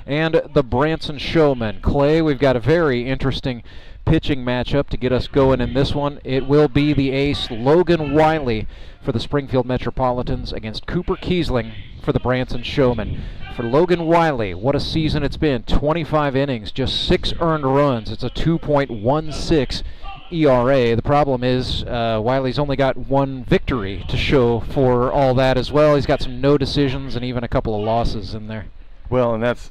And the Branson Showmen. Clay, we've got a very interesting pitching matchup to get us going in this one. It will be the ace Logan Wiley for the Springfield Metropolitans against Cooper Keesling for the Branson Showmen. For Logan Wiley, what a season it's been. 25 innings, just 6 earned runs. It's a 2.16 ERA. The problem is Wiley's only got 1 victory to show for all that as well. He's got some no decisions and even a couple of losses in there. Well, and that's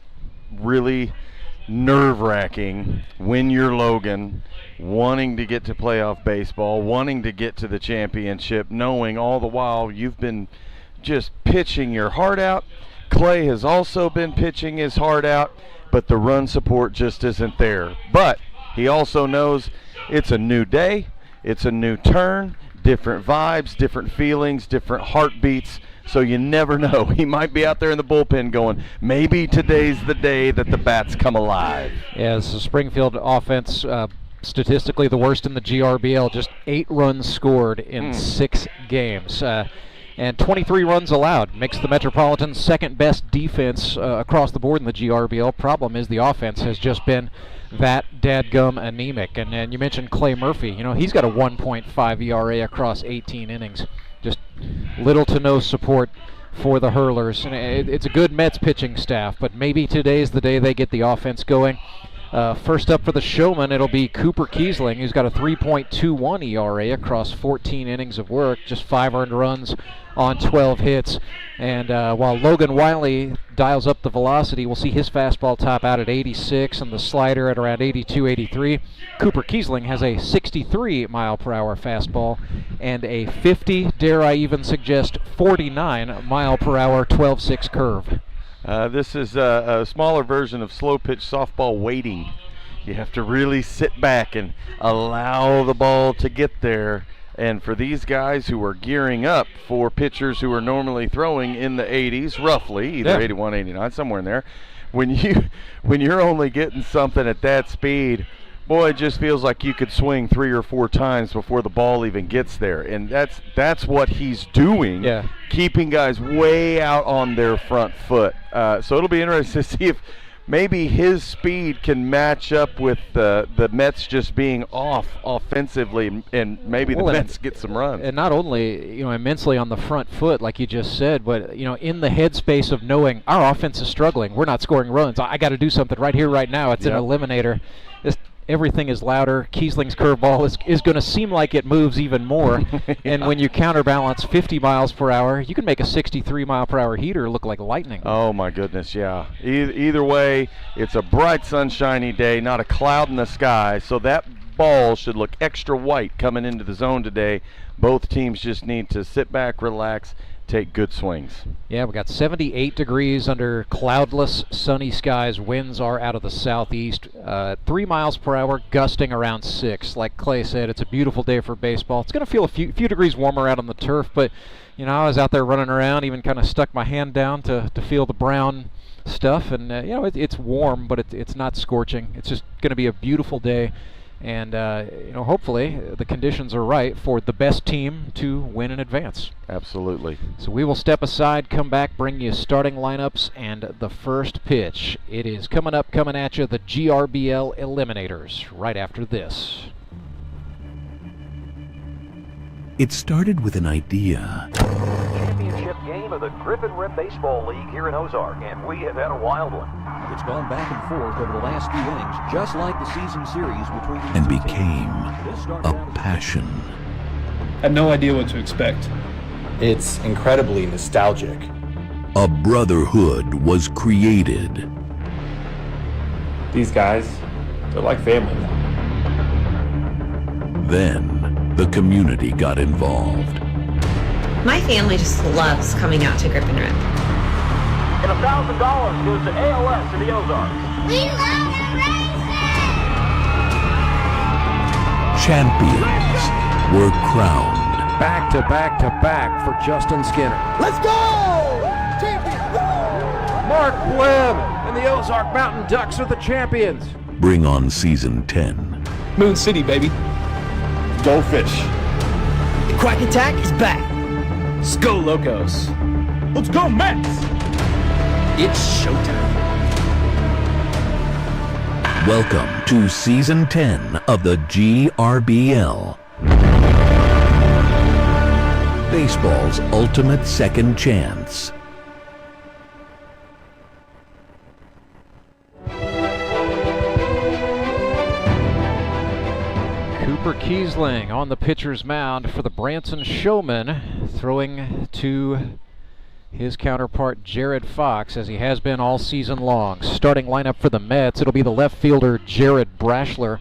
really nerve-wracking when you're Logan, wanting to get to playoff baseball, wanting to get to the championship, knowing all the while you've been just pitching your heart out. Clay has also been pitching his heart out, but the run support just isn't there. But he also knows it's a new day, it's a new turn, different vibes, different feelings, different heartbeats. So you never know. He might be out there in the bullpen going, maybe today's the day that the bats come alive. Yeah, so Springfield offense, statistically the worst in the GRBL, just 8 runs scored in 6 games. And 23 runs allowed. Makes the Metropolitans second best defense across the board in the GRBL. Problem is the offense has just been that dadgum anemic. And you mentioned Clay Murphy. You know, he's got a 1.5 ERA across 18 innings. Just little to no support for the Hurlers. And it's a good Mets pitching staff, but maybe today's the day they get the offense going. First up for the Showman, it'll be Cooper Keesling, who's got a 3.21 ERA across 14 innings of work, just 5 earned runs on 12 hits. And while Logan Wiley dials up the velocity, we'll see his fastball top out at 86 and the slider at around 82, 83. Cooper Keesling has a 63 mile per hour fastball and a 50, dare I even suggest 49 mile per hour 12-6 curve. This is a smaller version of slow pitch softball waiting. You have to really sit back and allow the ball to get there. And for these guys who are gearing up for pitchers who are normally throwing in the 80s, roughly, either 81, 89, somewhere in there, when you're only getting something at that speed, boy, it just feels like you could swing 3 or 4 times before the ball even gets there. And that's what he's doing, keeping guys way out on their front foot. So it'll be interesting to see if maybe his speed can match up with the Mets just being off offensively, and maybe the Mets get some runs. And not only, immensely on the front foot, like you just said, but, in the headspace of knowing our offense is struggling. We're not scoring runs. I got to do something right here, right now. It's an eliminator. Everything is louder. Keesling's curveball is going to seem like it moves even more. And when you counterbalance 50 miles per hour, you can make a 63 mile per hour heater look like lightning. Oh my goodness, yeah. Either way, it's a bright sunshiny day, not a cloud in the sky, so that ball should look extra white coming into the zone today. Both teams just need to sit back, relax, take good swings. Yeah, we got 78 degrees under cloudless, sunny skies. Winds are out of the southeast. 3 miles per hour, gusting around 6. Like Clay said, it's a beautiful day for baseball. It's going to feel a few degrees warmer out on the turf, but I was out there running around, even kind of stuck my hand down to feel the brown stuff, and it's warm, but it's not scorching. It's just going to be a beautiful day. And, hopefully the conditions are right for the best team to win in advance. Absolutely. So we will step aside, come back, bring you starting lineups and the first pitch. It is coming at you, the GRBL Eliminators, right after this. It started with an idea. Championship game of the Griffin Rep Baseball League here in Ozark, and we have had a wild one. It's gone back and forth over the last few innings, just like the season series between these and two became a passion. I had no idea what to expect. It's incredibly nostalgic. A brotherhood was created. These guys, they're like family. Then the community got involved. My family just loves coming out to Griffin Rep. And $1,000 goes to ALS in the Ozarks. We love the Branson! Champions were crowned. Back to back for Justin Skinner. Let's go! Champions! Mark Blim and the Ozark Mountain Ducks are the champions. Bring on season 10. Moon City, baby. Go Fish. The Quack Attack is back. Let's go, Locos. Let's go, Mets! It's showtime. Welcome to Season 10 of the GRBL. Baseball's ultimate second chance. Cooper Keesling on the pitcher's mound for the Branson Showmen, throwing to his counterpart Jared Fox, as he has been all season long. Starting lineup for the Mets, it'll be the left fielder Jared Brashler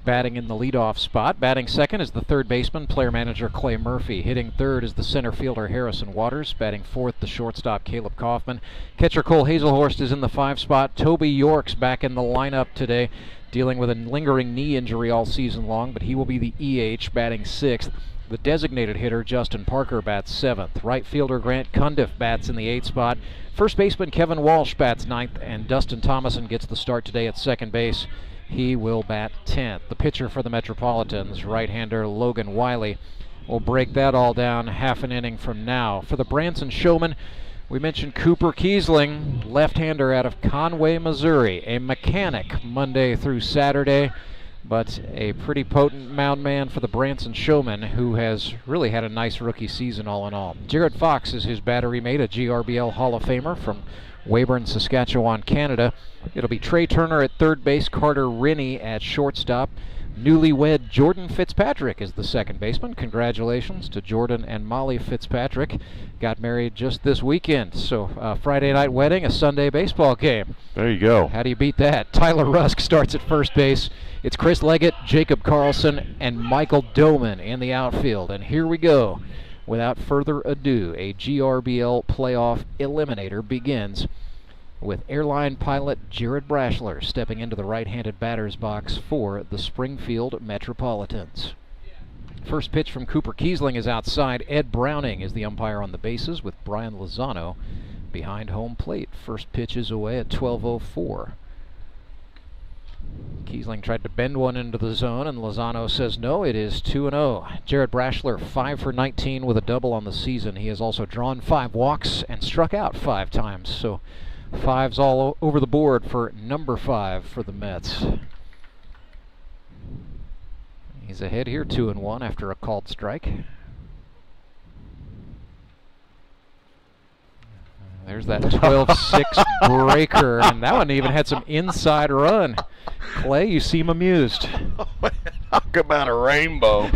batting in the leadoff spot. Batting second is the third baseman, player manager Clay Murphy. Hitting third is the center fielder Harrison Waters. Batting fourth, the shortstop Caleb Kaufman. Catcher Cole Hazelhorst is in the 5 spot. Toby York's back in the lineup today, dealing with a lingering knee injury all season long, but he will be the EH, batting 6th. The designated hitter, Justin Parker, bats 7th. Right fielder Grant Cundiff bats in the 8th spot. First baseman Kevin Walsh bats 9th, and Dustin Thomason gets the start today at second base. He will bat 10th. The pitcher for the Metropolitans, right-hander Logan Wiley, will break that all down half an inning from now. For the Branson Showmen, we mentioned Cooper Keesling, left-hander out of Conway, Missouri, a mechanic Monday through Saturday, but a pretty potent mound man for the Branson Showmen, who has really had a nice rookie season all in all. Jared Fox is his battery mate, a GRBL Hall of Famer from Weyburn, Saskatchewan, Canada. It'll be Trey Turner at third base, Carter Rinney at shortstop. Newlywed Jordan Fitzpatrick is the second baseman. Congratulations to Jordan and Molly Fitzpatrick. Got married just this weekend, so Friday night wedding, a Sunday baseball game. There you go. How do you beat that? Tyler Rusk starts at first base. It's Chris Leggett, Jacob Karlson, and Michael Doman in the outfield. And here we go. Without further ado, a GRBL playoff eliminator begins with airline pilot Jared Brashler stepping into the right-handed batter's box for the Springfield Metropolitans. First pitch from Cooper Keesling is outside. Ed Browning is the umpire on the bases, with Brian Lozano behind home plate. First pitch is away at 12:04. Keesling tried to bend one into the zone, and Lozano says no. It is 2-0. Jared Brashler 5 for 19 with a double on the season. He has also drawn 5 walks and struck out 5 times. So 5s all over the board for number 5 for the Mets. He's ahead here, 2-1 after a called strike. There's that 12-6 breaker, and that one even had some inside run. Clay, you seem amused. Talk about a rainbow.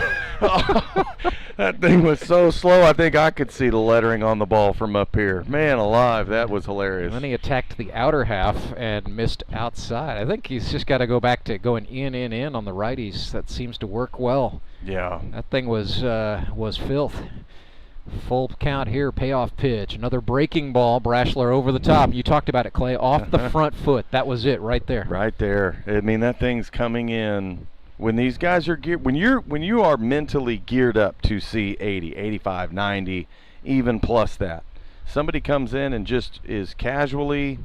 That thing was so slow, I think I could see the lettering on the ball from up here. Man alive, that was hilarious. And then he attacked the outer half and missed outside. I think he's just got to go back to going in on the righties. That seems to work well. Yeah. That thing was filth. Full count here, payoff pitch. Another breaking ball, Brashler over the top. You talked about it, Clay, off the front foot. That was it right there. Right there. I mean, that thing's coming in. When these guys are geared, when you are mentally geared up to see 80, 85, 90, even plus that, somebody comes in and just is casually,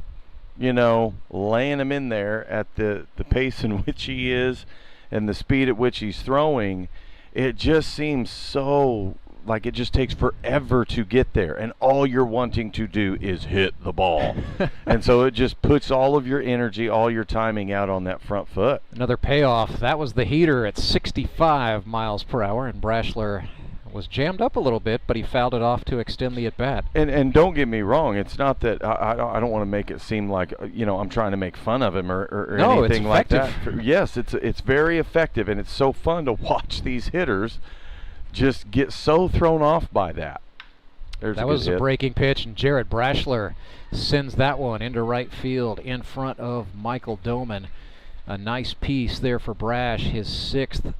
laying him in there at the pace in which he is and the speed at which he's throwing, it just seems so like it just takes forever to get there, and all you're wanting to do is hit the ball. And so it just puts all of your energy, all your timing out on that front foot. Another payoff. That was the heater at 65 miles per hour, and Brashler was jammed up a little bit, but he fouled it off to extend the at-bat. And don't get me wrong, it's not that I don't want to make it seem like I'm trying to make fun of him or no, anything like that. Yes, it's very effective, and it's so fun to watch these hitters just get so thrown off by that. That was a breaking pitch, and Jared Brashler sends that one into right field in front of Michael Doman. A nice piece there for Brash, his 6th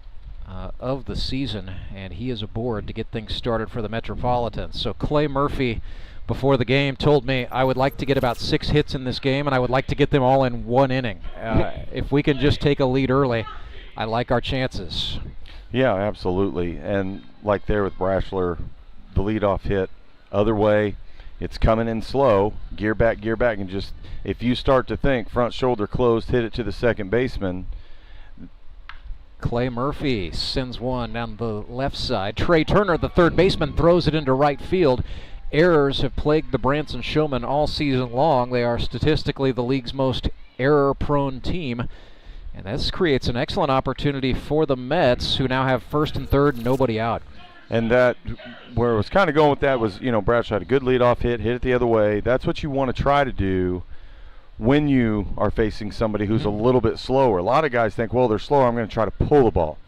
of the season, and he is aboard to get things started for the Metropolitans. So Clay Murphy, before the game, told me I would like to get about 6 hits in this game, and I would like to get them all in 1 inning. If we can just take a lead early, I like our chances. Yeah, absolutely. And like there with Brashler, the leadoff hit, other way, it's coming in slow, gear back, and just, if you start to think front shoulder closed, hit it to the second baseman. Clay Murphy sends one down the left side. Trey Turner, the third baseman, throws it into right field. Errors have plagued the Branson Showmen all season long. They are statistically the league's most error-prone team. And this creates an excellent opportunity for the Mets, who now have first and third, nobody out. And that, where I was kind of going with that was, Bradshaw had a good leadoff hit it the other way. That's what you want to try to do when you are facing somebody who's a little bit slower. A lot of guys think, well, they're slower, I'm going to try to pull the ball.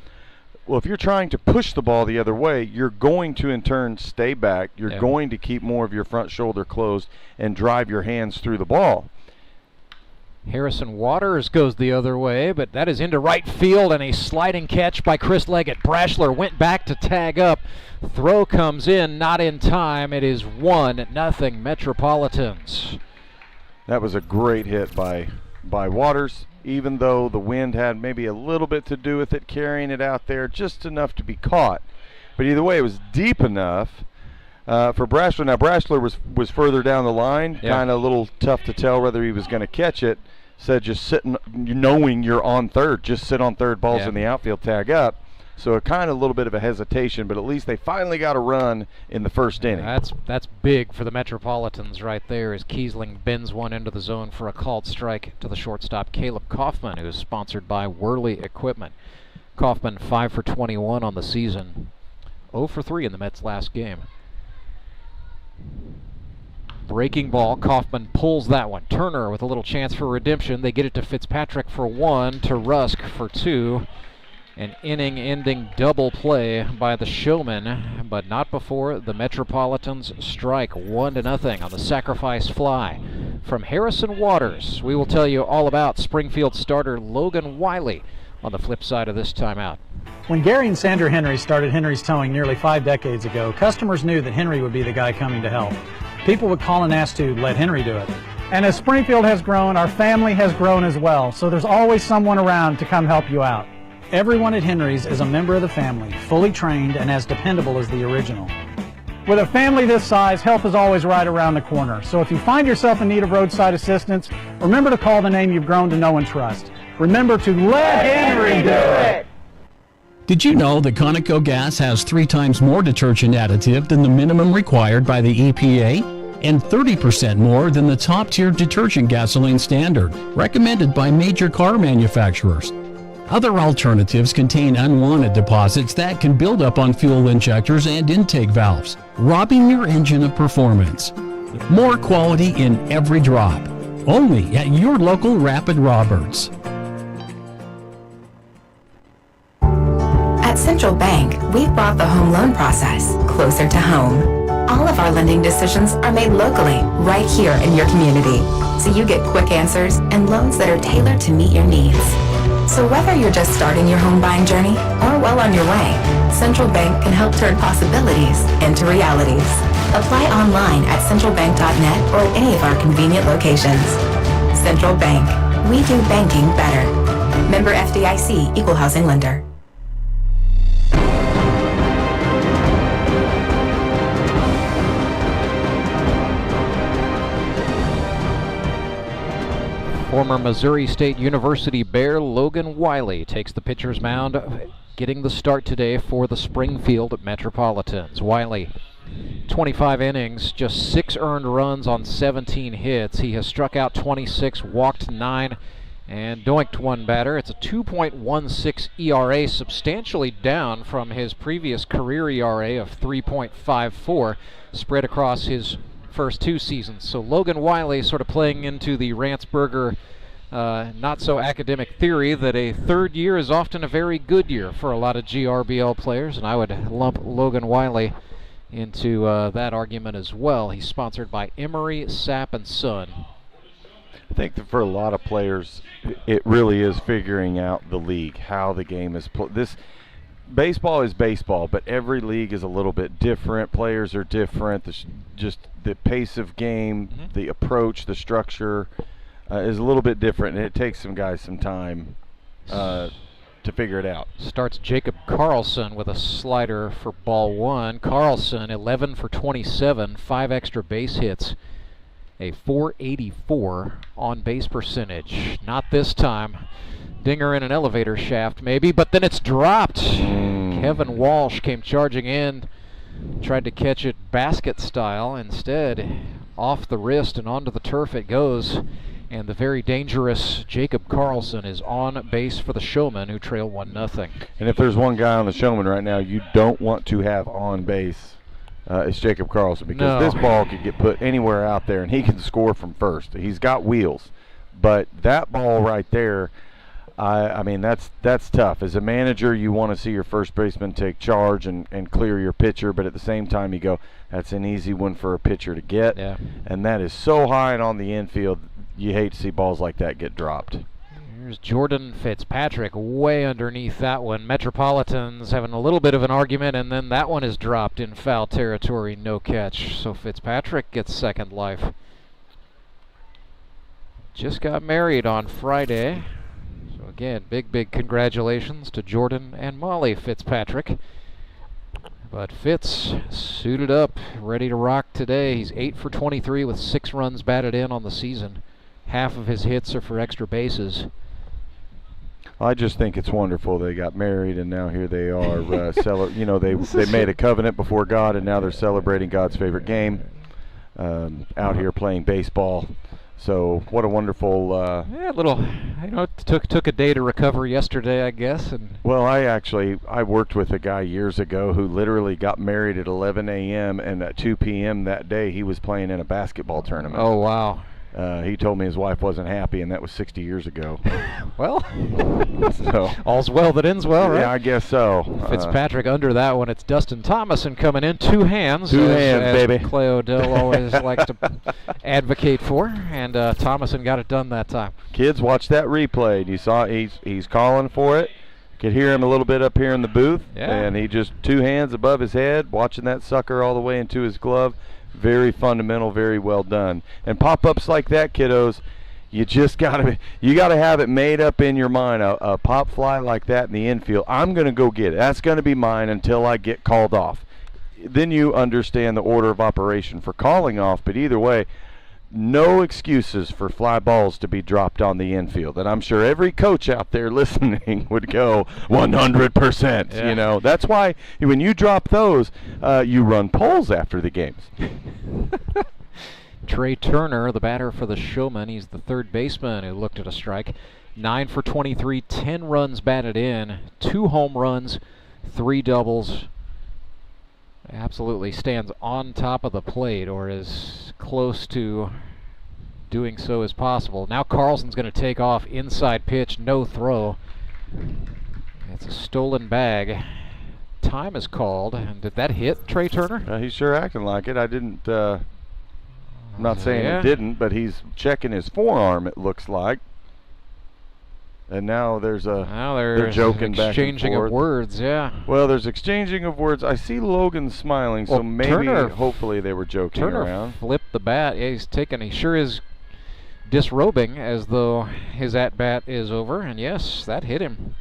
Well, if you're trying to push the ball the other way, you're going to in turn stay back. You're going to keep more of your front shoulder closed and drive your hands through the ball. Harrison Waters goes the other way, but that is into right field, and a sliding catch by Chris Leggett. Brashler went back to tag up. Throw comes in, not in time. It is 1-0 Metropolitans. That was a great hit by Waters, even though the wind had maybe a little bit to do with it, carrying it out there just enough to be caught. But either way, it was deep enough for Brashler. Now, Brashler was further down the line, kind of a little tough to tell whether he was going to catch it. Said just sitting, knowing you're on third, just sit on third, balls in the outfield, tag up. So a kind of a little bit of a hesitation, but at least they finally got a run in the first inning. That's big for the Metropolitans right there, as Keesling bends one into the zone for a called strike to the shortstop, Caleb Kaufman, who is sponsored by Worley Equipment. Kaufman 5 for 21 on the season, 0 for 3 in the Mets' last game. Breaking ball, Kaufman pulls that one. Turner with a little chance for redemption. They get it to Fitzpatrick for 1, to Rusk for 2. An inning-ending double play by the Showmen, but not before the Metropolitans strike 1-0 on the sacrifice fly from Harrison Waters. We will tell you all about Springfield starter Logan Wiley on the flip side of this timeout. When Gary and Sandra Henry started Henry's Towing nearly 5 decades ago, customers knew that Henry would be the guy coming to help. People would call and ask to let Henry do it. And as Springfield has grown, our family has grown as well, so there's always someone around to come help you out. Everyone at Henry's is a member of the family, fully trained and as dependable as the original. With a family this size, help is always right around the corner. So if you find yourself in need of roadside assistance, remember to call the name you've grown to know and trust. Remember to let Henry do it! Did you know that Conoco gas has 3 times more detergent additive than the minimum required by the EPA? And 30% more than the top-tier detergent gasoline standard, recommended by major car manufacturers. Other alternatives contain unwanted deposits that can build up on fuel injectors and intake valves, robbing your engine of performance. More quality in every drop. Only at your local Rapid Roberts. At Central Bank, we've brought the home loan process closer to home. All of our lending decisions are made locally, right here in your community, so you get quick answers and loans that are tailored to meet your needs. So whether you're just starting your home buying journey or well on your way, Central Bank can help turn possibilities into realities. Apply online at centralbank.net or at any of our convenient locations. Central Bank. We do banking better. Member FDIC, Equal Housing Lender. Former Missouri State University Bear Logan Wiley takes the pitcher's mound, getting the start today for the Springfield Metropolitans. Wiley, 25 innings, just 6 earned runs on 17 hits. He has struck out 26, walked 9, and doinked 1 batter. It's a 2.16 ERA, substantially down from his previous career ERA of 3.54, spread across his first 2 seasons. So Logan Wiley sort of playing into the Rance not so academic theory that a third year is often a very good year for a lot of GRBL players, and I would lump Logan Wiley into that argument as well. He's sponsored by Emery, Sapp & Son. I think that for a lot of players, it really is figuring out the league, how the game is played. Baseball is baseball, but every league is a little bit different. Players are different. Just the pace of game, the approach, the structure is a little bit different, and it takes some guys some time to figure it out. Starts Jacob Karlson with a slider for ball 1. Karlson 11 for 27, 5 extra base hits, a .484 on base percentage. Not this time. Dinger in an elevator shaft maybe, but then it's dropped. Kevin Walsh came charging in, tried to catch it basket style. Instead, off the wrist and onto the turf it goes. And the very dangerous Jacob Karlson is on base for the Showmen, who trail 1-0. And if there's one guy on the Showmen right now you don't want to have on base, it's Jacob Karlson, because this ball could get put anywhere out there and he can score from first. He's got wheels. But that ball right there, I mean, that's tough. As a manager, you want to see your first baseman take charge and clear your pitcher, but at the same time you go, that's an easy one for a pitcher to get. Yeah. And that is so high and on the infield, you hate to see balls like that get dropped. Here's Jordan Fitzpatrick way underneath that one. Metropolitans having a little bit of an argument, and then that one is dropped in foul territory, no catch. So Fitzpatrick gets second life. Just got married on Friday. So again, big congratulations to Jordan and Molly Fitzpatrick. But Fitz suited up, ready to rock today. He's 8 for 23 with 6 runs batted in on the season. Half of his hits are for extra bases. I just think it's wonderful they got married and now here they are. They made a covenant before God and now they're celebrating God's favorite game, out here playing baseball. So what a wonderful took a day to recover yesterday, I guess. And well, I worked with a guy years ago who literally got married at 11 a.m. and at 2 p.m. that day he was playing in a basketball tournament. Oh wow. He told me his wife wasn't happy, and that was 60 years ago. Well, so all's well that ends well, right? Yeah, I guess so. Fitzpatrick under that one. It's Dustin Thomason coming in, 2 hands. As baby. Clay Odell always likes to advocate for, and Thomason got it done that time. Kids, watch that replay. You saw he's calling for it. Could hear him a little bit up here in the booth, and he just 2 hands above his head, watching that sucker all the way into his glove. Very fundamental, very well done. And pop-ups like that, kiddos, you just gotta have it made up in your mind. A pop fly like that in the infield, I'm gonna go get it. That's gonna be mine until I get called off. Then you understand the order of operation for calling off. But either way, no excuses for fly balls to be dropped on the infield. And I'm sure every coach out there listening would go 100%. Yeah. You know, that's why when you drop those, you run polls after the games. Trey Turner, the batter for the Showmen, he's the third baseman who looked at a strike. 9 for 23, 10 runs batted in, 2 home runs, 3 doubles. Absolutely stands on top of the plate, or as close to doing so as possible. Now Karlson's going to take off, inside pitch, no throw. It's a stolen bag. Time is called. And did that hit Trey Turner? He's sure acting like it. I didn't. I'm not saying it didn't, but he's checking his forearm, it looks like. And now they're joking back and exchanging forth. Of words, yeah. Well, there's exchanging of words. I see Logan smiling, so maybe, hopefully they were joking around. Turner flipped the bat. Yeah, he sure is disrobing as though his at-bat is over. And yes, that hit him.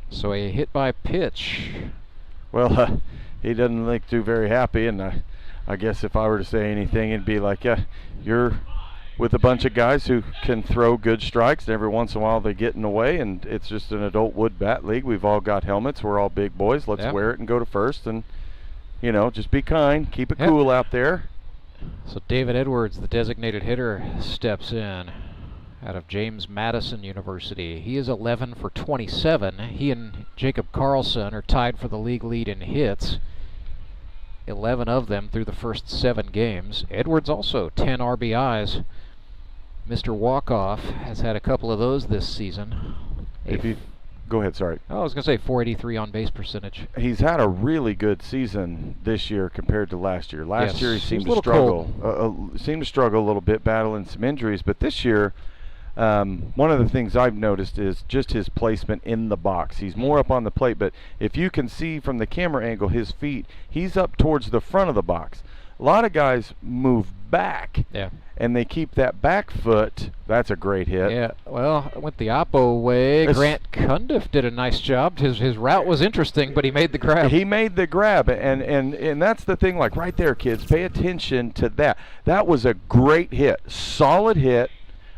So a hit by pitch. Well, he doesn't look too very happy, and I guess if I were to say anything, it'd be like, yeah, you're with a bunch of guys who can throw good strikes, and every once in a while they get in the way, and it's just an adult wood bat league. We've all got helmets. We're all big boys. Let's wear it and go to first, and, just be kind. Keep it cool out there. So David Edwards, the designated hitter, steps in out of James Madison University. He is 11 for 27. He and Jacob Karlson are tied for the league lead in hits. 11 of them through the first 7 games. Edwards also 10 RBIs. Mr. Walkoff has had a couple of those this season. Go ahead, sorry. I was going to say 483 on base percentage. He's had a really good season this year compared to last year. Last year he seemed to struggle. A little bit, battling some injuries. But this year, one of the things I've noticed is just his placement in the box. He's more up on the plate, but if you can see from the camera angle his feet, he's up towards the front of the box. A lot of guys move back, and they keep that back foot. That's a great hit. Yeah, well, it went the Oppo way. Grant Cundiff did a nice job. His route was interesting, but he made the grab. He made the grab, and that's the thing, like right there, kids, pay attention to that. That was a great hit, solid hit.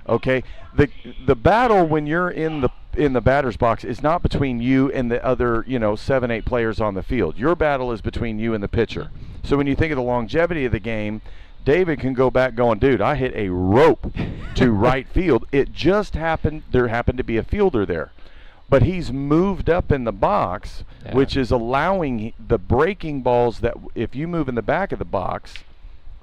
Okay, the battle when you're in the batter's box is not between you and the other 7-8 players on the field. Your battle is between you and the pitcher. So when you think of the longevity of the game, David can go back going, dude, I hit a rope to right field. It just happened, there happened to be a fielder there. But he's moved up in the box, which is allowing the breaking balls that if you move in the back of the box,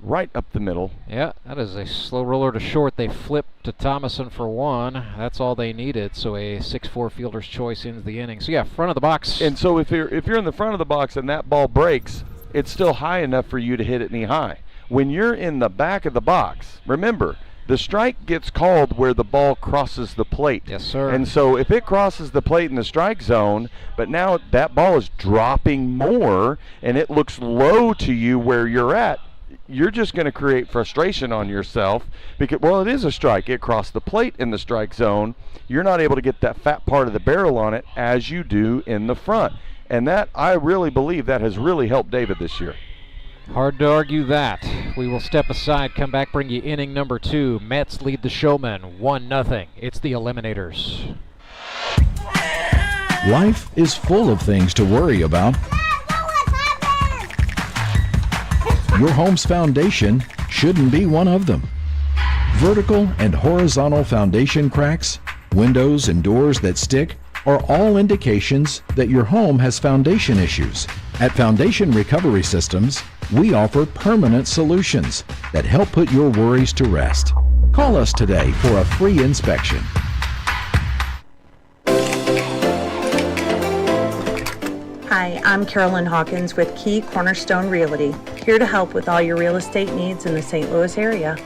right up the middle. Yeah, that is a slow roller to short. They flip to Thomason for one. That's all they needed. So a 6-4 fielder's choice ends the inning. So yeah, front of the box. And so if you're in the front of the box and that ball breaks, it's still high enough for you to hit it knee high. When you're in the back of the box, remember, the strike gets called where the ball crosses the plate. Yes, sir. And so if it crosses the plate in the strike zone, but now that ball is dropping more and it looks low to you where you're at, you're just going to create frustration on yourself because, well, it is a strike. It crossed the plate in the strike zone. You're not able to get that fat part of the barrel on it as you do in the front. And that, I really believe that has really helped David this year. Hard to argue that. We will step aside, come back, bring you inning number 2. Mets lead the Showmen 1-0. It's the Eliminators. Life is full of things to worry about. Your home's foundation shouldn't be one of them. Vertical and horizontal foundation cracks, windows and doors that stick are all indications that your home has foundation issues. At Foundation Recovery Systems, we offer permanent solutions that help put your worries to rest. Call us today for a free inspection. Hi, I'm Carolyn Hawkins with Key Cornerstone Realty, here to help with all your real estate needs in the St. Louis area.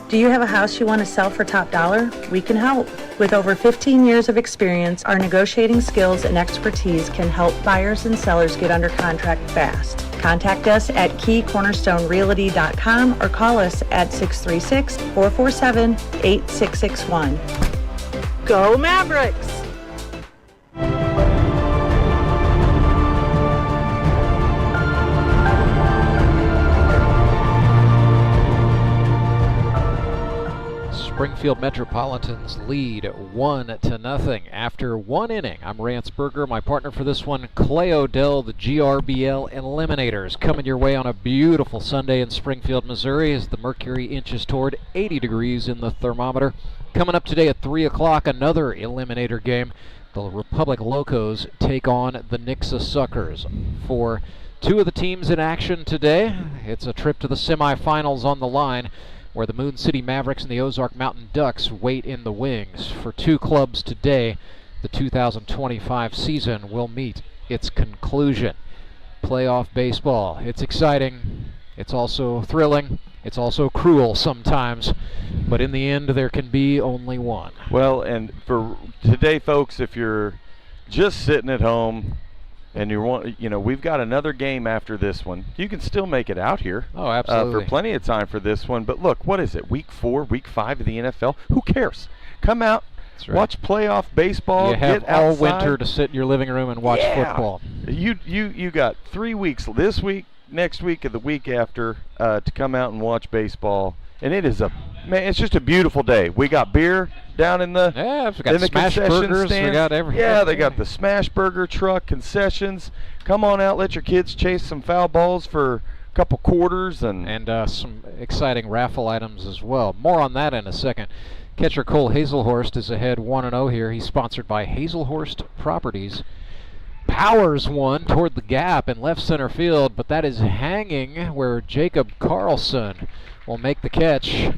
Do you have a house you want to sell for top dollar? We can help. With over 15 years of experience, our negotiating skills and expertise can help buyers and sellers get under contract fast. Contact us at keycornerstonerealty.com or call us at 636-447-8661. Go Mavericks! Springfield Metropolitans lead 1-0 after one inning. I'm Rance Berger, my partner for this one, Clay Odell, the GRBL Eliminators, coming your way on a beautiful Sunday in Springfield, Missouri, as the mercury inches toward 80 degrees in the thermometer. Coming up today at 3 o'clock, another Eliminator game. The Republic Locos take on the Nixa Suckers. For two of the teams in action today, it's a trip to the semifinals on the line, where the Moon City Mavericks and the Ozark Mountain Ducks wait in the wings. For two clubs today, the 2025 season will meet its conclusion. Playoff baseball. It's exciting. It's also thrilling. It's also cruel sometimes. But in the end, there can be only one. Well, and for today, folks, if you're just sitting at home, and we've got another game after this one. You can still make it out here. Oh, absolutely. For plenty of time for this one. But look, what is it? Week 4, Week 5 of the NFL? Who cares? Come out, watch playoff baseball. You have get all outside. Winter to sit in your living room and watch football. You got 3 weeks this week, next week, and the week after to come out and watch baseball. And it is it's just a beautiful day. We got beer down in the we got smash burgers. Stands. We got everything. Yeah, they got the smash burger truck, concessions. Come on out, let your kids chase some foul balls for a couple quarters and some exciting raffle items as well. More on that in a second. Catcher Cole Hazelhorst is ahead 1-0 here. He's sponsored by Hazelhorst Properties. Powers one toward the gap in left center field, but that is hanging where Jacob Karlson will make the catch.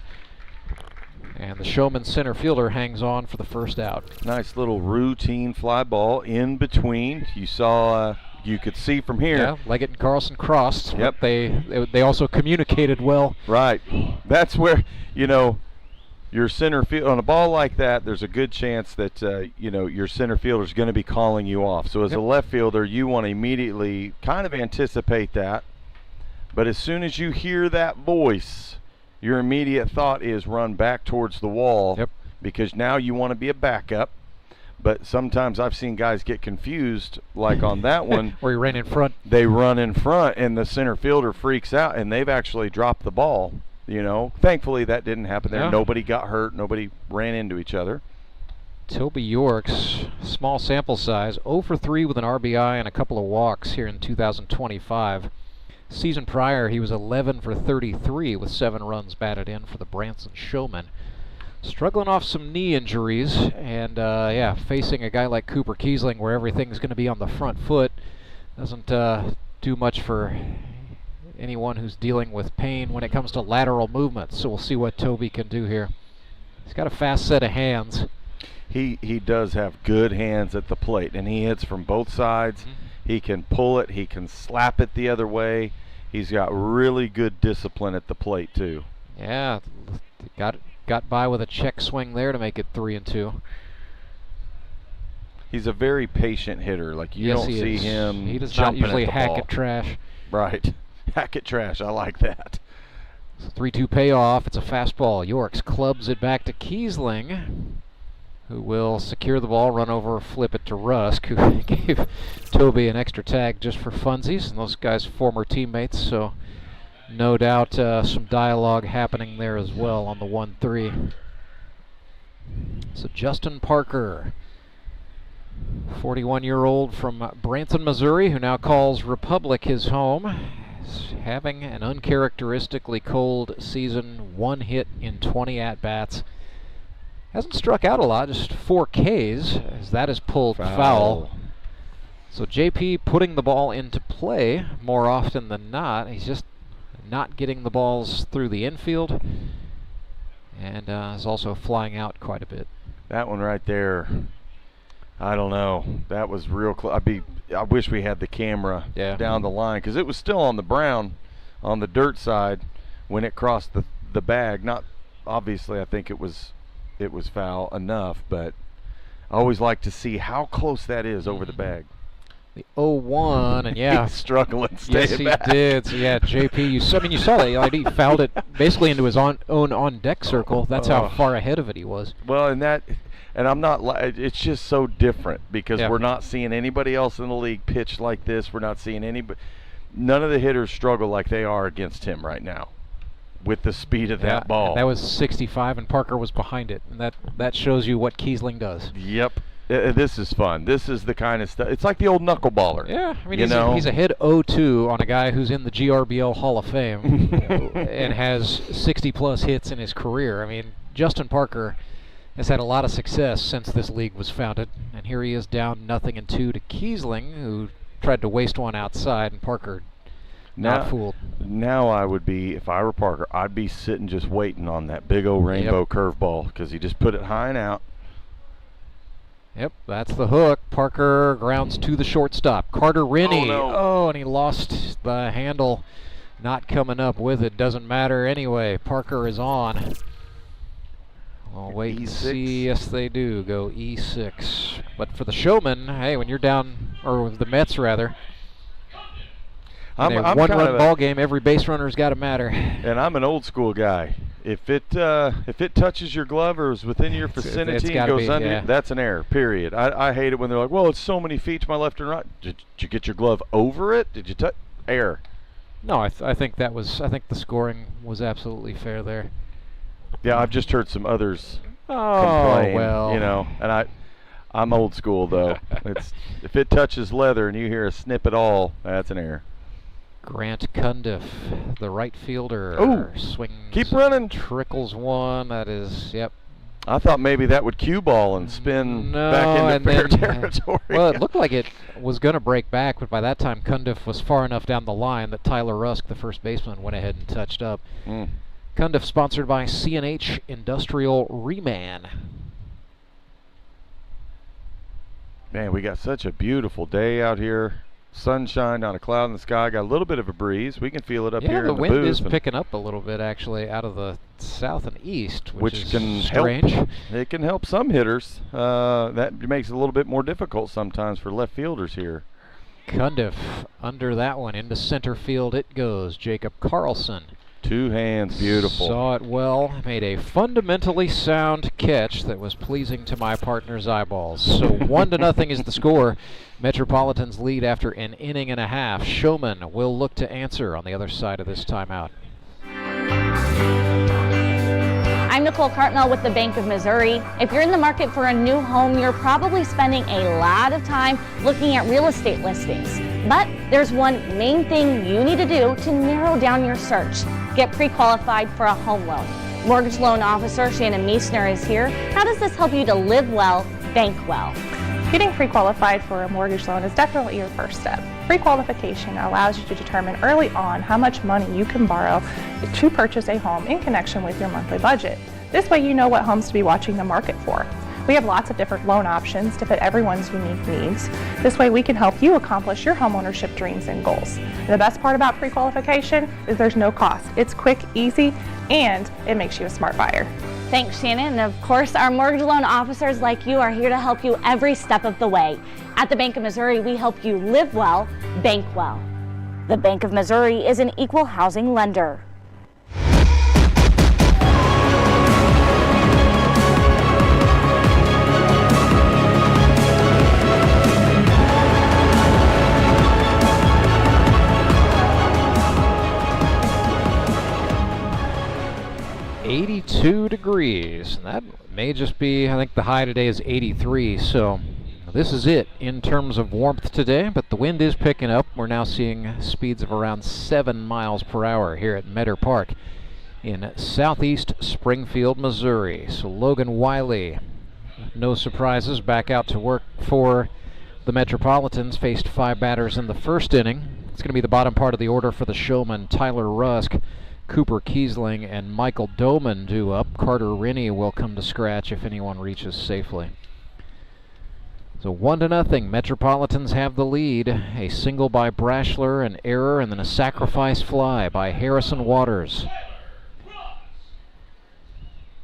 And the Showman center fielder hangs on for the first out. Nice little routine fly ball in between. You saw, you could see from here. Yeah, Leggett and Karlson crossed. Yep. They also communicated well. Right. That's where, your center field, on a ball like that, there's a good chance that, your center fielder is going to be calling you off. So as a left fielder, you want to immediately kind of anticipate that. But as soon as you hear that voice, your immediate thought is run back towards the wall, because now you want to be a backup. But sometimes I've seen guys get confused, like on that one. Where he ran in front. They run in front, and the center fielder freaks out, and they've actually dropped the ball. Thankfully that didn't happen there. Nobody got hurt. Nobody ran into each other. Toby Yorks, small sample size, 0 for 3 with an RBI and a couple of walks here in 2025. Season prior, he was 11 for 33 with 7 runs batted in for the Branson Showmen. Struggling off some knee injuries, and yeah, facing a guy like Cooper Keesling where everything's going to be on the front foot doesn't do much for anyone who's dealing with pain when it comes to lateral movements. So we'll see what Toby can do here. He's got a fast set of hands. He does have good hands at the plate, and he hits from both sides. He can pull it. He can slap it the other way. He's got really good discipline at the plate too. Yeah, got by with a check swing there to make it 3-2. He's a very patient hitter. Like you don't see him. He does not usually hack at at trash. Right, hack at trash. I like that. 3-2 payoff. It's a fastball. Yorks clubs it back to Keesling, who will secure the ball, run over, flip it to Rusk, who gave Toby an extra tag just for funsies. And those guys former teammates, so no doubt some dialogue happening there as well on the 1-3. So Justin Parker, 41-year-old from Branson, Missouri, who now calls Republic his home, is having an uncharacteristically cold season. 1 hit in 20 at-bats. Hasn't struck out a lot, just 4 Ks, as that is pulled foul. So JP putting the ball into play more often than not. He's just not getting the balls through the infield, and is also flying out quite a bit. That one right there, I don't know. That was real close. I wish we had the camera down the line, because it was still on the brown, on the dirt side, when it crossed the bag. Not obviously, I think it was foul enough, but I always like to see how close that is over the bag. The 0-1, and yeah, he's struggling. Yes, he did. So yeah, JP, you saw that. He fouled it basically into his own on-deck circle. That's how far ahead of it he was. Well, and I'm not. It's just so different because we're not seeing anybody else in the league pitch like this. We're not seeing anybody. None of the hitters struggle like they are against him right now, with the speed of that ball. That was 65, and Parker was behind it, and that shows you what Keesling does. Yep. This is fun. This is the kind of stuff. It's like the old knuckleballer. Yeah, I mean, he's ahead 0-2 on a guy who's in the GRBL Hall of Fame and has 60-plus hits in his career. I mean, Justin Parker has had a lot of success since this league was founded, and here he is down 0-2 to Keesling, who tried to waste one outside, and Parker not fooled. Now I would be, if I were Parker, I'd be sitting just waiting on that big old rainbow curveball, because he just put it high and out. Yep, that's the hook. Parker grounds to the shortstop. Carter Rennie. Oh, and he lost the handle. Not coming up with it. Doesn't matter anyway. Parker is on. We'll wait and see. Yes, they do. Go E6. But for the Showmen, hey, when you're down, or the Mets rather, in a one-run ball game, every base runner's got to matter. And I'm an old school guy. If it touches your glove or is within your vicinity and goes under, that's an error, period. I hate it when they're like, well, it's so many feet to my left and right. Did you get your glove over it? Did you touch? Error. No, I think the scoring was absolutely fair there. Yeah, I've just heard some others complain, and I'm old school though. If it touches leather and you hear a snip at all, that's an error. Grant Cundiff, the right fielder, swings. Keep running. Trickles one. That is, yep. I thought maybe that would cue ball and spin back into fair territory. Well, it looked like it was going to break back, but by that time Cundiff was far enough down the line that Tyler Rusk, the first baseman, went ahead and touched up. Cundiff sponsored by C&H Industrial Reman. Man, we got such a beautiful day out here. Sunshine, not a cloud in the sky. Got a little bit of a breeze. We can feel it up here in the booth. The wind is picking up a little bit, actually, out of the south and east, which is can strange. Help. It can help some hitters. That makes it a little bit more difficult sometimes for left fielders here. Cundiff under that one. Into center field it goes. Jacob Karlson. 2 hands, beautiful. Saw it well, made a fundamentally sound catch that was pleasing to my partner's eyeballs. So 1-0 is the score. Metropolitans lead after an inning and a half. Showmen will look to answer on the other side of this timeout. I'm Nicole Nicole Cartmel with the Bank of Missouri. If you're in the market for a new home, you're probably spending a lot of time looking at real estate listings. But there's one main thing you need to do to narrow down your search. Get pre-qualified for a home loan. Mortgage loan officer Shannon Meissner is here. How does this help you to live well, bank well? Getting pre-qualified for a mortgage loan is definitely your first step. Pre-qualification allows you to determine early on how much money you can borrow to purchase a home in connection with your monthly budget. This way you know what homes to be watching the market for. We have lots of different loan options to fit everyone's unique needs. This way we can help you accomplish your homeownership dreams and goals. And the best part about pre-qualification is there's no cost. It's quick, easy, and it makes you a smart buyer. Thanks, Shannon. And of course, our mortgage loan officers like you are here to help you every step of the way. At the Bank of Missouri, we help you live well, bank well. The Bank of Missouri is an equal housing lender. .82 degrees. That may just be, I think the high today is 83, so this is it in terms of warmth today, but the wind is picking up. We're now seeing speeds of around 7 miles per hour here at Metter Park in southeast Springfield, Missouri. So Logan Wiley, no surprises, back out to work for the Metropolitans, faced 5 batters in the first inning. It's going to be the bottom part of the order for the Showmen. Tyler Rusk, Cooper Keesling, and Michael Doman due up. Carter Rennie will come to scratch if anyone reaches safely. So 1-0, Metropolitans have the lead. A single by Brashler, an error, and then a sacrifice fly by Harrison Waters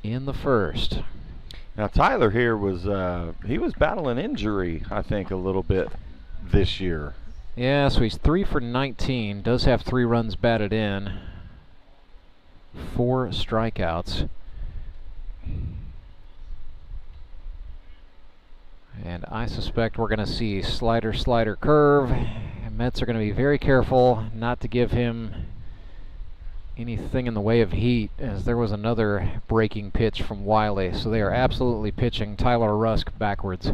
in the first. Now Tyler here was he was battling injury, I think, a little bit this year. Yeah, so he's 3 for 19, does have 3 runs batted in, 4 strikeouts. And I suspect we're going to see slider, slider, curve. And Mets are going to be very careful not to give him anything in the way of heat, as there was another breaking pitch from Wiley. So they are absolutely pitching Tyler Rusk backwards.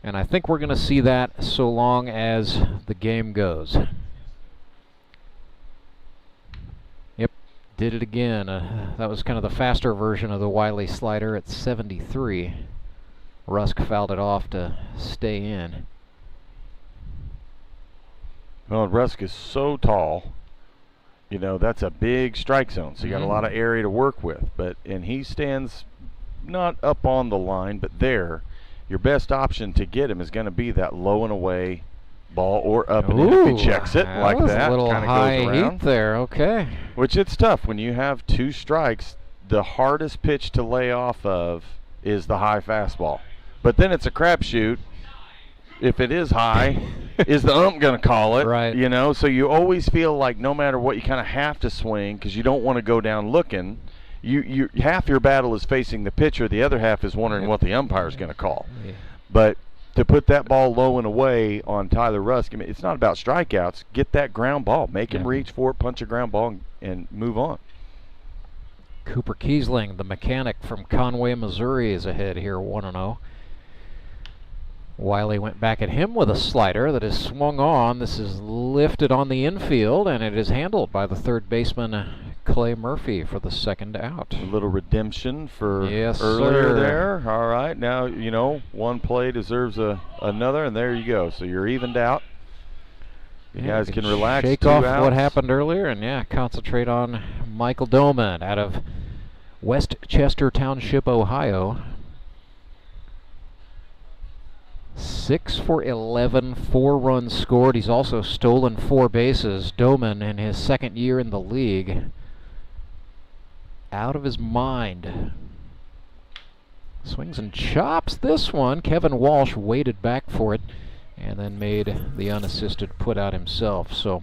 And I think we're going to see that so long as the game goes. Yep, did it again. That was kind of the faster version of the Wiley slider at 73. Rusk fouled it off to stay in. Well, Rusk is so tall, you know, that's a big strike zone, so you got a lot of area to work with. And he stands not up on the line, but there. Your best option to get him is going to be that low and away ball or up and in. If he checks it like that, a little kind of high goes around. heat there. Okay. Which it's tough when you have 2 strikes. The hardest pitch to lay off of is the high fastball. But then it's a crapshoot. If it is high, is the ump going to call it? Right. You know, so you always feel like no matter what, you kind of have to swing because you don't want to go down looking. You half your battle is facing the pitcher, the other half is wondering what the umpire is going to call. Yeah. But to put that ball low and away on Tyler Rusk, I mean, it's not about strikeouts. Get that ground ball. Make him reach for it, punch a ground ball, and move on. Cooper Keesling, the mechanic from Conway, Missouri, is ahead here, 1-0. Wiley went back at him with a slider that is swung on. This is lifted on the infield, and it is handled by the third baseman, Clay Murphy, for the second out. A little redemption for earlier sir. there. All right, now, you know, one play deserves another, and there you go. So you're evened out. You guys can relax. Shake off what happened earlier and, concentrate on Michael Doman out of Westchester Township, Ohio. 6 for 11, 4 runs scored. He's also stolen 4 bases. Doman, in his second year in the league, out of his mind. Swings and chops this one. Kevin Walsh waited back for it and then made the unassisted put out himself. So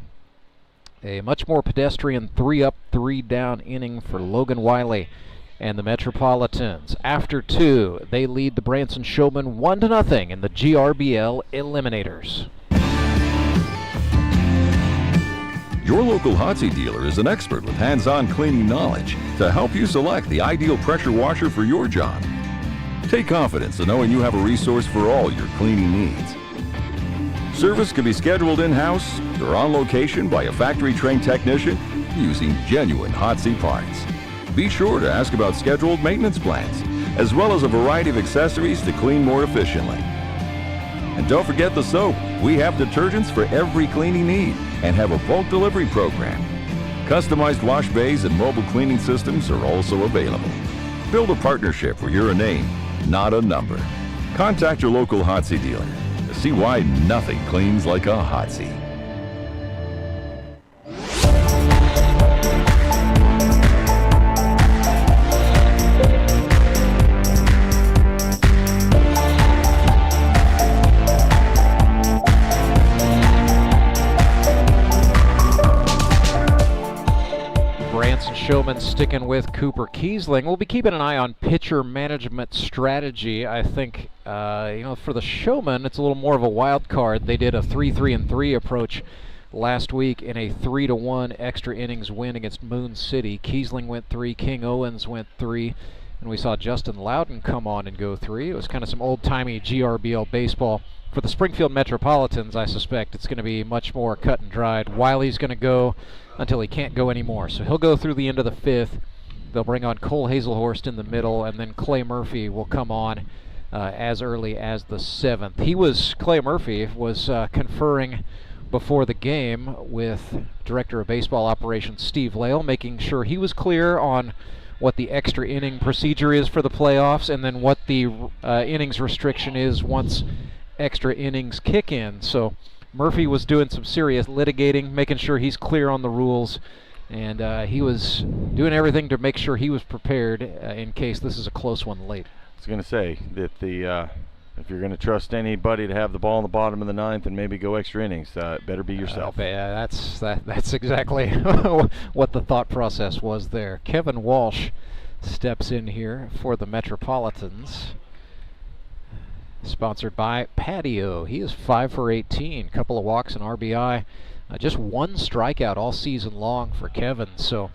a much more pedestrian 3 up, 3 down inning for Logan Wiley and the Metropolitans. After 2, they lead the Branson Showmen 1-0 in the GRBL Eliminators. Your local Hotsy dealer is an expert with hands-on cleaning knowledge to help you select the ideal pressure washer for your job. Take confidence in knowing you have a resource for all your cleaning needs. Service can be scheduled in-house or on location by a factory-trained technician using genuine Hotsy parts. Be sure to ask about scheduled maintenance plans, as well as a variety of accessories to clean more efficiently. And don't forget the soap. We have detergents for every cleaning need and have a bulk delivery program. Customized wash bays and mobile cleaning systems are also available. Build a partnership where you're a name, not a number. Contact your local Hotsy dealer to see why nothing cleans like a Hotsy. Branson Showmen sticking with Cooper Keesling. We'll be keeping an eye on pitcher management strategy. I think, for the Showmen, it's a little more of a wild card. They did a 3-3-3 approach last week in a 3-1 extra innings win against Moon City. Keesling went 3, King Owens went 3, and we saw Justin Lowden come on and go 3. It was kind of some old-timey GRBL baseball. For the Springfield Metropolitans, I suspect it's going to be much more cut and dried. Wiley's going to go until he can't go anymore. So he'll go through the end of the 5th. They'll bring on Cole Hazelhorst in the middle, and then Clay Murphy will come on as early as the 7th. Clay Murphy was conferring before the game with Director of Baseball Operations Steve Lale, making sure he was clear on what the extra inning procedure is for the playoffs, and then what the innings restriction is once extra innings kick in. So Murphy was doing some serious litigating, making sure he's clear on the rules, and he was doing everything to make sure he was prepared in case this is a close one late. I was going to say that if you're going to trust anybody to have the ball in the bottom of the 9th and maybe go extra innings, it better be yourself. That's exactly what the thought process was there. Kevin Walsh steps in here for the Metropolitans. Sponsored by Patio. He is 5 for 18, couple of walks and RBI. Just 1 strikeout all season long for Kevin, so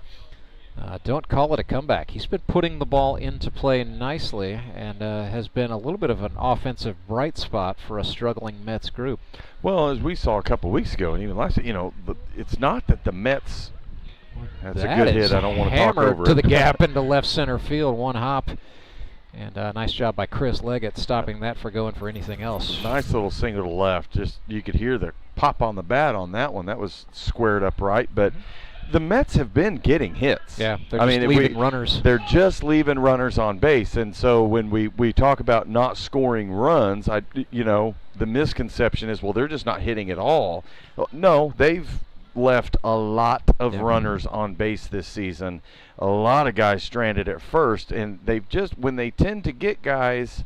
don't call it a comeback. He's been putting the ball into play nicely and has been a little bit of an offensive bright spot for a struggling Mets group. Well, as we saw a couple weeks ago, and even last year, it's not that the Mets. That's a good hit. I don't want to talk over it. To the gap into left center field, 1 hop. And nice job by Chris Leggett stopping that for going for anything else. Nice little single to left. Just you could hear the pop on the bat on that one. That was squared up right. But the Mets have been getting hits. Yeah, they're just leaving runners. They're just leaving runners on base. And so when we talk about not scoring runs, the misconception is, well, they're just not hitting at all. No, they've left a lot of runners on base this season. A lot of guys stranded at first, and when they tend to get guys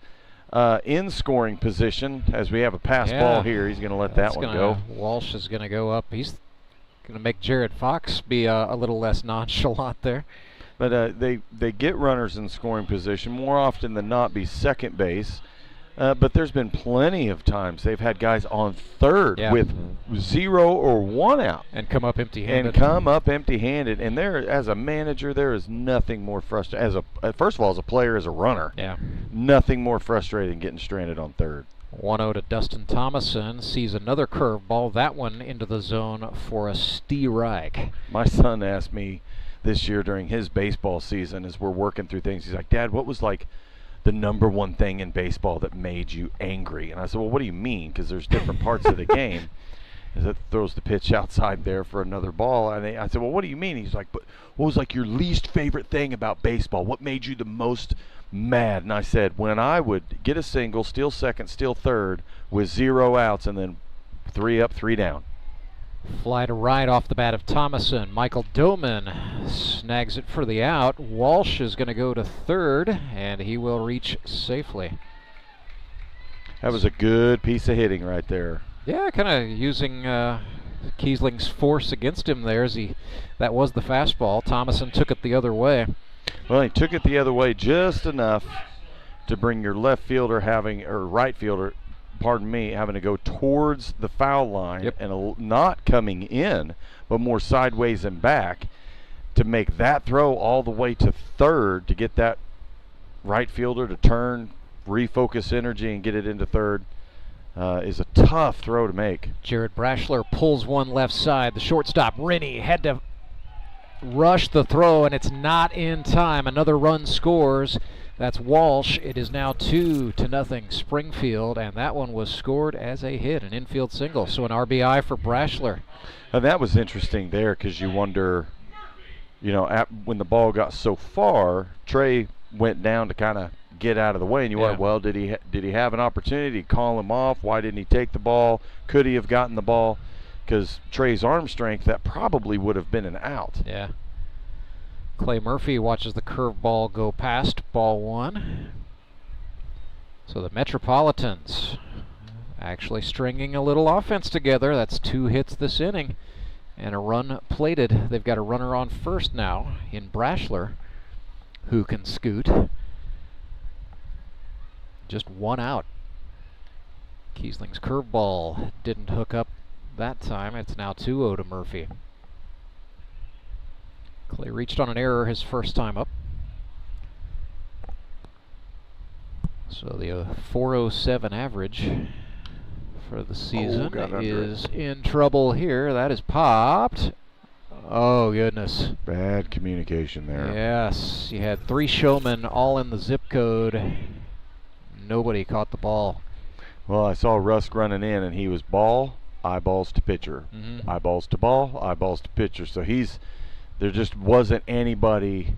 in scoring position, as we have a pass ball here, he's going to let that one go. Walsh is going to go up. He's going to make Jared Fox be a little less nonchalant there. But they get runners in scoring position more often than not, be second base. But there's been plenty of times they've had guys on third with 0 or 1 out. And come up empty-handed. And there, as a manager, there is nothing more frustrating. First of all, as a player, as a runner, nothing more frustrating than getting stranded on third. 1-0 to Dustin Thomason. Sees another curveball. That one into the zone for a strike. My son asked me this year during his baseball season as we're working through things, he's like, Dad, what was the number one thing in baseball that made you angry? And I said, well, what do you mean? Because there's different parts of the game. As it throws the pitch outside there for another ball. And I said, well, what do you mean? He's like, but what was your least favorite thing about baseball? What made you the most mad? And I said, when I would get a single, steal second, steal third with 0 outs, and then 3 up, 3 down. Fly to right off the bat of Thomason. Michael Doman snags it for the out. Walsh is going to go to third, and he will reach safely. That was a good piece of hitting right there. Yeah, kind of using Keesling's force against him there. That was the fastball. Thomason took it the other way. Well, he took it the other way just enough to bring your left fielder right fielder, having to go towards the foul line and not coming in, but more sideways and back, to make that throw all the way to third to get that right fielder to turn, refocus energy, and get it into third is a tough throw to make. Jared Brashler pulls one left side. The shortstop, Rennie, had to rush the throw, and it's not in time. Another run scores. That's Walsh. It is now 2-0 Springfield, and that one was scored as a hit, an infield single. So an RBI for Brashler. And that was interesting there, because you wonder, you know, when the ball got so far, Trey went down to kind of get out of the way, and you wonder, well, did he have an opportunity to call him off? Why didn't he take the ball? Could he have gotten the ball? Because Trey's arm strength, that probably would have been an out. Yeah. Clay Murphy watches the curveball go past, ball one. So the Metropolitans actually stringing a little offense together. That's 2 hits this inning and a run plated. They've got a runner on first now in Brashler, who can scoot. Just 1 out. Keesling's curveball didn't hook up that time. It's now 2-0 to Murphy. Clay reached on an error his first time up. So the 407 average for the season is in trouble here. That is popped. Oh, goodness. Bad communication there. Yes, you had 3 showmen all in the zip code. Nobody caught the ball. Well, I saw Rusk running in, and he was ball, eyeballs to pitcher. Eyeballs to ball, eyeballs to pitcher. So there just wasn't anybody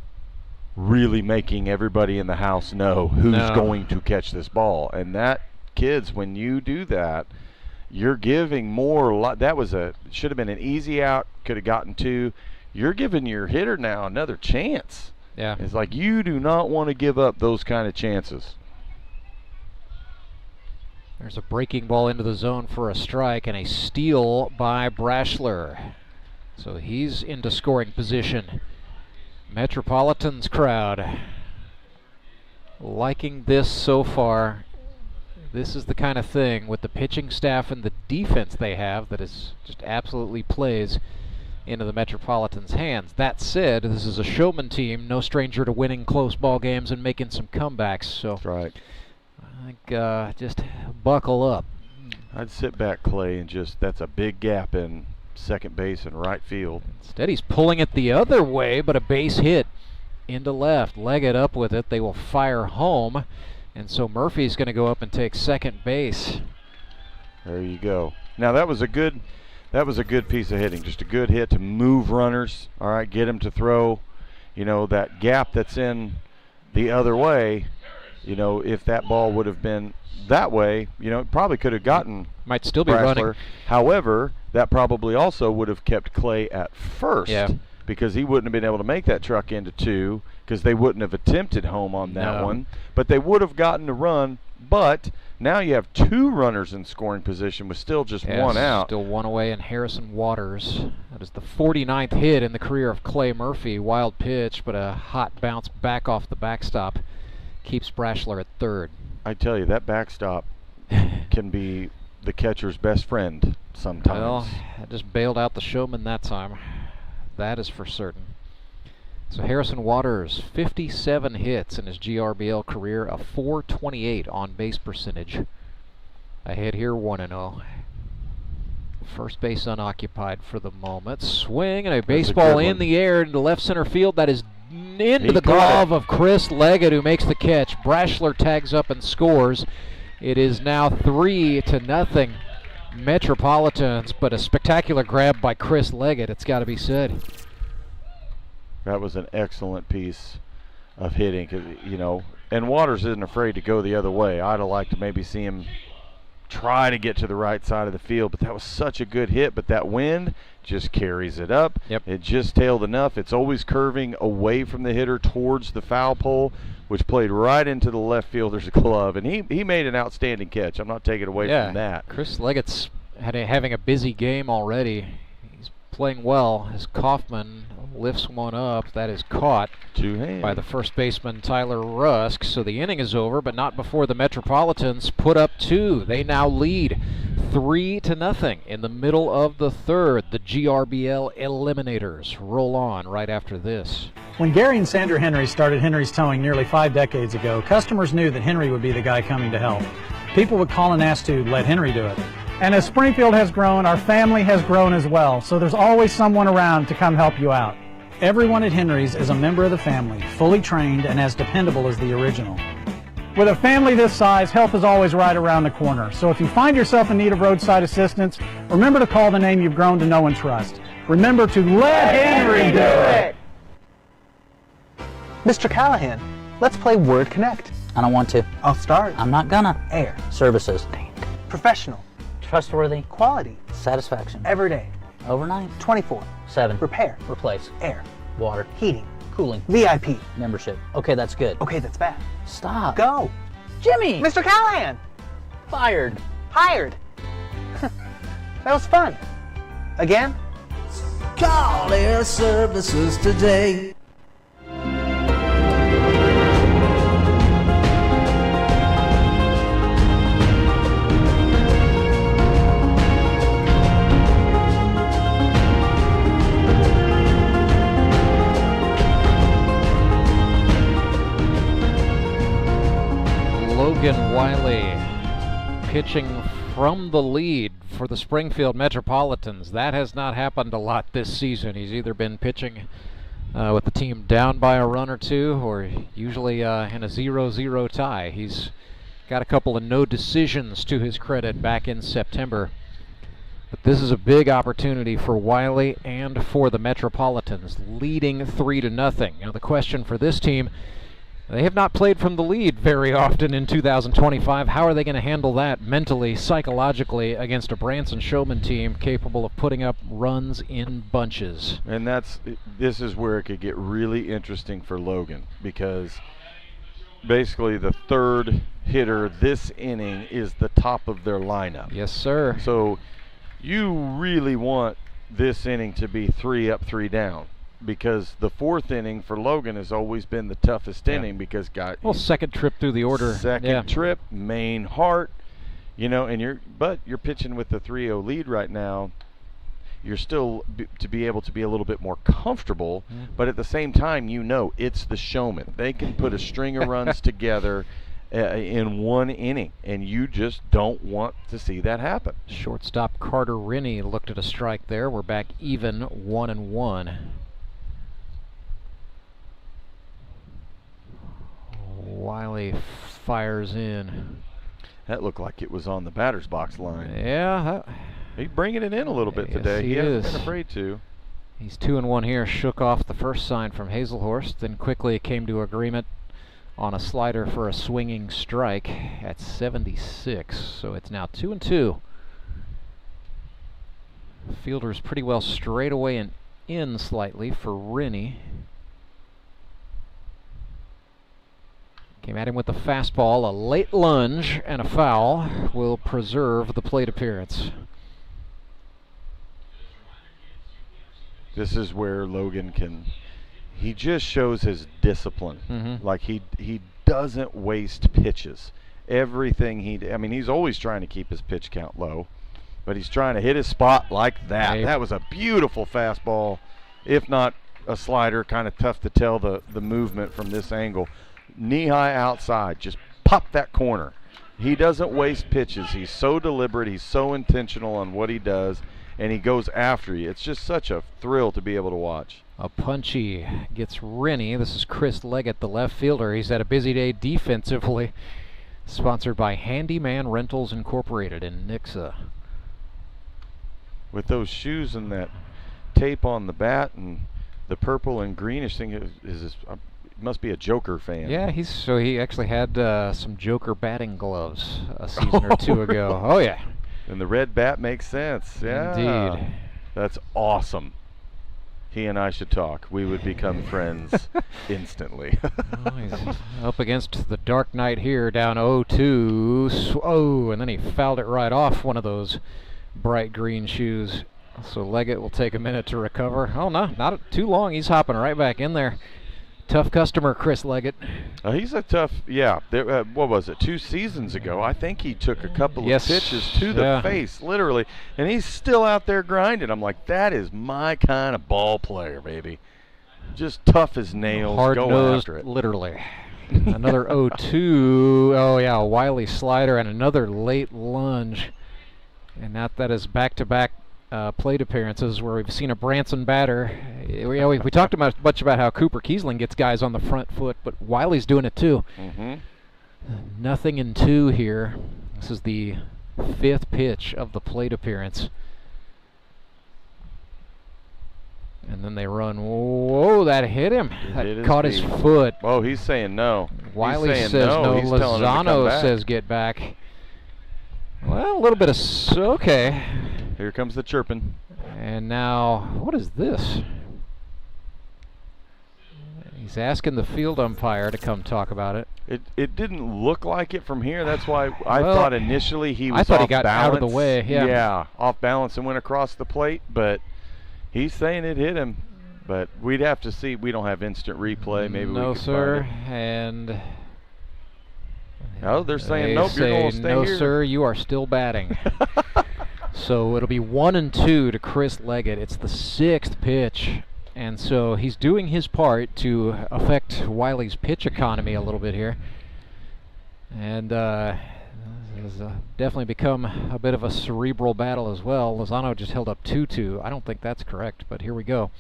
really making everybody in the house know who's going to catch this ball. And that, kids, when you do that, you're giving more. That should have been an easy out, could have gotten 2. You're giving your hitter now another chance. Yeah. It's like you do not want to give up those kind of chances. There's a breaking ball into the zone for a strike, and a steal by Brashler. So he's into scoring position. Metropolitans crowd liking this so far. This is the kind of thing with the pitching staff and the defense they have that is just absolutely plays into the Metropolitans' hands. That said, this is a showman team, no stranger to winning close ball games and making some comebacks. So that's right. I think just buckle up. I'd sit back, Clay, and that's a big gap in second base and right field. Instead, he's pulling it the other way, but a base hit into left. Leggett up with it. They will fire home, and so Murphy's going to go up and take second base. There you go. Now that was a good piece of hitting. Just a good hit to move runners. All right, get him to throw. You know, that gap that's in the other way. You know, if that ball would have been that way, you know, it probably could have gotten might still be Brashler. Running. However, that probably also would have kept Clay at first, because he wouldn't have been able to make that truck into 2, because they wouldn't have attempted home on that one. But they would have gotten a run. But now you have 2 runners in scoring position with still just 1 out. Still 1 away, and Harrison Waters. That is the 49th hit in the career of Clay Murphy. Wild pitch, but a hot bounce back off the backstop keeps Brashler at third. I tell you, that backstop can be the catcher's best friend sometimes. Well, I just bailed out the showman that time. That is for certain. So Harrison Waters, 57 hits in his GRBL career, a .428 on base percentage. Ahead here, 1-0. First base unoccupied for the moment. Swing and a baseball in the air into left center field. That is into the glove of Chris Leggett, who makes the catch. Brashler tags up and scores. It is now 3-0 Metropolitans, but a spectacular grab by Chris Leggett, it's got to be said. That was an excellent piece of hitting, you know, and Waters isn't afraid to go the other way. I'd have liked to maybe see him try to get to the right side of the field, but that was such a good hit. But that wind just carries it up. It just tailed enough. It's always curving away from the hitter towards the foul pole, which played right into the left fielder's glove. And he made an outstanding catch. I'm not taking away from that. Chris Leggett's having a busy game already. He's playing well as Kaufman lifts one up. That is caught by the first baseman, Tyler Rusk. So the inning is over, but not before the Metropolitans put up 2. They now lead 3-0 in the middle of the third. The GRBL Eliminators roll on right after this. When Gary and Sandra Henry started Henry's Towing nearly 5 decades ago, customers knew that Henry would be the guy coming to help. People would call and ask to let Henry do it. And as Springfield has grown, our family has grown as well, so there's always someone around to come help you out. Everyone at Henry's is a member of the family, fully trained and as dependable as the original. With a family this size, help is always right around the corner. So if you find yourself in need of roadside assistance, remember to call the name you've grown to know and trust. Remember to let Henry do it! Mr. Callahan, let's play Word Connect. I don't want to. I'll start. I'm not gonna. Air. Services. Professional. Trustworthy. Quality. Satisfaction. Everyday. Overnight. 24/7. Repair. Replace. Air. Water. Heating. Cooling. VIP. Membership. Okay, that's good. Okay, that's bad. Stop. Go. Jimmy! Mr. Callahan! Fired. Hired. That was fun. Again? Call Air Services today. Logan Wiley pitching from the lead for the Springfield Metropolitans. That has not happened a lot this season. He's either been pitching with the team down by a run or two, or usually in a 0-0 tie. He's got a couple of no decisions to his credit back in September. But this is a big opportunity for Wiley and for the Metropolitans, leading 3-0. Now the question for this team, they have not played from the lead very often in 2025. How are they going to handle that mentally, psychologically, against a Branson Showmen team capable of putting up runs in bunches? And this is where it could get really interesting for Logan, because basically the third hitter this inning is the top of their lineup. Yes, sir. So you really want this inning to be 3 up, 3 down, because the fourth inning for Logan has always been the toughest inning, because second trip through the order. Second trip, main heart, and you're pitching with the 3-0 lead right now. You're still to be able to be a little bit more comfortable, but at the same time, it's the Showmen. They can put a string of runs together in one inning, and you just don't want to see that happen. Shortstop Carter Rennie looked at a strike there. We're back even 1-1. Wiley fires in. That looked like it was on the batter's box line. Yeah. He's bringing it in a little bit today. He hasn't been afraid to. He's 2-1 here. Shook off the first sign from Hazelhurst, then quickly came to agreement on a slider for a swinging strike at 76. So it's now 2-2. Fielder's pretty well straight away and in slightly for Rennie. Came at him with the fastball. A late lunge and a foul will preserve the plate appearance. This is where Logan he just shows his discipline. Like he doesn't waste pitches. Everything he's always trying to keep his pitch count low, but he's trying to hit his spot like that. That was a beautiful fastball, if not a slider. Kind of tough to tell the movement from this angle. Knee-high outside, just pop that corner. He doesn't waste pitches. He's so deliberate. He's so intentional on what he does, and he goes after you. It's just such a thrill to be able to watch. A punchy gets Rennie. This is Chris Leggett, the left fielder. He's had a busy day defensively. Sponsored by Handyman Rentals Incorporated in Nixa. With those shoes and that tape on the bat and the purple and greenish thing, must be a Joker fan. Yeah, he actually had some Joker batting gloves a season or two ago. Oh yeah. And the red bat makes sense. Yeah. Indeed. That's awesome. He and I should talk. We would become friends instantly. He's up against the Dark Knight here, down 0-2. And then he fouled it right off one of those bright green shoes. So Leggett will take a minute to recover. Oh, no, not too long. He's hopping right back in there. Tough customer, Chris Leggett. He's a tough, yeah. What was it, 2 seasons ago? I think he took a couple of pitches to the face, literally, and he's still out there grinding. I'm like, that is my kind of ball player, baby. Just tough as nails, going after it. Literally. Another 0-2. Oh, yeah, a Wiley slider and another late lunge. And that is back-to-back plate appearances where we've seen a Branson batter. We talked much about how Cooper Keesling gets guys on the front foot, but Wiley's doing it too. Nothing in 2 here. This is the 5th pitch of the plate appearance. And then they run. Whoa, that hit him. That caught his foot. Oh, he's saying no. Wiley says no. Lozano says get back. Well, a little bit of okay. Here comes the chirping. And now, what is this? He's asking the field umpire to come talk about it. It didn't look like it from here. That's why I thought initially he was I thought off he got balance. out of the way. Yeah, off balance and went across the plate. But he's saying it hit him. But we'd have to see. We don't have instant replay. Maybe no, we could sir. find it. And no, they're saying nope. You're going to stay no, here. sir. You are still batting. So it'll be 1-2 to Chris Leggett. It's the 6th pitch, and so he's doing his part to affect Wiley's pitch economy a little bit here. And this has definitely become a bit of a cerebral battle as well. Lozano just held up 2-2. I don't think that's correct, but here we go.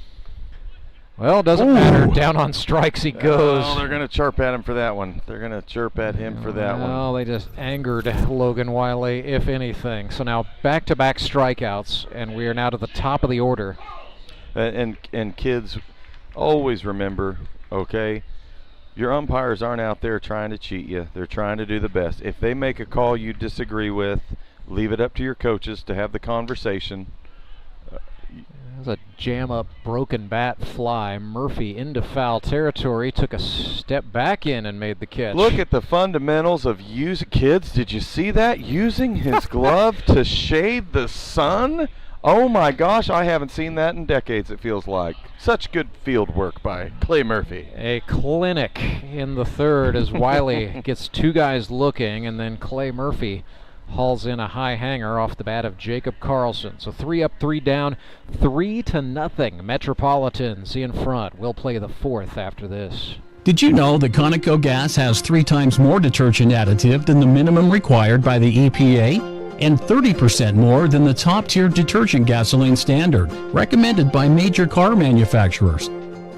Well, doesn't matter. Down on strikes he goes. Oh, they're going to chirp at him for that one. They're going to chirp at him for that one. Well, they just angered Logan Wiley, if anything. So now back-to-back strikeouts, and we are now to the top of the order. And kids, always remember, okay, your umpires aren't out there trying to cheat you. They're trying to do the best. If they make a call you disagree with, leave it up to your coaches to have the conversation. There's a jam-up broken bat fly. Murphy into foul territory, took a step back in and made the catch. Look at the fundamentals of kids. Did you see that? Using his glove to shade the sun? Oh my gosh, I haven't seen that in decades, it feels like. Such good field work by Clay Murphy. A clinic in the 3rd as Wiley gets 2 guys looking, and then Clay Murphy hauls in a high hanger off the bat of Jacob Karlson. So 3 up, 3 down, 3-0. Metropolitans in front. We'll play the 4th after this. Did you know that Conoco gas has 3 times more detergent additive than the minimum required by the EPA? And 30% more than the top-tier detergent gasoline standard, recommended by major car manufacturers.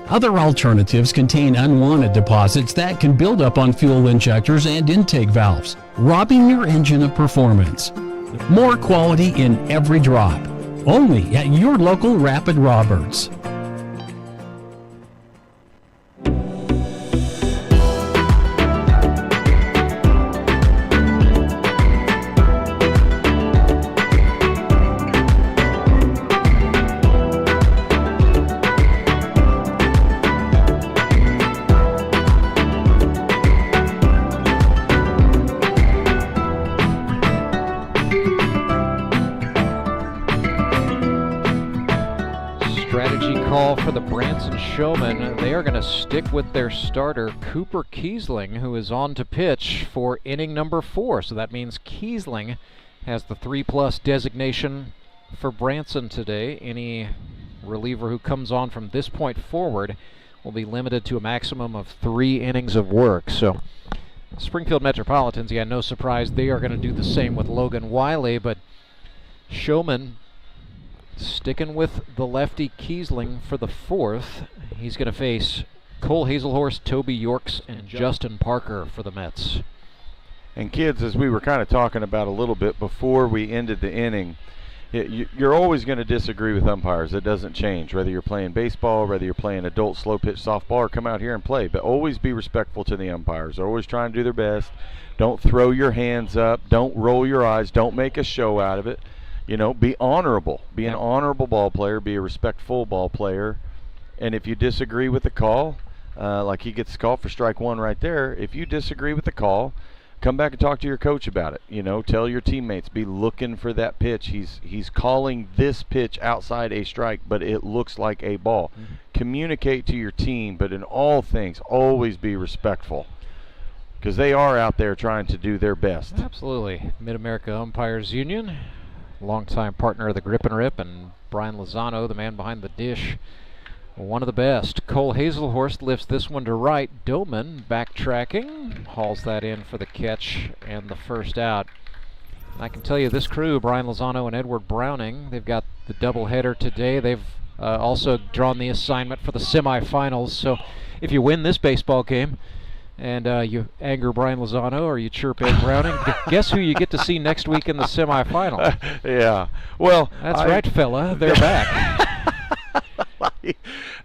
Other alternatives contain unwanted deposits that can build up on fuel injectors and intake valves, robbing your engine of performance. More quality in every drop. Only at your local Rapid Roberts. For the Branson Showmen, they are going to stick with their starter, Cooper Keesling, who is on to pitch for inning number 4. So that means Keesling has the 3+ designation for Branson today. Any reliever who comes on from this point forward will be limited to a maximum of 3 innings of work. So Springfield Metropolitans, yeah, no surprise, they are going to do the same with Logan Wiley, but Showman sticking with the lefty Keesling for the 4th. He's going to face Cole Hazelhorst, Toby Yorks, and Justin Parker for the Mets. And kids, as we were kind of talking about a little bit before we ended the inning, you're always going to disagree with umpires. It doesn't change. Whether you're playing baseball, whether you're playing adult slow pitch softball, or come out here and play. But always be respectful to the umpires. They're always trying to do their best. Don't throw your hands up. Don't roll your eyes. Don't make a show out of it. You know, be honorable. Be an honorable ball player. Be a respectful ball player. And if you disagree with the call, like he gets called for strike 1 right there, if you disagree with the call, come back and talk to your coach about it. You know, tell your teammates, be looking for that pitch. He's calling this pitch outside a strike, but it looks like a ball. Communicate to your team, but in all things, always be respectful, because they are out there trying to do their best. Absolutely. Mid-America Umpires Union, longtime partner of the Grip and Rip, and Brian Lozano, the man behind the dish, one of the best. Cole Hazelhorst lifts this one to right. Doman backtracking, hauls that in for the catch and the first out. And I can tell you this crew, Brian Lozano and Edward Browning, they've got the doubleheader today. They've also drawn the assignment for the semifinals. So if you win this baseball game and you anger Brian Lozano or you chirp Ed Browning, guess who you get to see next week in the semifinal? Yeah. Well, that's right, fella. They're back.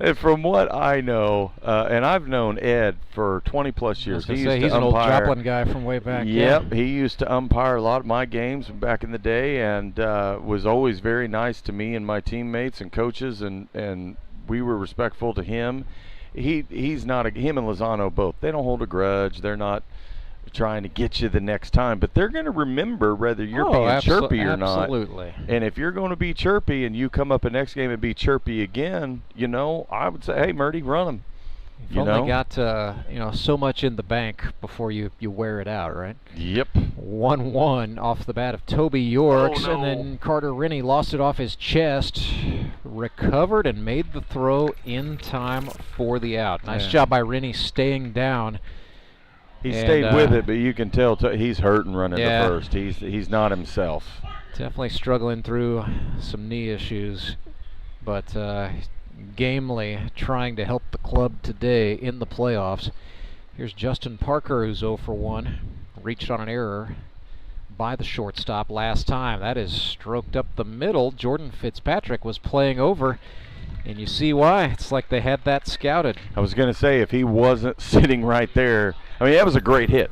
And from what I know, and I've known Ed for 20 plus years. He's an old Joplin guy from way back. Yep, he used to umpire a lot of my games back in the day, and was always very nice to me and my teammates and coaches, and we were respectful to him. He's not him and Lozano both. They don't hold a grudge. They're not trying to get you the next time, but they're going to remember whether you're being chirpy or not. Absolutely. And if you're going to be chirpy and you come up the next game and be chirpy again, you know, I would say, hey, Murdy, run them. You've only got so much in the bank before you wear it out, right? Yep. 1-1 off the bat of Toby Yorks, and then Carter Rennie lost it off his chest, recovered and made the throw in time for the out. Nice job by Rennie staying down. He stayed with it, but you can tell he's hurting running to first. He's not himself. Definitely struggling through some knee issues, but gamely trying to help the club today in the playoffs. Here's Justin Parker, who's 0 for 1. Reached on an error by the shortstop last time. That is stroked up the middle. Jordan Fitzpatrick was playing over. And you see why. It's like they had that scouted. I was going to say, if he wasn't sitting right there, I mean, that was a great hit.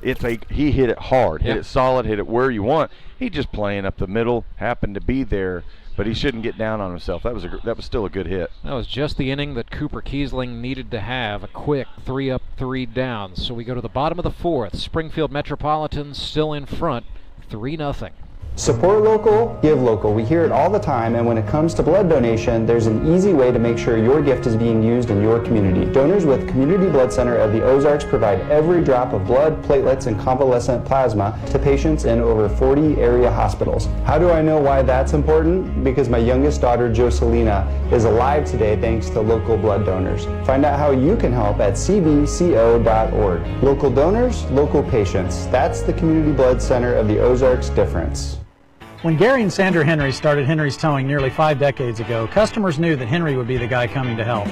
He hit it hard, hit it solid, hit it where you want. He just playing up the middle, happened to be there, but he shouldn't get down on himself. That was still a good hit. That was just the inning that Cooper Keesling needed to have, a quick 3 up, 3 down. So we go to the bottom of the 4th. Springfield Metropolitans still in front, 3-0. Support local, give local. We hear it all the time, and when it comes to blood donation, there's an easy way to make sure your gift is being used in your community. Donors with Community Blood Center of the Ozarks provide every drop of blood, platelets, and convalescent plasma to patients in over 40 area hospitals. How do I know why that's important? Because my youngest daughter, Joselina, is alive today thanks to local blood donors. Find out how you can help at cbco.org. Local donors, local patients. That's the Community Blood Center of the Ozarks difference. When Gary and Sandra Henry started Henry's Towing nearly 5 decades ago, customers knew that Henry would be the guy coming to help.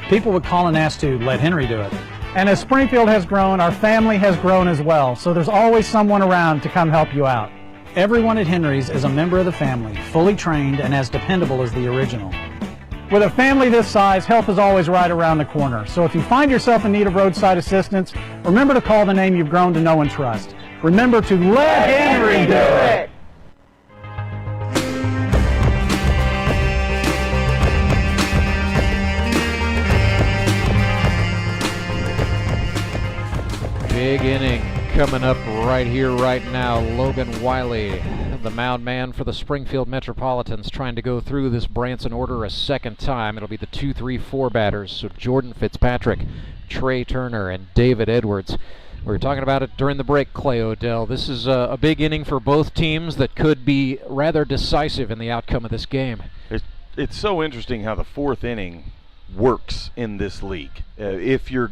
People would call and ask to let Henry do it. And as Springfield has grown, our family has grown as well, so there's always someone around to come help you out. Everyone at Henry's is a member of the family, fully trained and as dependable as the original. With a family this size, help is always right around the corner. So if you find yourself in need of roadside assistance, remember to call the name you've grown to know and trust. Remember to let Henry do it! Big inning coming up right here, right now. Logan Wiley, the mound man for the Springfield Metropolitans, trying to go through this Branson order a second time. It'll be the 2, 3, 4 batters. So Jordan Fitzpatrick, Trey Turner, and David Edwards. We were talking about it during the break, Clay Odell. This is a big inning for both teams that could be rather decisive in the outcome of this game. It's so interesting how the 4th inning works in this league. If you're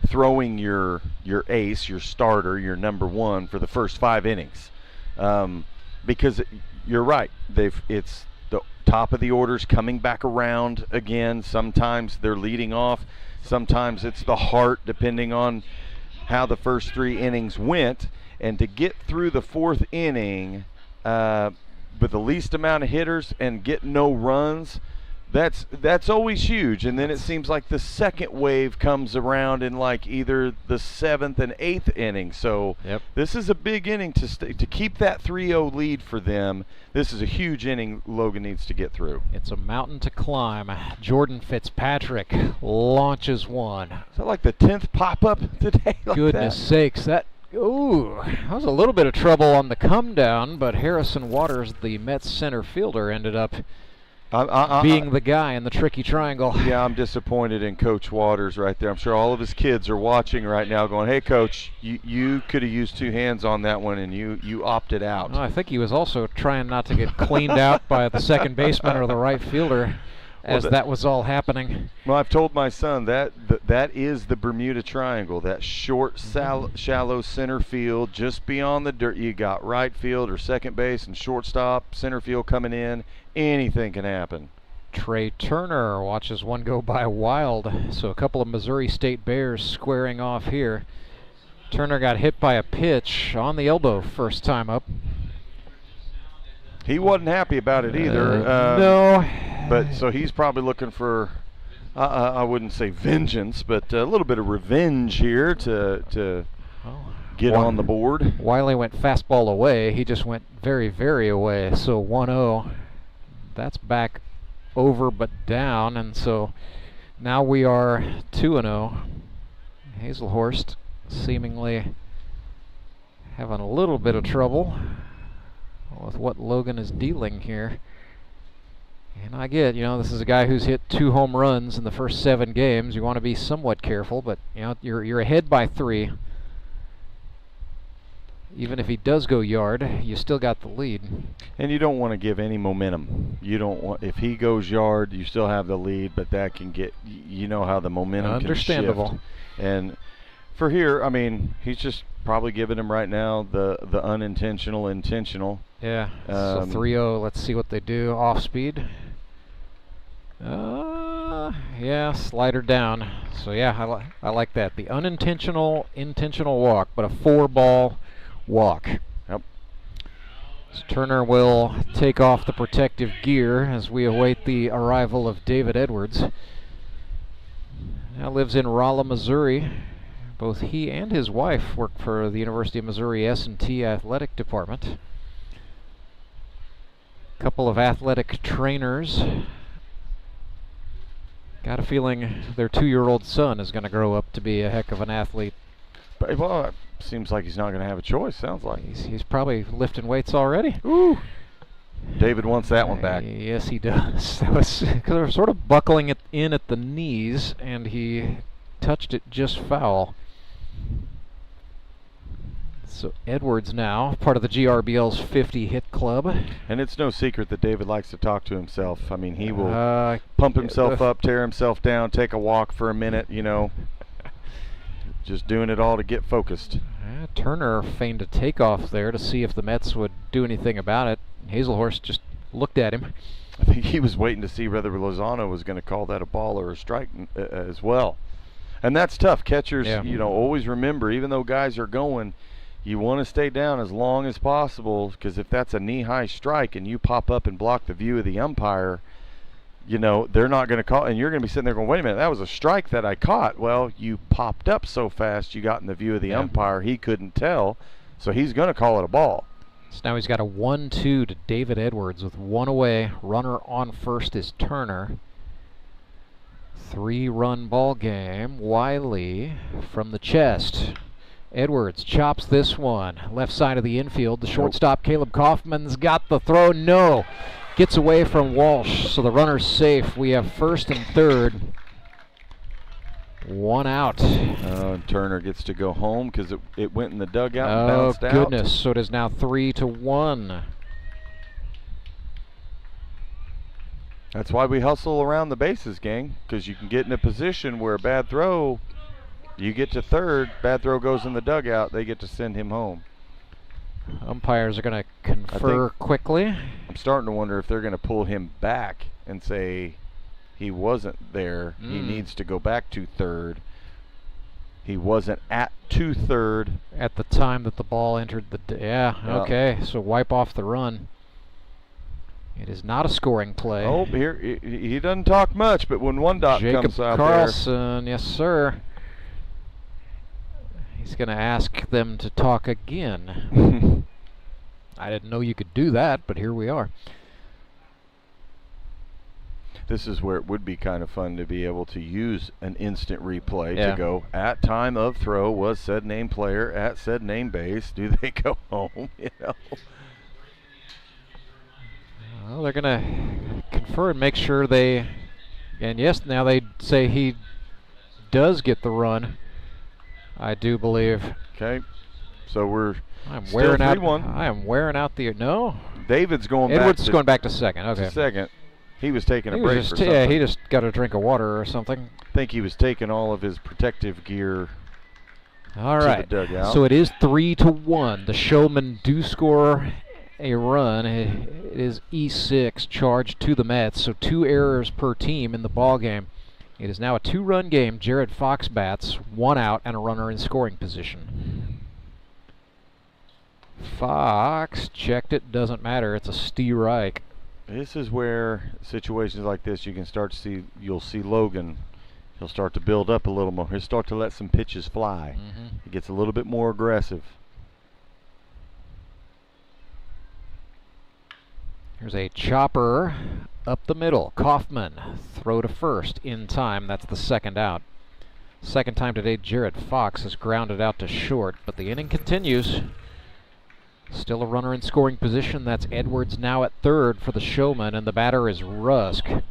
throwing your ace, your starter, your number 1 for the first 5 innings, because you're right, it's the top of the orders coming back around again. Sometimes they're leading off, sometimes it's the heart, depending on how the first 3 innings went. And to get through the 4th inning with the least amount of hitters and get no runs, that's always huge. And then it seems like the second wave comes around in like either the 7th and 8th inning. So this is a big inning to keep that 3-0 lead for them. This is a huge inning Logan needs to get through. It's a mountain to climb. Jordan Fitzpatrick launches one. Is that like the 10th pop-up today? Goodness sakes, that Ooh, that was a little bit of trouble on the come down, but Harrison Waters, the Mets center fielder, ended up being the guy in the tricky triangle. Yeah, I'm disappointed in Coach Waters right there. I'm sure all of his kids are watching right now going, hey, Coach, you could have used 2 hands on that one, and you opted out. I think he was also trying not to get cleaned out by the second baseman or the right fielder as that was all happening. Well, I've told my son that is the Bermuda Triangle, that short, shallow center field just beyond the dirt. You got right field or second base and shortstop, center field coming in. Anything can happen. Trey Turner watches one go by wild. So a couple of Missouri State Bears squaring off here. Turner got hit by a pitch on the elbow first time up. He wasn't happy about it either. No. But so he's probably looking for, I wouldn't say vengeance, but a little bit of revenge here to get on the board. Wiley went fastball away. He just went very, very away. So 1-0. That's back over but down, and so now we are 2-0. Hazelhorst seemingly having a little bit of trouble with what Logan is dealing here. And I get, this is a guy who's hit 2 home runs in the first 7 games. You want to be somewhat careful, but you're ahead by 3. Even if he does go yard, you still got the lead. And you don't want to give any momentum. You don't want, if he goes yard, you still have the lead, but that can get, how the momentum Understandable. can shift. And for here, I mean, he's just probably giving him right now the unintentional, intentional. Yeah, so 3-0, let's see what they do. Off speed. Yeah, slider down. So yeah, I like that. The unintentional, intentional walk, but a 4-ball walk. Yep. So Turner will take off the protective gear as we await the arrival of David Edwards. Now lives in Rolla, Missouri. Both he and his wife work for the University of Missouri S&T Athletic Department. Couple of athletic trainers. Got a feeling their 2-year-old son is going to grow up to be a heck of an athlete. Well, it seems like he's not going to have a choice, sounds like. He's probably lifting weights already. Ooh. David wants that one back. Yes, he does. That was because they were sort of buckling it in at the knees, and he touched it just foul. So Edwards now, part of the GRBL's 50-hit club. And it's no secret that David likes to talk to himself. I mean, he will pump himself up, tear himself down, take a walk for a minute, just doing it all to get focused. Turner feigned a takeoff there to see if the Mets would do anything about it. Hazelhorst just looked at him. I think he was waiting to see whether Lozano was going to call that a ball or a strike as well. And that's tough. Catchers, always remember, even though guys are going, you want to stay down as long as possible, because if that's a knee-high strike and you pop up and block the view of the umpire, they're not going to call, and you're going to be sitting there going, wait a minute, that was a strike that I caught. Well, you popped up so fast you got in the view of the umpire, he couldn't tell, so he's going to call it a ball. So now he's got a 1-2 to David Edwards with 1 away. Runner on first is Turner. 3-run ball game. Wiley from the chest. Edwards chops this one. Left side of the infield. The shortstop, Caleb Kaufman's got the throw. No. Gets away from Walsh, so the runner's safe. We have first and third. 1 out. And Turner gets to go home because it went in the dugout and bounced out. Oh, goodness. So it is now 3-1. That's why we hustle around the bases, gang, because you can get in a position where a bad throw, you get to third, bad throw goes in the dugout, they get to send him home. Umpires are going to confer quickly. I'm starting to wonder if they're going to pull him back and say he wasn't there. He needs to go back to third. He wasn't to third at the time that the ball entered the... Okay, so wipe off the run. It is not a scoring play. Oh, here he doesn't talk much, but when one dot comes out Karlson, yes sir. He's going to ask them to talk again. I didn't know you could do that, but here we are. This is where it would be kind of fun to be able to use an instant replay Yeah. to go, at time of throw was said name player at said name base. Do they go home? You know. Well, they're going to confer and make sure they, and yes, now they say he does get the run, I do believe. Okay, so we're I'm still wearing out. 3-1. I am wearing out the no. David's going Edwards back to going back to second. Okay. to second. He was taking a He break was for just, something. yeah, he just got a drink of water or something. I think he was taking all of his protective gear All to right. the dugout. So it is 3-1. The Showmen do score a run. It is E6 charged to the Mets, so 2 errors per team in the ball game. It is now a 2-run game. Jared Fox bats, 1 out, and a runner in scoring position. Fox checked it. Doesn't matter. It's a strike. This is where situations like this you can start to see. You'll see Logan. He'll start to build up a little more. He'll start to let some pitches fly. He gets a little bit more aggressive. Here's a chopper up the middle. Kaufman, throw to first in time. That's the second out. Second time today, Jared Fox has grounded out to short, but the inning continues. Still a runner in scoring position. That's Edwards now at third for the Showmen, and the batter is Rusk. And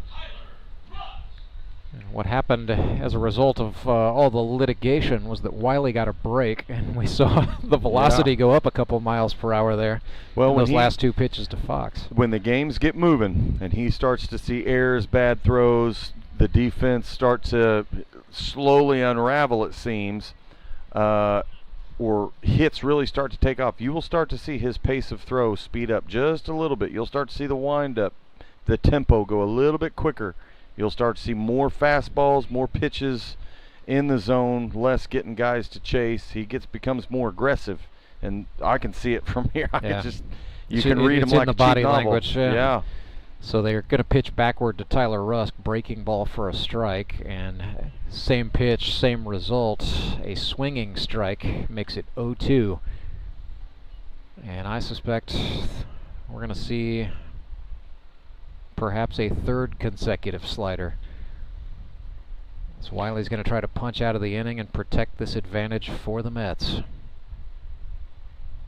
what happened as a result of all the litigation was that Wiley got a break, and we saw the velocity go up a couple miles per hour there. Well, in when those last 2 pitches to Fox. When the games get moving and he starts to see errors, bad throws, the defense start to slowly unravel, it seems, or hits really start to take off, you will start to see his pace of throw speed up just a little bit. You'll start to see the wind-up, the tempo go a little bit quicker. You'll start to see more fastballs, more pitches in the zone, less getting guys to chase. He becomes more aggressive, and I can see it from here. You can read him it's like in the a body cheap novel. language. Yeah. So they're going to pitch backward to Tyler Rusk, breaking ball for a strike, and same pitch, same result. A swinging strike makes it 0-2. And I suspect we're going to see perhaps a third consecutive slider. So Wiley's going to try to punch out of the inning and protect this advantage for the Mets.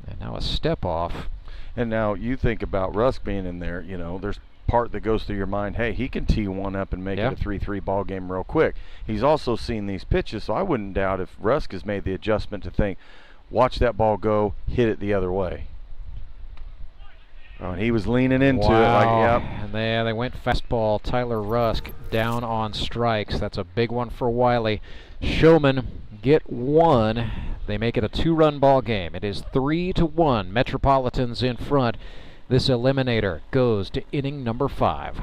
And now a step off. And now you think about Rusk being in there, you know, there's part that goes through your mind, hey, he can tee one up and make it a 3-3 ball game real quick. He's also seen these pitches, so I wouldn't doubt if Rusk has made the adjustment to think, watch that ball go, hit it the other way. Oh, and he was leaning into it like, yep. And they went fastball. Tyler Rusk down on strikes. That's a big one for Wiley. Showmen get 1. They make it a 2-run ball game. It is 3-1. Metropolitans in front. This Eliminator goes to inning number 5.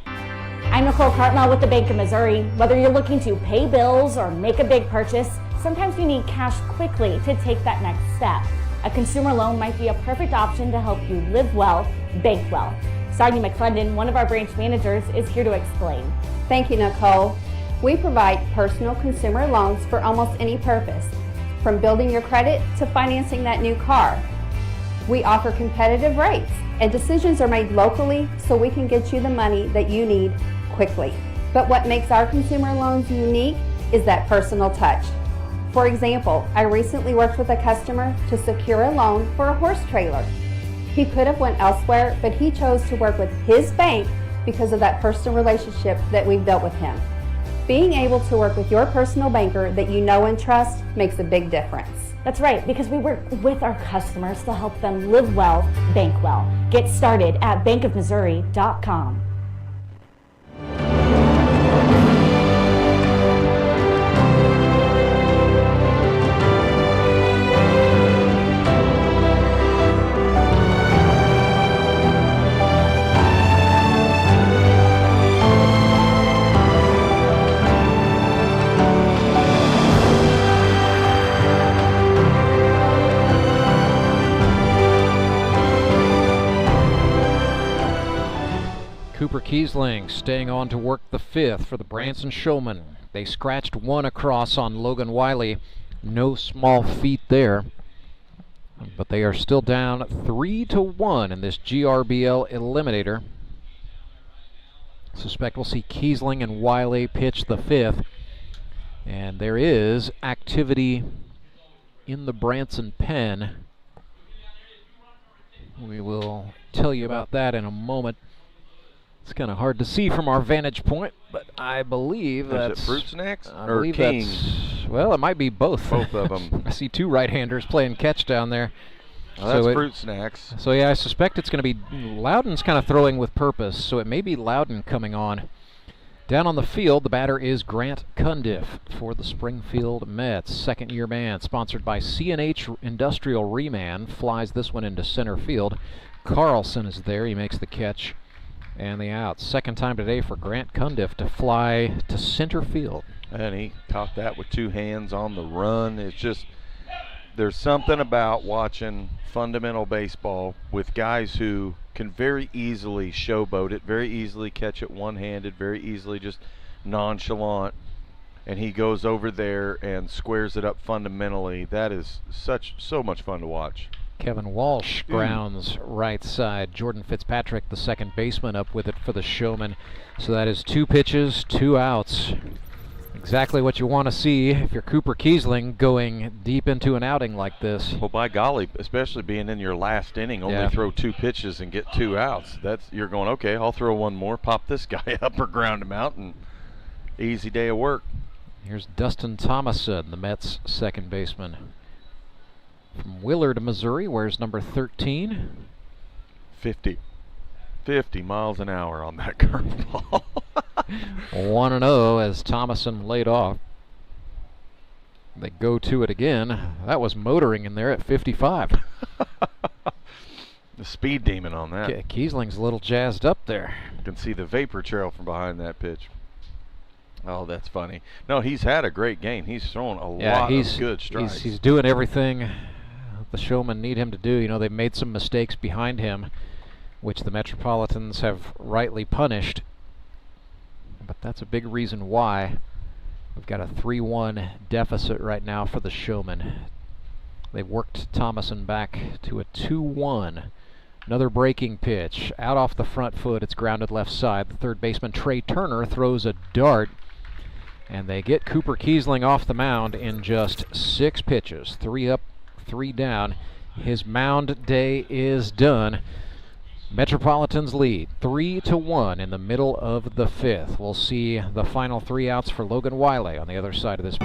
I'm Nicole Cartmel with the Bank of Missouri. Whether you're looking to pay bills or make a big purchase, sometimes you need cash quickly to take that next step. A consumer loan might be a perfect option to help you live well, bank well. Sonia McClendon, one of our branch managers, is here to explain. Thank you, Nicole. We provide personal consumer loans for almost any purpose, from building your credit to financing that new car. We offer competitive rates, and decisions are made locally so we can get you the money that you need quickly. But what makes our consumer loans unique is that personal touch. For example, I recently worked with a customer to secure a loan for a horse trailer. He could have went elsewhere, but he chose to work with his bank because of that personal relationship that we've built with him. Being able to work with your personal banker that you know and trust makes a big difference. That's right, because we work with our customers to help them live well, bank well. Get started at bankofmissouri.com. Cooper Keesling staying on to work the 5th for the Branson Showmen. They scratched 1 across on Logan Wiley. No small feat there. But they are still down 3-1 in this GRBL Eliminator. Suspect we'll see Keesling and Wiley pitch the 5th. And there is activity in the Branson pen. We will tell you about that in a moment. It's kind of hard to see from our vantage point, but I believe that's... Is it Fruit Snacks or King? Well, it might be both. Both of them. I see 2 right-handers playing catch down there. Well, that's Fruit Snacks. So yeah, I suspect it's going to be Lowden's kind of throwing with purpose, so it may be Lowden coming on. Down on the field, the batter is Grant Cundiff for the Springfield Mets. Second-year man, sponsored by C&H Industrial Reman, flies this one into center field. Karlson is there. He makes the catch and the out. Second time today for Grant Cundiff to fly to center field. And he caught that with 2 hands on the run. It's just, there's something about watching fundamental baseball with guys who can very easily showboat it, very easily catch it one-handed, very easily just nonchalant, and he goes over there and squares it up fundamentally. That is so much fun to watch. Kevin Walsh grounds right side. Jordan Fitzpatrick, the second baseman, up with it for the Showmen. So that is 2 pitches, 2 outs. Exactly what you want to see if you're Cooper Keesling going deep into an outing like this. Well, by golly, especially being in your last inning, only throw 2 pitches and get 2 outs. You're going, okay, I'll throw 1 more, pop this guy up or ground him out, and easy day of work. Here's Dustin Thomason, the Mets' second baseman. From Willard, Missouri, wears number 13. 50 miles an hour on that curveball. 1-0 as Thomason laid off. They go to it again. That was motoring in there at 55. The speed demon on that. Kiesling's a little jazzed up there. You can see the vapor trail from behind that pitch. Oh, that's funny. No, he's had a great game. He's thrown a lot of good strikes. He's doing everything the Showmen need him to do. You know, they've made some mistakes behind him, which the Metropolitans have rightly punished. But that's a big reason why we've got a 3-1 deficit right now for the Showmen. They've worked Thomason back to a 2-1. Another breaking pitch. Out off the front foot. It's grounded left side. The third baseman, Trey Turner, throws a dart. And they get Cooper Keesling off the mound in just 6 pitches. 3 up, 3 down. His mound day is done. Metropolitans lead 3-1 in the middle of the 5th. We'll see the final 3 outs for Logan Wiley on the other side of this.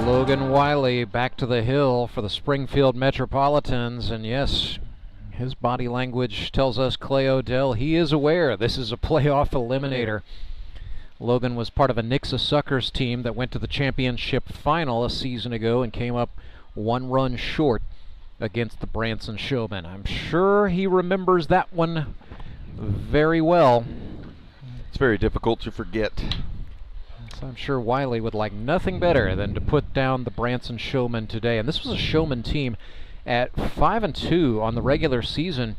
Logan Wiley back to the hill for the Springfield Metropolitans, and yes, his body language tells us, Clay Odell, he is aware this is a playoff eliminator. Logan was part of a Nixa Suckers team that went to the championship final a season ago and came up 1 run short against the Branson Showmen. I'm sure he remembers that one very well. It's very difficult to forget. So I'm sure Wiley would like nothing better than to put down the Branson Showmen today. And this was a Showmen team at 5-2 on the regular season.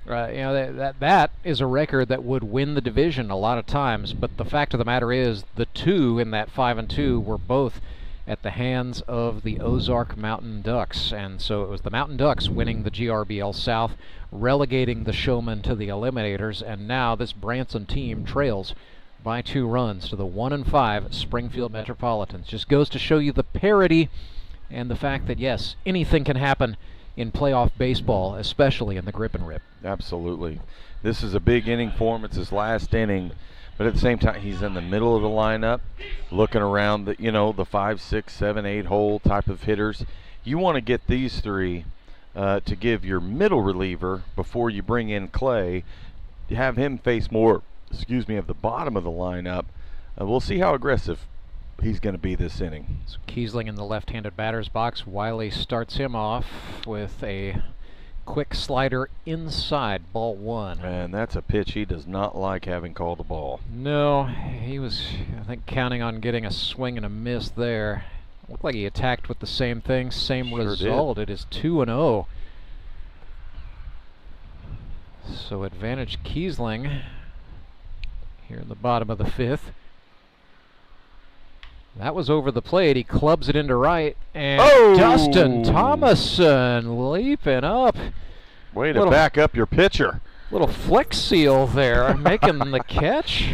You know, that is a record that would win the division a lot of times. But the fact of the matter is, the 2 in that 5-2 were both at the hands of the Ozark Mountain Ducks. And so it was the Mountain Ducks winning the GRBL South, relegating the Showmen to the Eliminators. And now this Branson team trails by 2 runs to the 1-5 Springfield Metropolitans. Just goes to show you the parity and the fact that, yes, anything can happen in playoff baseball, especially in the grip and rip. Absolutely. This is a big inning for him. It's his last inning, but at the same time, he's in the middle of the lineup, looking around the, the 5, 6, 7, 8 hole type of hitters. You want to get these 3 to give your middle reliever before you bring in Clay. You have him face more of the bottom of the lineup. We'll see how aggressive he's going to be this inning. So Keesling in the left-handed batter's box. Wiley starts him off with a Quick slider inside, ball 1. And that's a pitch he does not like having called the ball. No, he was, I think, counting on getting a swing and a miss there. Looked like he attacked with the same thing, same result. It is 2-0. So advantage Keesling here in the bottom of the 5th. That was over the plate. He clubs it into right, and Dustin Thomason leaping up. Way to back up your pitcher. Little flex seal there, making the catch.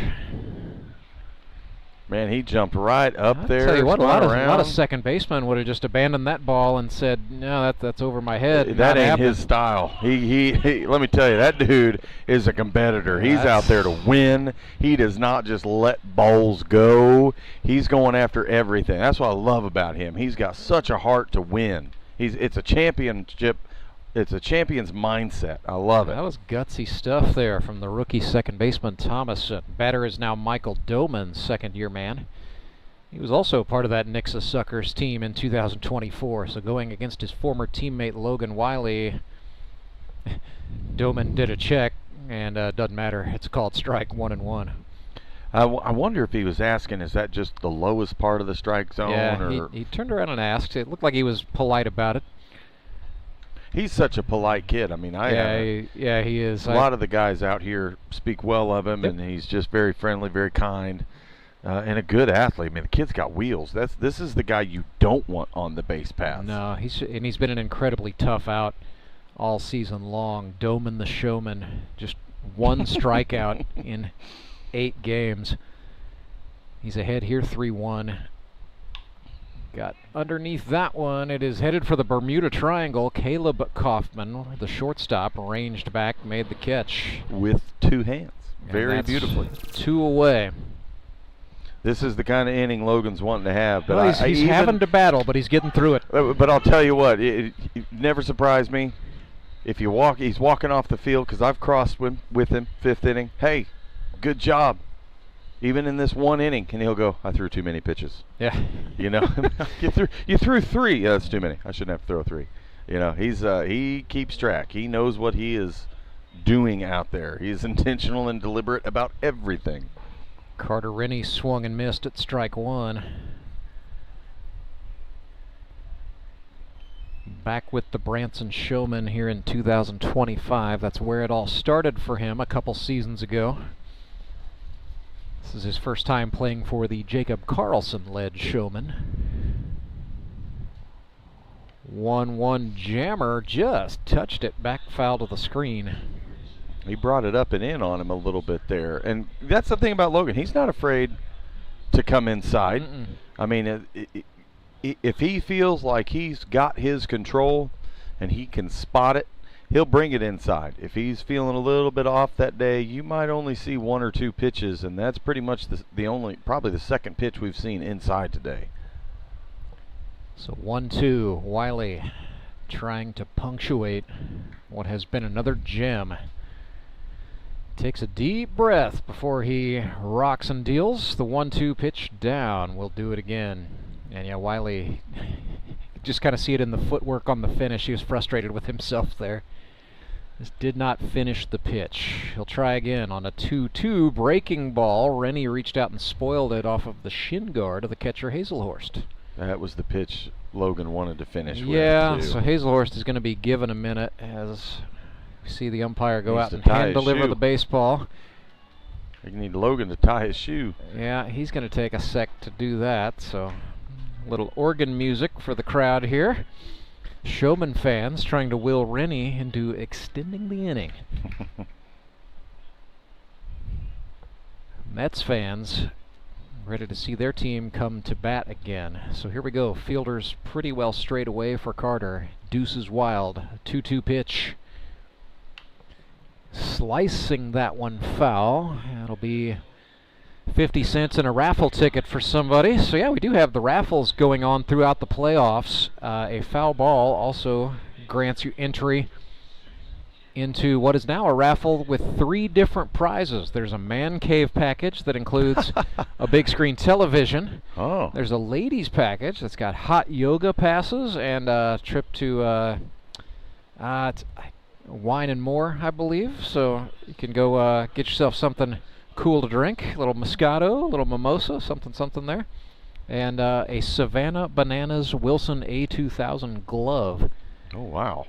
Man, he jumped right up there. Tell you what, a lot of second basemen would have just abandoned that ball and said, "No, that's over my head." That ain't his style. He let me tell you, that dude is a competitor. He's out there to win. He does not just let balls go. He's going after everything. That's what I love about him. He's got such a heart to win. It's a championship. It's a champion's mindset. I love it. That was gutsy stuff there from the rookie second baseman Thomason. Batter is now Michael Doman, second-year man. He was also part of that Nixa Suckers team in 2024, so going against his former teammate Logan Wiley, Doman did a check, and doesn't matter. It's called strike 1-1. I wonder if he was asking, is that just the lowest part of the strike zone? Yeah, or he turned around and asked. It looked like he was polite about it. He's such a polite kid. I mean, yeah, he is. A lot of the guys out here speak well of him, and he's just very friendly, very kind, and a good athlete. I mean, the kid's got wheels. This is the guy you don't want on the base paths. No, he's been an incredibly tough out all season long. Doman the Showman, just 1 strikeout in 8 games. He's ahead here, 3-1. Got underneath that one. It is headed for the Bermuda Triangle. Caleb Kaufman, the shortstop, ranged back, made the catch. With 2 hands. Very beautifully. 2 away. This is the kind of inning Logan's wanting to have. But well, he's having to battle, but he's getting through it. But I'll tell you what, it never surprised me. If he's walking off the field, because I've crossed with him, 5th inning. Hey, good job. Even in this 1 inning, and he'll go, I threw too many pitches. Yeah. You know, you threw 3. Yeah, that's too many. I shouldn't have to throw 3. You know, he keeps track. He knows what he is doing out there. He's intentional and deliberate about everything. Carter Rennie swung and missed at strike 1. Back with the Branson Showmen here in 2025. That's where it all started for him a couple seasons ago. This is his first time playing for the Jacob Karlson-led Showmen. 1-1 jammer, just touched it back foul to the screen. He brought it up and in on him a little bit there. And that's the thing about Logan. He's not afraid to come inside. I mean, if he feels like he's got his control and he can spot it, he'll bring it inside. If he's feeling a little bit off that day, you might only see 1 or 2 pitches, and that's pretty much probably the second pitch we've seen inside today. So 1-2, Wiley trying to punctuate what has been another gem. Takes a deep breath before he rocks and deals. The 1-2 pitch down. We'll do it again. And yeah, Wiley, just kind of see it in the footwork on the finish. He was frustrated with himself there. This did not finish the pitch. He'll try again on a 2-2 breaking ball. Rennie reached out and spoiled it off of the shin guard of the catcher Hazelhorst. That was the pitch Logan wanted to finish with. Yeah, so Hazelhorst is going to be given a minute as we see the umpire go out and hand deliver the baseball. You need Logan to tie his shoe. Yeah, he's going to take a sec to do that, so a little organ music for the crowd here. Showman fans trying to will Rennie into extending the inning. Mets fans ready to see their team come to bat again. So here we go. Fielders pretty well straight away for Carter. Deuces wild. 2-2 pitch. Slicing that one foul. That'll be 50 cents and a raffle ticket for somebody. So yeah, we do have the raffles going on throughout the playoffs. A foul ball also grants you entry into what is now a raffle with 3 different prizes. There's a man cave package that includes a big screen television. Oh. There's a ladies package that's got hot yoga passes and a trip to I wine and more, I believe. So you can go get yourself something cool to drink. A little Moscato, a little mimosa, something there. And a Savannah Bananas Wilson A2000 glove. Oh, wow.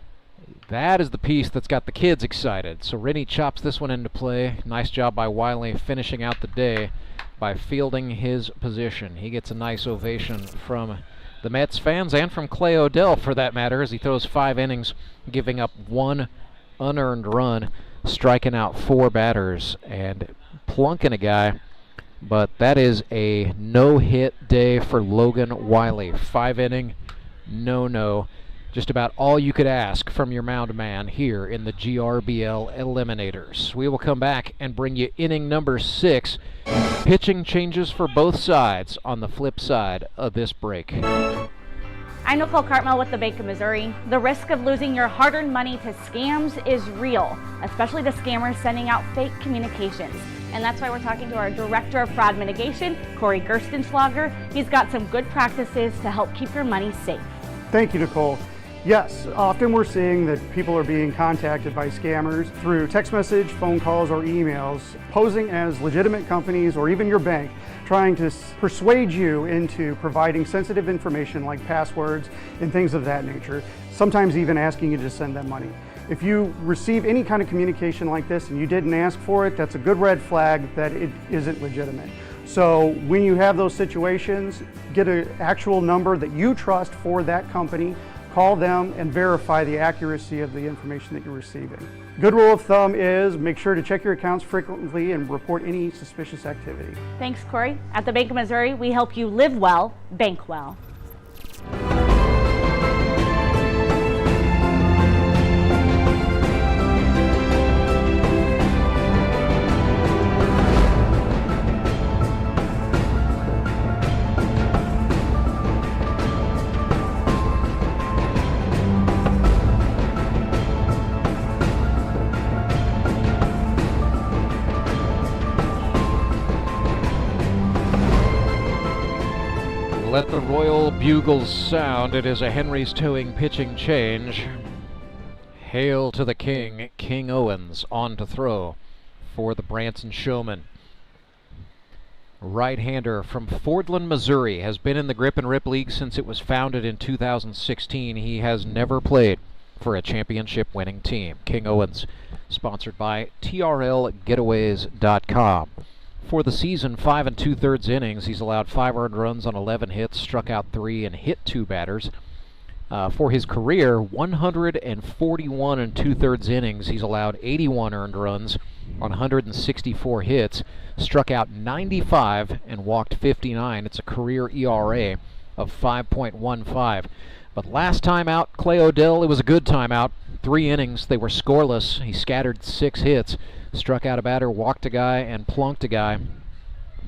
That is the piece that's got the kids excited. So Rennie chops this one into play. Nice job by Wiley finishing out the day by fielding his position. He gets a nice ovation from the Mets fans and from Clay Odell, for that matter, as he throws 5 innings, giving up 1 unearned run, striking out 4 batters, and plunking a guy. But that is a no-hit day for Logan Wiley. 5-inning, no. Just about all you could ask from your mound man here in the GRBL Eliminators. We will come back and bring you inning number 6. Pitching changes for both sides on the flip side of this break. I'm Nicole Cartmel with the Bank of Missouri. The risk of losing your hard-earned money to scams is real, especially the scammers sending out fake communications. And that's why we're talking to our Director of Fraud Mitigation, Corey Gerstenschlager. He's got some good practices to help keep your money safe. Thank you, Nicole. Yes, often we're seeing that people are being contacted by scammers through text message, phone calls, or emails, posing as legitimate companies or even your bank, trying to persuade you into providing sensitive information like passwords and things of that nature, sometimes even asking you to send them money. If you receive any kind of communication like this and you didn't ask for it, that's a good red flag that it isn't legitimate. So when you have those situations, get an actual number that you trust for that company, call them and verify the accuracy of the information that you're receiving. Good rule of thumb is make sure to check your accounts frequently and report any suspicious activity. Thanks, Corey. At the Bank of Missouri, we help you live well, bank well. Let the Royal Bugles sound. It is a Henry's Towing pitching change. Hail to the King, King Owens, on to throw for the Branson Showmen. Right-hander from Fordland, Missouri, has been in the Grip and Rip League since it was founded in 2016. He has never played for a championship-winning team. King Owens, sponsored by TRLGetaways.com. For the season, 5 2/3 innings, he's allowed 5 earned runs on 11 hits, struck out 3, and hit 2 batters. For his career, 141 2/3 innings, he's allowed 81 earned runs on 164 hits, struck out 95, and walked 59. It's a career ERA of 5.15. But last time out, Clay Odell, it was a good time out. 3 innings, they were scoreless. He scattered 6 hits, struck out a batter, walked a guy, and plunked a guy.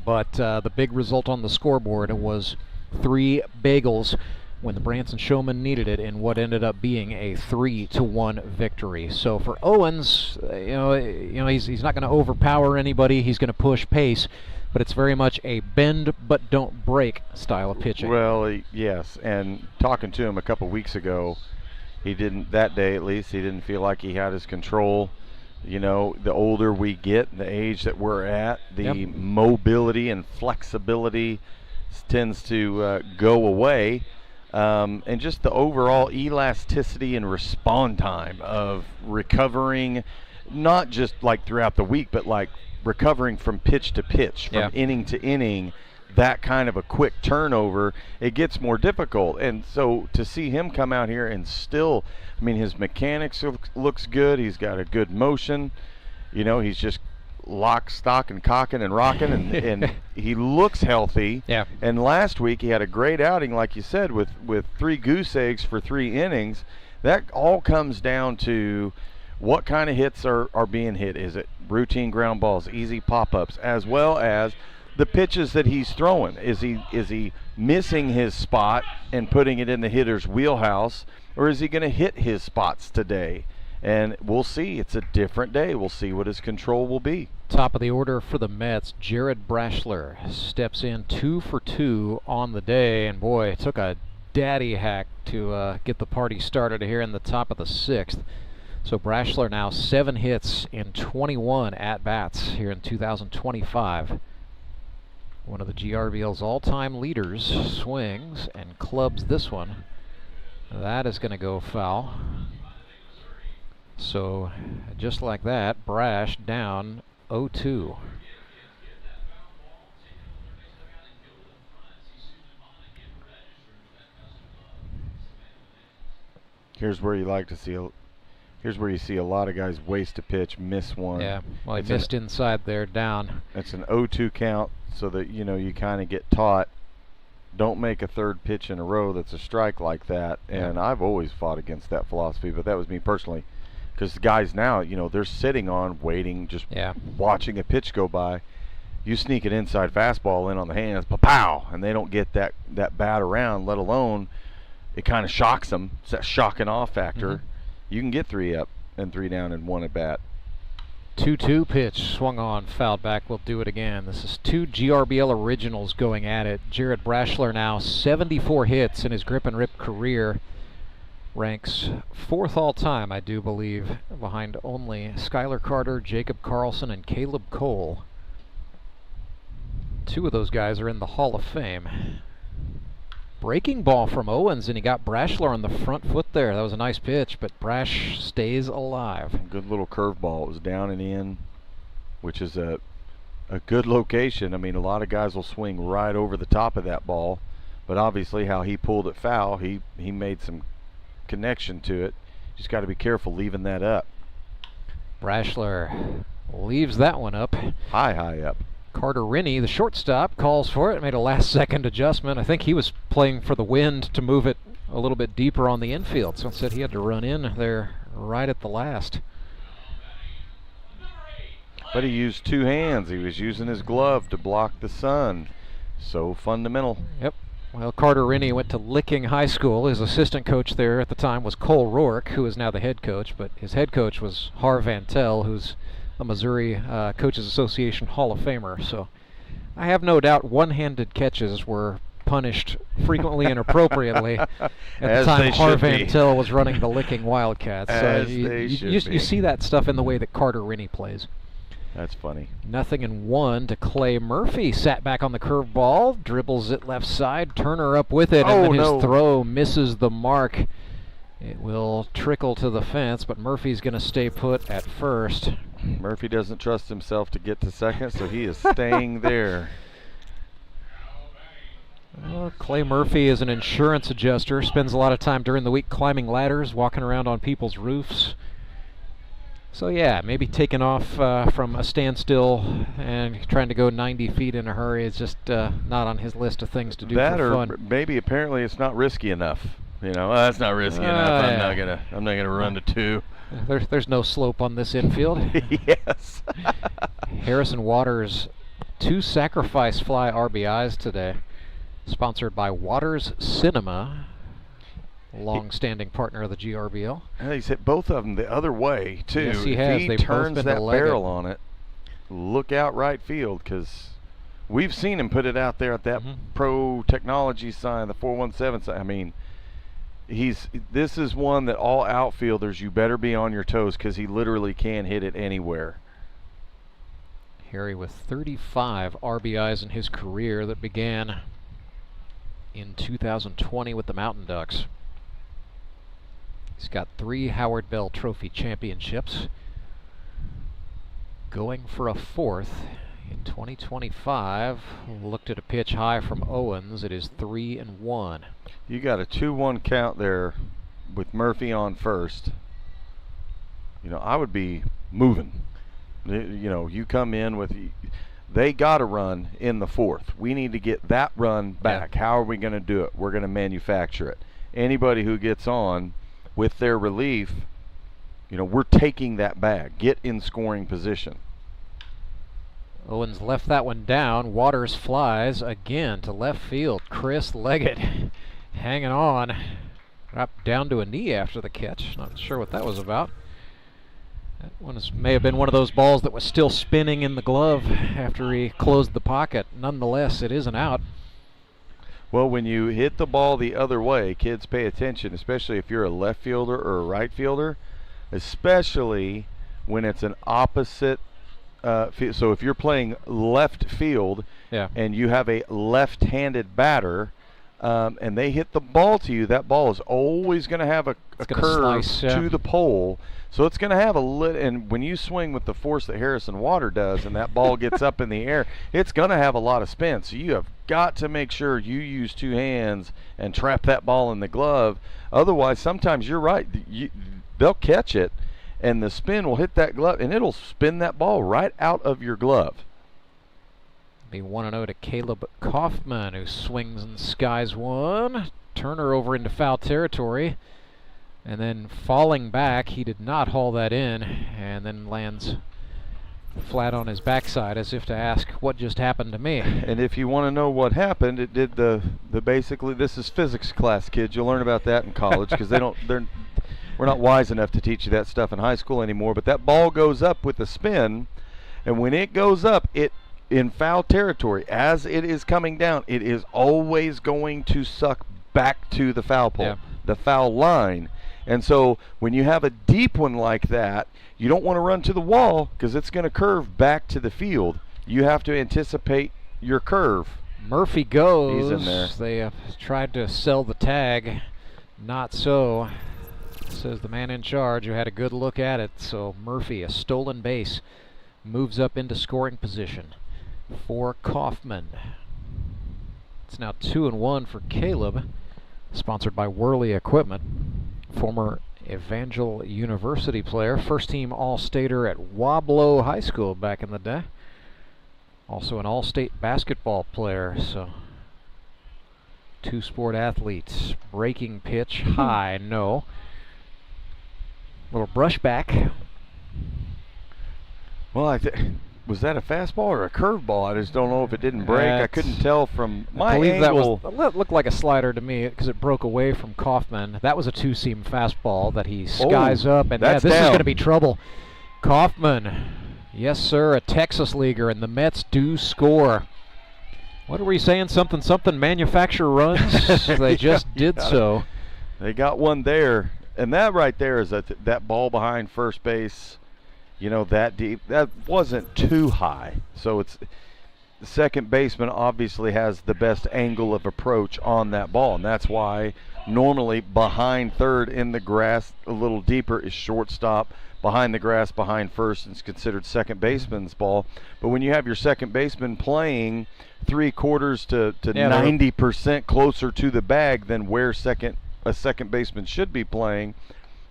But the big result on the scoreboard was 3 bagels when the Branson Showmen needed it in what ended up being a 3-1 victory. So for Owens, he's not going to overpower anybody. He's going to push pace, but it's very much a bend but don't break style of pitching. Well, yes, and talking to him a couple weeks ago, he didn't, that day at least, he didn't feel like he had his control. You know, the older we get, the age that we're at, the mobility and flexibility tends to go away. And just the overall elasticity and respond time of recovering, not just like throughout the week, but like recovering from pitch to pitch, from inning to inning, that kind of a quick turnover, it gets more difficult. And so to see him come out here and still, I mean, his mechanics looks good. He's got a good motion. You know, he's just lock, stock, and cocking and rocking, and he looks healthy. Yeah. And last week he had a great outing, like you said, with 3 goose eggs for 3 innings. That all comes down to what kind of hits are being hit. Is it routine ground balls, easy pop-ups, as well as the pitches that he's throwing? Is he missing his spot and putting it in the hitter's wheelhouse, or is he going to hit his spots today? And we'll see. It's a different day. We'll see what his control will be. Top of the order for the Mets, Jared Brashler steps in 2 for 2 on the day, and boy, it took a daddy hack to get the party started here in the top of the 6th. So Brashler now 7 hits in 21 at-bats here in 2025. One of the GRBL's all-time leaders swings and clubs this one. That is going to go foul. So just like that, Brash down 0-2. Here's where you like to see. Here's where you see a lot of guys waste a pitch, miss one. Yeah, well, he missed inside there, down. It's an 0-2 count, so that you kind of get taught. Don't make a third pitch in a row that's a strike like that. And I've always fought against that philosophy, but that was me personally. Because the guys now, they're sitting on, waiting, just watching a pitch go by. You sneak an inside fastball in on the hands, pow, and they don't get that bat around, let alone it kind of shocks them. It's that shock and awe factor. You can get 3 up and 3 down in 1 at bat. 2-2 pitch, swung on, fouled back. We'll do it again. This is 2 GRBL originals going at it. Jared Brashler now 74 hits in his grip and rip career. Ranks 4th all time, I do believe, behind only Skylar Carter, Jacob Karlson, and Caleb Cole. 2 of those guys are in the Hall of Fame. Breaking ball from Owens, and he got Brashler on the front foot there. That was a nice pitch, but Brash stays alive. Good little curveball. It was down and in, which is a good location. I mean, a lot of guys will swing right over the top of that ball, but obviously how he pulled it foul, he made some connection to it. Just got to be careful leaving that up. Brashler leaves that one up. High up. Carter Rinney, the shortstop, calls for it, made a last-second adjustment. I think he was playing for the wind to move it a little bit deeper on the infield, so instead he had to run in there right at the last. But he used 2 hands. He was using his glove to block the sun. So fundamental. Yep. Well, Carter Rinney went to Licking High School. His assistant coach there at the time was Cole Rourke, who is now the head coach, but his head coach was Harv Vantel, who's a Missouri Coaches Association Hall of Famer. So I have no doubt one-handed catches were punished frequently and appropriately at the time Harv Vantel was running the Licking Wildcats. So you see that stuff in the way that Carter Rinney plays. That's funny. 0-1 to Clay Murphy. Sat back on the curveball, dribbles it left side, Turner up with it, and then his throw misses the mark. It will trickle to the fence, but Murphy's going to stay put at first. Murphy doesn't trust himself to get to second, so he is staying there. Well, Clay Murphy is an insurance adjuster, spends a lot of time during the week climbing ladders, walking around on people's roofs. So yeah, maybe taking off from a standstill and trying to go 90 feet in a hurry is just not on his list of things to do that for fun. Or maybe apparently it's not risky enough. That's not risky enough. I'm not gonna run to 2. There's no slope on this infield. Yes. Harrison Waters, 2 sacrifice fly RBIs today. Sponsored by Waters Cinema, long-standing partner of the GRBL. And he's hit both of them the other way too. Yes, he has. If he turns that barrel on it, look out right field, because we've seen him put it out there at that pro technology sign, the 417 sign. I mean, this is one that all outfielders, you better be on your toes, because he literally can hit it anywhere. Harry with 35 RBIs in his career that began in 2020 with the Mountain Ducks. He's got 3 Howard Bell Trophy championships. Going for a 4th in 2025. Looked at a pitch high from Owens. It is 3-1. You got a 2-1 count there with Murphy on first. I would be moving. You come in with, they got to run in the 4th. We need to get that run back. How are we going to do it? We're going to manufacture it. Anybody who gets on with their relief, we're taking that bag. Get in scoring position. Owens left that one down. Waters flies again to left field. Chris Leggett hanging on. Dropped down to a knee after the catch. Not sure what that was about. That one may have been one of those balls that was still spinning in the glove after he closed the pocket. Nonetheless, it is an out. Well, when you hit the ball the other way, kids pay attention, especially if you're a left fielder or a right fielder. especially when it's an opposite. So if you're playing left field and you have a left-handed batter, and they hit the ball to you, that ball is always going to have a curve to the pole. So it's going to have and when you swing with the force that Harrison Water does and that ball gets up in the air, it's going to have a lot of spin. So you have got to make sure you use two hands and trap that ball in the glove. Otherwise, sometimes you're right. They'll catch it, and the spin will hit that glove, and it'll spin that ball right out of your glove. Be 1-0 to Caleb Kaufman, who swings and skies one. Turner over into foul territory. And then falling back, he did not haul that in, and then lands flat on his backside as if to ask, what just happened to me? And if you want to know what happened, it did the basically, this is physics class, kids. You'll learn about that in college because we're not wise enough to teach you that stuff in high school anymore. But that ball goes up with a spin, and when it goes up, in foul territory, as it is coming down, it is always going to suck back to the foul pole, the foul line. And so when you have a deep one like that, you don't want to run to the wall because it's going to curve back to the field. You have to anticipate your curve. Murphy goes. He's in there. They tried to sell the tag. Not so, says the man in charge, who had a good look at it. So Murphy, a stolen base, moves up into scoring position for Kaufman. It's now 2-1 for Caleb, sponsored by Worley Equipment. Former Evangel University player, first-team All-Stater at Wablo High School back in the day. Also an All-State basketball player, so two-sport athletes. Breaking pitch, high, no. Little brush back. Well, was that a fastball or a curveball? I just don't know if it didn't break. I couldn't tell from my angle. That looked like a slider to me because it broke away from Kaufman. That was a two-seam fastball that he skies up, and this is going to be trouble. Kaufman, yes sir, a Texas leaguer, and the Mets do score. What are we saying? Something manufacture runs? They just did so. They got one there, and that right there is that ball behind first base. You know, that deep, that wasn't too high. So it's the second baseman obviously has the best angle of approach on that ball, and that's why normally behind third in the grass a little deeper is shortstop. Behind the grass, behind first, is considered second baseman's ball. But when you have your second baseman playing 3/4 to 90% closer to the bag than where a second baseman should be playing,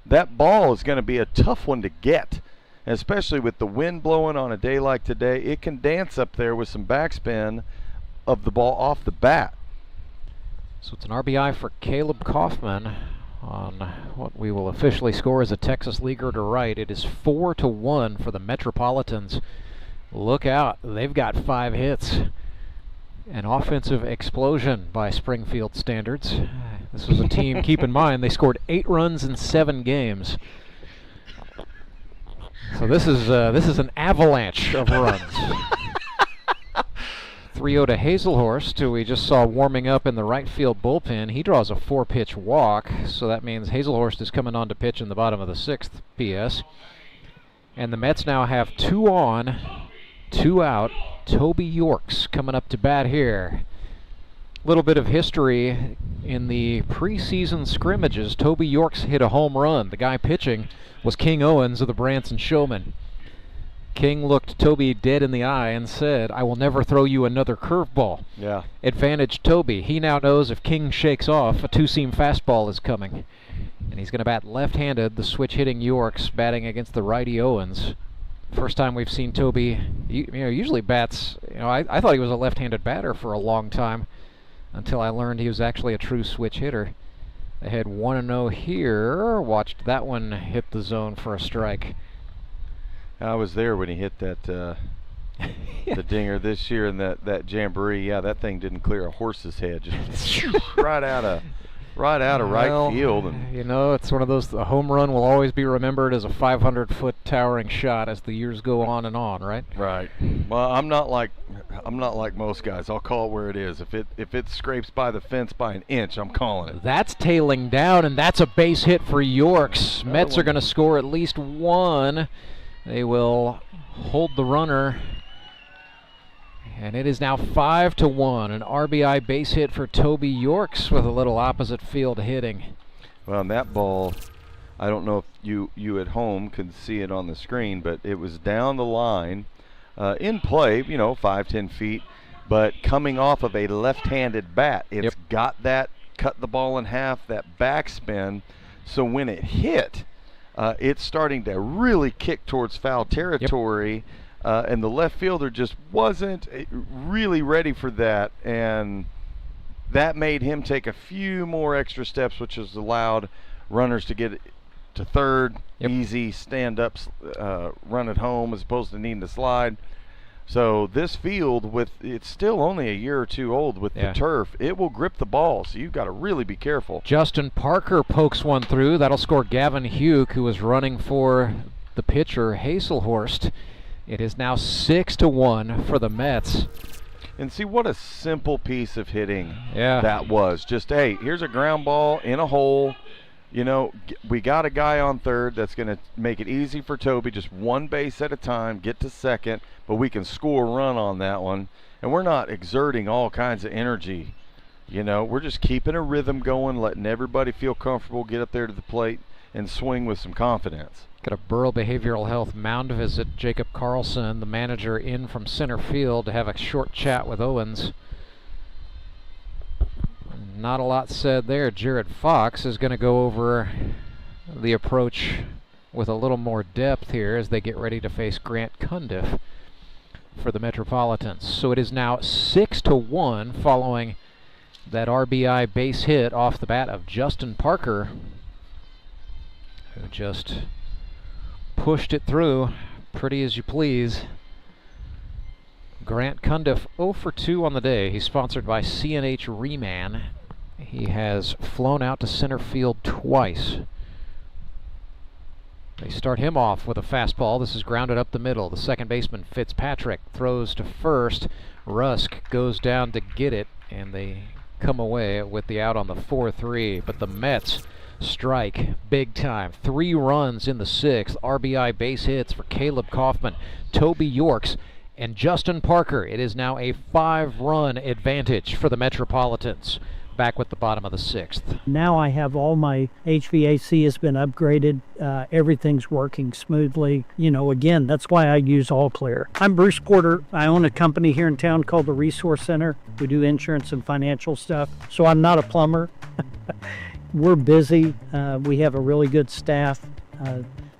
that ball is going to be a tough one to get. Especially with the wind blowing on a day like today, it can dance up there with some backspin of the ball off the bat. So it's an RBI for Caleb Kaufman on what we will officially score as a Texas leaguer to right. It is 4-1 for the Metropolitans. Look out, they've got 5 hits. An offensive explosion by Springfield standards. This was a team, keep in mind, they scored 8 runs in 7 games. So this is an avalanche of runs. 3-0 to Hazelhorst, who we just saw warming up in the right field bullpen. He draws a 4-pitch walk, so that means Hazelhorst is coming on to pitch in the bottom of the 6th PS. And the Mets now have 2 on, 2 out. Toby Yorks coming up to bat here. Little bit of history in the preseason scrimmages. Toby Yorks hit a home run. The guy pitching was King Owens of the Branson Showmen. King looked Toby dead in the eye and said, "I will never throw you another curveball." Yeah. Advantage Toby. He now knows if King shakes off, a two-seam fastball is coming. And he's going to bat left-handed, the switch-hitting Yorks batting against the righty Owens. First time we've seen Toby, usually bats, I thought he was a left-handed batter for a long time until I learned he was actually a true switch hitter. They had 1-0 here. Watched that one hit the zone for a strike. I was there when he hit that the dinger this year in that jamboree. Yeah, that thing didn't clear a horse's head. Just right out of right out of right field. And you know, it's one of those, the home run will always be remembered as a 500-foot towering shot as the years go on and on, right? Right. Well, I'm not like most guys. I'll call it where it is. If it scrapes by the fence by an inch, I'm calling it. That's tailing down, and that's a base hit for Yorks. Mets are going to score at least one. They will hold the runner. And it is now 5-1, an RBI base hit for Toby Yorks with a little opposite field hitting. Well, and that ball, I don't know if you at home could see it on the screen, but it was down the line, in play, 5-10 feet, but coming off of a left-handed bat. It's got that cut the ball in half, that backspin, so when it hit, it's starting to really kick towards foul territory. And the left fielder just wasn't really ready for that, and that made him take a few more extra steps, which has allowed runners to get to third, easy stand-ups, run at home as opposed to needing to slide. So this field, it's still only a year or two old with the turf, it will grip the ball, so you've got to really be careful. Justin Parker pokes one through. That'll score Gavin Hugh, who was running for the pitcher, Hazelhorst. It is now 6-1 for the Mets. And see what a simple piece of hitting that was. Just, hey, here's a ground ball in a hole. We got a guy on third that's going to make it easy for Toby, just one base at a time, get to second, but we can score a run on that one. And we're not exerting all kinds of energy. We're just keeping a rhythm going, letting everybody feel comfortable, get up there to the plate, and swing with some confidence. Got a Burrow Behavioral Health mound visit. Jacob Karlson, the manager, in from center field to have a short chat with Owens. Not a lot said there. Jared Fox is going to go over the approach with a little more depth here as they get ready to face Grant Cundiff for the Metropolitans. So it is now 6-1 following that RBI base hit off the bat of Justin Parker, who just pushed it through pretty as you please. Grant Cundiff 0 for 2 on the day. He's sponsored by C&H Reman. He has flown out to center field twice. They start him off with a fastball. This is grounded up the middle. The second baseman, Fitzpatrick, throws to first. Rusk goes down to get it, and they come away with the out on the 4-3. But the Mets strike big time. 3 runs in the 6th. RBI base hits for Caleb Kaufman, Toby Yorks, and Justin Parker. It is now a 5-run advantage for the Metropolitans. Back with the bottom of the 6th. Now I have all my HVAC has been upgraded. Everything's working smoothly. Again, that's why I use All Clear. I'm Bruce Porter. I own a company here in town called the Resource Center. We do insurance and financial stuff. So I'm not a plumber. We're busy. We have a really good staff.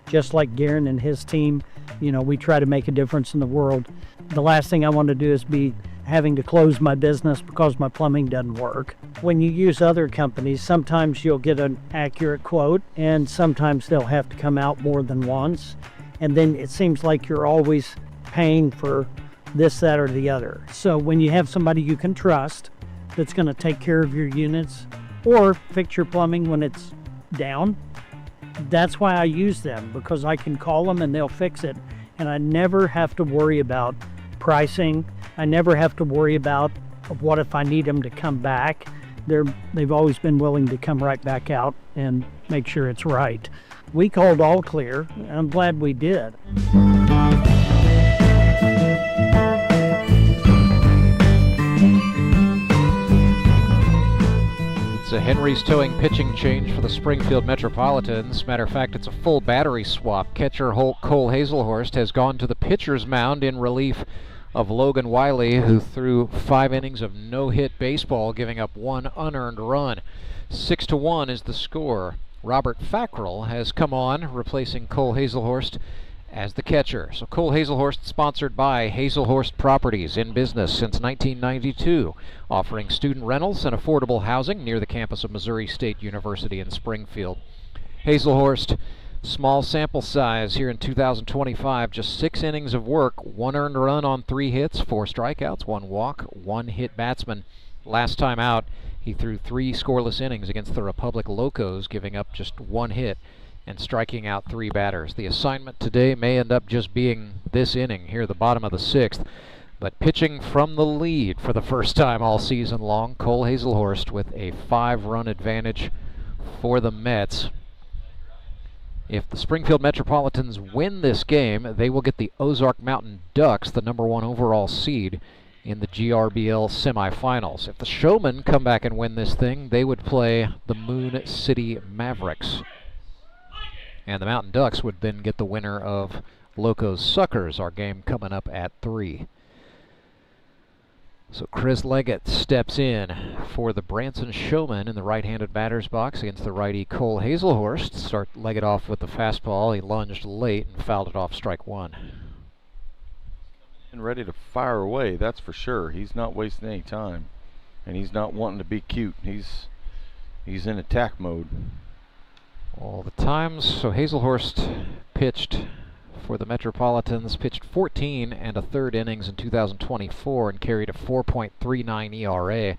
Just like Garen and his team, we try to make a difference in the world. The last thing I want to do is be having to close my business because my plumbing doesn't work. When you use other companies, sometimes you'll get an accurate quote, and sometimes they'll have to come out more than once. And then it seems like you're always paying for this, that, or the other. So when you have somebody you can trust that's going to take care of your units or fix your plumbing when it's down, that's why I use them, because I can call them and they'll fix it. And I never have to worry about pricing. I never have to worry about what if I need them to come back. They've always been willing to come right back out and make sure it's right. We called All Clear, and I'm glad we did. It's a Henry's towing pitching change for the Springfield Metropolitans. Matter of fact, it's a full battery swap. Catcher Cole Hazelhorst has gone to the pitcher's mound in relief of Logan Wiley, who threw 5 innings of no-hit baseball, giving up 1 unearned run. 6-1 is the score. Robert Fackrell has come on, replacing Cole Hazelhorst as the catcher. So Cole Hazelhorst, sponsored by Hazelhorst Properties, in business since 1992, offering student rentals and affordable housing near the campus of Missouri State University in Springfield. Hazelhorst, small sample size here in 2025, just 6 innings of work, 1 earned run on 3 hits, 4 strikeouts, 1 walk, 1 hit batsman. Last time out He threw 3 scoreless innings against the Republic Locos, giving up just 1 hit and striking out 3 batters. The assignment today may end up just being this inning here at the bottom of the 6th. But pitching from the lead for the first time all season long, Cole Hazelhorst with a 5-run advantage for the Mets. If the Springfield Metropolitans win this game, they will get the Ozark Mountain Ducks, the #1 overall seed, in the GRBL semifinals. If the Showmen come back and win this thing, they would play the Moon City Mavericks. And the Mountain Ducks would then get the winner of Locos Suckers, our game coming up at 3. So Chris Leggett steps in for the Branson Showmen in the right-handed batter's box against the righty Cole Hazelhorst. Start Leggett off with the fastball. He lunged late and fouled it off strike 1. And ready to fire away, that's for sure. He's not wasting any time, and he's not wanting to be cute. He's in attack mode. All the times, so Hazelhorst pitched for the Metropolitans, pitched 14 1/3 innings in 2024 and carried a 4.39 ERA.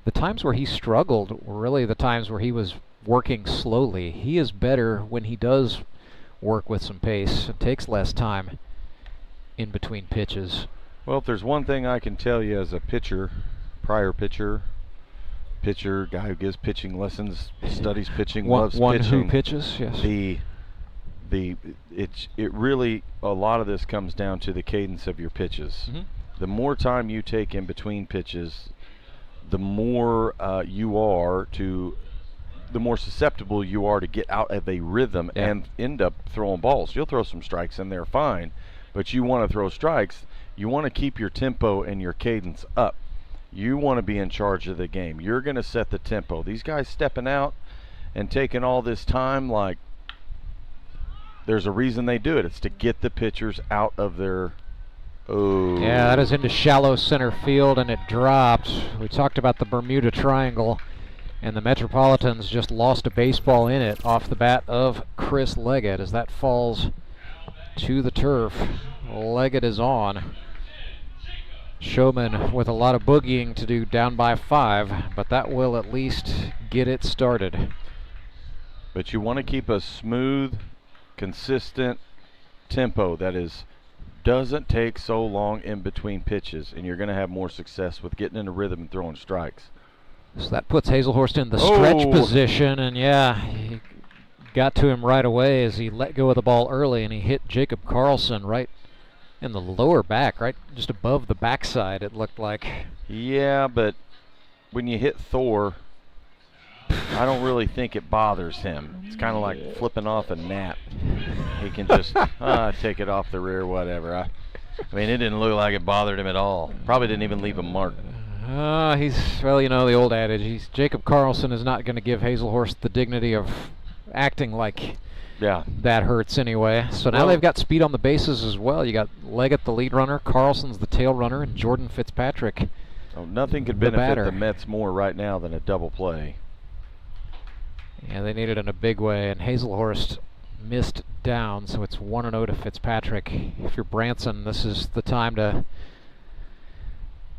The times where he struggled were really the times where he was working slowly. He is better when he does work with some pace and takes less time in between pitches. Well, if there's one thing I can tell you as a pitcher, prior pitcher, guy who gives pitching lessons, studies pitching, loves one pitching. who pitches, yes. It really, a lot of this comes down to the cadence of your pitches. Mm-hmm. The more time you take in between pitches, the more the more susceptible you are to get out of a rhythm and end up throwing balls. You'll throw some strikes in there, fine, but you want to throw strikes. You want to keep your tempo and your cadence up. You want to be in charge of the game. You're going to set the tempo. These guys stepping out and taking all this time, like, there's a reason they do it. It's to get the pitchers out of their... Oh. Yeah, that is into shallow center field, and it dropped. We talked about the Bermuda Triangle, and the Metropolitans just lost a baseball in it off the bat of Chris Leggett as that falls to the turf. Leggett is on. Showman with a lot of boogieing to do, down by 5, but that will at least get it started. But you want to keep a smooth, consistent tempo that doesn't take so long in between pitches, and you're going to have more success with getting in a rhythm and throwing strikes. So that puts Hazelhorst in the stretch position, and yeah, he got to him right away as he let go of the ball early, and he hit Jacob Karlson right in the lower back, right just above the backside, it looked like. Yeah, but when you hit Thor, I don't really think it bothers him. It's kind of like flipping off a gnat. He can just take it off the rear, whatever. I mean, it didn't look like it bothered him at all. Probably didn't even leave a mark. Well, you know the old adage. Jacob Karlson is not going to give Hazelhorst the dignity of acting like that hurts anyway. So now they've got speed on the bases as well. You got Leggett, the lead runner, Karlson's the tail runner, and Jordan Fitzpatrick. Oh, nothing could benefit the Mets more right now than a double play. Yeah, they need it in a big way, and Hazelhorst missed down, so it's 1-0 to Fitzpatrick. If you're Branson, this is the time to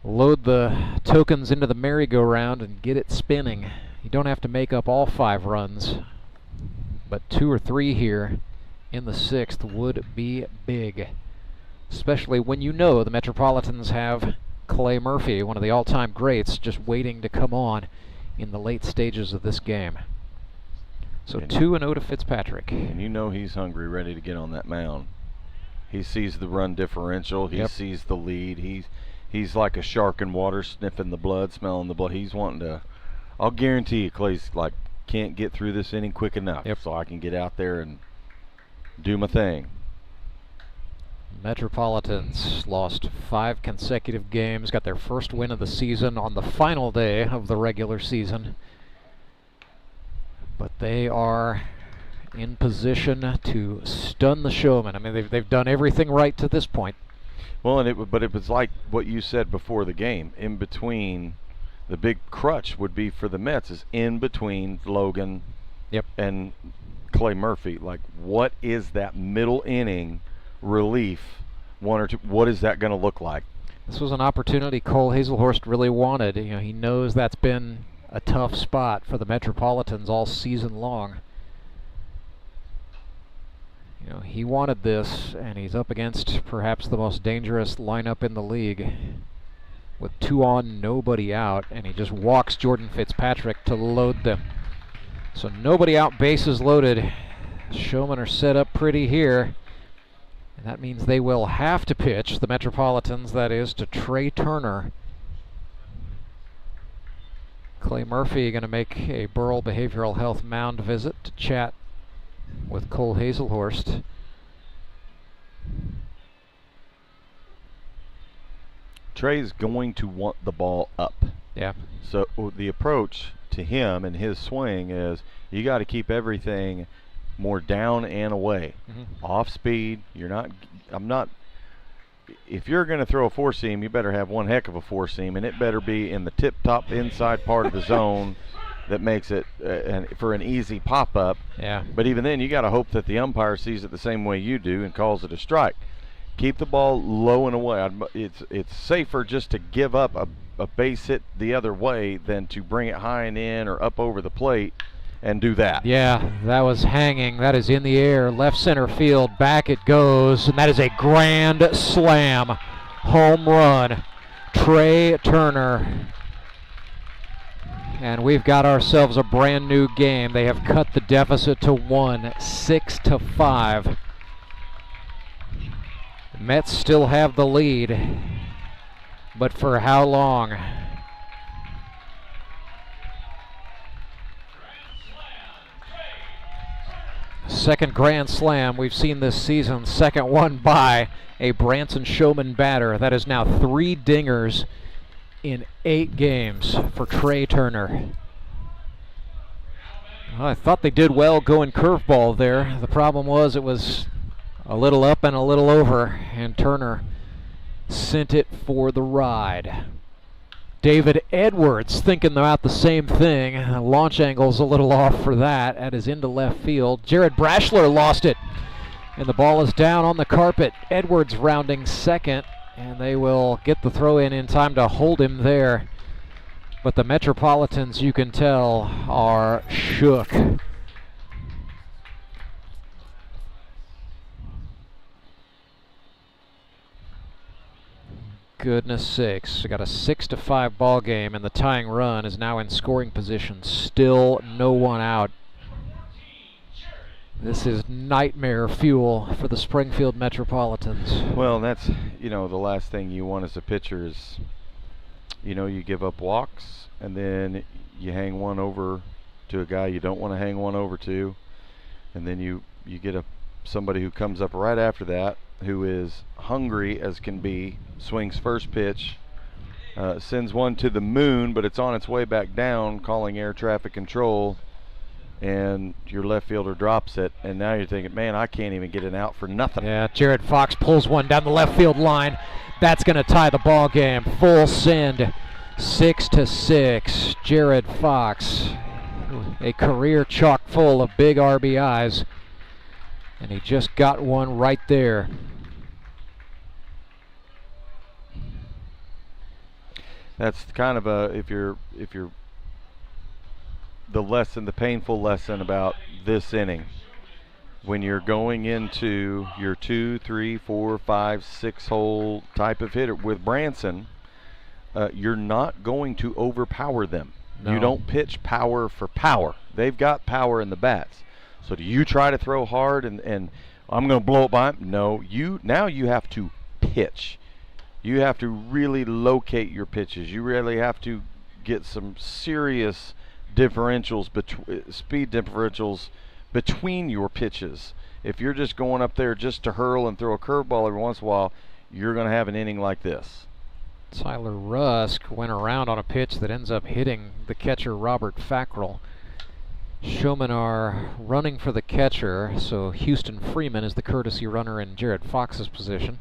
load the tokens into the merry-go-round and get it spinning. You don't have to make up all 5 runs, but 2 or 3 here in the 6th would be big, especially when you know the Metropolitans have Clay Murphy, one of the all-time greats, just waiting to come on in the late stages of this game. So 2-0 to Fitzpatrick. And you know he's hungry, ready to get on that mound. He sees the run differential. He sees the lead. He's like a shark in water, sniffing the blood, smelling the blood. He's wanting to. I'll guarantee you, Clay's like, can't get through this inning quick enough, so I can get out there and do my thing. Metropolitans lost 5 consecutive games, got their first win of the season on the final day of the regular season. But they are in position to stun the Showmen. I mean, they've done everything right to this point. Well, and it was like what you said before the game. In between, the big crutch would be for the Mets is in between Logan and Clay Murphy. Like, what is that middle inning relief, 1 or 2? What is that going to look like? This was an opportunity Cole Hazelhorst really wanted. You know, he knows that's been a tough spot for the Metropolitans all season long. You know, he wanted this, and he's up against perhaps the most dangerous lineup in the league with 2 on, nobody out, and he just walks Jordan Fitzpatrick to load them. So nobody out, bases loaded. Showmen are set up pretty here, and that means they will have to pitch, the Metropolitans, that is, to Trey Turner. Clay Murphy going to make a Burrell Behavioral Health mound visit to chat with Cole Hazelhorst. Trey's going to want the ball up. Yeah. So the approach to him and his swing is you got to keep everything more down and away. Off speed. If you're going to throw a 4-seam, you better have one heck of a 4-seam, and it better be in the tip-top inside part of the zone that makes it for an easy pop-up. Yeah. But even then, you got to hope that the umpire sees it the same way you do and calls it a strike. Keep the ball low and away. It's safer just to give up a base hit the other way than to bring it high and in or up over the plate and do that. Yeah, that was hanging. That is in the air. Left center field. Back it goes. And that is a grand slam. Home run. Trey Turner. And we've got ourselves a brand new game. They have cut the deficit to 1, 6-5. The Mets still have the lead, but for how long? Second grand slam we've seen this season, second one by a Branson Showmen batter. That is now 3 dingers in 8 games for Trey Turner. Well, I thought they did well going curveball there. The problem was it was a little up and a little over, and Turner sent it for the ride. David Edwards thinking about the same thing. The launch angle's a little off for that. That is into left field. Jared Brashler lost it, and the ball is down on the carpet. Edwards rounding second, and they will get the throw in time to hold him there. But the Metropolitans, you can tell, are shook. Goodness sakes, we got a 6-5 ball game, and the tying run is now in scoring position. Still no one out. This is nightmare fuel for the Springfield Metropolitans. Well, that's, the last thing you want as a pitcher is, you give up walks, and then you hang one over to a guy you don't want to hang one over to, and then you get somebody who comes up right after that, who is hungry as can be, swings first pitch, sends one to the moon, but it's on its way back down, calling air traffic control, and your left fielder drops it, and now you're thinking, man, I can't even get it out for nothing. Yeah, Jared Fox pulls one down the left field line. That's going to tie the ball game. Full send, 6-6. Jared Fox, a career chock full of big RBIs, and he just got one right there. That's kind of if you're the painful lesson about this inning, when you're going into your 2, 3, 4, 5, 6 hole type of hitter with Branson, you're not going to overpower them. No. You don't pitch power for power. They've got power in the bats. So do you try to throw hard and I'm going to blow it by him? No, now you have to pitch. You have to really locate your pitches. You really have to get some serious differentials, speed differentials between your pitches. If you're just going up there just to hurl and throw a curveball every once in a while, you're going to have an inning like this. Tyler Rusk went around on a pitch that ends up hitting the catcher Robert Fackrell. Showmen are running for the catcher, so Houston Freeman is the courtesy runner in Jared Fox's position.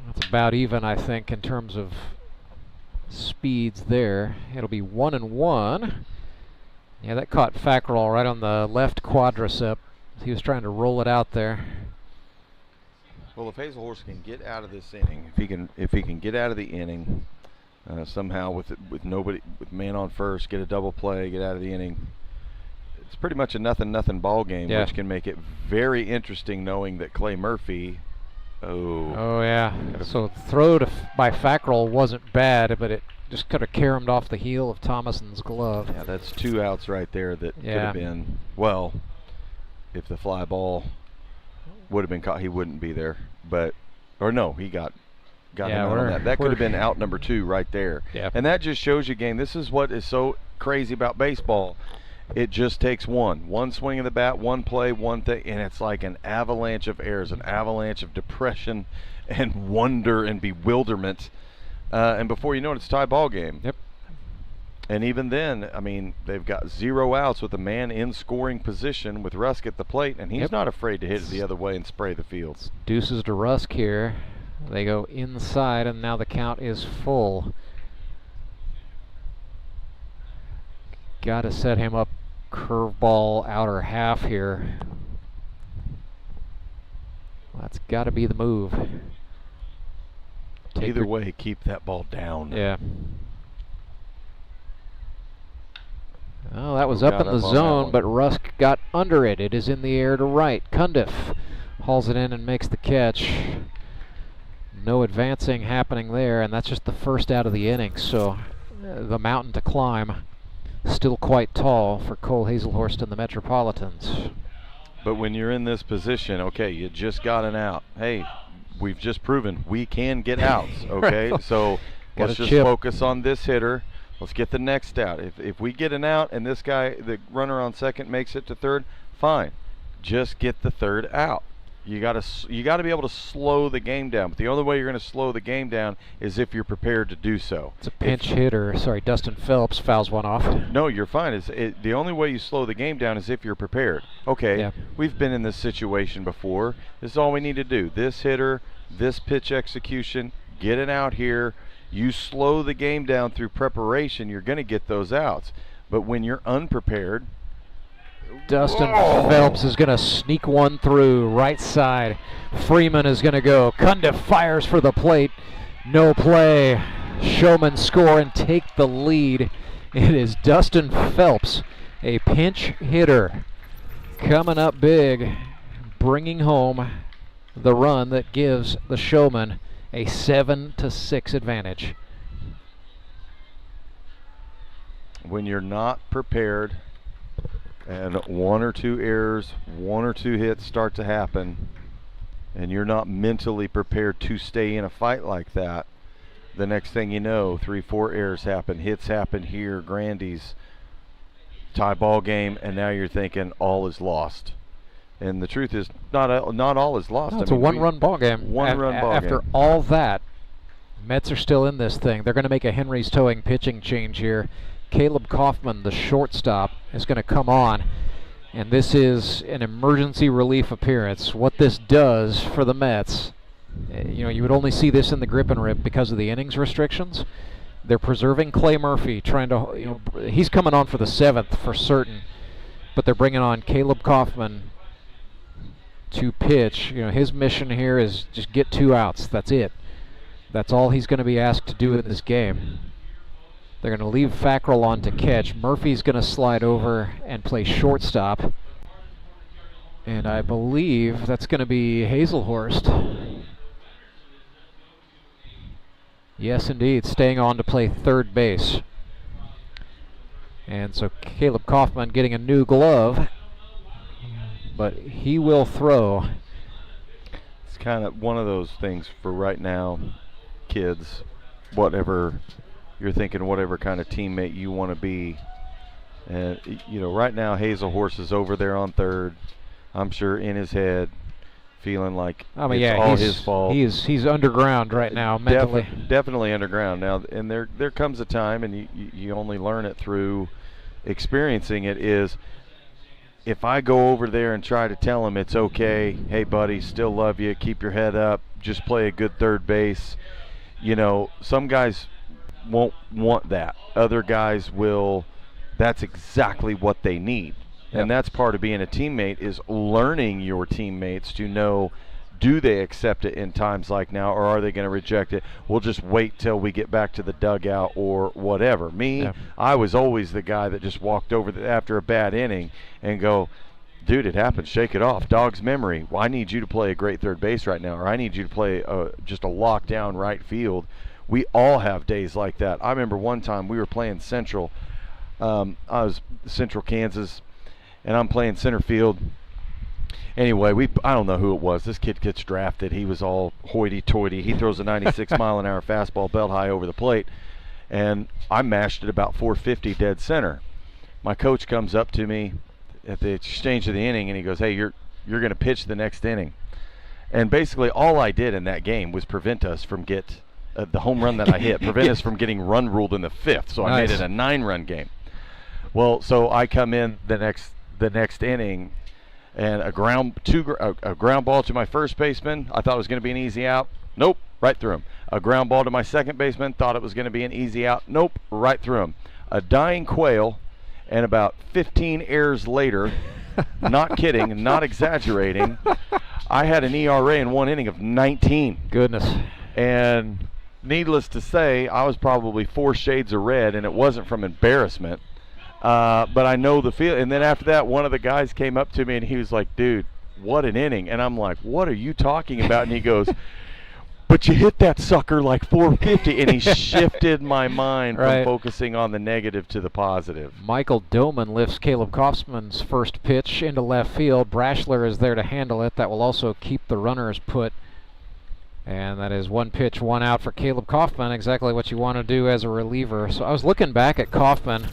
That's about even, I think, in terms of speeds there. It'll be 1-1. Yeah, that caught Fackrell right on the left quadricep. He was trying to roll it out there. Well, if Hazelhorst can get out of this inning, if he can get out of the inning, somehow with nobody, with man on first, get a double play, get out of the inning. It's pretty much a nothing ball game, which can make it very interesting knowing that Clay Murphy. Oh yeah. So throw by Fackrell wasn't bad, but it just could have caromed off the heel of Thomason's glove. Yeah, that's 2 outs right there that could have been, well, if the fly ball would have been caught, he wouldn't be there. But, or no, he got him out on that. That could have been out number 2 right there. Yeah. And that just shows you, game, this is what is so crazy about baseball. It just takes one swing of the bat, one play, one thing, and it's like an avalanche of errors, an avalanche of depression and wonder and bewilderment. And before you know it, it's a tie ball game. Yep. And even then, I mean, they've got 0 outs with a man in scoring position with Rusk at the plate, and he's not afraid to hit it the other way and spray the fields. Deuces to Rusk here. They go inside, and now the count is full. Got to set him up curveball outer half here. That's got to be the move. Either way, keep that ball down. Yeah. Oh, that was up in the zone, but Rusk got under it. It is in the air to right. Cundiff hauls it in and makes the catch. No advancing happening there, and that's just the first out of the inning, so the mountain to climb. Still quite tall for Cole Hazelhorst and the Metropolitans. But when you're in this position, okay, you just got an out. Hey, we've just proven we can get outs, okay? So let's just focus on this hitter. Let's get the next out. If we get an out and this guy, the runner on second, makes it to third, fine. Just get the third out. You got to be able to slow the game down. But the only way you're going to slow the game down is if you're prepared to do so. It's a pinch hitter. Sorry, Dustin Phelps fouls one off. No, you're fine. The only way you slow the game down is if you're prepared. Okay, we've been in this situation before. This is all we need to do. This hitter, this pitch execution, get it out here. You slow the game down through preparation, you're going to get those outs. But when you're unprepared, Dustin Phelps is going to sneak one through right side. Freeman is going to go. Cundiff fires for the plate. No play. Showmen score and take the lead. It is Dustin Phelps, a pinch hitter, coming up big, bringing home the run that gives the Showmen a 7-6 advantage. When you're not prepared and 1 or 2 errors, 1 or 2 hits start to happen, and you're not mentally prepared to stay in a fight like that, the next thing you know, 3-4 errors happen, hits happen here, grandies, tie ball game, and now you're thinking all is lost. And the truth is, not all is lost. No, it's a one-run ball game. One-run ball game. After all that, Mets are still in this thing. They're going to make a Henry's towing pitching change here. Caleb Kaufman, the shortstop, is going to come on, and this is an emergency relief appearance. What this does for the Mets, you know, you would only see this in the grip and rip because of the innings restrictions. They're preserving Clay Murphy, trying to, you know, he's coming on for the 7th for certain, but they're bringing on Caleb Kaufman to pitch. You know, his mission here is just get 2 outs. That's it. That's all he's going to be asked to do in this game. They're going to leave Fackrell on to catch. Murphy's going to slide over and play shortstop. And I believe that's going to be Hazelhorst. Yes, indeed, staying on to play third base. And so Caleb Kaufman getting a new glove, but he will throw. It's kind of one of those things for right now, kids, whatever you're thinking, whatever kind of teammate you want to be. And, you know, right now Hazelhorst is over there on third, I'm sure in his head, feeling like it's all his fault. He's underground right now mentally. Definitely underground now. And there comes a time, and you only learn it through experiencing it, is if I go over there and try to tell him it's okay, hey buddy, still love you, keep your head up, just play a good third base, you know, some guys won't want that. Other guys will. That's exactly what they need. And that's part of being a teammate, is learning your teammates to know, do they accept it in times like now, or are they going to reject it? We'll just wait till we get back to the dugout or whatever. I was always the guy that just walked over after a bad inning and go, dude, it happened. Shake it off. Dog's memory. Well, I need you to play a great third base right now, or I need you to play just a lockdown right field. We all have days like that. I remember one time we were playing Central. I was Central Kansas, and I'm playing center field. Anyway, I don't know who it was. This kid gets drafted. He was all hoity-toity. He throws a 96-mile-an-hour fastball belt high over the plate, and I mashed it about 450 dead center. My coach comes up to me at the exchange of the inning, and he goes, hey, you're going to pitch the next inning. And basically all I did in that game was prevent us from the home run that I hit, prevent us from getting run ruled in the 5th. So I made it a 9-run game. Well, so I come in the next inning, and a ground ball to my first baseman. I thought it was going to be an easy out. Nope, right through him. A ground ball to my second baseman. Thought it was going to be an easy out. Nope, right through him. A dying quail, and about 15 errors later, not kidding, not exaggerating, I had an ERA in one inning of 19. Goodness. And needless to say, I was probably 4 shades of red, and it wasn't from embarrassment. But I know the feel. And then after that, one of the guys came up to me, and he was like, dude, what an inning. And I'm like, what are you talking about? And he goes, but you hit that sucker like 450. And he shifted my mind from focusing on the negative to the positive. Michael Doman lifts Caleb Kaufman's first pitch into left field. Brashler is there to handle it. That will also keep the runners put. And that is 1 pitch, 1 out for Caleb Kaufman, exactly what you want to do as a reliever. So I was looking back at Kaufman.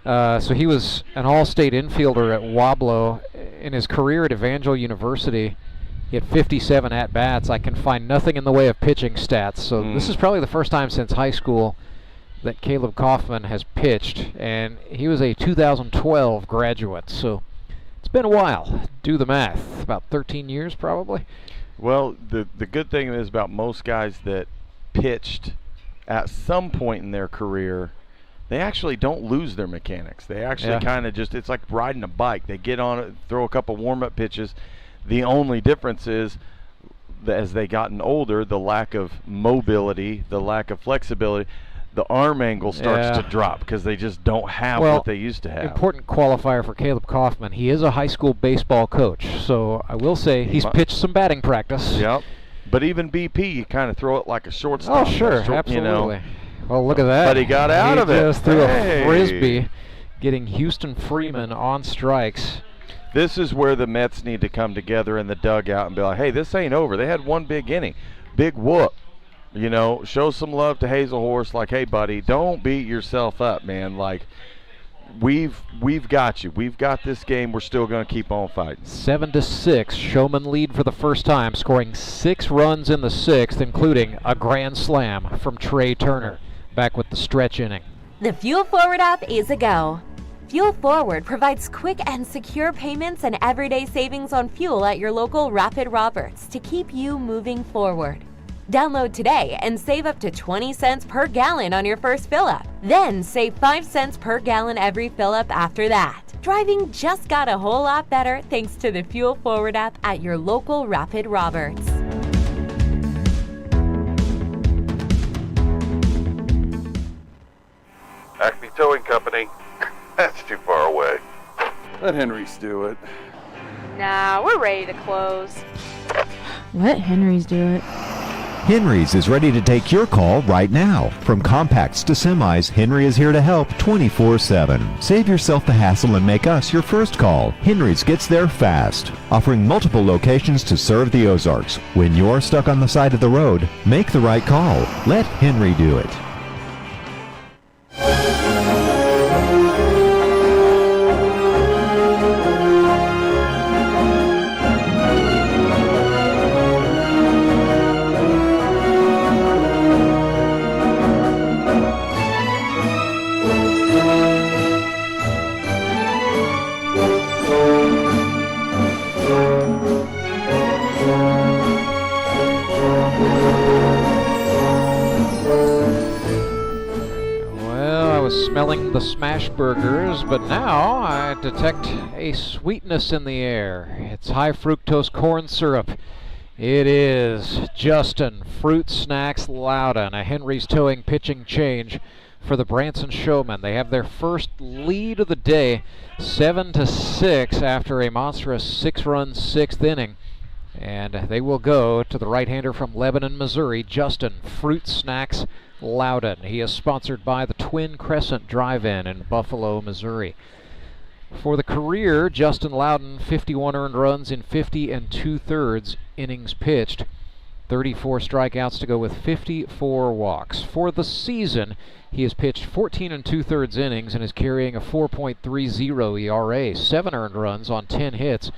So he was an all-state infielder at Wablo. In his career at Evangel University, he had 57 at-bats. I can find nothing in the way of pitching stats. So this is probably the first time since high school that Caleb Kaufman has pitched. And he was a 2012 graduate. So it's been a while. Do the math. About 13 years probably. Well, the good thing is about most guys that pitched at some point in their career, they actually don't lose their mechanics. They actually kind of just, it's like riding a bike. They get on it, throw a couple warm-up pitches. The only difference is that as they gotten older, the lack of mobility, the lack of flexibility, the arm angle starts to drop because they just don't have what they used to have. Important qualifier for Caleb Kaufman. He is a high school baseball coach, so I will say he's pitched some batting practice. Yep. But even BP, you kind of throw it like a shortstop. Oh, sure, absolutely. You know. Well, look at that. But he got out of it. He just threw a frisbee, getting Houston Freeman on strikes. This is where the Mets need to come together in the dugout and be like, hey, this ain't over. They had one big inning. Big whoop. You know, show some love to Hazelhorse. Like, hey, buddy, don't beat yourself up, man. Like, we've got you. We've got this game. We're still going to keep on fighting. 7-6. Showmen lead for the first time, scoring 6 runs in the 6th, including a grand slam from Trey Turner. Back with the stretch inning. The Fuel Forward app is a go. Fuel Forward provides quick and secure payments and everyday savings on fuel at your local Rapid Roberts to keep you moving forward. Download today and save up to 20 cents per gallon on your first fill-up. Then save 5 cents per gallon every fill-up after that. Driving just got a whole lot better thanks to the Fuel Forward app at your local Rapid Roberts. Acme Towing Company. That's too far away. Let Henry's do it. Nah, we're ready to close. Let Henry's do it. Henry's is ready to take your call right now. From compacts to semis, Henry is here to help 24/7. Save yourself the hassle and make us your first call. Henry's gets there fast, offering multiple locations to serve the Ozarks. When you're stuck on the side of the road, make the right call. Let Henry do it. Smelling the smash burgers, but now I detect a sweetness in the air. It's high fructose corn syrup It is Justin Fruit Snacks Lowden, a Henry's Towing pitching change for the Branson Showmen. They have their first lead of the day, 7-6 after a monstrous 6-run 6th inning. And they will go to the right-hander from Lebanon, Missouri, Justin Fruit Snacks Lowden. He is sponsored by the Twin Crescent Drive-In in Buffalo, Missouri. For the career, Justin Lowden, 51 earned runs in 50 2/3 innings pitched. 34 strikeouts to go with 54 walks. For the season, he has pitched 14 2/3 innings and is carrying a 4.30 ERA, 7 earned runs on 10 hits.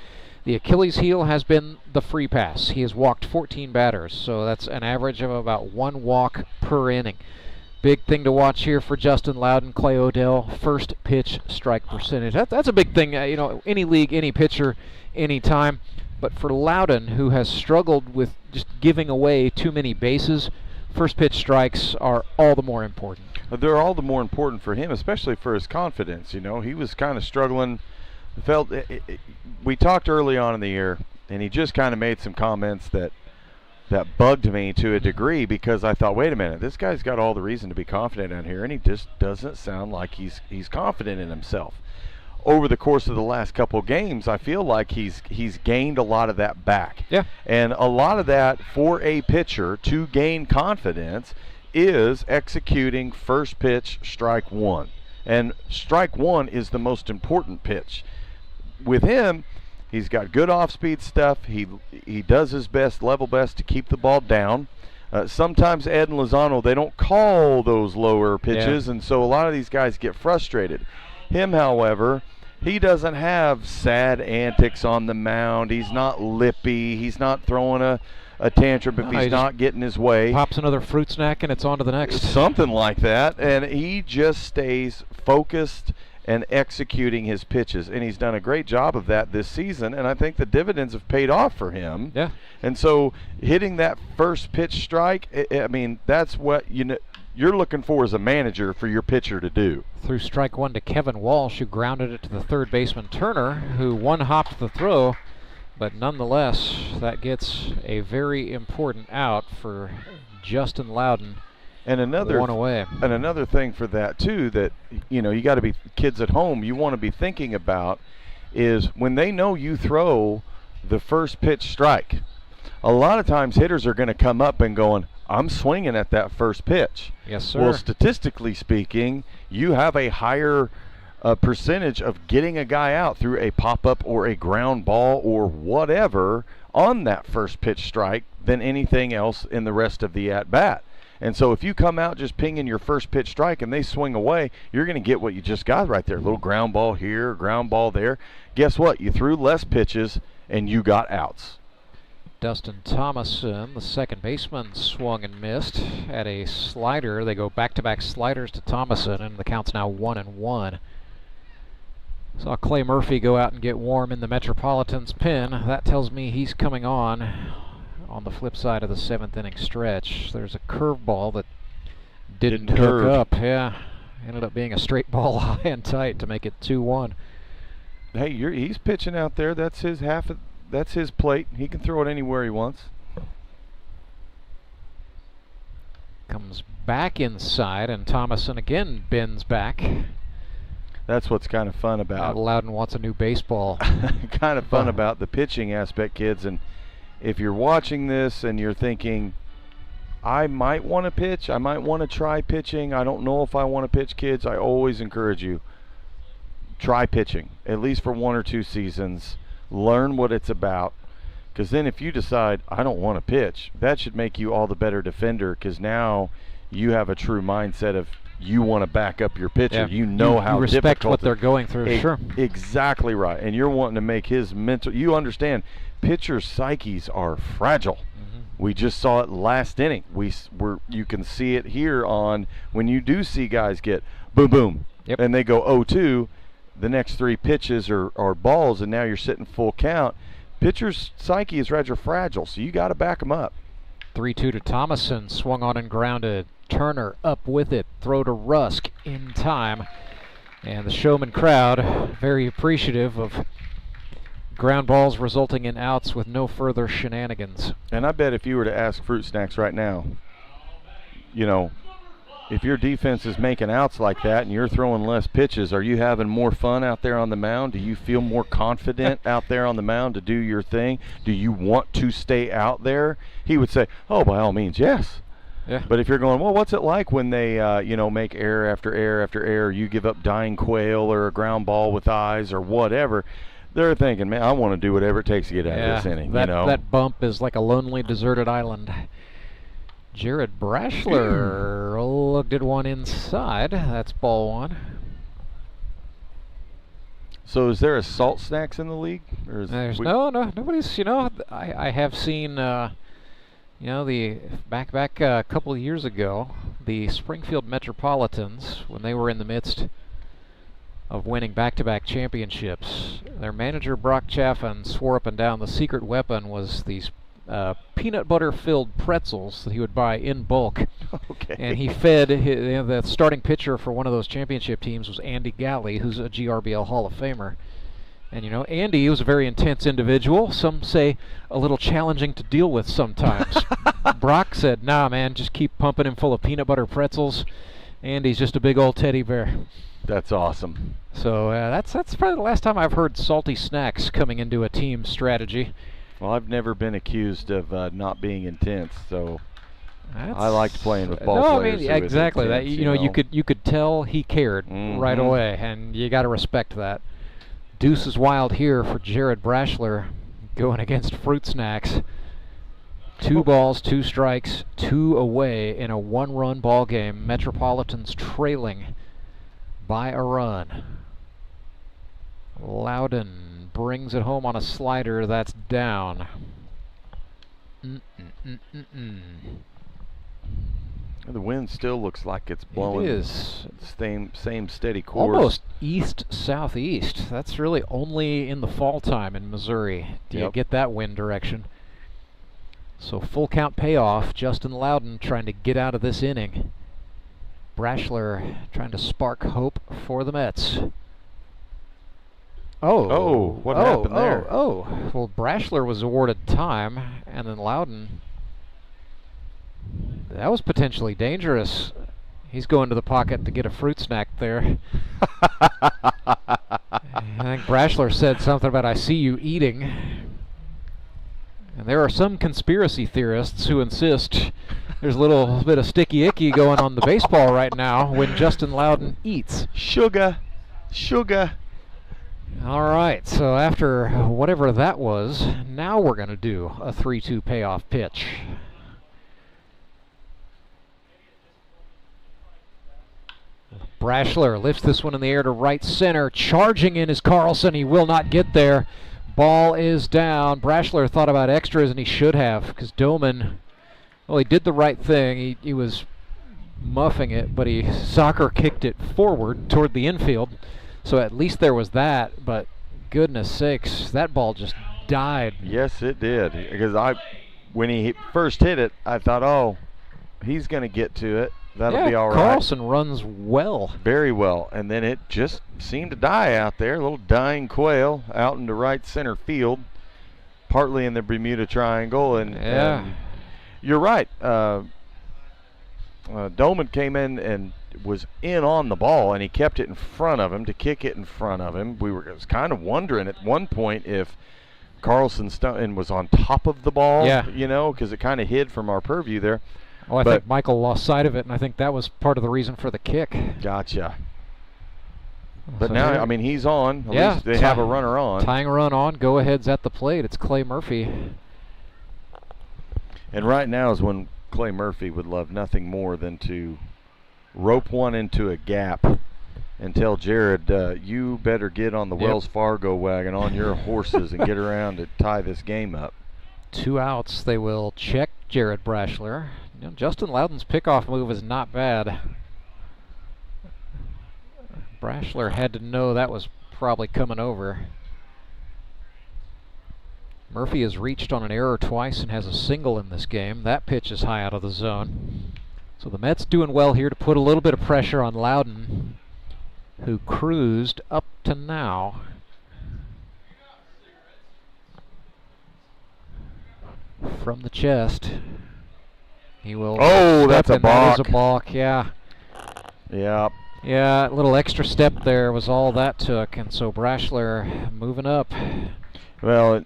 The Achilles heel has been the free pass. He has walked 14 batters, so that's an average of about 1 walk per inning. Big thing to watch here for Justin Lowden, Clay Odell, first pitch strike percentage. That's a big thing, any league, any pitcher, any time. But for Lowden, who has struggled with just giving away too many bases, first pitch strikes are all the more important. They're all the more important for him, especially for his confidence. He was kind of struggling. We talked early on in the year, and he just kind of made some comments that bugged me to a degree, because I thought, wait a minute, this guy's got all the reason to be confident out here, and he just doesn't sound like he's confident in himself. Over the course of the last couple games, I feel like he's gained a lot of that back. Yeah. And a lot of that for a pitcher to gain confidence is executing first pitch strike one. And strike one is the most important pitch. With him, he's got good off-speed stuff. He does his best, level best, to keep the ball down. Sometimes Ed and Lozano, they don't call those lower pitches, and so a lot of these guys get frustrated. Him, however, he doesn't have sad antics on the mound. He's not lippy. He's not throwing a tantrum if he's not getting his way. Pops another fruit snack and it's on to the next. Something like that, and he just stays focused and executing his pitches, and he's done a great job of that this season, and I think the dividends have paid off for him. Yeah. And so hitting that first pitch strike, that's what you're looking for as a manager for your pitcher to do. Threw strike one to Kevin Walsh, who grounded it to the third baseman Turner, who one-hopped the throw, but nonetheless, that gets a very important out for Justin Loudon. And another one away. And another thing for that too, that you got to be, kids at home, you want to be thinking about is when they know you throw the first pitch strike. A lot of times hitters are going to come up and going, I'm swinging at that first pitch. Yes, sir. Well, statistically speaking, you have a higher percentage of getting a guy out through a pop-up or a ground ball or whatever on that first pitch strike than anything else in the rest of the at-bat. And so if you come out just pinging your first pitch strike and they swing away, you're going to get what you just got right there. A little ground ball here, ground ball there. Guess what? You threw less pitches and you got outs. Dustin Thomason, the second baseman, swung and missed at a slider. They go back-to-back sliders to Thomason, and the count's now 1-1. Saw Clay Murphy go out and get warm in the Metropolitans pen. That tells me he's coming on the flip side of the 7th inning stretch. There's a curveball that didn't hook up. Yeah, ended up being a straight ball high and tight to make it 2-1. Hey, he's pitching out there. That's his that's his plate. He can throw it anywhere he wants. Comes back inside, and Thomason again bends back. That's what's kind of fun about. Loudon wants a new baseball. Kind of fun about the pitching aspect, kids. And if you're watching this and you're thinking, I might want to pitch, I might want to try pitching, I don't know if I want to pitch, kids, I always encourage you, try pitching, at least for 1 or 2 seasons. Learn what it's about, because then if you decide, I don't want to pitch, that should make you all the better defender, because now you have a true mindset of you want to back up your pitcher. Yeah. You how you respect difficult what they're going through. Sure. Exactly right. And you're wanting to make his mental, you understand, pitchers' psyches are fragile. Mm-hmm. We just saw it last inning. You can see it here on when you do see guys get boom, boom, and they go 0-2, the next 3 pitches are balls, and now you're sitting full count. Pitcher's psyche is rather fragile, so you got to back them up. 3-2 to Thomason, swung on and grounded. Turner up with it, throw to Rusk in time. And the Showman crowd very appreciative of ground balls resulting in outs with no further shenanigans. And I bet if you were to ask Fruit Snacks right now, you know, if your defense is making outs like that and you're throwing less pitches, are you having more fun out there on the mound? Do you feel more confident out there on the mound to do your thing? Do you want to stay out there? He would say, oh, by all means, yes. Yeah. But if you're going, well, what's it like when they, make error after error after error, you give up dying quail or a ground ball with eyes or whatever, they're thinking, man, I want to do whatever it takes to get out of this inning. That bump is like a lonely, deserted island. Jared Brashler looked at one inside. That's ball one. So is there a Salt Snacks in the league? Or is nobody's, I have seen, the back a couple of years ago, the Springfield Metropolitans, when they were in the midst of winning back-to-back championships, their manager, Brock Chaffin, swore up and down the secret weapon was these peanut butter-filled pretzels that he would buy in bulk. Okay. And he fed the starting pitcher for one of those championship teams was Andy Galley, who's a GRBL Hall of Famer. And Andy was a very intense individual. Some say a little challenging to deal with sometimes. Brock said, "Nah, man, just keep pumping him full of peanut butter pretzels. Andy's just a big old teddy bear." That's awesome. So that's probably the last time I've heard salty snacks coming into a team strategy. Well, I've never been accused of not being intense, so I liked playing with ball players. No, I mean exactly intense, that. You could tell he cared right away, and you got to respect that. Deuce is wild here for Jared Brashler, going against Fruit Snacks. 2 balls, 2 strikes, 2 away in a 1-run ball game. Metropolitans trailing by a run. Lowden brings it home on a slider that's down. The wind still looks like it's blowing. It is. Same steady course. Almost east-southeast. That's really only in the fall time in Missouri do you get that wind direction. So full count payoff. Justin Lowden trying to get out of this inning. Brashler trying to spark hope for the Mets. What happened there? Well, Brashler was awarded time, and then Lowden. That was potentially dangerous. He's going to the pocket to get a fruit snack there. I think Brashler said something about, "I see you eating." And there are some conspiracy theorists who insist there's a little bit of sticky icky going on the baseball right now when Justin Lowden eats. Sugar. All right, so after whatever that was, now we're going to do a 3-2 payoff pitch. Brashler lifts this one in the air to right center. Charging in is Karlson. He will not get there. Ball is down. Brashler thought about extras, and he should have, because Doman, well, he did the right thing. He was muffing it, but he soccer kicked it forward toward the infield. So at least there was that, but goodness sakes, that ball just died. Yes, it did. Because when he first hit it, I thought, oh, he's going to get to it. That'll be all right. Karlson runs well. Very well. And then it just seemed to die out there. A little dying quail out into right center field, partly in the Bermuda Triangle. And you're right. Doman came in and was in on the ball, and he kept it in front of him to kick it in front of him. I was kind of wondering at one point if Karlson was on top of the ball, because it kind of hid from our purview there. Oh, I think Michael lost sight of it, and I think that was part of the reason for the kick. Gotcha. But so now, he's on. At least they have a runner on. Tying a run on. Go-ahead's at the plate. It's Clay Murphy. And right now is when Clay Murphy would love nothing more than to rope one into a gap and tell Jared, you better get on the Wells Fargo wagon on your horses and get around to tie this game up. 2 outs. They will check Jared Brashler. Justin Lowden's pickoff move is not bad. Brashler had to know that was probably coming over. Murphy has reached on an error twice and has a single in this game. That pitch is high out of the zone. So the Mets doing well here to put a little bit of pressure on Lowden, who cruised up to now. from the chest. He will. Oh, step that's a in. That is balk. a balk, yeah. Yeah. Yeah, a little extra step there was all that took, and so Brashler moving up. Well,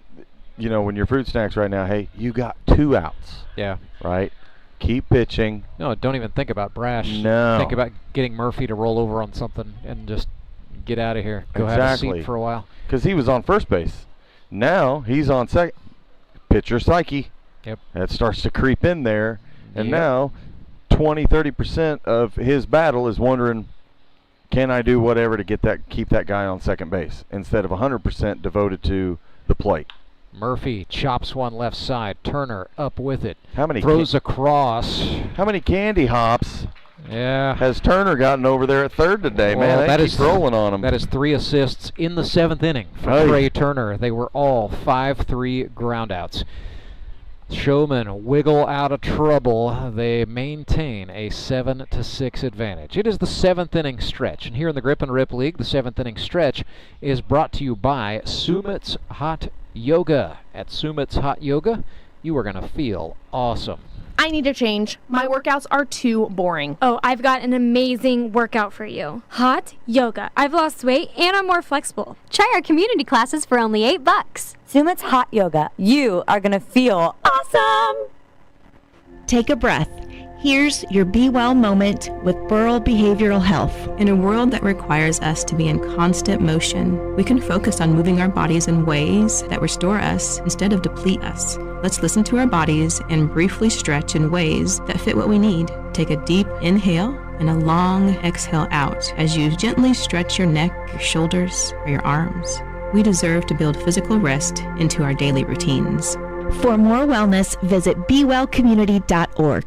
you know, when you're Fruit Snacks right now, hey, you got 2 outs. Yeah. Right? Keep pitching. No, don't even think about Brash. No. Think about getting Murphy to roll over on something and just get out of here. Go have a seat for a while. Because he was on first base. Now he's on second. Pitcher psyche. Yep. That starts to creep in there. And Yep. now 20-30% of his battle is wondering, can I do whatever to keep that guy on second base instead of 100% devoted to the plate. Murphy chops one left side. Turner up with it. How many throws across? How many candy hops? Yeah. Has Turner gotten over there at third today, Well, man? They keep rolling on him. That is 3 assists in the 7th inning for Hey. Trey Turner. They were all 5-3 groundouts. Showmen wiggle out of trouble. They maintain a 7-6 advantage. It is the 7th inning stretch, and here in the Grip and Rip League, the 7th inning stretch is brought to you by Sumit's Hot Yoga. At Sumit's Hot Yoga, you are going to feel awesome. I need a change. My workouts are too boring. Oh, I've got an amazing workout for you. Hot yoga. I've lost weight and I'm more flexible. Try our community classes for only $8. Sumit's Hot Yoga. You are going to feel awesome. Take a breath. Here's your Be Well moment with Burl Behavioral Health. In a world that requires us to be in constant motion, we can focus on moving our bodies in ways that restore us instead of deplete us. Let's listen to our bodies and briefly stretch in ways that fit what we need. Take a deep inhale and a long exhale out as you gently stretch your neck, your shoulders, or your arms. We deserve to build physical rest into our daily routines. For more wellness, visit BeWellCommunity.org.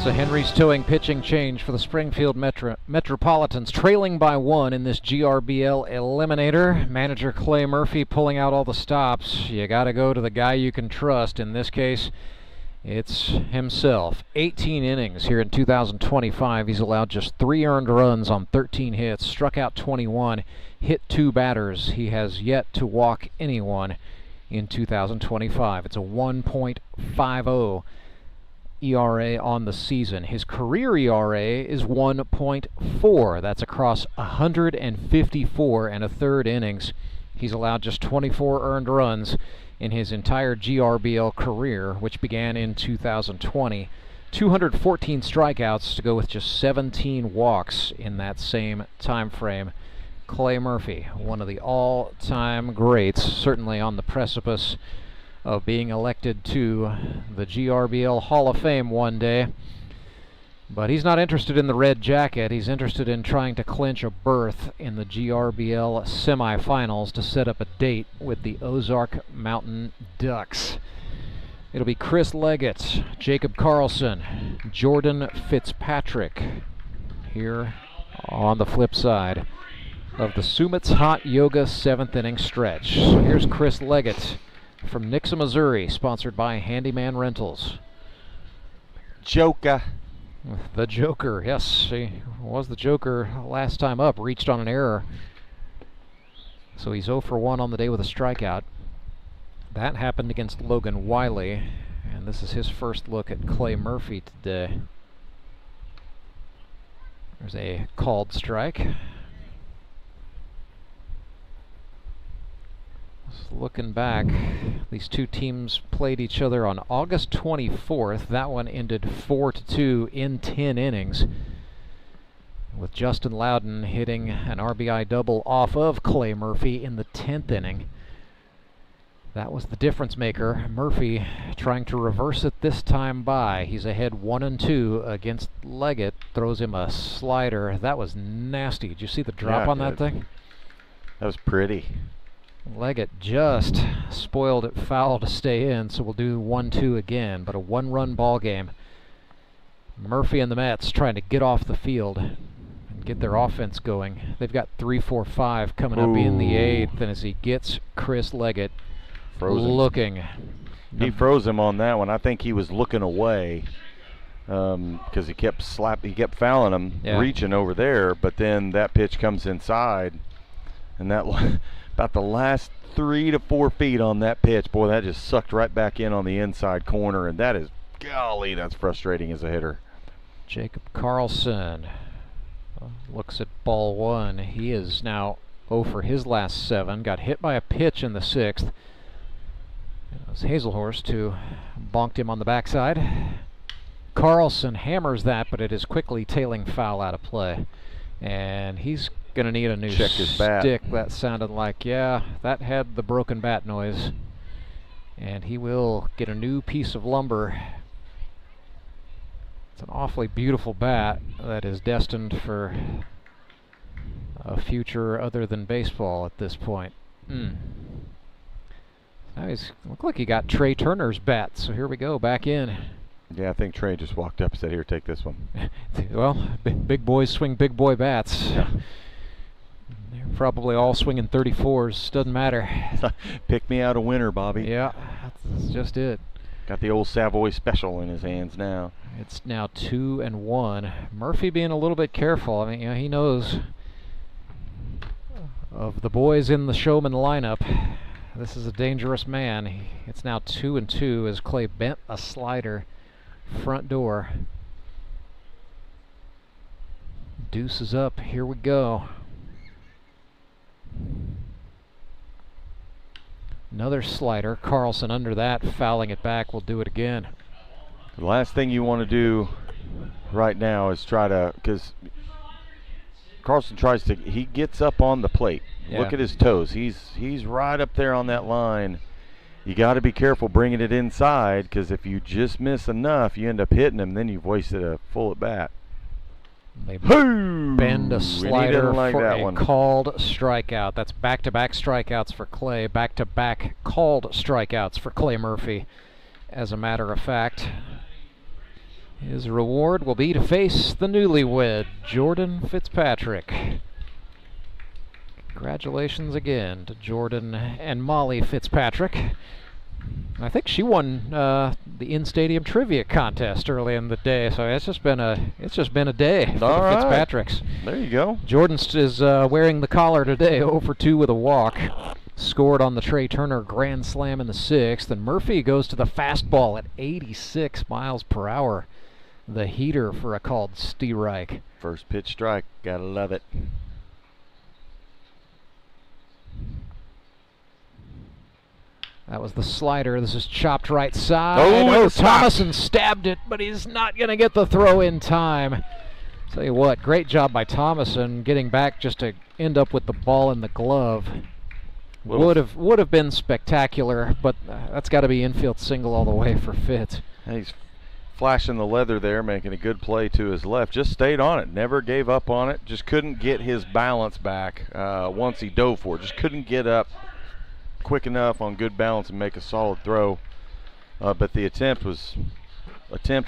So Henry's towing pitching change for the Springfield Metropolitans, trailing by 1 in this GRBL Eliminator. Manager Clay Murphy pulling out all the stops. You got to go to the guy you can trust. In this case, it's himself. 18 innings here in 2025. He's allowed just 3 earned runs on 13 hits, struck out 21, hit 2 batters. He has yet to walk anyone in 2025. It's a 1.50 ERA on the season. His career ERA is 1.4. That's across 154 and a third innings. He's allowed just 24 earned runs in his entire GRBL career, which began in 2020. 214 strikeouts to go with just 17 walks in that same time frame. Clay Murphy, one of the all-time greats, certainly on the precipice of being elected to the GRBL Hall of Fame one day. But he's not interested in the red jacket. He's interested in trying to clinch a berth in the GRBL semifinals to set up a date with the Ozark Mountain Ducks. It'll be Chris Leggett, Jacob Karlson, Jordan Fitzpatrick here on the flip side of the Sumit's Hot Yoga 7th inning stretch. So here's Chris Leggett from Nixa, Missouri, sponsored by Handyman Rentals. Joker. The Joker, yes, he was the Joker last time up, reached on an error. So he's 0 for 1 on the day with a strikeout. That happened against Logan Wiley, and this is his first look at Clay Murphy today. There's a called strike. Looking back, these two teams played each other on August 24th. That one ended 4-2 in 10 innings, with Justin Lowden hitting an RBI double off of Clay Murphy in the 10th inning. That was the difference maker. Murphy trying to reverse it this time by. He's ahead 1-2 against Leggett. Throws him a slider. That was nasty. Did you see the drop on that thing? That was pretty. Leggett just spoiled it foul to stay in, so we'll do 1-2 again, but a 1-run ball game Murphy and the Mets trying to get off the field and get their offense going. They've got 3-4-5 coming up in the 8th, and as he gets Chris Leggett looking. He froze him on that one. I think he was looking away because he kept fouling him, reaching over there, but then that pitch comes inside, and that about the last 3 to 4 feet on that pitch, boy, that just sucked right back in on the inside corner, and that is, golly, that's frustrating as a hitter. Jacob Karlson looks at ball 1. He is now 0 for his last 7. Got hit by a pitch in the 6th. It was Hazelhorst who bonked him on the backside. Karlson hammers that, but it is quickly tailing foul out of play. And he's going to need a new stick. That sounded like, yeah, that had the broken bat noise. And he will get a new piece of lumber. It's an awfully beautiful bat that is destined for a future other than baseball at this point. Now look like he got Trey Turner's bat, so here we go, back in. Yeah, I think Trey just walked up and said, here, take this one. Well, big boys swing big boy bats. Yeah. They're probably all swinging 34s, doesn't matter. Pick me out a winner, Bobby. Yeah, that's just it. Got the old Savoy Special in his hands now. It's now 2-1. Murphy being a little bit careful. I mean, you know, he knows of the boys in the Showmen lineup. This is a dangerous man. It's now 2-2 as Clay bent a slider front door. Deuce is up. Here we go. Another slider. Karlson under that, fouling it back. Will do it again. The last thing you want to do right now is try to, because Karlson tries to, he gets up on the plate. Yeah. Look at his toes. He's right up there on that line. You got to be careful bringing it inside, because if you just miss enough, you end up hitting him. Then you've wasted a full at bat. They bend a slider for a called strikeout. That's back-to-back strikeouts for Clay. Back-to-back called strikeouts for Clay Murphy. As a matter of fact, his reward will be to face the newlywed, Jordan Fitzpatrick. Congratulations again to Jordan and Molly Fitzpatrick. I think she won the in-stadium trivia contest early in the day, so it's just been a day for the Fitzpatricks. There you go. Jordan is wearing the collar today, 0 for 2 with a walk. Scored on the Trey Turner grand slam in the 6th, and Murphy goes to the fastball at 86 miles per hour. The heater for a called strike. First pitch strike, gotta love it. That was the slider. This is chopped right side. Oh, Thomason stabbed it, but he's not going to get the throw in time. Tell you what, great job by Thomason getting back just to end up with the ball in the glove. Would have been spectacular, but that's got to be infield single all the way for Fitz. He's flashing the leather there, making a good play to his left. Just stayed on it, never gave up on it. Just couldn't get his balance back once he dove for it. Just couldn't get up quick enough on good balance and make a solid throw. But the attempt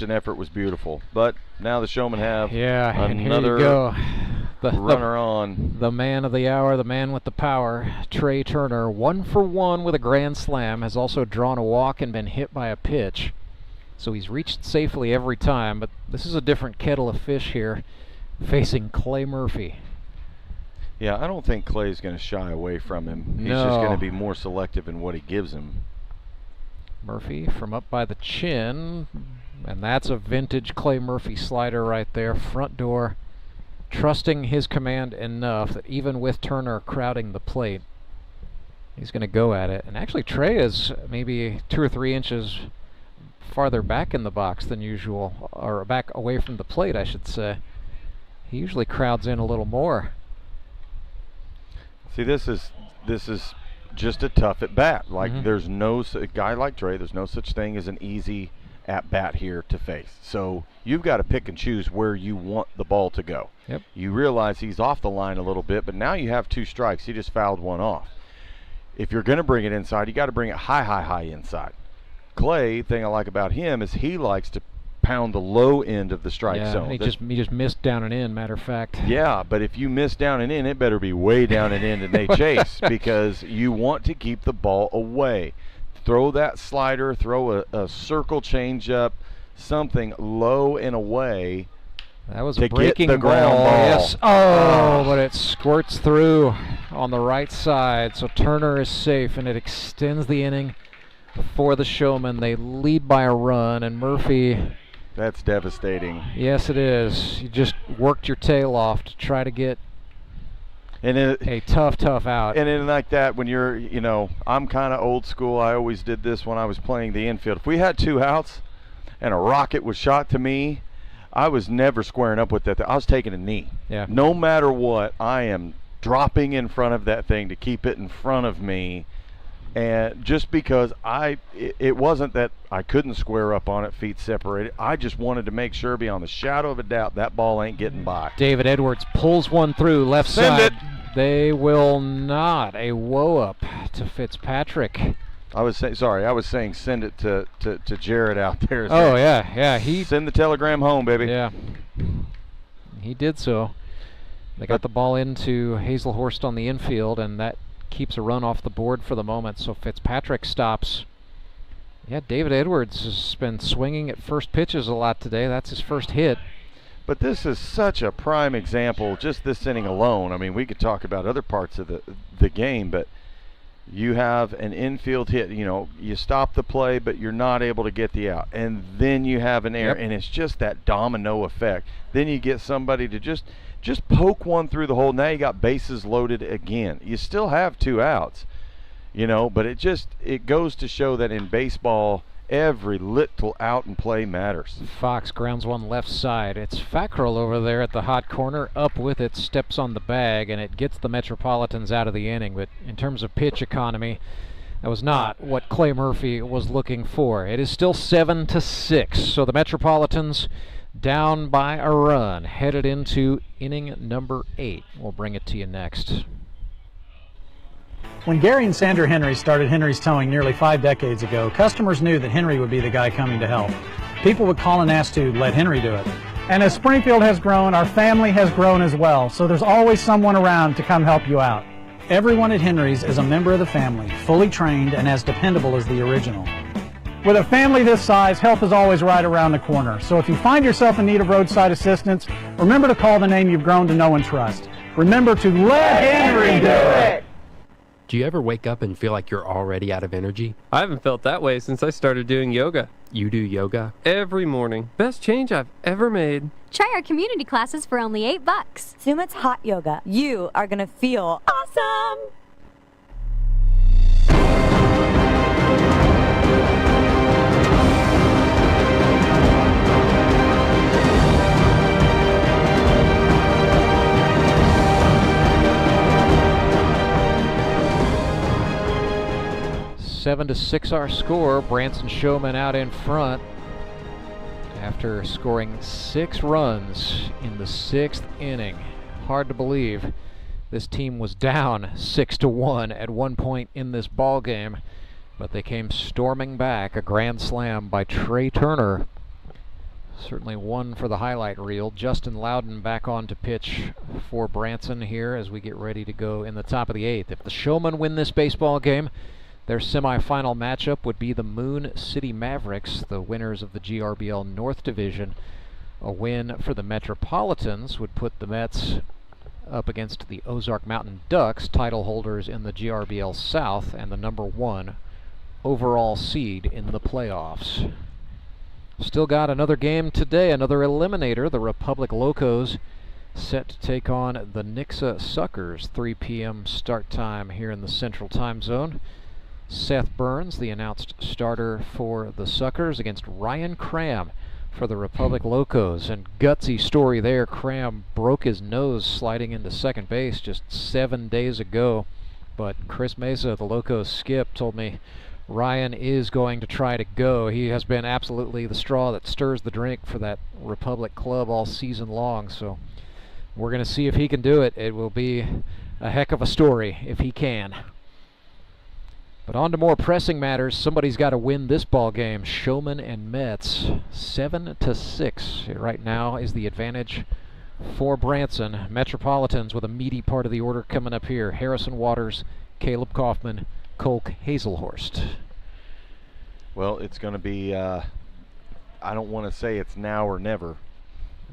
and effort was beautiful. But now the Showmen have another runner on. The man of the hour, the man with the power, Trey Turner, 1 for 1 with a grand slam, has also drawn a walk and been hit by a pitch. So he's reached safely every time, but this is a different kettle of fish here, facing Clay Murphy. Yeah, I don't think Clay's going to shy away from him. He's just going to be more selective in what he gives him. Murphy from up by the chin, and that's a vintage Clay Murphy slider right there, front door, trusting his command enough that even with Turner crowding the plate, he's going to go at it. And actually Trey is maybe 2 or 3 inches farther back in the box than usual, or back away from the plate, I should say. He usually crowds in a little more. See, this is just a tough at bat. Like there's a guy like Trey, there's no such thing as an easy at bat here to face. So you've got to pick and choose where you want the ball to go. Yep. You realize he's off the line a little bit, but now you have 2 strikes. He just fouled 1 off. If you're going to bring it inside, you got to bring it high inside. Clay, thing I like about him is he likes to pound the low end of the strike zone. He just missed down and in, matter of fact. Yeah, but if you miss down and in, it better be way down and in and they chase because you want to keep the ball away. Throw that slider, throw a circle changeup, something low and away. That was to a breaking get the ground ball. Yes. Oh, but it squirts through on the right side. So Turner is safe, and it extends the inning for the Showmen. They lead by a run, and Murphy. That's devastating. Yes, it is. You just worked your tail off to try to get a tough out. And then like that, when you're, I'm kind of old school. I always did this when I was playing the infield. If we had 2 outs and a rocket was shot to me, I was never squaring up with that. I was taking a knee. Yeah. No matter what, I am dropping in front of that thing to keep it in front of me. And just because it wasn't that I couldn't square up on it, feet separated. I just wanted to make sure, beyond the shadow of a doubt, that ball ain't getting by. David Edwards pulls one through left Send side. it. They will not. A woe up to Fitzpatrick. I was saying send it to Jared out there. Oh yeah. He send the telegram home, baby. Yeah. He did so. They got the ball into Hazelhorst on the infield, and that keeps a run off the board for the moment. So Fitzpatrick stops. Yeah, David Edwards has been swinging at first pitches a lot today. That's his first hit. But this is such a prime example, just this inning alone. I mean, we could talk about other parts of the game, but you have an infield hit. You stop the play, but you're not able to get the out. And then you have an error, and it's just that domino effect. Then you get somebody to just poke one through the hole. Now you got bases loaded again. You still have 2 outs, but it goes to show that in baseball, every little out and play matters. Fox grounds one left side. It's Fackrell over there at the hot corner. Up with it, steps on the bag, and it gets the Metropolitans out of the inning. But in terms of pitch economy, that was not what Clay Murphy was looking for. It is still 7-6. So the Metropolitans down by a run, headed into inning number 8. We'll bring it to you next. When Gary and Sandra Henry started Henry's Towing nearly 5 decades ago, customers knew that Henry would be the guy coming to help. People would call and ask to let Henry do it. And as Springfield has grown, our family has grown as well, so there's always someone around to come help you out. Everyone at Henry's is a member of the family, fully trained and as dependable as the original. With a family this size, help is always right around the corner. So if you find yourself in need of roadside assistance, remember to call the name you've grown to know and trust. Remember to let Henry do it! Do you ever wake up and feel like you're already out of energy? I haven't felt that way since I started doing yoga. You do yoga? Every morning. Best change I've ever made. Try our community classes for only $8. Sumit's hot yoga. You are gonna feel awesome! 7-6 our score. Branson Showmen out in front after scoring 6 runs in the 6th inning. Hard to believe this team was down 6-1 at one point in this ball game, but they came storming back. A grand slam by Trey Turner. Certainly one for the highlight reel. Justin Lowden back on to pitch for Branson here as we get ready to go in the top of the 8th. If the Showmen win this baseball game, their semifinal matchup would be the Moon City Mavericks, the winners of the GRBL North Division. A win for the Metropolitans would put the Mets up against the Ozark Mountain Ducks, title holders in the GRBL South and the #1 overall seed in the playoffs. Still got another game today, another eliminator. The Republic Locos set to take on the Nixa Suckers. 3 p.m. start time here in the Central Time Zone. Seth Burns, the announced starter for the Suckers, against Ryan Cram for the Republic Locos. And gutsy story there. Cram broke his nose sliding into second base just 7 days ago. But Chris Mesa, the Locos skip, told me Ryan is going to try to go. He has been absolutely the straw that stirs the drink for that Republic club all season long. So we're going to see if he can do it. It will be a heck of a story if he can. But on to more pressing matters. Somebody's got to win this ball game. Showmen and Mets, 7-6. Right now is the advantage for Branson. Metropolitans with a meaty part of the order coming up here. Harrison Waters, Caleb Kaufman, Colk Hazelhorst. Well, it's going to be, I don't want to say it's now or never,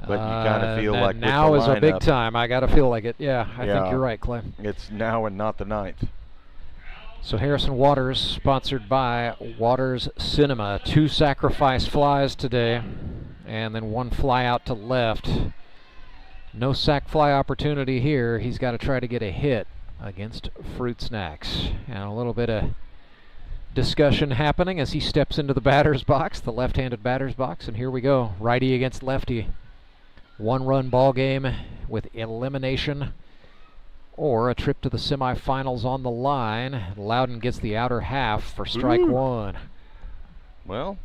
but you kind of feel like now with is the a big lineup, time. I got to feel like it. Yeah, I think you're right, Clay. It's now and not the ninth. So Harrison Waters, sponsored by Waters Cinema. 2 sacrifice flies today, and then 1 fly out to left. No sac fly opportunity here. He's got to try to get a hit against Fruit Snacks. And a little bit of discussion happening as he steps into the batter's box, the left-handed batter's box, and here we go. Righty against lefty. 1-run ball game with elimination or a trip to the semifinals on the line. Lowden gets the outer half for strike 1. Well,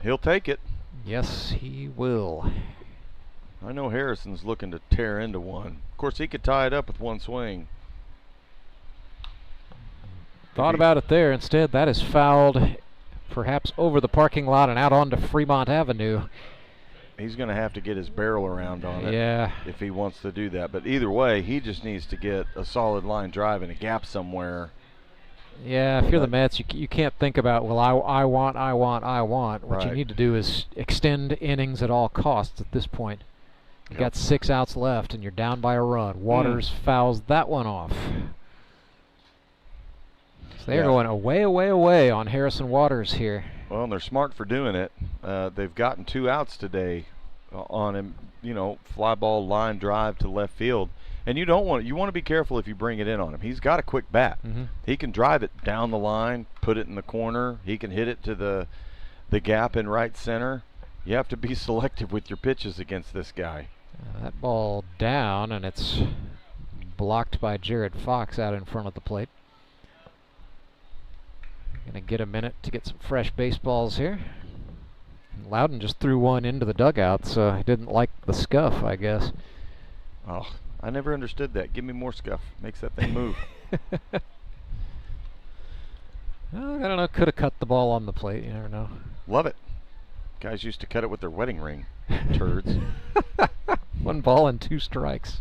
he'll take it. Yes, he will. I know Harrison's looking to tear into one. Of course, he could tie it up with 1 swing. Thought about it there. Instead, that is fouled perhaps over the parking lot and out onto Fremont Avenue. He's going to have to get his barrel around on it if he wants to do that. But either way, he just needs to get a solid line drive in a gap somewhere. Yeah, if you're the Mets, you can't think about, well, I want. What you need to do is extend innings at all costs at this point. You got 6 outs left, and you're down by a run. Waters fouls that one off. So they're going away on Harrison Waters here. Well, and they're smart for doing it. They've gotten 2 outs today on him. You know, fly ball line drive to left field, and you want to be careful if you bring it in on him. He's got a quick bat. He can drive it down the line, put it in the corner. He can hit it to the gap in right center. You have to be selective with your pitches against this guy. That ball down, and it's blocked by Jared Fox out in front of the plate. Gonna get a minute to get some fresh baseballs here. Lowden just threw one into the dugout, so he didn't like the scuff, I guess. Oh, I never understood that. Give me more scuff. Makes that thing move. Well, I don't know. Could have cut the ball on the plate. You never know. Love it. Guys used to cut it with their wedding ring. Turds. 1 ball and 2 strikes.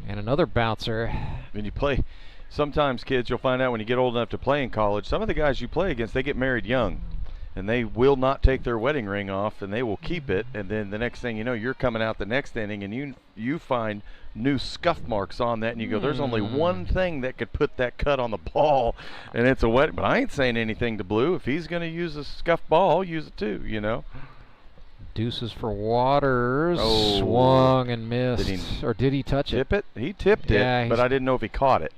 And another bouncer. When you play, sometimes kids, you'll find out when you get old enough to play in college, some of the guys you play against, they get married young. And they will not take their wedding ring off, and they will keep it. And then the next thing you know, you're coming out the next inning, and you find new scuff marks on that, and you go, there's only one thing that could put that cut on the ball, and it's a wedding. But I ain't saying anything to Blue. If he's going to use a scuff ball, I'll use it too, you know. Deuces for Waters. Swung and missed. Or did he touch it? Tip it? He tipped it, but I didn't know if he caught it.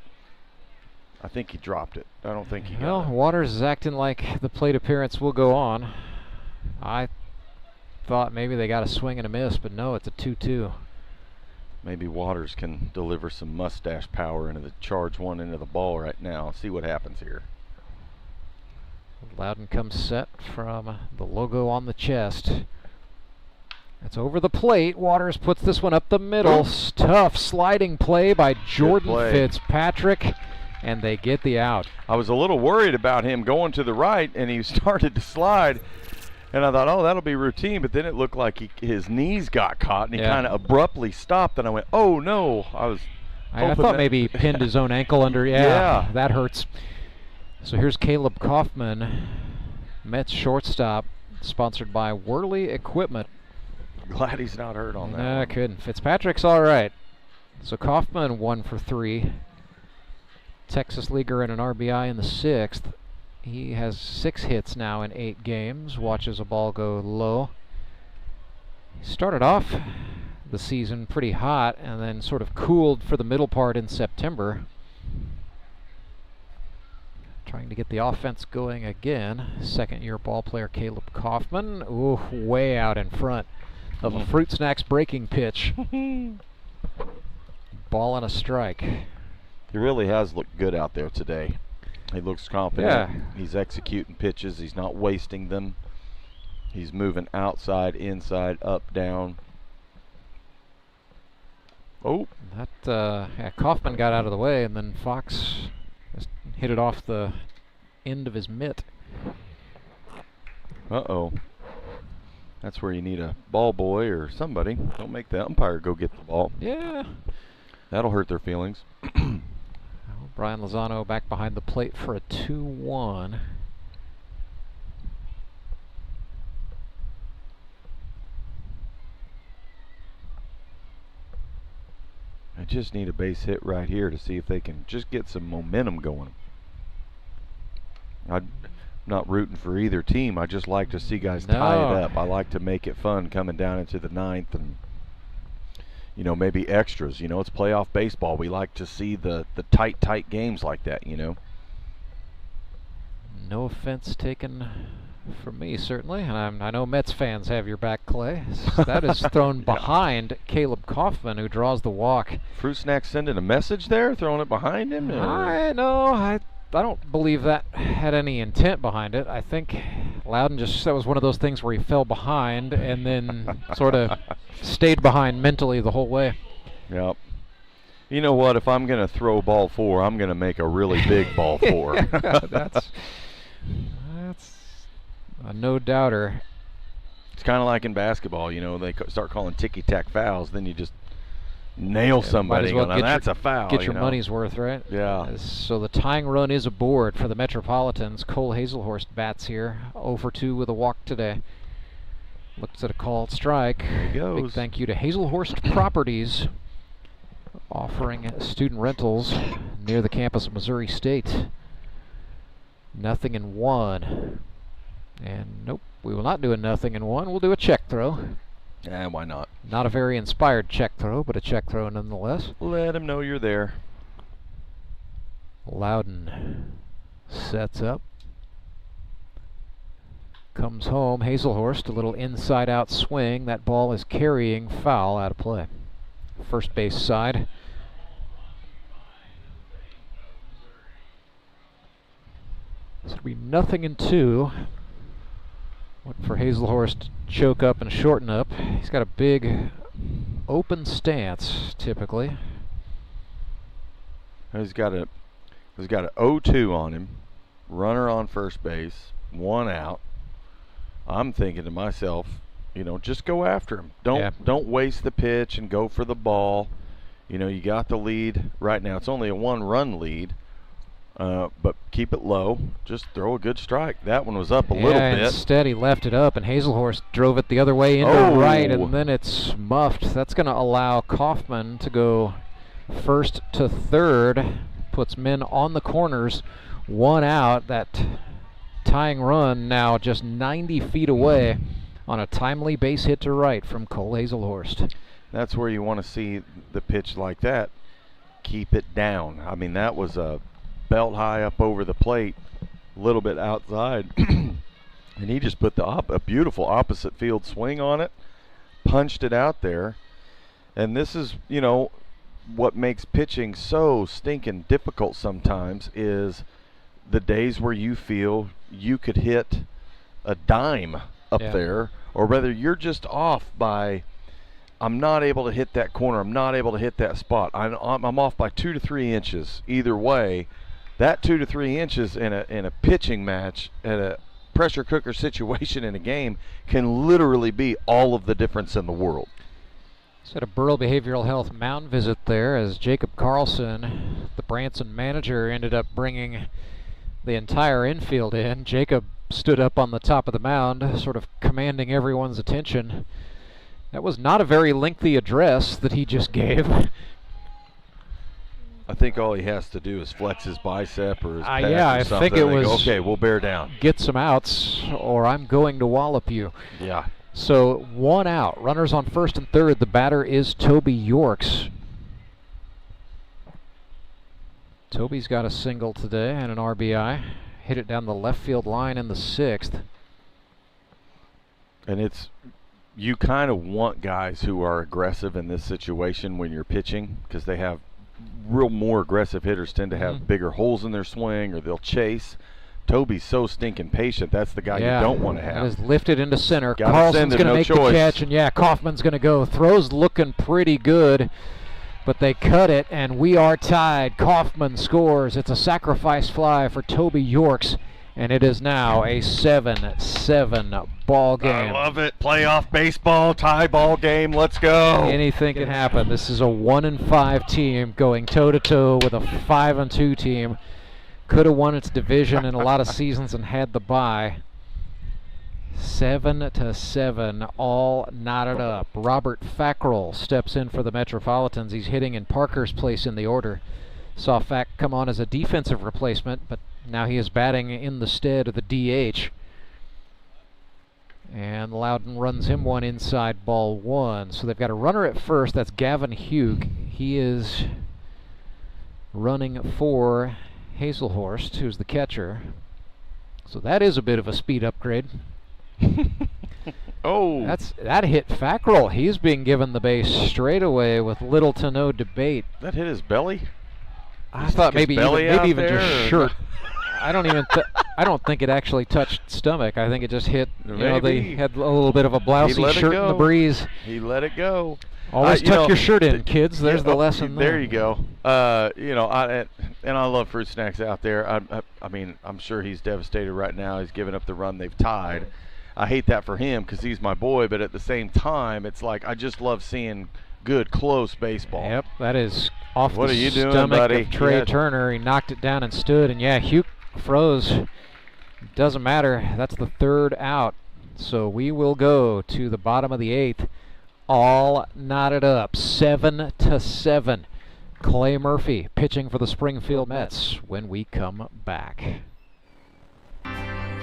I think he dropped it. I don't think he got it. Waters is acting like the plate appearance will go on. I thought maybe they got a swing and a miss, but no, it's a 2-2. Maybe Waters can deliver some mustache power into the charge one into the ball right now. See what happens here. Lowden comes set from the logo on the chest. It's over the plate. Waters puts this one up the middle. Tough sliding play by Jordan Fitzpatrick. And they get the out. I was a little worried about him going to the right, and he started to slide. And I thought, oh, that'll be routine. But then it looked like his knees got caught, and he kind of abruptly stopped. And I went, oh, no. I thought maybe he pinned his own ankle under. Yeah, that hurts. So here's Caleb Kaufman, Mets shortstop, sponsored by Worley Equipment. Glad he's not hurt on that. No, I couldn't. Fitzpatrick's all right. So Kaufman 1 for 3. Texas leaguer and an RBI in the 6th. He has 6 hits now in 8 games. Watches a ball go low. He started off the season pretty hot and then sort of cooled for the middle part in September. Trying to get the offense going again. Second-year ball player Caleb Kaufman. Ooh, way out in front of a Fruit Snacks breaking pitch. Ball and a strike. He really has looked good out there today. He looks confident. Yeah. He's executing pitches. He's not wasting them. He's moving outside, inside, up, down. Oh. That Kaufman got out of the way, and then Fox just hit it off the end of his mitt. Uh-oh. That's where you need a ball boy or somebody. Don't make the umpire go get the ball. Yeah. That'll hurt their feelings. Brian Lozano back behind the plate for a 2-1. I just need a base hit right here to see if they can just get some momentum going. I'm not rooting for either team. I just like to see guys tie it up. I like to make it fun coming down into the ninth and, you know, maybe extras. You know, it's playoff baseball. We like to see the tight games like that, you know. No offense taken from me, certainly. And I know Mets fans have your back, Clay. That is thrown behind Caleb Kaufman, who draws the walk. Fruit Snack sending a message there, throwing it behind him? I don't believe that had any intent behind it. I think Lowden that was one of those things where he fell behind and then sort of stayed behind mentally the whole way. Yep. You know what? If I'm going to throw ball 4, I'm going to make a really big ball 4. That's a no-doubter. It's kind of like in basketball, you know, they start calling ticky-tack fouls, then you just nail somebody. That's a foul. Get your money's worth, right? Yeah. So the tying run is aboard for the Metropolitans. Cole Hazelhorst bats here, 0 for 2 with a walk today. Looks at a called strike. There he goes. Big thank you to Hazelhorst Properties, offering student rentals near the campus of Missouri State. 0-1. And nope, we will not do a 0-1. We'll do a check throw. Yeah, why not? Not a very inspired check throw, but a check throw nonetheless. Let him know you're there. Lowden sets up. Comes home. Hazelhorst, a little inside-out swing. That ball is carrying foul out of play. First base side. This will be 0-2. Went for Hazelhorst to choke up and shorten up. He's got a big open stance typically. He's got a 0-2 on him. Runner on first base, 1 out. I'm thinking to myself, you know, just go after him. Don't waste the pitch and go for the ball. You know, you got the lead right now. It's only a 1-run lead. But keep it low. Just throw a good strike. That one was up a little bit. Instead he left it up, and Hazelhorst drove it the other way into right, and then it's muffed. That's going to allow Kaufman to go first to third. Puts men on the corners. 1 out. That tying run now just 90 feet away on a timely base hit to right from Cole Hazelhorst. That's where you want to see the pitch like that. Keep it down. I mean, that was a belt high up over the plate, a little bit outside, and he just put a beautiful opposite field swing on it, punched it out there. And this is, you know, what makes pitching so stinking difficult sometimes is the days where you feel you could hit a dime up there, or whether you're just off by, I'm not able to hit that corner, I'm not able to hit that spot, I'm off by 2 to 3 inches either way. That 2 to 3 inches in a pitching match at a pressure cooker situation in a game can literally be all of the difference in the world. At a Burl Behavioral Health mound visit there, as Jacob Karlson, the Branson manager, ended up bringing the entire infield in. Jacob stood up on the top of the mound, sort of commanding everyone's attention. That was not a very lengthy address that he just gave. I think all he has to do is flex his bicep or his pec I or something. think it was, okay, we'll bear down. Get some outs, or I'm going to wallop you. Yeah. So 1 out. Runners on first and third. The batter is Toby Yorks. Toby's got a single today and an RBI. Hit it down the left field line in the 6th. And you kind of want guys who are aggressive in this situation when you're pitching, because they have more aggressive hitters tend to have bigger holes in their swing, or they'll chase. Toby's so stinking patient. That's the guy you don't want to have. Is lifted into center. Karlson's going to make the catch, and Kaufman's going to go. Throw's looking pretty good. but they cut it, and we are tied. Kaufman scores. It's a sacrifice fly for Toby Yorks, and it is now a 7-7 ball game. I love it. Playoff baseball, tie ball game. Let's go. Anything can happen. This is a 1-5 team going toe-to-toe with a 5-2 team. Could have won its division in a lot of seasons and had the bye. 7-7, all knotted up. Robert Fackrell steps in for the Metropolitans. He's hitting in Parker's place in the order. Saw Fack come on as a defensive replacement, but now he is batting in the stead of the DH. And Lowden runs him one inside, ball one. So they've got a runner at first. That's Gavin Hugh. He is running for Hazelhorst, who's the catcher. So that is a bit of a speed upgrade. Oh, that hit Fackrell. He's being given the base straight away with little to no debate. That hit his belly? I thought maybe even just shirt. I don't think it actually touched stomach. I think it just hit. They had a little bit of a blousy shirt in the breeze. He let it go. Always tuck your shirt in, kids. There's the lesson. There you go. I love Fruit Snacks out there. I mean, I'm sure he's devastated right now. He's giving up the run they've tied. I hate that for him because he's my boy, but at the same time, it's like I just love seeing good, close baseball. Yep, that is off what the are you doing, stomach buddy? of Trey Turner. He knocked it down and stood, and Hugh froze. Doesn't matter. That's the third out. So we will go to the bottom of the eighth. All knotted up, 7-7. Clay Murphy pitching for the Springfield Mets when we come back.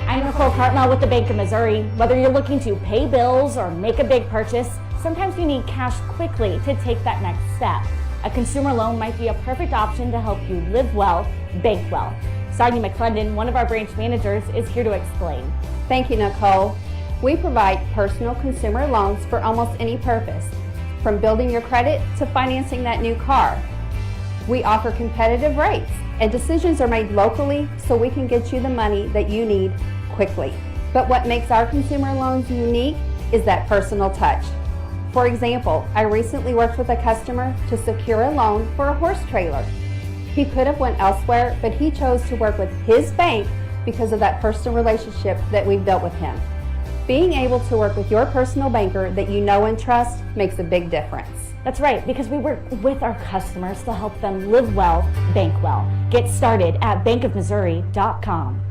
I'm Nicole Cartmel with the Bank of Missouri. Whether you're looking to pay bills or make a big purchase, sometimes you need cash quickly to take that next step. A consumer loan might be a perfect option to help you live well, bank well. Sonia McClendon, one of our branch managers, is here to explain. Thank you, Nicole. We provide personal consumer loans for almost any purpose, from building your credit to financing that new car. We offer competitive rates, and decisions are made locally so we can get you the money that you need quickly. But what makes our consumer loans unique is that personal touch. For example, I recently worked with a customer to secure a loan for a horse trailer. He could have went elsewhere, but he chose to work with his bank because of that personal relationship that we've built with him. Being able to work with your personal banker that you know and trust makes a big difference. That's right, because we work with our customers to help them live well, bank well. Get started at bankofmissouri.com.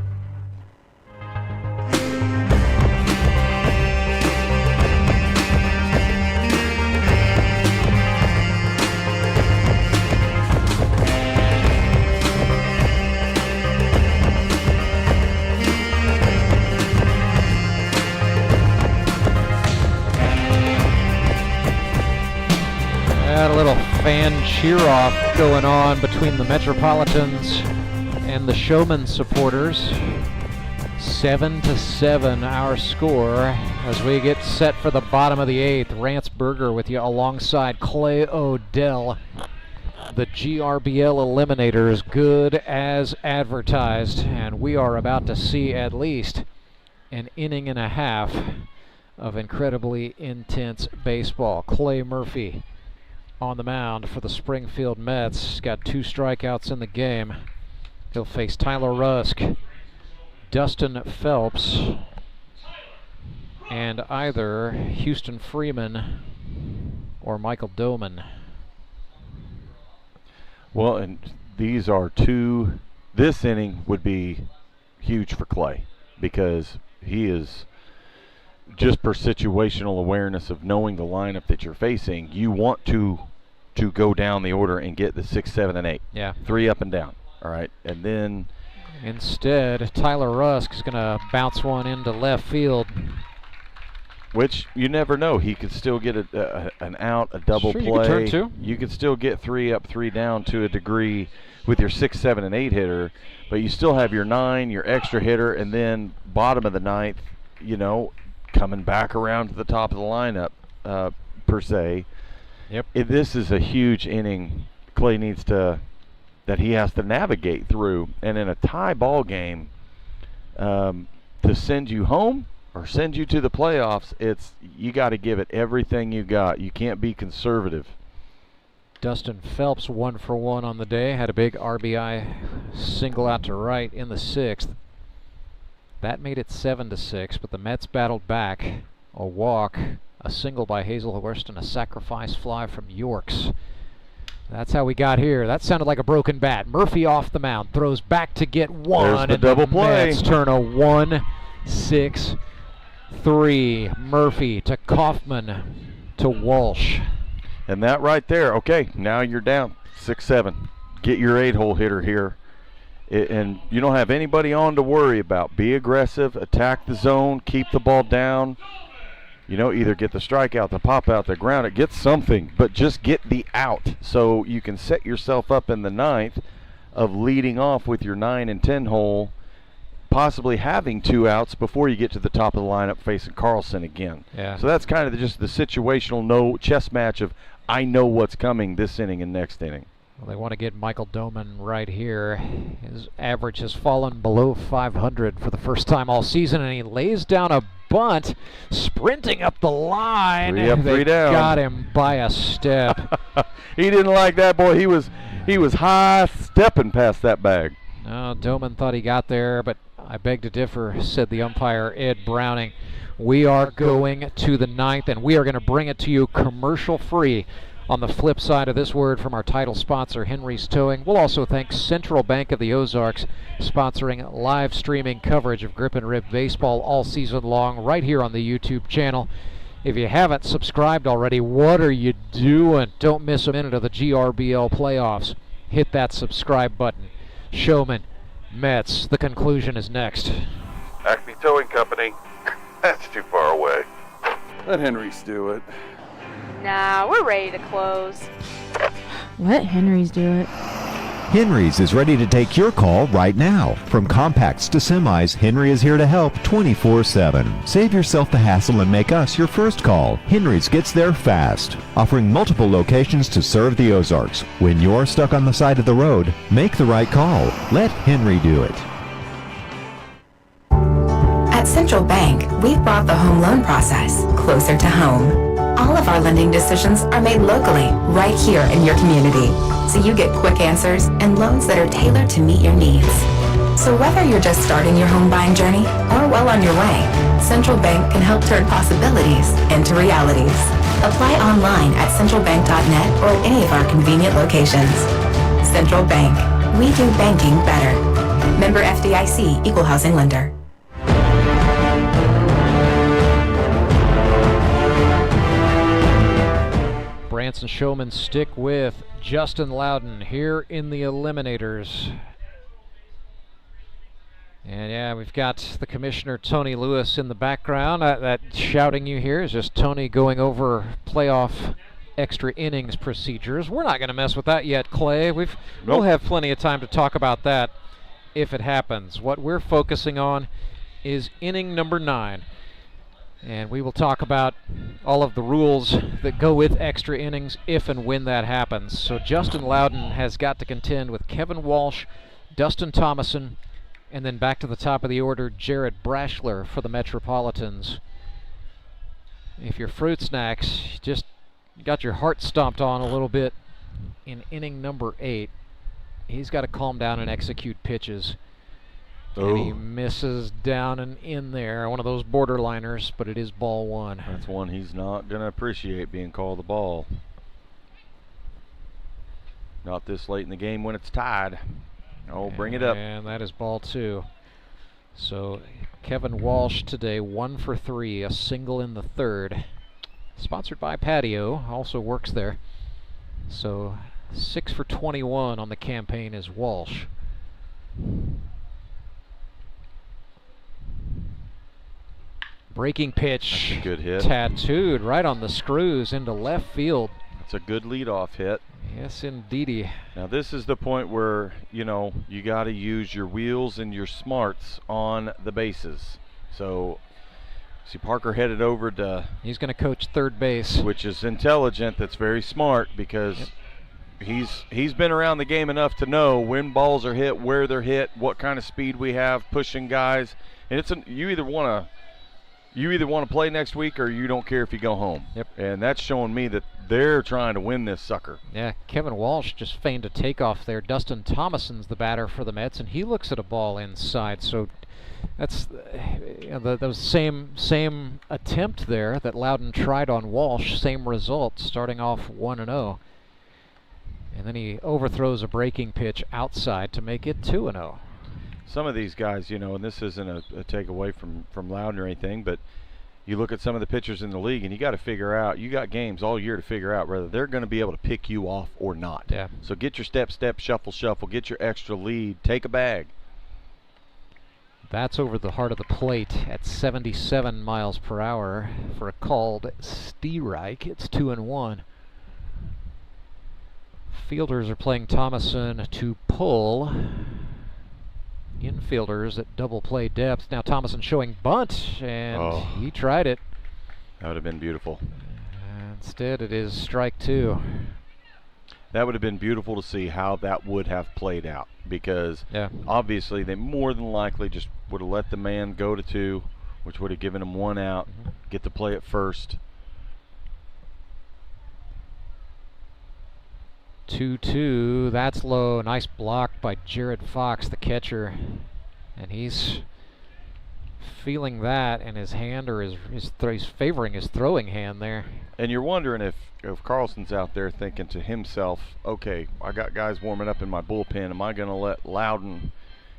Got a little fan cheer-off going on between the Metropolitans and the Showmen supporters. 7-7 our score as we get set for the bottom of the eighth. Rance Berger with you alongside Clay Odell. The GRBL Eliminator is good as advertised, and we are about to see at least an inning and a half of incredibly intense baseball. Clay Murphy on the mound for the Springfield Mets. He's got 2 strikeouts in the game. He'll face Tyler Rusk, Dustin Phelps, and either Houston Freeman or Michael Doman. Well, and these are two. This inning would be huge for Clay because he is just per situational awareness of knowing the lineup that you're facing. You want to go down the order and get the 6, 7, and 8. Yeah. 3 up and down. All right, and then instead, Tyler Rusk is going to bounce one into left field. Which you never know. He could still get an out, a double play. You could turn 2. You could still get 3 up, 3 down to a degree with your 6, 7, and 8 hitter, but you still have your 9, your extra hitter, and then bottom of the ninth, coming back around to the top of the lineup, per se. Yep. This is a huge inning Clay needs that he has to navigate through, and in a tie ball game, to send you home or send you to the playoffs, you got to give it everything you got. You can't be conservative. Dustin Phelps 1 for 1 on the day. Had a big RBI single out to right in the 6th. That made it 7-6, but the Mets battled back. A walk, a single by Hazelhurst, and a sacrifice fly from Yorks. That's how we got here. That sounded like a broken bat. Murphy off the mound, throws back to get one. There's the and double the play. Mets turn a 1-6-3. Murphy to Kaufman to Walsh. And that right there, okay, now you're down 6-7. Get your 8-hole hitter here. And you don't have anybody on to worry about. Be aggressive, attack the zone, keep the ball down. You know, either get the strikeout, the pop out, the ground, it gets something, but just get the out so you can set yourself up in the 9th of leading off with your 9 and 10 hole, possibly having 2 outs before you get to the top of the lineup facing Karlson again. Yeah. So that's kind of just the situational chess match of I know what's coming this inning and next inning. Well, they want to get Michael Doman right here. His average has fallen below 500 for the first time all season, and he lays down a bunt, sprinting up the line. 3 up, 3 They down. got him by a step. He didn't like that, boy. He was high stepping past that bag. No, Doman thought he got there, but I beg to differ, said the umpire, Ed Browning. We are going to the 9th, and we are going to bring it to you commercial-free. On the flip side of this word from our title sponsor, Henry's Towing, we'll also thank Central Bank of the Ozarks, sponsoring live streaming coverage of Grip and Rib baseball all season long right here on the YouTube channel. If you haven't subscribed already, what are you doing? Don't miss a minute of the GRBL playoffs. Hit that subscribe button. Showmen, Mets, the conclusion is next. Acme Towing Company. That's too far away. Let Henry's do it. Nah, we're ready to close. Let Henry's do it. Henry's is ready to take your call right now. From compacts to semis, Henry is here to help 24/7. Save yourself the hassle and make us your first call. Henry's gets there fast, offering multiple locations to serve the Ozarks. When you're stuck on the side of the road, make the right call. Let Henry do it. At Central Bank, we've brought the home loan process closer to home. All of our lending decisions are made locally, right here in your community, so you get quick answers and loans that are tailored to meet your needs. So whether you're just starting your home buying journey or well on your way, Central Bank can help turn possibilities into realities. Apply online at centralbank.net or at any of our convenient locations. Central Bank. We do banking better. Member FDIC, Equal Housing Lender. Branson Showmen stick with Justin Lowden here in the Eliminators. And yeah, we've got the commissioner, Tony Lewis, in the background. That shouting you hear is just Tony going over playoff extra innings procedures. We're not going to mess with that yet, Clay. We'll have plenty of time to talk about that if it happens. What we're focusing on is inning number 9. And we will talk about all of the rules that go with extra innings if and when that happens. So Justin Lowden has got to contend with Kevin Walsh, Dustin Thomason, and then back to the top of the order, Jared Brashler for the Metropolitans. If you're Fruit Snacks, you just got your heart stomped on a little bit in inning number 8. He's got to calm down and execute pitches. And he misses down and in there, one of those borderliners, but it is ball 1. That's one he's not going to appreciate, being called the ball. Not this late in the game when it's tied. Oh, bring it up. And that is ball 2. So Kevin Walsh today 1 for 3, a single in the 3rd. Sponsored by Patio, also works there. So 6 for 21 on the campaign is Walsh. Breaking pitch. That's a good hit. Tattooed right on the screws into left field. It's a good leadoff hit. Yes, indeedy. Now this is the point where, you got to use your wheels and your smarts on the bases. So, see Parker headed over to... He's going to coach third base. Which is intelligent. That's very smart because he's been around the game enough to know when balls are hit, where they're hit, what kind of speed we have, pushing guys. And you either want to play next week or you don't care if you go home. Yep. And that's showing me that they're trying to win this sucker. Yeah, Kevin Walsh just feigned a takeoff there. Dustin Thomason's the batter for the Mets, and he looks at a ball inside. So that's the same attempt there that Lowden tried on Walsh. Same result, starting off 1-0. And then he overthrows a breaking pitch outside to make it 2-0. Some of these guys, you know, and this isn't a takeaway from Lowden or anything, but you look at some of the pitchers in the league, and you got to figure out, you got games all year to figure out whether they're going to be able to pick you off or not. Yeah. So get your step, shuffle, get your extra lead, take a bag. That's over the heart of the plate at 77 miles per hour for a called strike. It's 2-1. Fielders are playing Thomason to pull. Infielders at double play depth. Now Thomason showing bunt, and he tried it. That would have been beautiful. Instead, it is strike 2. That would have been beautiful to see how that would have played out, because obviously they more than likely just would have let the man go to 2, which would have given him 1 out, get to play at first. 2-2, that's low. Nice block by Jared Fox, the catcher. And he's feeling that in his hand, or he's favoring his throwing hand there. And you're wondering if Karlson's out there thinking to himself, okay, I got guys warming up in my bullpen. Am I going to let Lowden,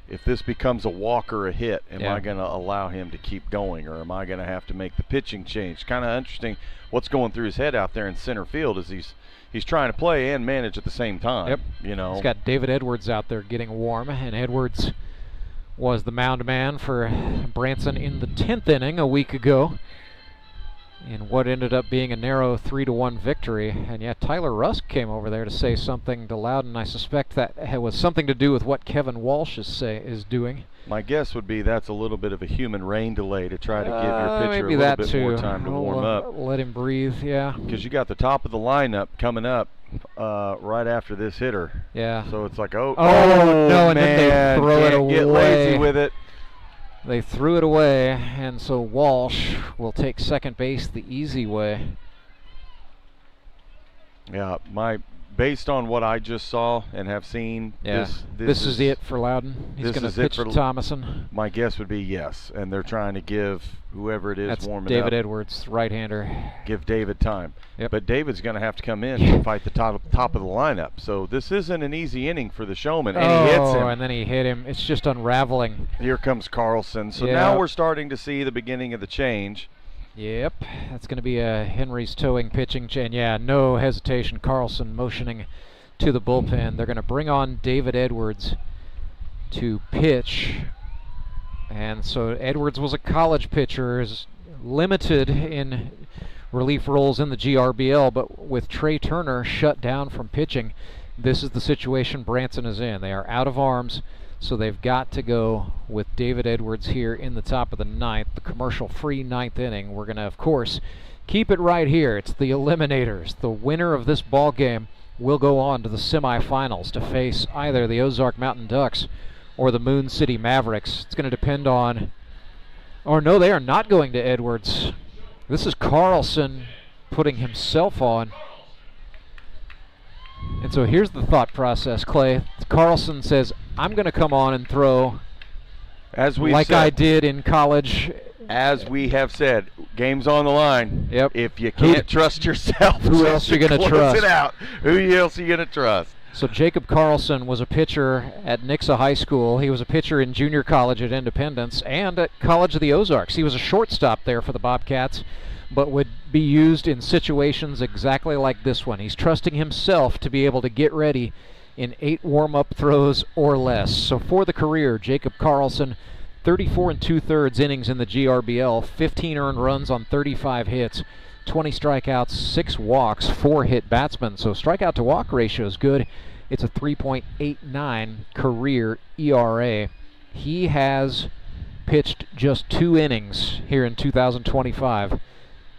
if this becomes a walk or a hit, am I going to allow him to keep going, or am I going to have to make the pitching change? Kind of interesting what's going through his head out there in center field as he's trying to play and manage at the same time. Yep. You know, he's got David Edwards out there getting warm, and Edwards was the mound man for Branson in the 10th inning a week ago in what ended up being a narrow 3-1 victory. And yet Tyler Rusk came over there to say something to Lowden. I suspect that was something to do with what Kevin Walsh is doing. My guess would be that's a little bit of a human rain delay to try to give your pitcher maybe a little bit too. more time to warm up. Let him breathe, yeah. Because you got the top of the lineup coming up right after this hitter. Yeah. So it's like, no, and man, then they throw it away. Get lazy with it. They threw it away, and so Walsh will take second base the easy way. Yeah, based on what I just saw and have seen, this is it for Loudon. He's going to pitch Thomason. My guess would be yes, and they're trying to give whoever it is That's warming David up. Edwards, right-hander. Give David time. Yep. But David's going to have to come in to fight the top of the lineup. So this isn't an easy inning for the Showman, and he hits him. And then he hit him. It's just unraveling. Here comes Karlson. So now we're starting to see the beginning of the change. Yep, that's going to be a Henry's towing pitching chain. Yeah, no hesitation. Karlson motioning to the bullpen. They're going to bring on David Edwards to pitch. And so Edwards was a college pitcher, is limited in relief roles in the GRBL, but with Trey Turner shut down from pitching, this is the situation Branson is in. They are out of arms, so they've got to go with David Edwards here in the top of the 9th, the commercial-free 9th inning. We're going to, of course, keep it right here. It's the Eliminators. The winner of this ball game will go on to the semifinals to face either the Ozark Mountain Ducks or the Moon City Mavericks. It's going to depend on... Or no, they are not going to Edwards. This is Karlson putting himself on. And so here's the thought process, Clay. Karlson says, I'm going to come on and throw like I did in college. As we have said, game's on the line. Yep. If you can't trust yourself, who else are you going to trust? Close it out. Who else are you going to trust? So Jacob Karlson was a pitcher at Nixa High School. He was a pitcher in junior college at Independence and at College of the Ozarks. He was a shortstop there for the Bobcats, but would be used in situations exactly like this one. He's trusting himself to be able to get ready in 8 warm-up throws or less. So for the career, Jacob Karlson, 34 2/3 innings in the GRBL, 15 earned runs on 35 hits, 20 strikeouts, 6 walks, 4 hit batsmen. So strikeout to walk ratio is good. It's a 3.89 career ERA. He has pitched just 2 innings here in 2025.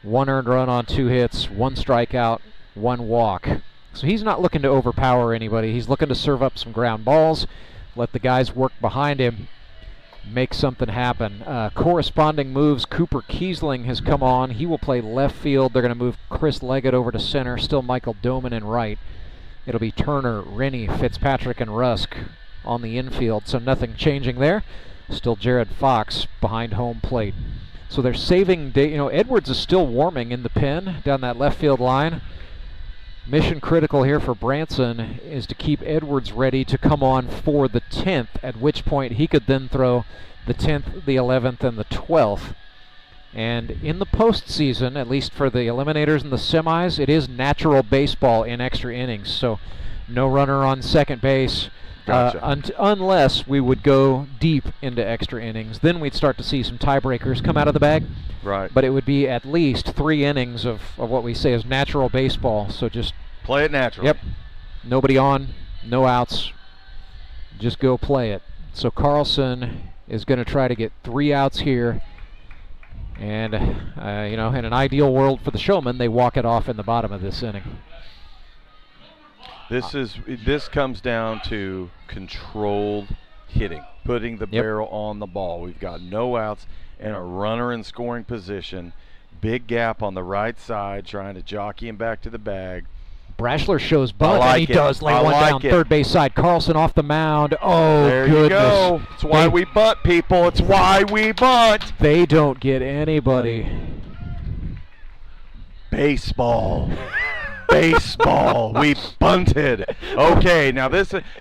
1 earned run on 2 hits, 1 strikeout, 1 walk. So he's not looking to overpower anybody. He's looking to serve up some ground balls, let the guys work behind him. make something happen. Corresponding moves, Cooper Keesling has come on. He will play left field. They're going to move Chris Leggett over to center. Still Michael Doman in right. It'll be Turner, Rennie, Fitzpatrick, and Rusk on the infield, so nothing changing there. Still Jared Fox behind home plate. So they're saving, Edwards is still warming in the pen down that left field line. Mission critical here for Branson is to keep Edwards ready to come on for the 10th, at which point he could then throw the 10th, the 11th, and the 12th. And in the postseason, at least for the Eliminators and the semis, it is natural baseball in extra innings. So no runner on second base. Gotcha. Unless we would go deep into extra innings. Then we'd start to see some tiebreakers come out of the bag. Right. But it would be at least 3 innings of what we say is natural baseball. So just play it naturally. Yep. Nobody on, no outs. Just go play it. So Karlson is going to try to get 3 outs here. And, in an ideal world for the Showmen, they walk it off in the bottom of this inning. This comes down to controlled hitting, putting the barrel on the ball. We've got no outs and a runner in scoring position. Big gap on the right side, trying to jockey him back to the bag. Brashler shows bunt, and he does lay one down third base side. Karlson off the mound. Oh, there goodness. You go. It's why we bunt, people. It's why we bunt. They don't get anybody. Baseball. Baseball. We bunted. Okay, now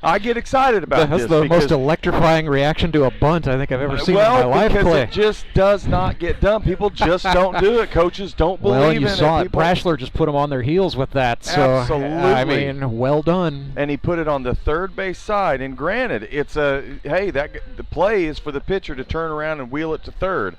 I get excited about this. That's the most electrifying reaction to a bunt I think I've ever seen in my life because play. It just does not get done. People just don't do it. Coaches don't believe in it. Well, you saw it. Brashler just put them on their heels with that. So, absolutely. Well done. And he put it on the third base side. And granted, it's the play is for the pitcher to turn around and wheel it to third.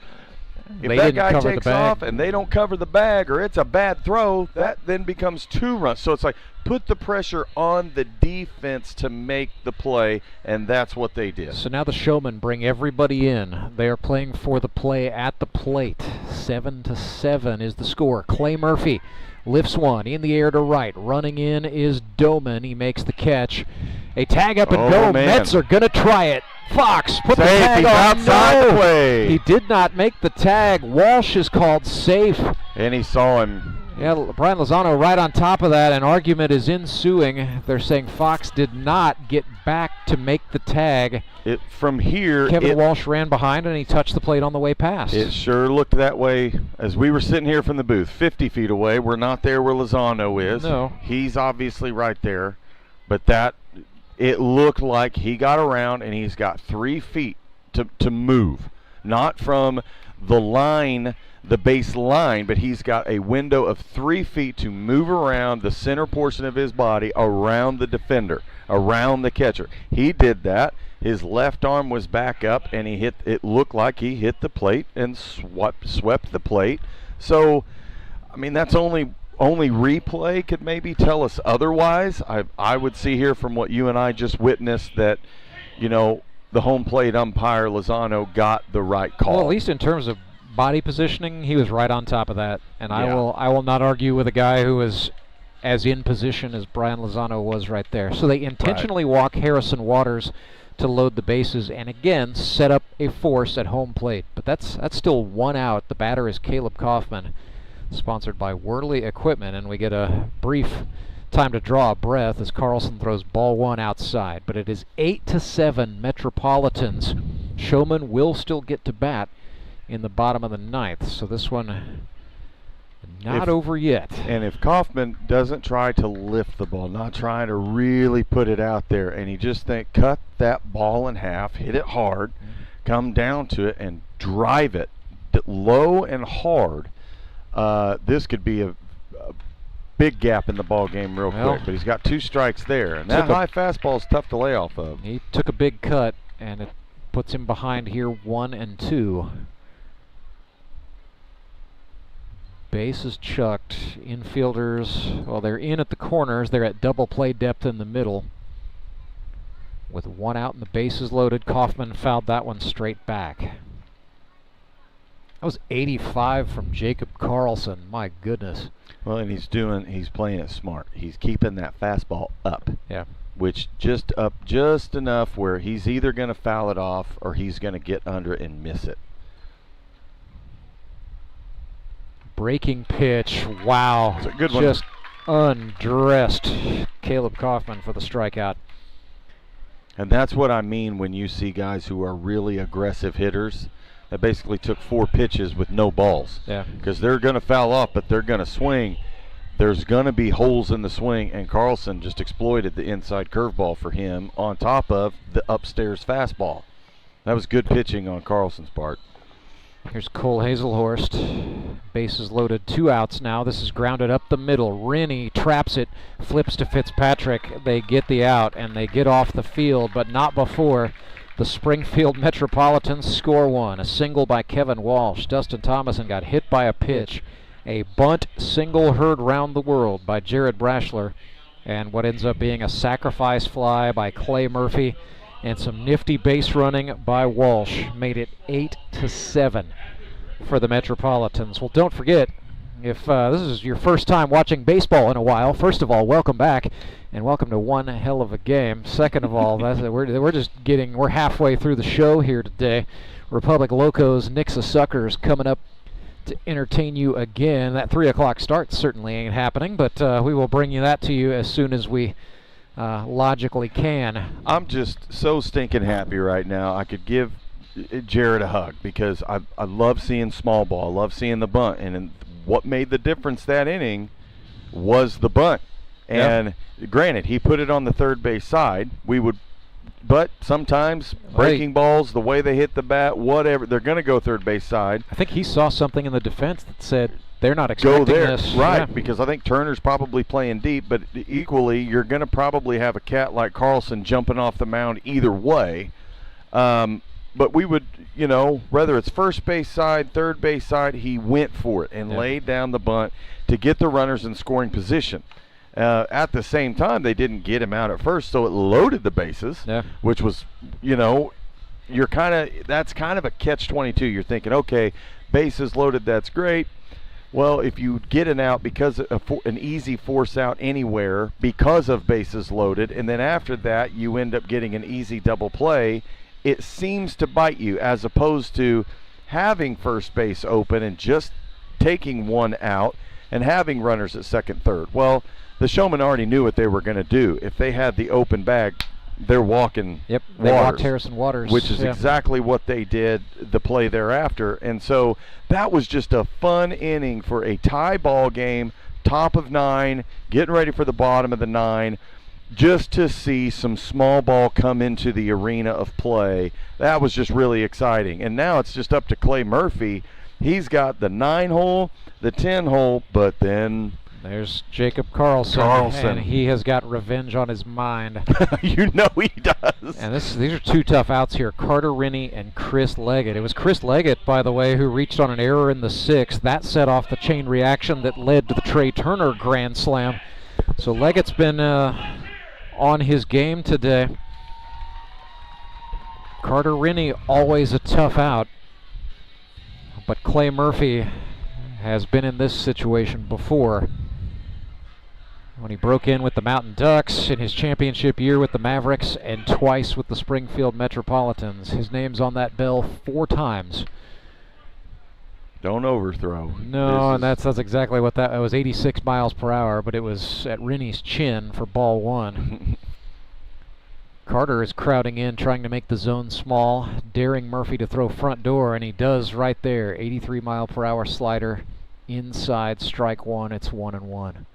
If that guy takes off and they don't cover the bag, or it's a bad throw, that then becomes 2 runs. So it's like, put the pressure on the defense to make the play, and that's what they did. So now the Showmen bring everybody in. They are playing for the play at the plate. 7-7 is the score. Clay Murphy lifts one in the air to right. Running in is Doman. He makes the catch. A tag up and go. Man. Mets are going to try it. Fox put the tag on. Outside the play. He did not make the tag. Walsh is called safe. And he saw him. Yeah, Brian Lozano right on top of that. An argument is ensuing. They're saying Fox did not get back to make the tag. From here, Kevin Walsh ran behind and he touched the plate on the way past. It sure looked that way as we were sitting here from the booth, 50 feet away. We're not there where Lozano is. No. He's obviously right there. But it looked like he got around and he's got 3 feet to move. Not from the line, the base line, but he's got a window of 3 feet to move around the center portion of his body around the defender, around the catcher. He did that. His left arm was back up, and it looked like he hit the plate and swept the plate. So, I mean, that's only replay could maybe tell us otherwise. I would see here from what you and I just witnessed that, the home plate umpire Lozano got the right call. Well, at least in terms of body positioning, he was right on top of that. And I will not argue with a guy who is as in position as Brian Lozano was right there. So they intentionally walk Harrison Waters to load the bases and again set up a force at home plate. But that's still 1 out. The batter is Caleb Kaufman, sponsored by Worley Equipment, and we get a brief time to draw a breath as Karlson throws ball 1 outside. But it is 8-7 Metropolitans. Showmen will still get to bat in the bottom of the 9th, so this one not over yet. And if Kaufman doesn't try to lift the ball, not trying to really put it out there, and he just cut that ball in half, hit it hard, come down to it, and drive it low and hard, this could be a big gap in the ball game real quick. But he's got 2 strikes there, and that high fastball is tough to lay off of. He took a big cut, and it puts him behind here 1-2. Bases chucked. Infielders, well, they're in at the corners. They're at double play depth in the middle. With 1 out and the bases loaded, Kaufman fouled that one straight back. That was 85 from Jacob Karlson. My goodness. Well, and he's playing it smart. He's keeping that fastball up. Yeah. which just up just enough where he's either going to foul it off or he's going to get under it and miss it. Breaking pitch. Wow. It's a good one. Just undressed Caleb Kaufman for the strikeout. And that's what I mean when you see guys who are really aggressive hitters that basically took 4 pitches with no balls. Yeah. Because they're going to foul off, but they're going to swing. There's going to be holes in the swing, and Karlson just exploited the inside curveball for him on top of the upstairs fastball. That was good pitching on Karlson's part. Here's Cole Hazelhorst. Bases loaded, 2 outs now. This is grounded up the middle. Rennie traps it, flips to Fitzpatrick. They get the out, and they get off the field, but not before the Springfield Metropolitans score 1. A single by Kevin Walsh. Dustin Thomason got hit by a pitch. A bunt single heard round the world by Jared Brashler, and what ends up being a sacrifice fly by Clay Murphy, and some nifty base running by Walsh made it 8-7 for the Metropolitans. Well, don't forget, if this is your first time watching baseball in a while, first of all, welcome back, and welcome to one hell of a game. Second of all, we're halfway through the show here today. Republic Locos, Nixa Suckers coming up to entertain you again. That 3 o'clock start certainly ain't happening, but we will bring you that to you as soon as we logically can. I'm just so stinking happy right now. I could give Jared a hug because I love seeing small ball. I love seeing the bunt, and what made the difference that inning was the bunt. And granted, he put it on the third base side. But sometimes breaking balls, the way they hit the bat, whatever, they're going to go third base side. I think he saw something in the defense that said they're not expecting this. Right, because I think Turner's probably playing deep, but equally you're going to probably have a cat like Karlson jumping off the mound either way. But we would, whether it's first base side, third base side, he went for it and laid down the bunt to get the runners in scoring position. At the same time, they didn't get him out at first, so it loaded the bases, which was, that's kind of a catch-22. You're thinking, okay, bases loaded, that's great. Well, if you get an out because an easy force out anywhere because of bases loaded, and then after that you end up getting an easy double play, it seems to bite you, as opposed to having first base open and just taking one out and having runners at second, third. Well, the Showmen already knew what they were going to do. If they had the open bag, they're walking They walked Harrison Waters. Which is exactly what they did the play thereafter. And so that was just a fun inning for a tie ball game, top of 9, getting ready for the bottom of the 9, just to see some small ball come into the arena of play. That was just really exciting. And now it's just up to Clay Murphy. He's got the 9-hole, the 10-hole, but then there's Jacob Karlson, and he has got revenge on his mind. You know he does. And these are 2 tough outs here, Carter Rennie and Chris Leggett. It was Chris Leggett, by the way, who reached on an error in the 6th. That set off the chain reaction that led to the Trey Turner grand slam. So Leggett's been on his game today. Carter Rennie, always a tough out. But Clay Murphy has been in this situation before, when he broke in with the Mountain Ducks in his championship year with the Mavericks and twice with the Springfield Metropolitans. His name's on that bell 4 times. Don't overthrow. No, and that's exactly what that was. 86 miles per hour, but it was at Rennie's chin for ball 1. Carter is crowding in, trying to make the zone small, daring Murphy to throw front door, and he does right there. 83 mile per hour slider inside, strike 1. It's 1-1.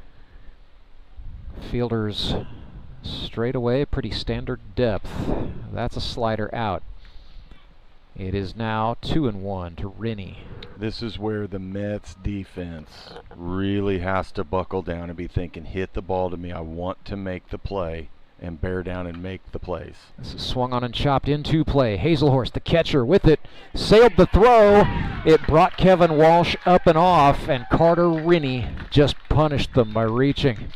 Fielders straight away, pretty standard depth. That's a slider out. It is now 2-1 to Rennie. This is where the Mets defense really has to buckle down and be thinking, hit the ball to me, I want to make the play, and bear down and make the plays. This is swung on and chopped into play. Hazelhorst, the catcher, with it, sailed the throw. It brought Kevin Walsh up and off, and Carter Rennie just punished them by reaching.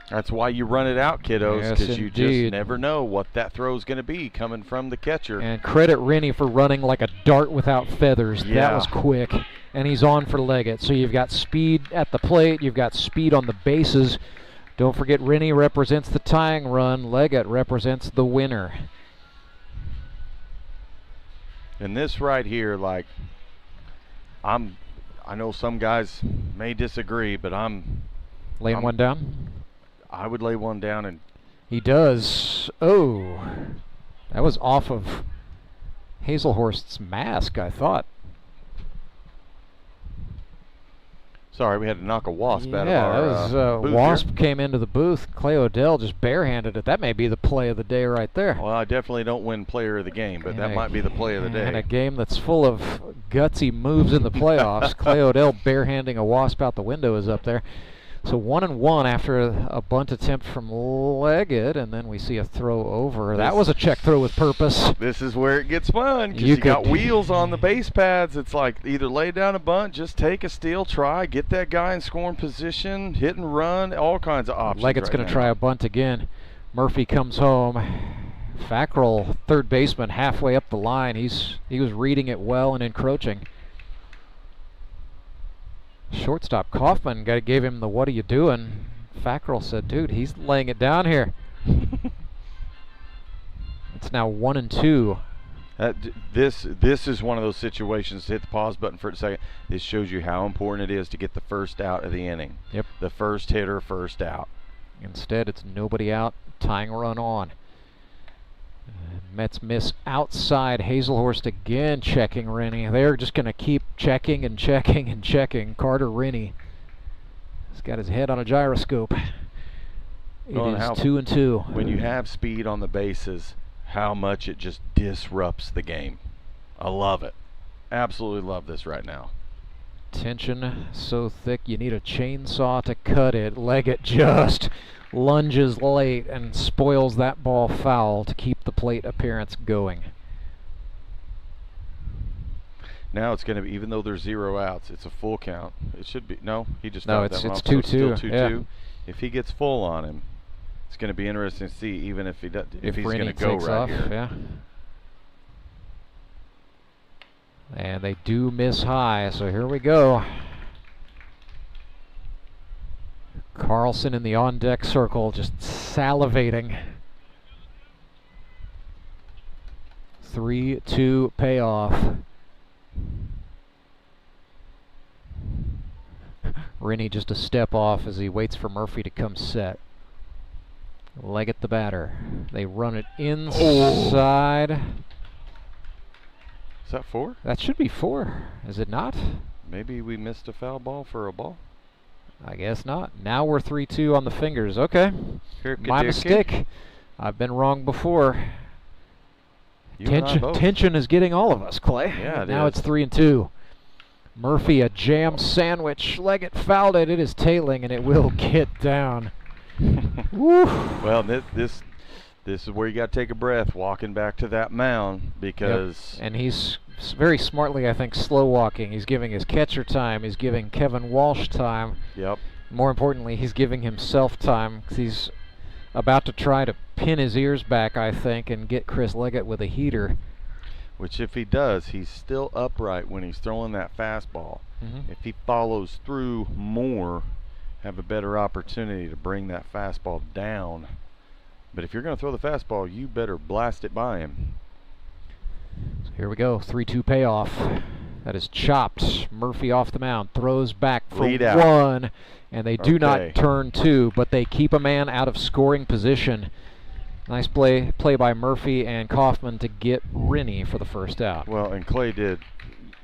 That's why you run it out, kiddos, because yes, you just never know what that throw is going to be coming from the catcher. And credit Rennie for running like a dart without feathers. Yeah. That was quick. And he's on for Leggett. So you've got speed at the plate, you've got speed on the bases. Don't forget, Rennie represents the tying run. Leggett represents the winner. And this right here, like, I know some guys may disagree, but Laying one down? I would lay one down, and he does. Oh, that was off of Hazelhorst's mask, I thought. Sorry, we had to knock a wasp out of Yeah, our that was booth wasp here. came into the booth. Clay Odell just barehanded it. That may be the play of the day right there. Well, I definitely don't win player of the game, but that might be the play of the day. In a game that's full of gutsy moves in the playoffs, Clay Odell barehanding a wasp out the window is up there. So 1-1 after a bunt attempt from Leggett, and then we see a throw over. That was a check throw with purpose. This is where it gets fun, because you got wheels on the base pads. It's like either lay down a bunt, just take a steal, try, get that guy in scoring position, hit and run, all kinds of options. Leggett's going to try a bunt again. Murphy comes home. Fackrell, third baseman, halfway up the line. He was reading it well and encroaching. Shortstop Kaufman gave him the "what are you doing?" Fackrell said, "Dude, he's laying it down here." It's now 1-2. This is one of those situations. Hit the pause button for a second. This shows you how important it is to get the first out of the inning. Yep. The first hitter, first out. Instead, it's nobody out, tying run on. Mets miss outside. Hazelhorst again checking Rennie. They're just going to keep checking and checking and checking. Carter Rennie has got his head on a gyroscope. It is 2-2. When you have speed on the bases, how much it just disrupts the game. I love it. Absolutely love this right now. Tension so thick you need a chainsaw to cut it. Leggett just lunges late and spoils that ball foul to keep the plate appearance going. Now it's going to be, even though there's 0 outs, it's a full count. It should be, no, he just no, fouled that it's one off, 2-2. so still 2-2. Yeah. If he gets full on him, it's going to be interesting to see, even if he does, if he's Rennie going to go takes right off, here. Yeah. And they do miss high, so here we go. Karlson in the on-deck circle, just salivating. 3-2 payoff. Rennie just a step off as he waits for Murphy to come set. Leggett the batter. They run it inside. Is that 4? That should be 4, is it not? Maybe we missed a foul ball for a ball. I guess not. Now we're 3-2 on the fingers. Okay. My mistake. I've been wrong before. Tension is getting all of us, Clay. Yeah, now it's 3-2. Murphy, a jam sandwich. Leggett fouled it. It is tailing, and it will get down. Well, this is where you got to take a breath, walking back to that mound, because... Yep. And he's very smartly, I think, slow walking. He's giving his catcher time. He's giving Kevin Walsh time. Yep. More importantly, he's giving himself time, because he's about to try to pin his ears back, I think, and get Chris Leggett with a heater. Which, if he does, he's still upright when he's throwing that fastball. Mm-hmm. If he follows through more, have a better opportunity to bring that fastball down. But if you're going to throw the fastball, you better blast it by him. So here we go, 3-2 payoff. That is chopped. Murphy off the mound, throws back for Lead out. 1, and they do not turn 2, but they keep a man out of scoring position. Nice play by Murphy and Kaufman to get Rennie for the first out. Well, and Clay did,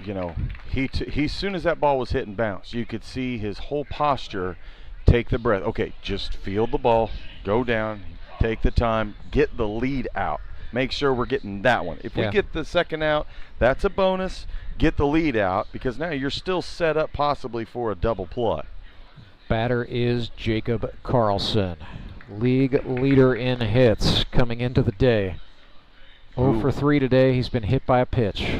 you know, he as soon as that ball was hit and bounced, you could see his whole posture take the breath. Okay, just field the ball, go down, take the time, get the lead out. Make sure we're getting that one. If we get the second out, that's a bonus. Get the lead out, because now you're still set up possibly for a double play. Batter is Jacob Karlson, league leader in hits coming into the day. 0 for 3 today. He's been hit by a pitch.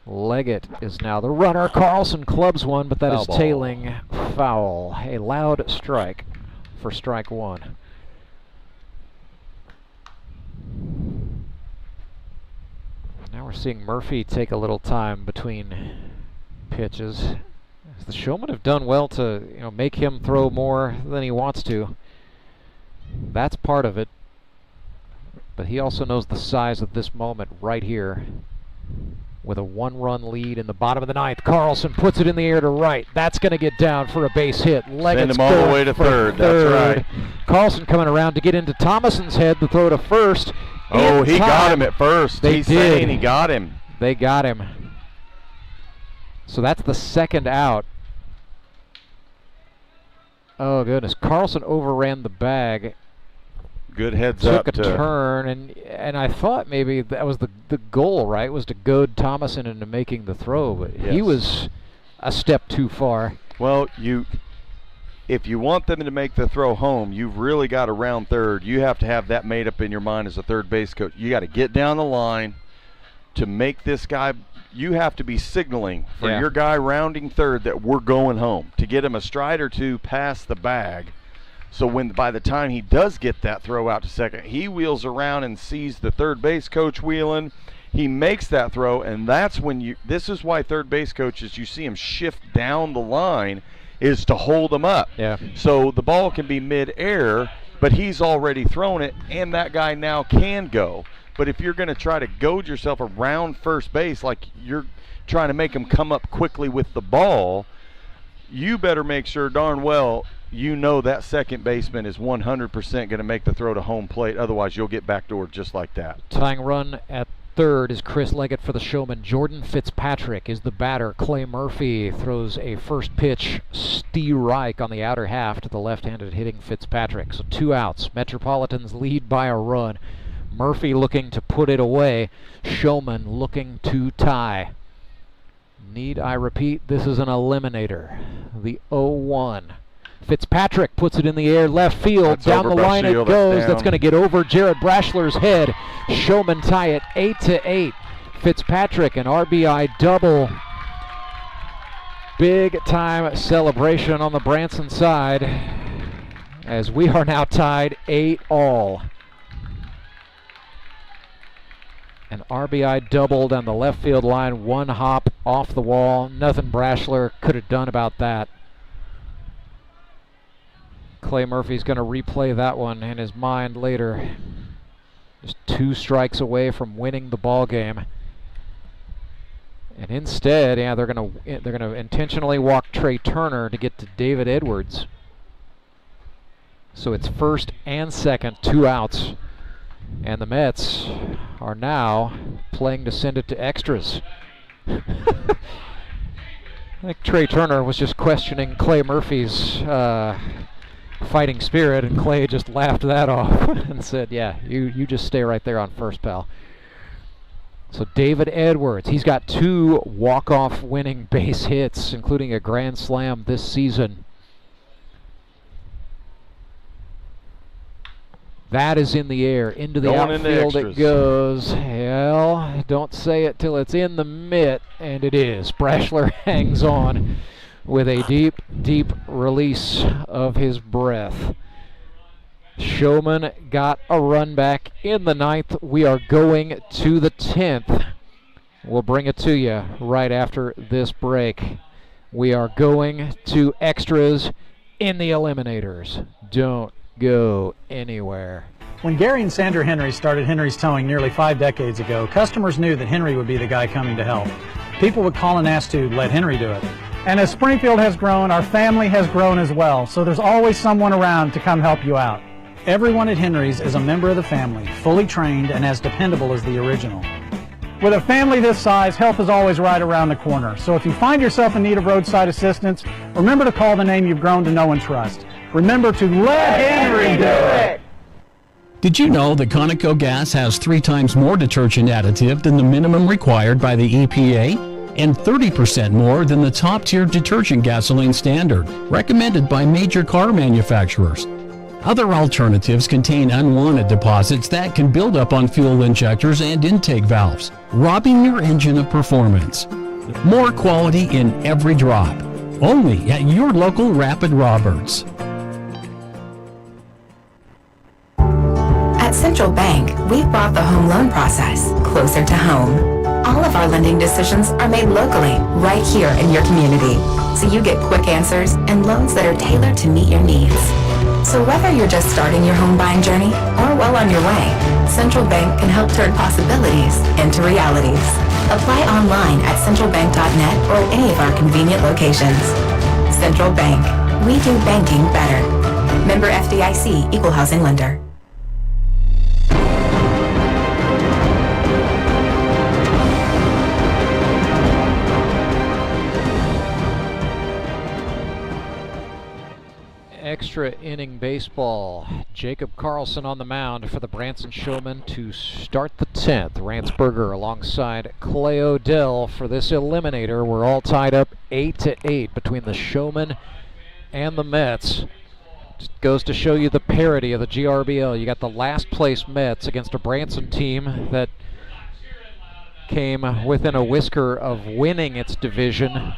Leggett is now the runner. Karlson clubs one, but that is tailing foul. A loud strike for strike 1. Now we're seeing Murphy take a little time between pitches. The Showmen have done well to make him throw more than he wants to. That's part of it. But he also knows the size of this moment right here. With a 1-run lead in the bottom of the ninth, Karlson puts it in the air to right. That's going to get down for a base hit. Send him all the way to third. That's right. Karlson coming around to get into Thomason's head to throw to first. Oh, he got him at first. He's saying he got him. They got him. So that's the second out. Oh, goodness. Karlson overran the bag. Good heads up. Took a turn, and I thought maybe that was the goal, right? Was to goad Thomason into making the throw, but he was a step too far. Well, if you want them to make the throw home, you've really got to round third. You have to have that made up in your mind as a third base coach. You got to get down the line to make this guy. You have to be signaling for your guy rounding third that we're going home, to get him a stride or two past the bag. So by the time he does get that throw out to second, he wheels around and sees the third base coach wheeling. He makes that throw, and that's when this is why third base coaches, you see him shift down the line, is to hold him up. Yeah. So the ball can be mid-air, but he's already thrown it, and that guy now can go. But if you're going to try to goad yourself around first base like you're trying to make him come up quickly with the ball, you better make sure darn well that second baseman is 100% going to make the throw to home plate. Otherwise, you'll get backdoored just like that. Tying run at third is Chris Leggett for the Showmen. Jordan Fitzpatrick is the batter. Clay Murphy throws a first pitch strike on the outer half to the left-handed hitting Fitzpatrick. So 2 outs. Metropolitans lead by a run. Murphy looking to put it away. Showman looking to tie. Need I repeat, this is an eliminator. The 0-1. Fitzpatrick puts it in the air, left field. Down the line it goes. That's going to get over Jared Brashler's head. Showmen tie it 8-8. Fitzpatrick, an RBI double. Big time celebration on the Branson side as we are now tied 8-all. An RBI double down the left field line, 1 hop off the wall. Nothing Brashler could have done about that. Clay Murphy's going to replay that one in his mind later. Just 2 strikes away from winning the ball game. And instead, they're going to intentionally walk Trey Turner to get to David Edwards. So it's first and second, 2 outs. And the Mets are now playing to send it to extras. I think Trey Turner was just questioning Clay Murphy's fighting spirit, and Clay just laughed that off and said, yeah, you just stay right there on first, pal. So David Edwards, he's got 2 walk-off winning base hits, including a grand slam this season. That is in the air. Into the outfield it goes. Hell, don't say it till it's in the mitt, and it is. Brashler hangs on with a deep, deep release of his breath. Showman got a run back in the 9th. We are going to the 10th. We'll bring it to you right after this break. We are going to extras in the Eliminators. Don't go anywhere. When Gary and Sandra Henry started Henry's Towing nearly 5 decades ago, customers knew that Henry would be the guy coming to help. People would call and ask to let Henry do it. And as Springfield has grown, our family has grown as well, so there's always someone around to come help you out. Everyone at Henry's is a member of the family, fully trained and as dependable as the original. With a family this size, help is always right around the corner. So if you find yourself in need of roadside assistance, remember to call the name you've grown to know and trust. Remember to let Henry do it! Did you know that Conoco gas has 3 times more detergent additive than the minimum required by the EPA? And 30% more than the top-tier detergent gasoline standard, recommended by major car manufacturers. Other alternatives contain unwanted deposits that can build up on fuel injectors and intake valves, robbing your engine of performance. More quality in every drop. Only at your local Rapid Roberts. At Central Bank, we've brought the home loan process closer to home. All of our lending decisions are made locally, right here in your community, so you get quick answers and loans that are tailored to meet your needs. So whether you're just starting your home buying journey or well on your way, Central Bank can help turn possibilities into realities. Apply online at centralbank.net or at any of our convenient locations. Central Bank. We do banking better. Member FDIC, Equal Housing Lender. Extra inning baseball. Jacob Karlson on the mound for the Branson Showmen to start the 10th. Rance alongside Clay Odell for this Eliminator. We're all tied up 8-8 between the Showmen and the Mets. Just goes to show you the parity of the GRBL. You got the last place Mets against a Branson team that came within a whisker of winning its division.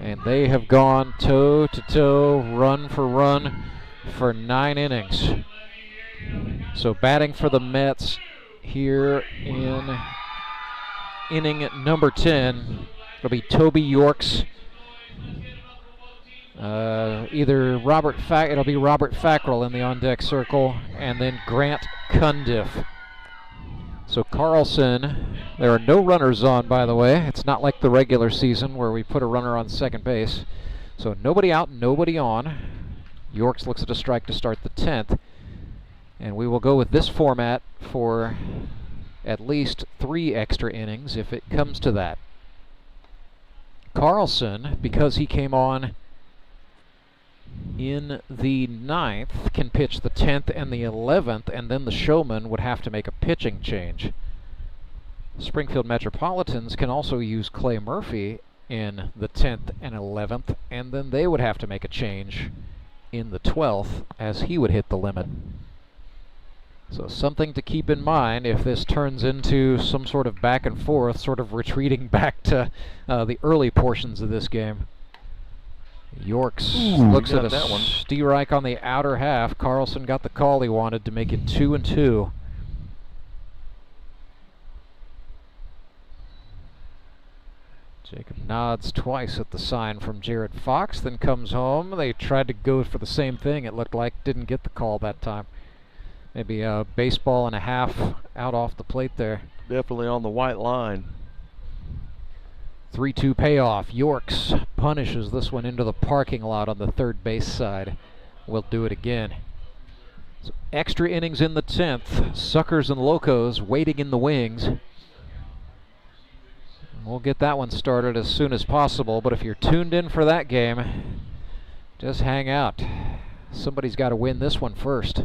And they have gone toe-to-toe, run for 9 innings. So batting for the Mets here in inning number 10, it'll be Toby Yorks. It'll be Robert Fackrell in the on-deck circle, and then Grant Cundiff. So Karlson, there are no runners on, by the way. It's not like the regular season where we put a runner on second base. So nobody out, nobody on. Yorks looks at a strike to start the 10th. And we will go with this format for at least 3 extra innings if it comes to that. Karlson, because he came on in the 9th, can pitch the 10th and the 11th, and then the Showmen would have to make a pitching change. Springfield Metropolitans can also use Clay Murphy in the 10th and 11th, and then they would have to make a change in the 12th as he would hit the limit. So something to keep in mind if this turns into some sort of back and forth, sort of retreating back to the early portions of this game. Yorks looks at a strike on the outer half. Karlson got the call he wanted to make it 2-2. Jacob nods twice at the sign from Jared Fox, then comes home. They tried to go for the same thing, it looked like. Didn't get the call that time. Maybe a baseball and a half out off the plate there. Definitely on the white line. 3-2 payoff. Yorks punishes this one into the parking lot on the third base side. We'll do it again. So extra innings in the 10th. Suckers and Locos waiting in the wings. We'll get that one started as soon as possible, but if you're tuned in for that game, just hang out. Somebody's got to win this one first.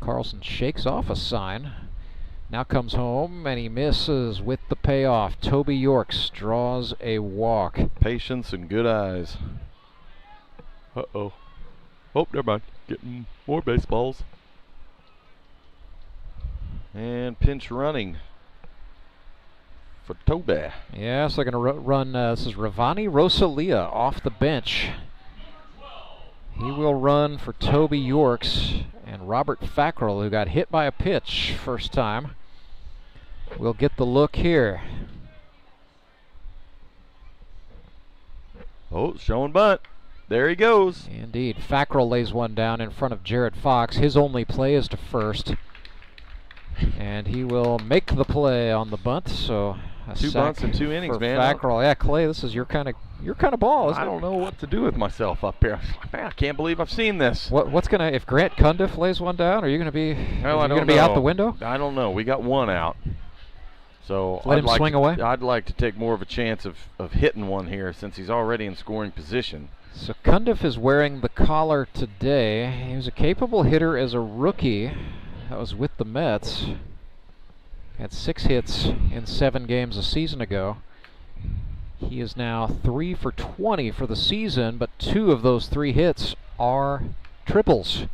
Karlson shakes off a sign. Now comes home, and he misses with the payoff. Toby Yorks draws a walk. Patience and good eyes. Uh-oh. Oh, never mind. Getting more baseballs. And pinch running for Toby. Yeah, so they're going to run, this is Ravani Rosalia off the bench. He will run for Toby Yorks, and Robert Fackrell, who got hit by a pitch first time, will get the look here. Oh, showing bunt. There he goes. Indeed. Fackrell lays one down in front of Jared Fox. His only play is to first. And he will make the play on the bunt, so a 2 bunts in 2 innings, man. Fackrell. Yeah, Clay, this is your kind of ball, isn't it? I don't know what to do with myself up here. Man, I can't believe I've seen this. What's gonna, if Grant Cundiff lays one down, are you gonna be out the window? I don't know. We got one out. So let him swing away? I'd like to take more of a chance of hitting one here since he's already in scoring position. So Cundiff is wearing the collar today. He was a capable hitter as a rookie. That was with the Mets. Had 6 hits in 7 games a season ago. He is now 3 for 20 for the season, but 2 of those 3 hits are triples.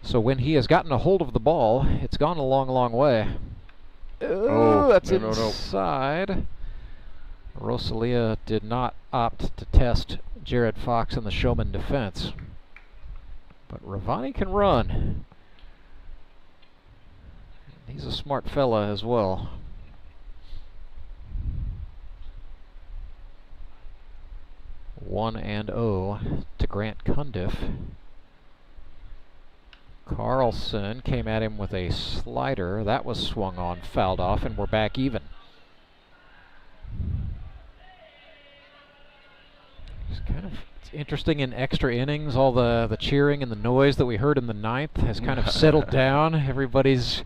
So when he has gotten a hold of the ball, it's gone a long, long way. That's inside. Rosalia did not opt to test Jared Fox in the Showman defense. But Ravani can run. He's a smart fella as well. 1-0 to Grant Cundiff. Karlson came at him with a slider. That was swung on, fouled off, and we're back even. It's kind of interesting in extra innings. All the cheering and the noise that we heard in the ninth has kind of settled down. Everybody's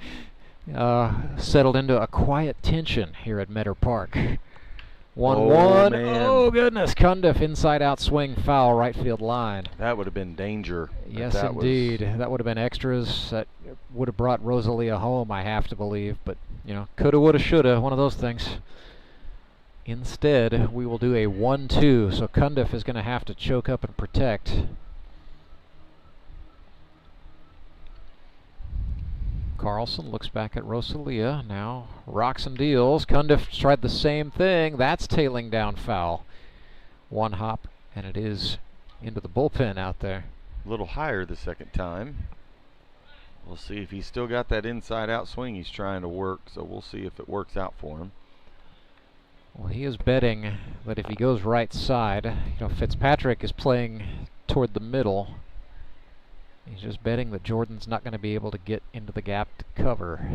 settled into a quiet tension here at Metter Park. 1-1. Oh, goodness. Cundiff inside-out swing, foul, right field line. That would have been danger. Yes, indeed. That would have been extras. That would have brought Rosalia home, I have to believe. But, you know, coulda, woulda, shoulda, one of those things. Instead, we will do a 1-2. So Cundiff is going to have to choke up and protect. Karlson looks back at Rosalia, now rocks and deals. Cundiff tried the same thing. That's tailing down foul. One hop, and it is into the bullpen out there. A little higher the second time. We'll see if he's still got that inside-out swing he's trying to work, so we'll see if it works out for him. Well, he is betting that if he goes right side, you know, Fitzpatrick is playing toward the middle. He's just betting that Jordan's not going to be able to get into the gap to cover.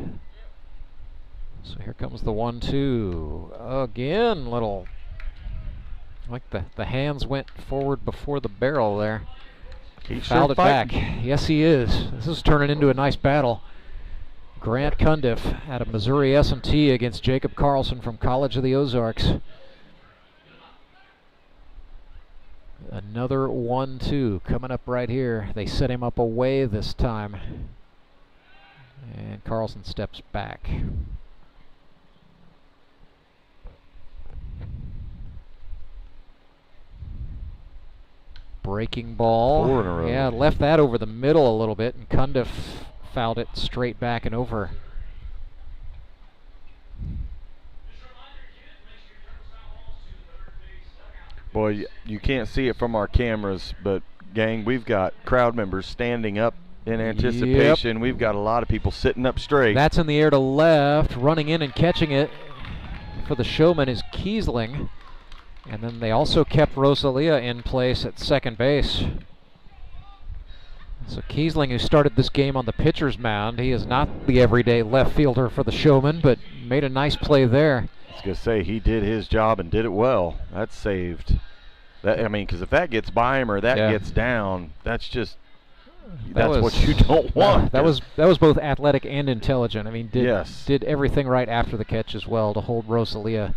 So here comes the 1-2. Again, little, like the hands went forward before the barrel there. He's fouled sure it back. Yes, he is. This is turning into a nice battle. Grant Cundiff out of Missouri S&T against Jacob Karlson from College of the Ozarks. Another 1-2 coming up right here. They set him up away this time. And Karlson steps back. Breaking ball. 4 in a row. Yeah, left that over the middle a little bit, and Cundiff fouled it straight back and over. Boy, you can't see it from our cameras, but gang, we've got crowd members standing up in anticipation. Yep. We've got a lot of people sitting up straight. That's in the air to left. Running in and catching it for the Showmen is Keesling. And then they also kept Rosalia in place at second base. So Keesling, who started this game on the pitcher's mound, he is not the everyday left fielder for the Showmen, but made a nice play there. I was going to say, he did his job and did it well. That's saved. That, I mean, because if that gets by him or that gets down, that's just, that's what you don't want. That was both athletic and intelligent. I mean, did everything right after the catch as well to hold Rosalia.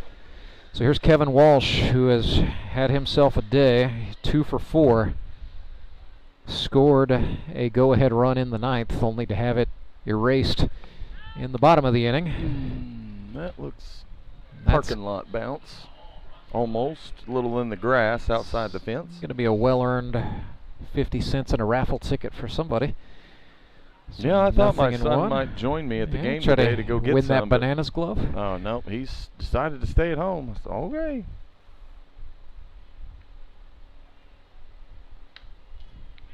So here's Kevin Walsh, who has had himself a day, 2 for 4. Scored a go-ahead run in the ninth, only to have it erased in the bottom of the inning. That looks parking lot bounce. Almost. A little in the grass outside the fence. Going to be a well-earned 50 cents and a raffle ticket for somebody. So yeah, I thought my son might join me at the game today to go get win some. That bananas glove? Oh, no. He's decided to stay at home. Okay.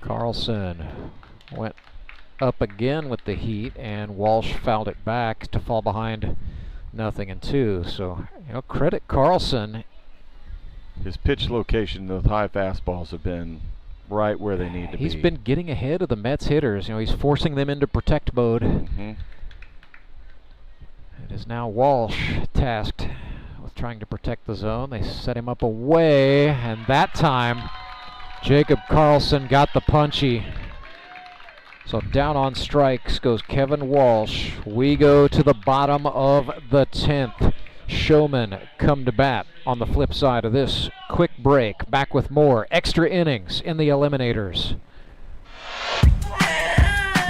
Karlson went up again with the heat, and Walsh fouled it back to fall behind 0-2. So, you know, credit Karlson. His pitch location, those high fastballs have been right where they need to be. He's been getting ahead of the Mets hitters. You know, he's forcing them into protect mode. Mm-hmm. It is now Walsh tasked with trying to protect the zone. They set him up away, and that time Jacob Karlson got the punchy. So down on strikes goes Kevin Walsh. We go to the bottom of the 10th. Showmen come to bat on the flip side of this quick break. Back with more extra innings in the Eliminators.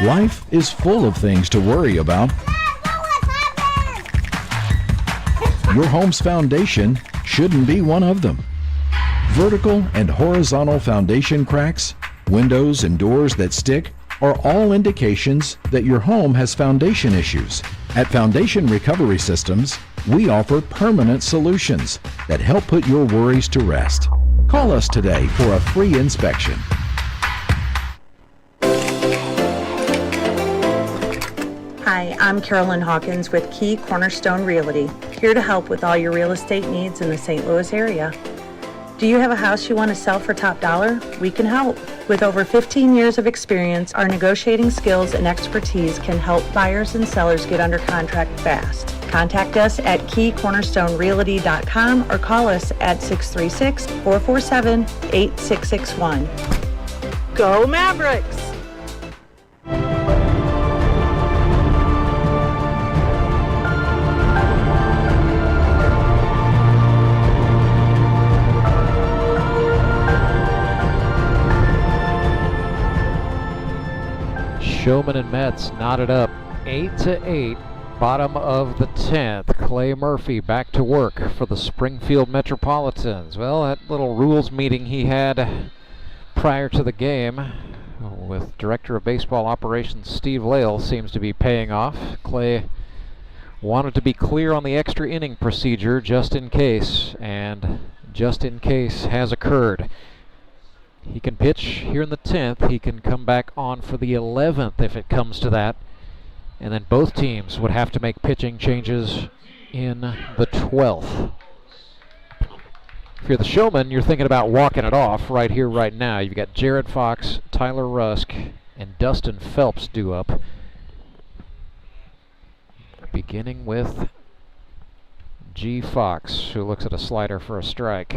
Life is full of things to worry about. Your home's foundation shouldn't be one of them. Vertical and horizontal foundation cracks, windows and doors that stick are all indications that your home has foundation issues. At Foundation Recovery Systems, we offer permanent solutions that help put your worries to rest. Call us today for a free inspection. Hi, I'm Carolyn Hawkins with Key Cornerstone Realty, here to help with all your real estate needs in the St. Louis area. Do you have a house you want to sell for top dollar? We can help. With over 15 years of experience, our negotiating skills and expertise can help buyers and sellers get under contract fast. Contact us at keycornerstonerealty.com or call us at 636-447-8661. Go Mavericks! Showmen and Mets knotted up 8-8, bottom of the 10th. Clay Murphy back to work for the Springfield Metropolitans. Well, that little rules meeting he had prior to the game with Director of Baseball Operations Steve Lale seems to be paying off. Clay wanted to be clear on the extra inning procedure just in case, and just in case has occurred. He can pitch here in the 10th. He can come back on for the 11th if it comes to that. And then both teams would have to make pitching changes in the 12th. If you're the Showman, you're thinking about walking it off right here, right now. You've got Jared Fox, Tyler Rusk, and Dustin Phelps due up. Beginning with G. Fox, who looks at a slider for a strike.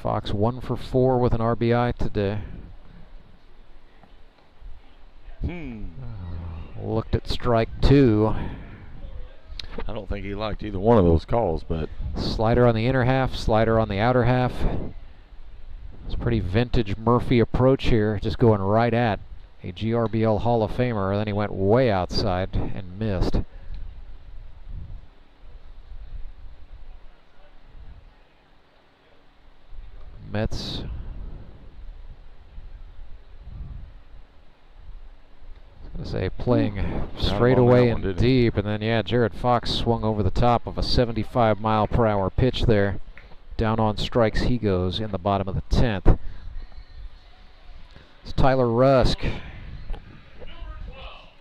Fox 1 for 4 with an RBI today. Looked at strike 2. I don't think he liked either one of those calls, but slider on the inner half, slider on the outer half. It's a pretty vintage Murphy approach here, just going right at a GRBL Hall of Famer. Then he went way outside and missed. Mets playing straight away and deep, and then Jared Fox swung over the top of a 75-mile-per-hour pitch there. Down on strikes he goes in the bottom of the 10th. It's Tyler Rusk.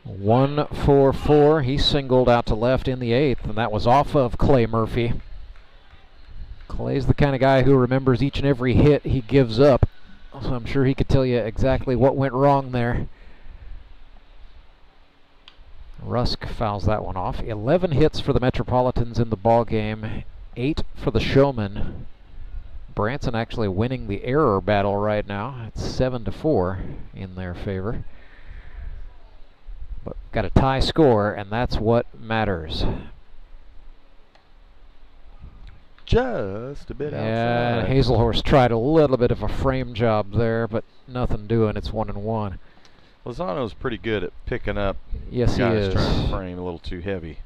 1 for 4. He singled out to left in the 8th, and that was off of Clay Murphy. Clay's the kind of guy who remembers each and every hit he gives up, so I'm sure he could tell you exactly what went wrong there. Rusk fouls that one off. 11 hits for the Metropolitans in the ball game, 8 for the Showmen. Branson actually winning the error battle right now. It's 7-4 in their favor. But got a tie score, and that's what matters. Just a bit outside. Hazelhorse tried a little bit of a frame job there, but nothing doing. It's 1-1. Lozano's pretty good at picking up guys trying to frame a little too heavy.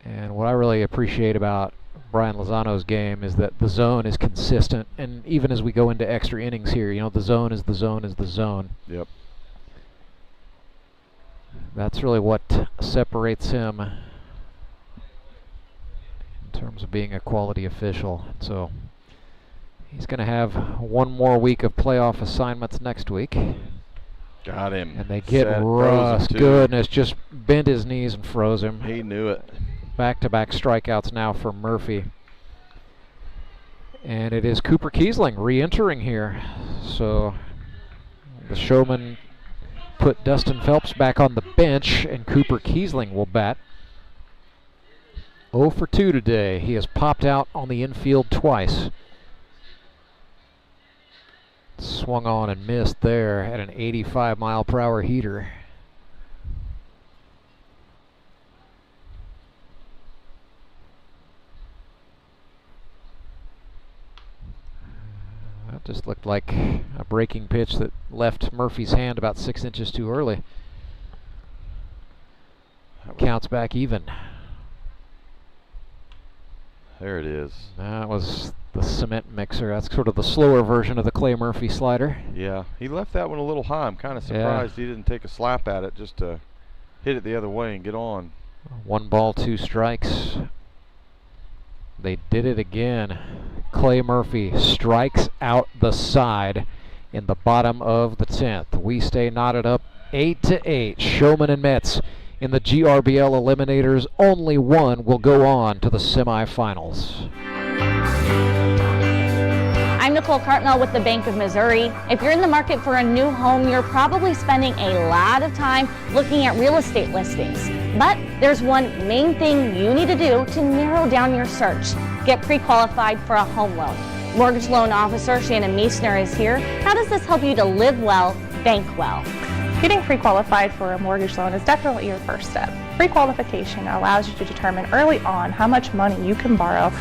And what I really appreciate about Brian Lozano's game is that the zone is consistent, and even as we go into extra innings here, the zone is the zone is the zone. Yep. That's really what separates him in terms of being a quality official. So he's going to have one more week of playoff assignments next week. Got him. And they get Rusk. Goodness, just bent his knees and froze him. He knew it. Back-to-back strikeouts now for Murphy. And it is Cooper Keesling re-entering here. So the Showmen put Dustin Phelps back on the bench, and Cooper Keesling will bat. 0 for 2 today. He has popped out on the infield twice. Swung on and missed there at an 85-mile-per-hour heater. That just looked like a breaking pitch that left Murphy's hand about 6 inches too early. Counts back even. There it is. That was the cement mixer. That's sort of the slower version of the Clay Murphy slider. Yeah, he left that one a little high. I'm kind of surprised he didn't take a slap at it just to hit it the other way and get on. 1 ball, 2 strikes. They did it again. Clay Murphy strikes out the side in the bottom of the 10th. We stay knotted up 8-8. Showmen and Mets In the GRBL Eliminators, only one will go on to the semifinals. I'm Nicole Cartmel with the Bank of Missouri. If you're in the market for a new home, you're probably spending a lot of time looking at real estate listings. But there's one main thing you need to do to narrow down your search. Get pre-qualified for a home loan. Mortgage loan officer Shannon Meissner is here. How does this help you to live well, bank well? Getting pre-qualified for a mortgage loan is definitely your first step. Pre-qualification allows you to determine early on how much money you can borrow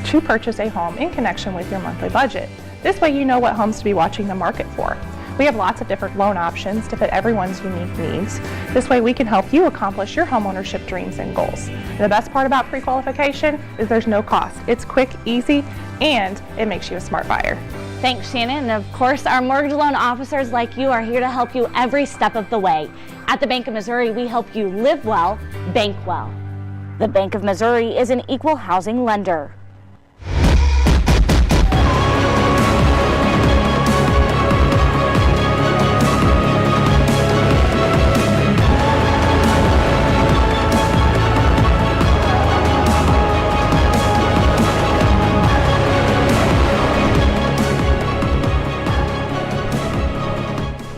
to purchase a home in connection with your monthly budget. This way you know what homes to be watching the market for. We have lots of different loan options to fit everyone's unique needs. This way we can help you accomplish your homeownership dreams and goals. And the best part about pre-qualification is there's no cost. It's quick, easy, and it makes you a smart buyer. Thanks, Shannon. And of course, our mortgage loan officers like you are here to help you every step of the way. At the Bank of Missouri, we help you live well, bank well. The Bank of Missouri is an equal housing lender.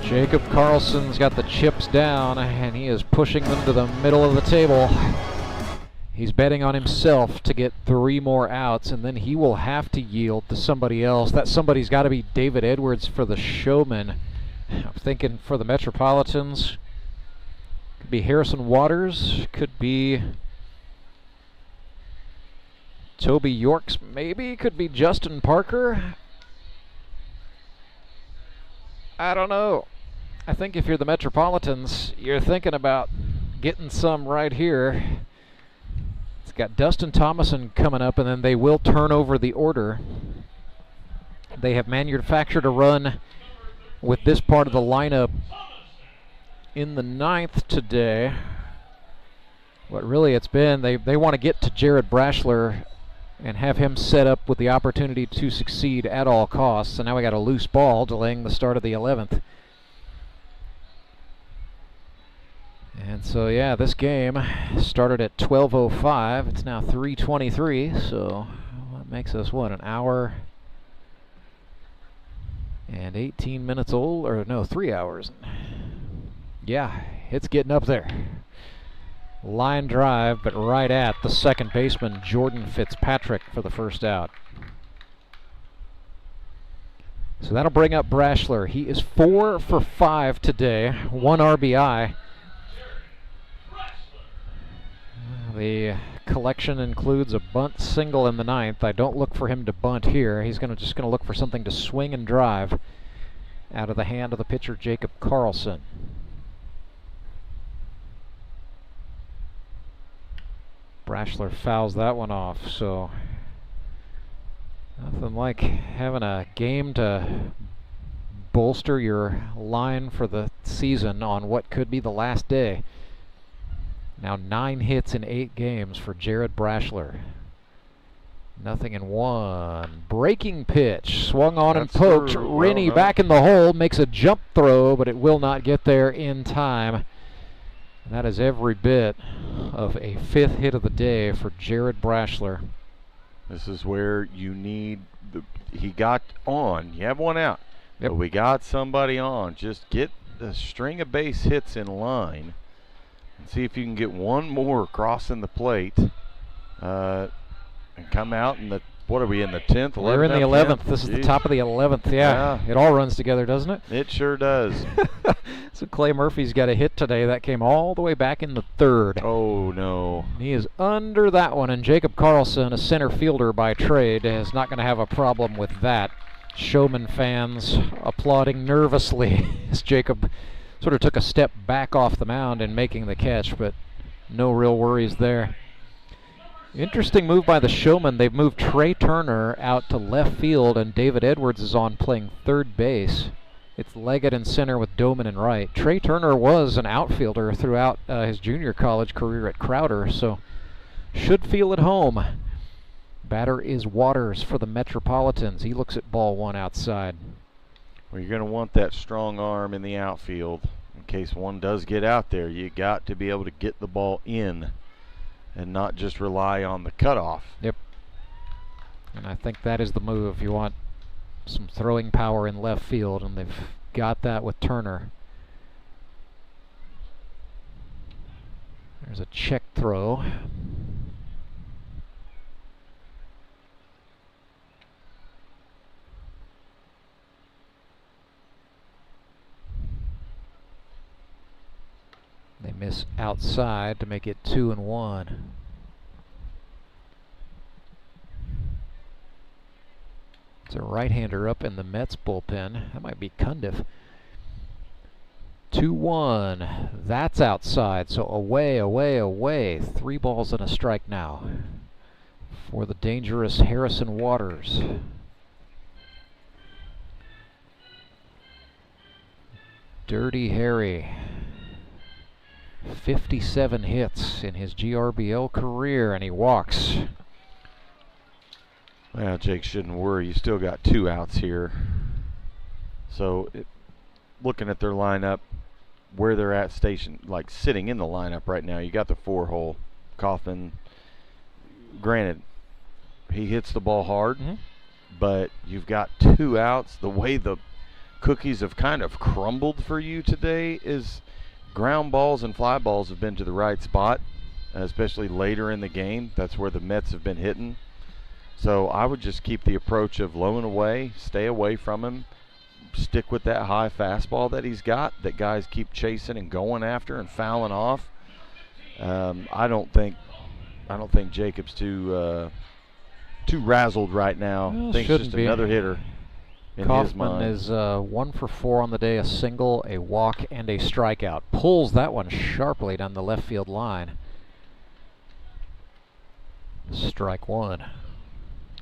Jacob Karlson's got the chips down, and he is pushing them to the middle of the table. He's betting on himself to get 3 more outs, and then he will have to yield to somebody else. That somebody's got to be David Edwards for the Showmen. I'm thinking for the Metropolitans, could be Harrison Waters, could be Toby Yorks, maybe, could be Justin Parker. I don't know. I think if you're the Metropolitans, you're thinking about getting some right here. It's got Dustin Thomason coming up, and then they will turn over the order. They have manufactured a run with this part of the lineup in the 9th today. What really it's been, they want to get to Jared Brashler and have him set up with the opportunity to succeed at all costs. So now we got a loose ball delaying the start of the 11th. And so yeah, this game started at 12:05. It's now 3:23, so that makes us what, an hour and 18 minutes old, or no, 3 hours. Yeah, it's getting up there. Line drive, but right at the second baseman, Jordan Fitzpatrick, for the first out. So that'll bring up Brashler. He is 4 for 5 today, 1 RBI. The collection includes a bunt single in the 9th. I don't look for him to bunt here. He's just going to look for something to swing and drive out of the hand of the pitcher, Jacob Karlson. Brashler fouls that one off, so nothing like having a game to bolster your line for the season on what could be the last day. Now 9 hits in 8 games for Jared Brashler. Nothing in 1. Breaking pitch, swung on and poked. Rennie back in the hole, makes a jump throw, but it will not get there in time. And that is every bit of a 5th hit of the day for Jared Brashler. This is where you need he got on. You have 1 out. Yep. But we got somebody on. Just get the string of base hits in line and see if you can get 1 more crossing the plate and come out in the, what are we in the 10th? 11th? We're in the 11th. This is the top of the 11th. Yeah, it all runs together, doesn't it? It sure does. So Clay Murphy's got a hit today. That came all the way back in the 3rd. Oh, no. He is under that one, and Jacob Karlson, a center fielder by trade, is not going to have a problem with that. Showman fans applauding nervously as Jacob sort of took a step back off the mound in making the catch, but no real worries there. Interesting move by the Showmen. They've moved Trey Turner out to left field, and David Edwards is on playing 3rd base. It's Leggett in center with Doman in right. Trey Turner was an outfielder throughout his junior college career at Crowder, so should feel at home. Batter is Waters for the Metropolitans. He looks at ball 1 outside. Well, you're going to want that strong arm in the outfield. In case one does get out there, you got to be able to get the ball in and not just rely on the cutoff. Yep. And I think that is the move. You want some throwing power in left field, and they've got that with Turner. There's a check throw. They miss outside to make it 2-1. It's a right-hander up in the Mets bullpen. That might be Cundiff. 2-1. That's outside. So away, away, away. 3 balls and a strike now for the dangerous Harrison Waters. Dirty Harry. 57 hits in his GRBL career, and he walks. Well, Jake shouldn't worry. You still got 2 outs here. So, looking at their lineup, where they're at like sitting in the lineup right now, you got the 4-hole. Kaufman, granted, he hits the ball hard, but you've got 2 outs. The way the cookies have kind of crumbled for you today is ground balls and fly balls have been to the right spot, especially later in the game. That's where the Mets have been hitting. So I would just keep the approach of low and away, stay away from him, stick with that high fastball that he's got that guys keep chasing and going after and fouling off. I don't think Jacob's too razzled right now. Well, Thinks shouldn't just be. another hitter. Kaufman is 1 for 4 on the day, a single, a walk, and a strikeout. Pulls that one sharply down the left field line. Strike 1.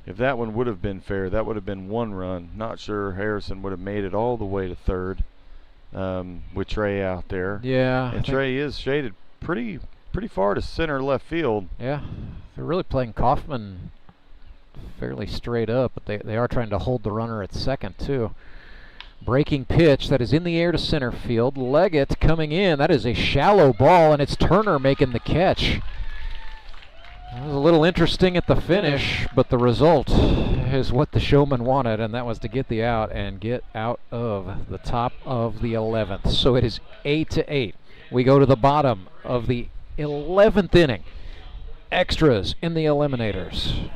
If that one would have been fair, that would have been 1 run. Not sure Harrison would have made it all the way to third with Trey out there. Yeah. And Trey is shaded pretty far to center left field. Yeah. They're really playing Kaufman fairly straight up, but they are trying to hold the runner at second too. Breaking pitch that is in the air to center field. Leggett coming in. That is a shallow ball, and it's Turner making the catch. It was a little interesting at the finish, but the result is what the Showman wanted, and that was to get the out and get out of the top of the 11th. So it is 8-8. We go to the bottom of the 11th inning. Extras in the Eliminators.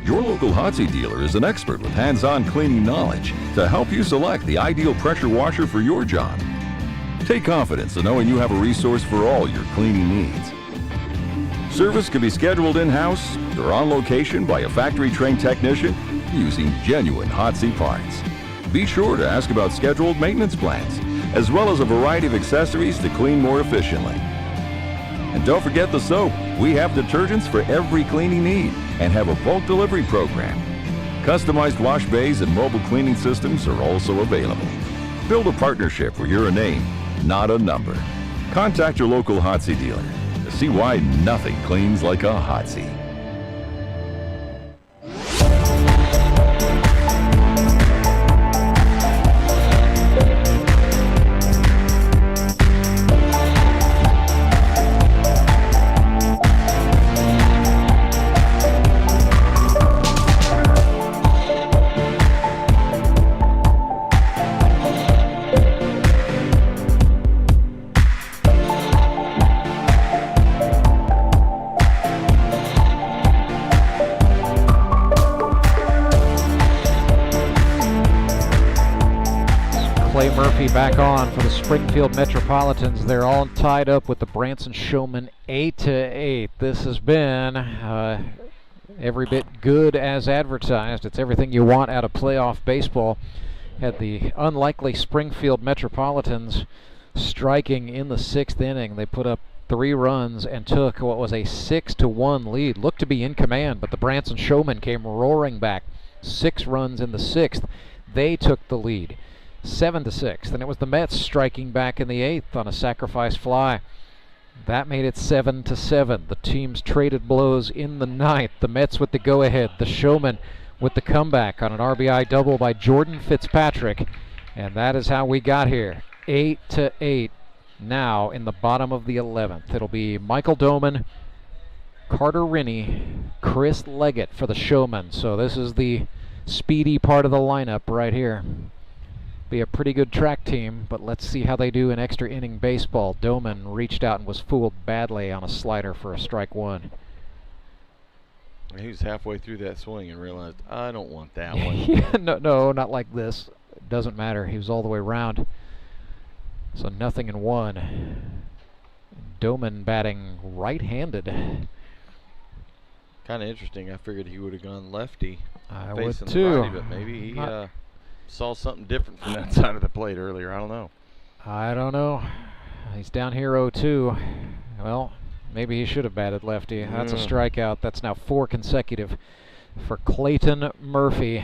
Your local Hotsy dealer is an expert with hands-on cleaning knowledge to help you select the ideal pressure washer for your job. Take confidence in knowing you have a resource for all your cleaning needs. Service can be scheduled in-house or on location by a factory-trained technician using genuine Hotsy parts. Be sure to ask about scheduled maintenance plans, as well as a variety of accessories to clean more efficiently. And don't forget the soap. We have detergents for every cleaning need and have a bulk delivery program. Customized wash bays and mobile cleaning systems are also available. Build a partnership where you're a name, not a number. Contact your local Hotsy dealer to see why nothing cleans like a Hotsy. Back on for the Springfield Metropolitans. They're all tied up with the Branson Showmen 8-8. This has been every bit good as advertised. It's everything you want out of playoff baseball. Had the unlikely Springfield Metropolitans striking in the 6th inning. They put up 3 runs and took what was a 6-1 lead. Looked to be in command, but the Branson Showmen came roaring back. 6 runs in the 6th. They took the lead. 7-6, and it was the Mets striking back in the 8th on a sacrifice fly. That made it 7-7. The teams traded blows in the 9th. The Mets with the go-ahead. The Showmen with the comeback on an RBI double by Jordan Fitzpatrick. And that is how we got here. 8-8 now in the bottom of the 11th. It'll be Michael Doman, Carter Rennie, Chris Leggett for the Showmen. So this is the speedy part of the lineup right here. Be a pretty good track team, but let's see how they do in extra inning baseball. Doman reached out and was fooled badly on a slider for a strike one. He was halfway through that swing and realized, I don't want that one. Yeah, no, not like this. It doesn't matter. He was all the way around. So 0-1. Doman batting right-handed. Kind of interesting. I figured he would have gone lefty. I facing would too. The righty, but maybe he saw something different from that side of the plate earlier. I don't know. I don't know. He's down here 0-2. Well, maybe he should have batted lefty. That's a strikeout. That's now 4 consecutive for Clayton Murphy.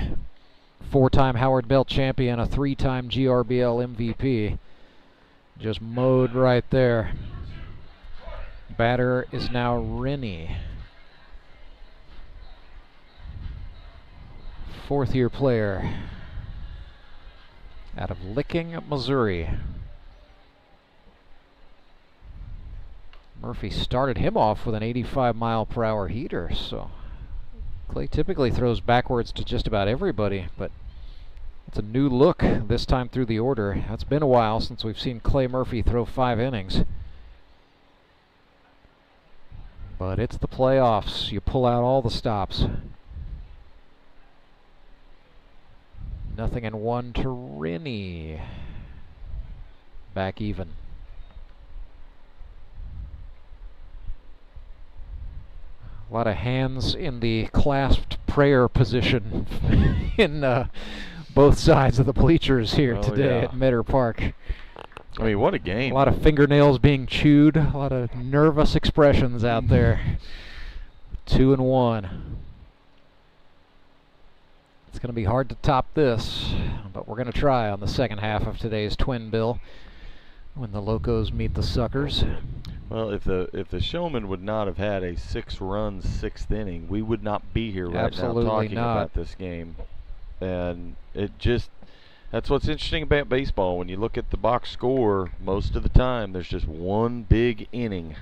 4-time Howard Belt champion, a 3-time GRBL MVP. Just mowed right there. Batter is now Rennie. 4th-year player out of Licking, Missouri. Murphy started him off with an 85-mile-per-hour heater, so Clay typically throws backwards to just about everybody, but it's a new look this time through the order. It's been a while since we've seen Clay Murphy throw 5 innings. But it's the playoffs. You pull out all the stops. 0-1 to Rennie. Back even. A lot of hands in the clasped prayer position in both sides of the bleachers here today at Metter Park. I mean, what a game. A lot of fingernails being chewed, a lot of nervous expressions out there. 2-1. It's going to be hard to top this, but we're going to try on the second half of today's Twin Bill when the Locos meet the Suckers. Well, if the Showmen would not have had a 6-run 6th inning, we would not be here right now talking about this game. And it just, that's what's interesting about baseball. When you look at the box score, most of the time there's just one big inning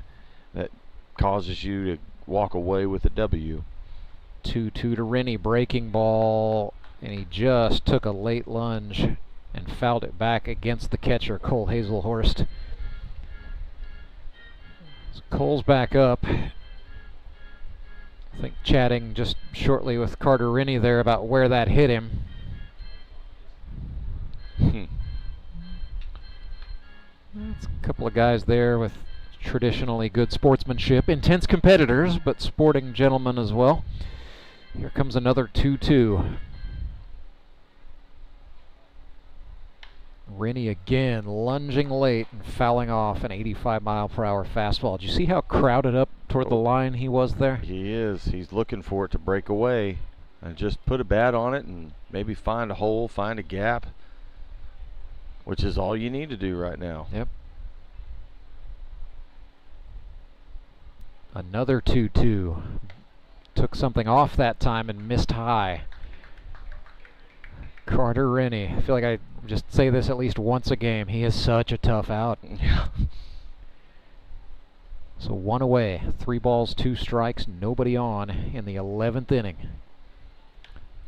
that causes you to walk away with a W. 2-2 to Rennie, breaking ball, and he just took a late lunge and fouled it back against the catcher, Cole Hazelhorst. So Cole's back up. I think chatting just shortly with Carter Rennie there about where that hit him. That's a couple of guys there with traditionally good sportsmanship. Intense competitors, but sporting gentlemen as well. Here comes another 2-2. Rennie again lunging late and fouling off an 85-mile-per-hour fastball. Did you see how crowded up toward the line he was there? He is. He's looking for it to break away and just put a bat on it and maybe find a hole, find a gap, which is all you need to do right now. Yep. Another 2-2. Took something off that time and missed high. Carter Rennie. I feel like I just say this at least once a game. He is such a tough out. Yeah. So 1 away. 3 balls, 2 strikes, nobody on in the 11th inning.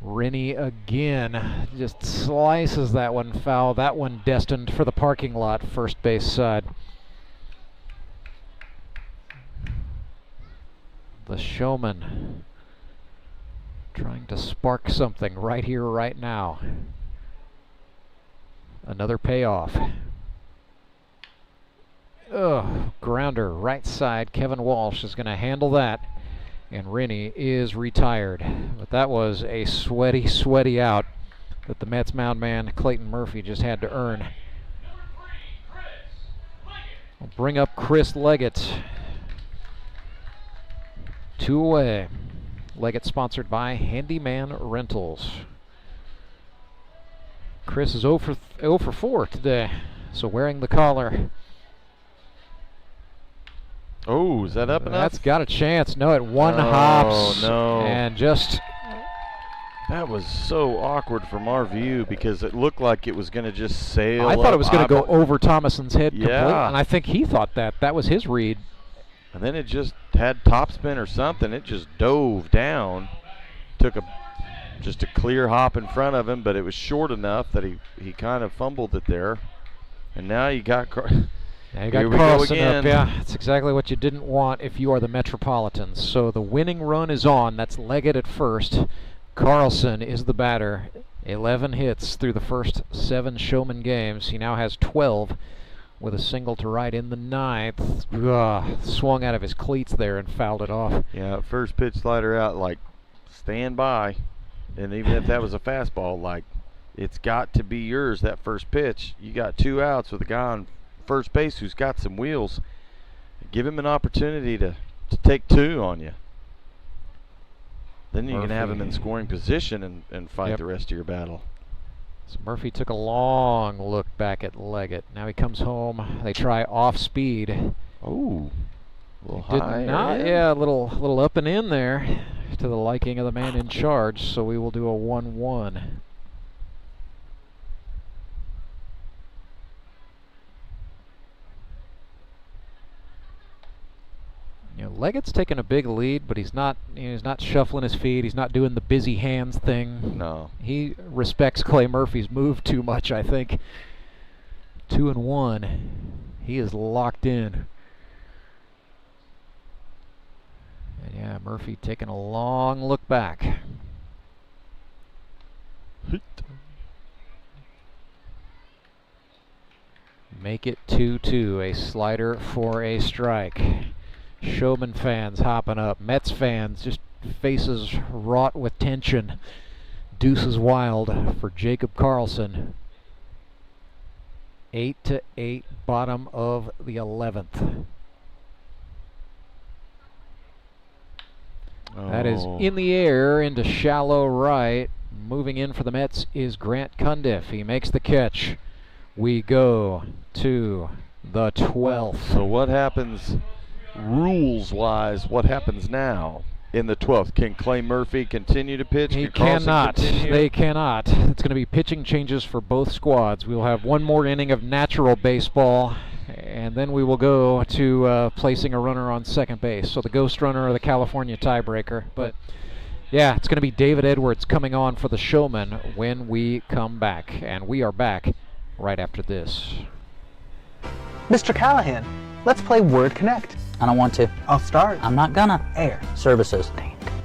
Rennie again just slices that one foul. That one destined for the parking lot, first base side. The Showmen trying to spark something right here, right now. Another payoff. Grounder, right side. Kevin Walsh is going to handle that. And Rennie is retired. But that was a sweaty, sweaty out that the Mets mound man Clayton Murphy just had to earn. We'll bring up Chris Leggett. 2 away. Leggett sponsored by Handyman Rentals. Chris is 0 for 4 today, so wearing the collar. Oh, is that up enough? That's got a chance. No, it one hops. No. And just That was so awkward from our view because it looked like it was going to just sail. I thought it was going to go over Thomason's head Yeah. completely, and I think he thought that. That was his read. And then it just had topspin or something. It just dove down. Took just a clear hop in front of him, but it was short enough that he kind of fumbled it there. And now you got Now you got Karlson up. Yeah, that's exactly what you didn't want if you are the Metropolitans. So the winning run is on. That's Leggett at first. Karlson is the batter. 11 hits through the first 7 Showman games. He now has 12 with a single to right in the 9th. Swung out of his cleats there and fouled it off. Yeah, first pitch slider out, like, stand by. And even if that was a fastball, like, it's got to be yours, that first pitch. You got 2 outs with a guy on first base who's got some wheels. Give him an opportunity to take 2 on you. Then you can have him in scoring position and fight the rest of your battle. So Murphy took a long look back at Leggett. Now he comes home. They try off speed. Oh, a little high. Yeah, a little up and in there to the liking of the man in charge. So we will do a 1-1. You know, Leggett's taking a big lead, but he's not shuffling his feet. He's not doing the busy hands thing. No. He respects Clay Murphy's move too much, I think. 2-1. He is locked in. And yeah, Murphy taking a long look back. Make it 2-2. A slider for a strike. Showman fans hopping up. Mets fans just faces wrought with tension. Deuces wild for Jacob Karlson. 8-8, bottom of the 11th. That is in the air into shallow right. Moving in for the Mets is Grant Cundiff. He makes the catch. We go to the 12th. So what happens rules-wise? What happens now in the 12th? Can Clay Murphy continue to pitch? He cannot. They cannot. It's going to be pitching changes for both squads. We will have one more inning of natural baseball, and then we will go to placing a runner on second base. So the ghost runner or the California tiebreaker. But yeah, it's going to be David Edwards coming on for the Showmen when we come back. And we are back right after this. Mr. Callahan, let's play Word Connect. I don't want to. I'll start. I'm not gonna. Air. Services.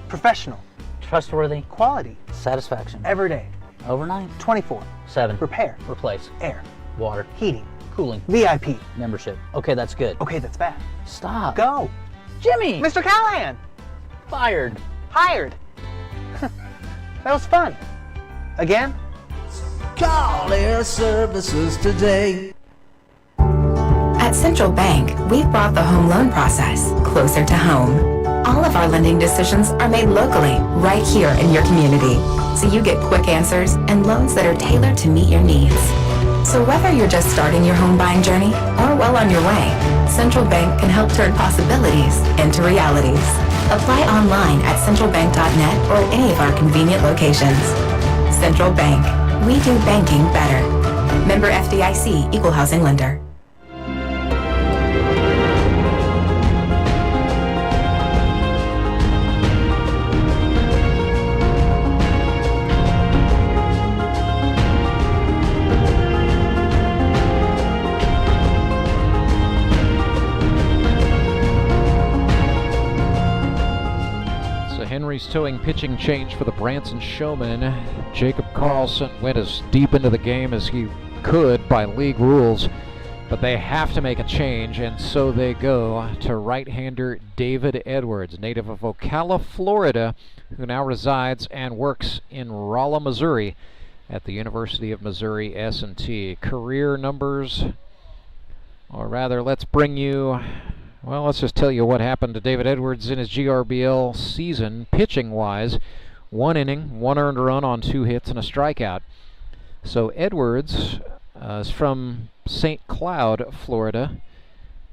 Professional. Trustworthy. Quality. Satisfaction. Everyday. Overnight. 24/7. Repair. Replace. Air. Water. Heating. Cooling. VIP. Membership. Okay, that's good. Okay, that's bad. Stop. Go. Jimmy! Mr. Callahan! Fired. Hired. That was fun. Again? Call Air Services today. At Central Bank, we've brought the home loan process closer to home. All of our lending decisions are made locally, right here in your community, so you get quick answers and loans that are tailored to meet your needs. So whether you're just starting your home buying journey or well on your way, Central Bank can help turn possibilities into realities. Apply online at centralbank.net or at any of our convenient locations. Central Bank. We do banking better. Member FDIC, Equal Housing Lender. Henry's towing pitching change for the Branson Showmen. Jacob Karlson went as deep into the game as he could by league rules, but they have to make a change, and so they go to right-hander David Edwards, native of Ocala, Florida, who now resides and works in Rolla, Missouri at the University of Missouri S&T. Career numbers, or rather, let's just tell you what happened to David Edwards in his GRBL season, pitching-wise. 1 inning, 1 earned run on 2 hits and a strikeout. So Edwards is from St. Cloud, Florida.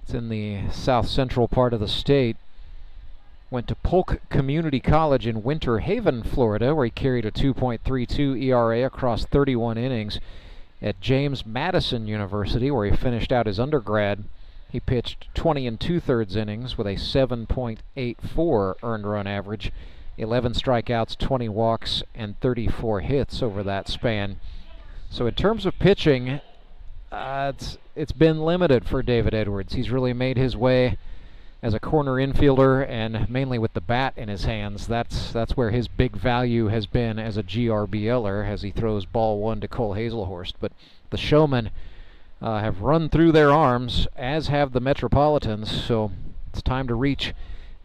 It's in the south central part of the state. went to Polk Community College in Winter Haven, Florida, where he carried a 2.32 ERA across 31 innings. At James Madison University, where he finished out his undergrad, he pitched 20 2/3 innings with a 7.84 earned run average, 11 strikeouts, 20 walks, and 34 hits over that span. So in terms of pitching, it's been limited for David Edwards. He's really made his way as a corner infielder, and mainly with the bat in his hands. That's where his big value has been as a GRBLer, as he throws ball one to Cole Hazelhorst. But the Showmen have run through their arms, as have the Metropolitans, so it's time to reach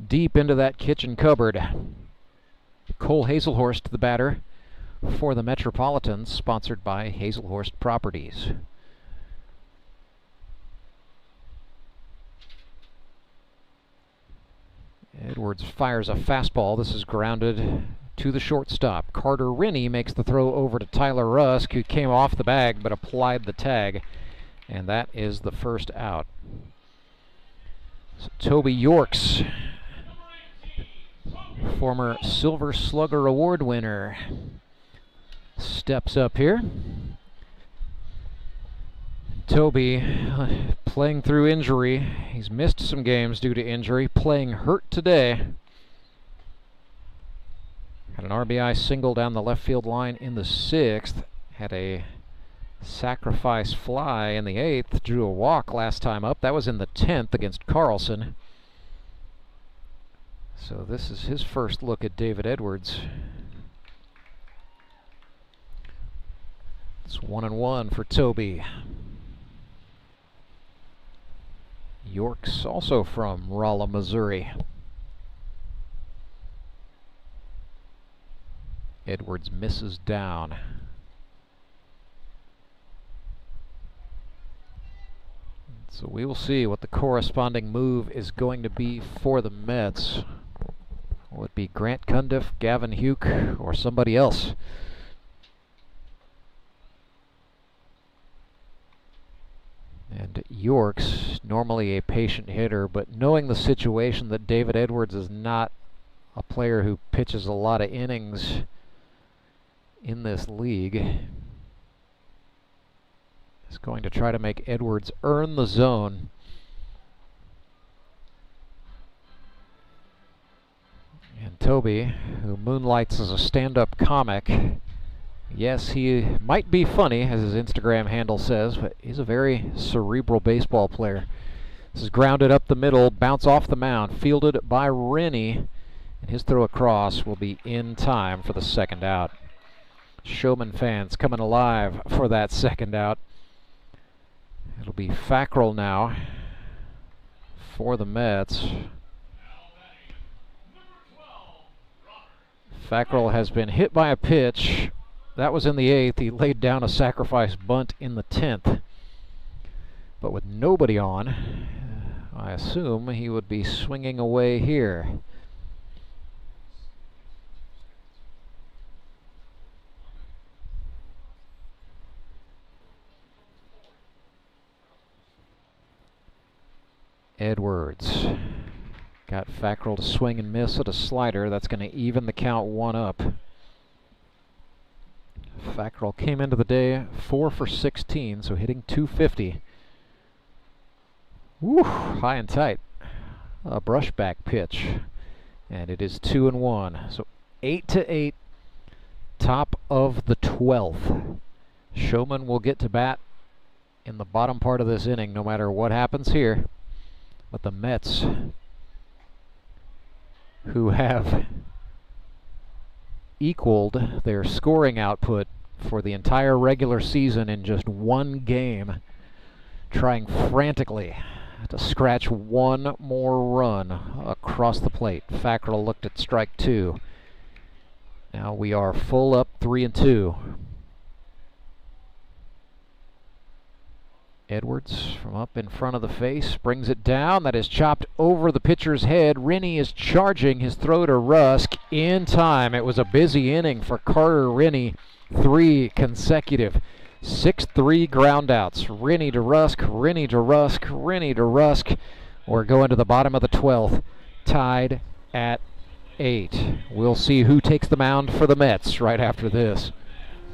deep into that kitchen cupboard. Cole Hazelhorst, the batter for the Metropolitans, sponsored by Hazelhorst Properties. Edwards fires a fastball. This is grounded to the shortstop. Carter Rennie makes the throw over to Tyler Rusk, who came off the bag but applied the tag, and that is the first out. So Toby Yorks, former Silver Slugger Award winner, steps up here. Toby playing through injury. He's missed some games due to injury, playing hurt today. Had an RBI single down the left field line in the 6th. Had a sacrifice fly in the 8th. Drew a walk last time up. That was in the 10th against Karlson. So this is his first look at David Edwards. It's 1-1 for Toby. Yorks also from Rolla, Missouri. Edwards misses down. So we will see what the corresponding move is going to be for the Mets. Will it be Grant Cundiff, Gavin Huke, or somebody else? And Yorks, normally a patient hitter, but knowing the situation that David Edwards is not a player who pitches a lot of innings in this league, is going to try to make Edwards earn the zone. And Toby, who moonlights as a stand-up comic, yes, he might be funny, as his Instagram handle says, but he's a very cerebral baseball player. This is grounded up the middle, bounce off the mound, fielded by Rennie, and his throw across will be in time for the second out. Showman fans coming alive for that second out. It'll be Fackrell now for the Mets. Fackrell has been hit by a pitch. That was in the 8th. He laid down a sacrifice bunt in the 10th. But with nobody on, I assume he would be swinging away here. Edwards got Fackrell to swing and miss at a slider. That's going to even the count 1 up. Fackrell came into the day 4 for 16, so hitting .250. Woo, high and tight. A brushback pitch, and it is 2-1. So 8-8, top of the 12th. Showman will get to bat in the bottom part of this inning, no matter what happens here. But the Mets, who have equaled their scoring output for the entire regular season in just one game, trying frantically to scratch one more run across the plate. Fackrell looked at strike 2. Now we are full up 3-2. Edwards from up in front of the face brings it down. That is chopped over the pitcher's head. Rennie is charging his throw to Rusk in time. It was a busy inning for Carter Rennie. 3 consecutive 6-3 groundouts. Rennie to Rusk, Rennie to Rusk, Rennie to Rusk. We're going to the bottom of the 12th, tied at 8. We'll see who takes the mound for the Mets right after this.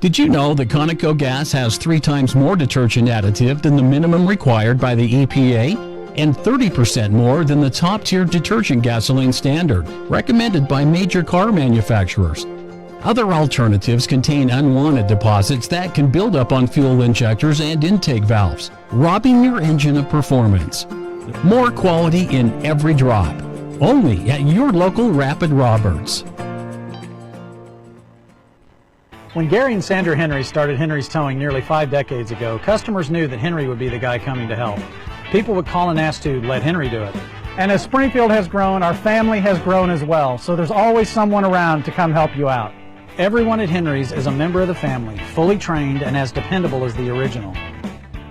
Did you know that Conoco gas has 3 times more detergent additive than the minimum required by the EPA? And 30% more than the top-tier detergent gasoline standard, recommended by major car manufacturers. Other alternatives contain unwanted deposits that can build up on fuel injectors and intake valves, robbing your engine of performance. More quality in every drop. Only at your local Rapid Roberts. When Gary and Sandra Henry started Henry's Towing nearly 5 decades ago, customers knew that Henry would be the guy coming to help. People would call and ask to let Henry do it. And as Springfield has grown, our family has grown as well, so there's always someone around to come help you out. Everyone at Henry's is a member of the family, fully trained and as dependable as the original.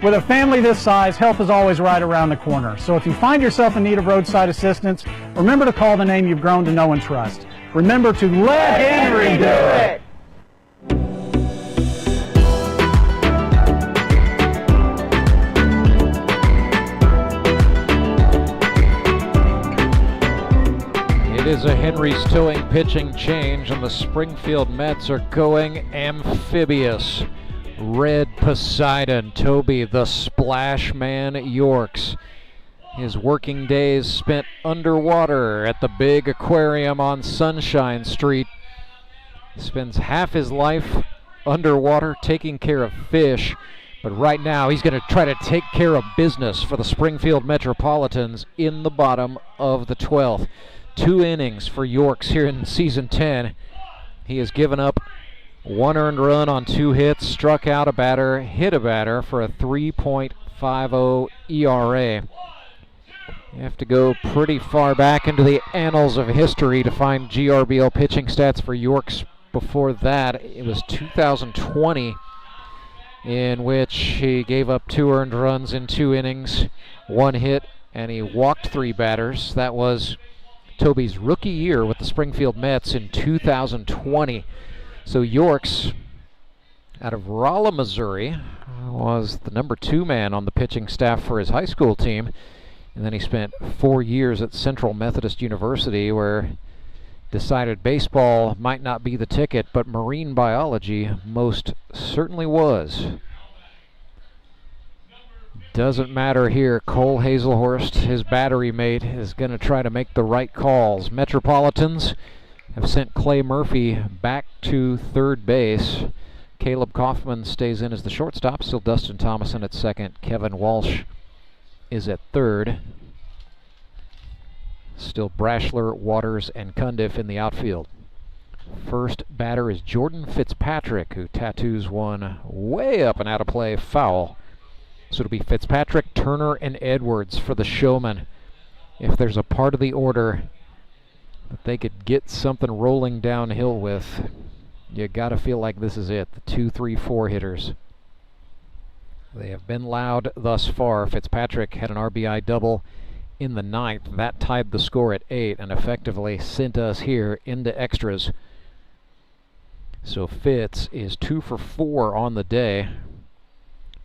With a family this size, help is always right around the corner. So if you find yourself in need of roadside assistance, remember to call the name you've grown to know and trust. Remember to let Henry do it! It is a Henry's Towing pitching change, and the Springfield Mets are going amphibious. Red Poseidon, Toby the Splash Man Yorks. His working days spent underwater at the big aquarium on Sunshine Street. Spends half his life underwater taking care of fish, but right now he's going to try to take care of business for the Springfield Metropolitans in the bottom of the 12th. 2 innings for Yorks here in season 10. He has given up 1 earned run on 2 hits, struck out a batter, hit a batter for a 3.50 ERA. You have to go pretty far back into the annals of history to find GRBL pitching stats for Yorks. Before that, it was 2020, in which he gave up 2 earned runs in 2 innings, 1 hit, and he walked 3 batters. That was Toby's rookie year with the Springfield Mets in 2020. So Yorks, out of Rolla, Missouri, was the number 2 man on the pitching staff for his high school team. And then he spent 4 years at Central Methodist University, where decided baseball might not be the ticket, but marine biology most certainly was. Doesn't matter here. Cole Hazelhorst, his battery mate, is going to try to make the right calls. Metropolitans have sent Clay Murphy back to third base. Caleb Kaufman stays in as the shortstop. Still Dustin Thomason at second. Kevin Walsh is at third. Still Brashler, Waters, and Cundiff in the outfield. First batter is Jordan Fitzpatrick, who tattoos one way up and out of play, foul. So it'll be Fitzpatrick, Turner, and Edwards for the Showmen. If there's a part of the order that they could get something rolling downhill with, you gotta feel like this is it. The 2, 3, 4 hitters. They have been loud thus far. Fitzpatrick had an RBI double in the 9th. That tied the score at 8 and effectively sent us here into extras. So Fitz is 2 for 4 on the day,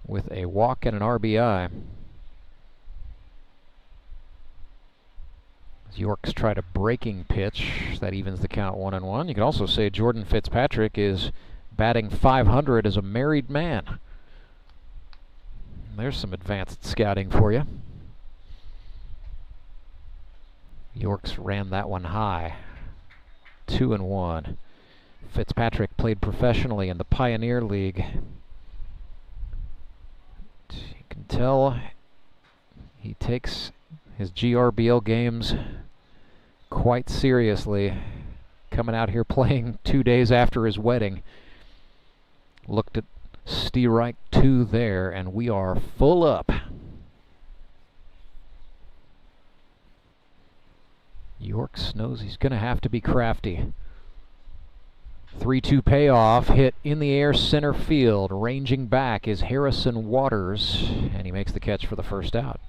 with a walk and an RBI. As Yorks tried a breaking pitch that evens the count 1-1. You could also say Jordan Fitzpatrick is batting .500 as a married man. There's some advanced scouting for you. Yorks ran that one high. 2-1. Fitzpatrick played professionally in the Pioneer League. You can tell he takes his GRBL games quite seriously. Coming out here playing 2 days after his wedding. Looked at Steerike 2 there, and we are full up. Yorks knows he's going to have to be crafty. 3-2 payoff, hit in the air center field. Ranging back is Harrison Waters, and he makes the catch for the first out.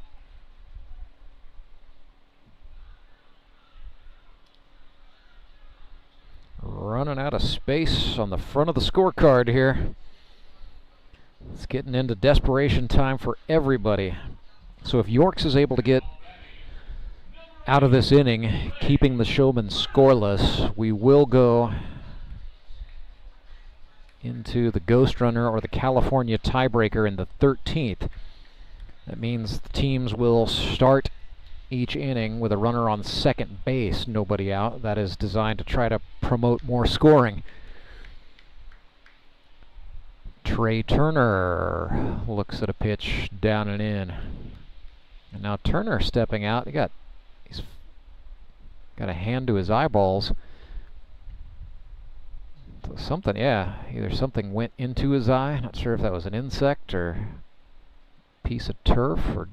Running out of space on the front of the scorecard here. It's getting into desperation time for everybody. So if Yorks is able to get out of this inning, keeping the Showmen scoreless. We will go into the ghost runner or the California tiebreaker in the 13th. That means the teams will start each inning with a runner on second base, nobody out. That is designed to try to promote more scoring. Trey Turner looks at a pitch down and in. And now Turner stepping out. He's got a hand to his eyeballs. So something, yeah, either something went into his eye. Not sure if that was an insect or piece of turf or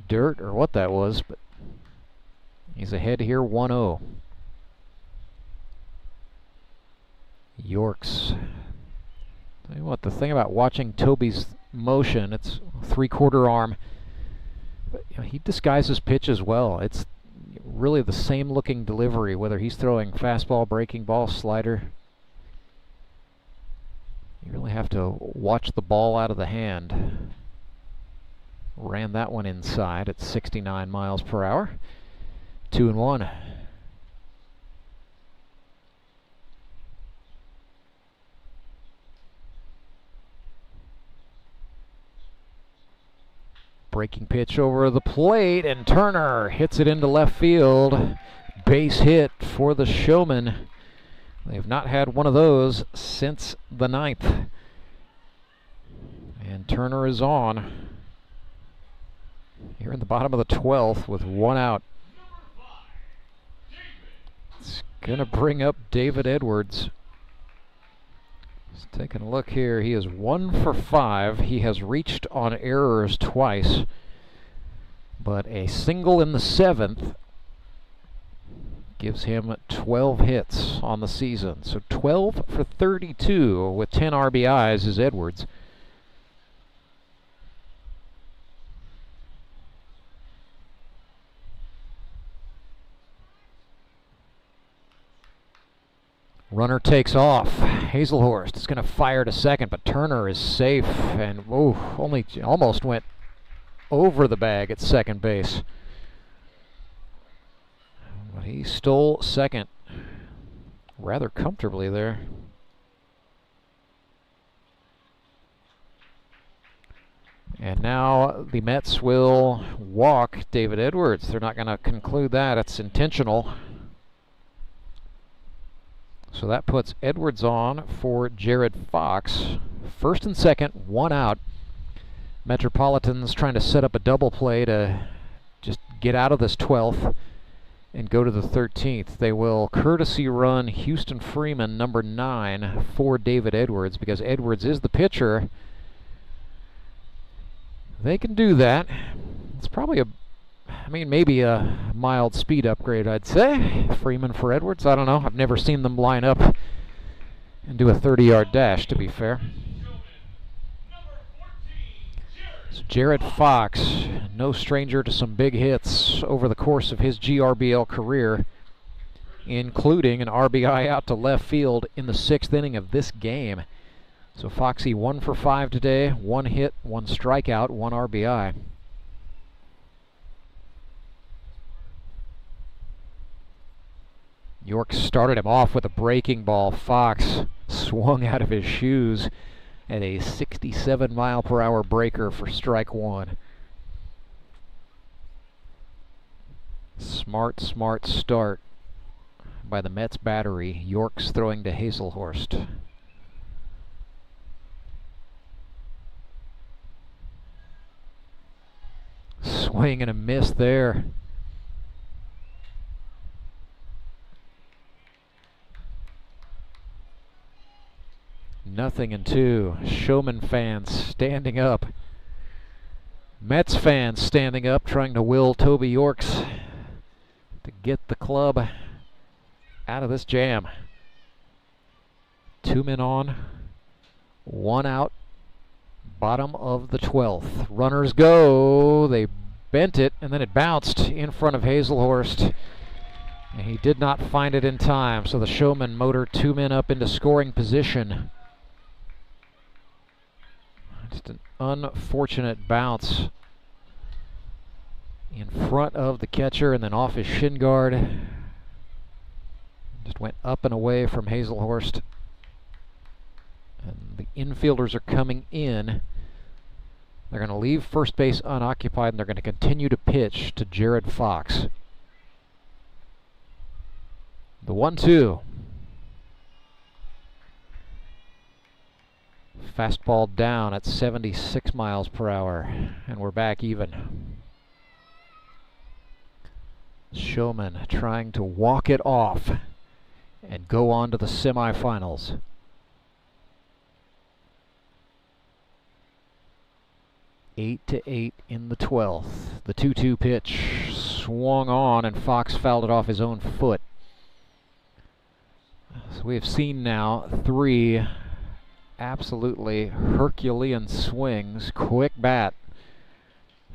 dirt or what that was, but he's ahead here 1-0. Yorks. Tell you what, the thing about watching Toby's motion, it's three-quarter arm, but you know, he disguises pitches well. It's really the same looking delivery, whether he's throwing fastball, breaking ball, slider. You really have to watch the ball out of the hand. Ran that one inside at 69 miles per hour. 2-1. Breaking pitch over the plate, and Turner hits it into left field. Base hit for the Showmen. They've not had one of those since the 9th. And Turner is on here in the bottom of the 12th with one out. It's gonna bring up David Edwards. Just taking a look here, he is 1 for 5. He has reached on errors twice, but a single in the 7th gives him 12 hits on the season. So 12 for 32 with 10 RBIs is Edwards. Runner takes off. Hazelhorst is going to fire to second, but Turner is safe and almost went over the bag at second base. But he stole second rather comfortably there. And now the Mets will walk David Edwards. They're not going to conclude that. It's intentional. So that puts Edwards on for Jared Fox. First and second, one out. Metropolitans trying to set up a double play to just get out of this 12th and go to the 13th. They will courtesy run Houston Freeman, number 9, for David Edwards because Edwards is the pitcher. They can do that. It's probably maybe a mild speed upgrade, I'd say. Freeman for Edwards, I don't know. I've never seen them line up and do a 30-yard dash, to be fair. So Jared Fox, no stranger to some big hits over the course of his GRBL career, including an RBI out to left field in the 6th inning of this game. So Foxy 1 for 5 today, 1 hit, 1 strikeout, 1 RBI. York started him off with a breaking ball. Fox swung out of his shoes at a 67-mile-per-hour breaker for strike 1. Smart start by the Mets battery. York's throwing to Hazelhorst. Swing and a miss there. Nothing in 2. Showman fans standing up. Mets fans standing up, trying to will Toby Yorks to get the club out of this jam. 2 men on, 1 out, bottom of the 12th. Runners go. They bent it, and then it bounced in front of Hazelhorst. And he did not find it in time, so the Showmen motor 2 men up into scoring position. Just an unfortunate bounce in front of the catcher and then off his shin guard. Just went up and away from Hazelhorst. And the infielders are coming in. They're going to leave first base unoccupied, and they're going to continue to pitch to Jared Fox. The 1-2. Fastball down at 76 miles per hour, and we're back even. Showmen trying to walk it off and go on to the semifinals. Eight to 8 in the 12th. The 2-2 pitch swung on, and Fox fouled it off his own foot. So we have seen now 3 absolutely Herculean swings. Quick bat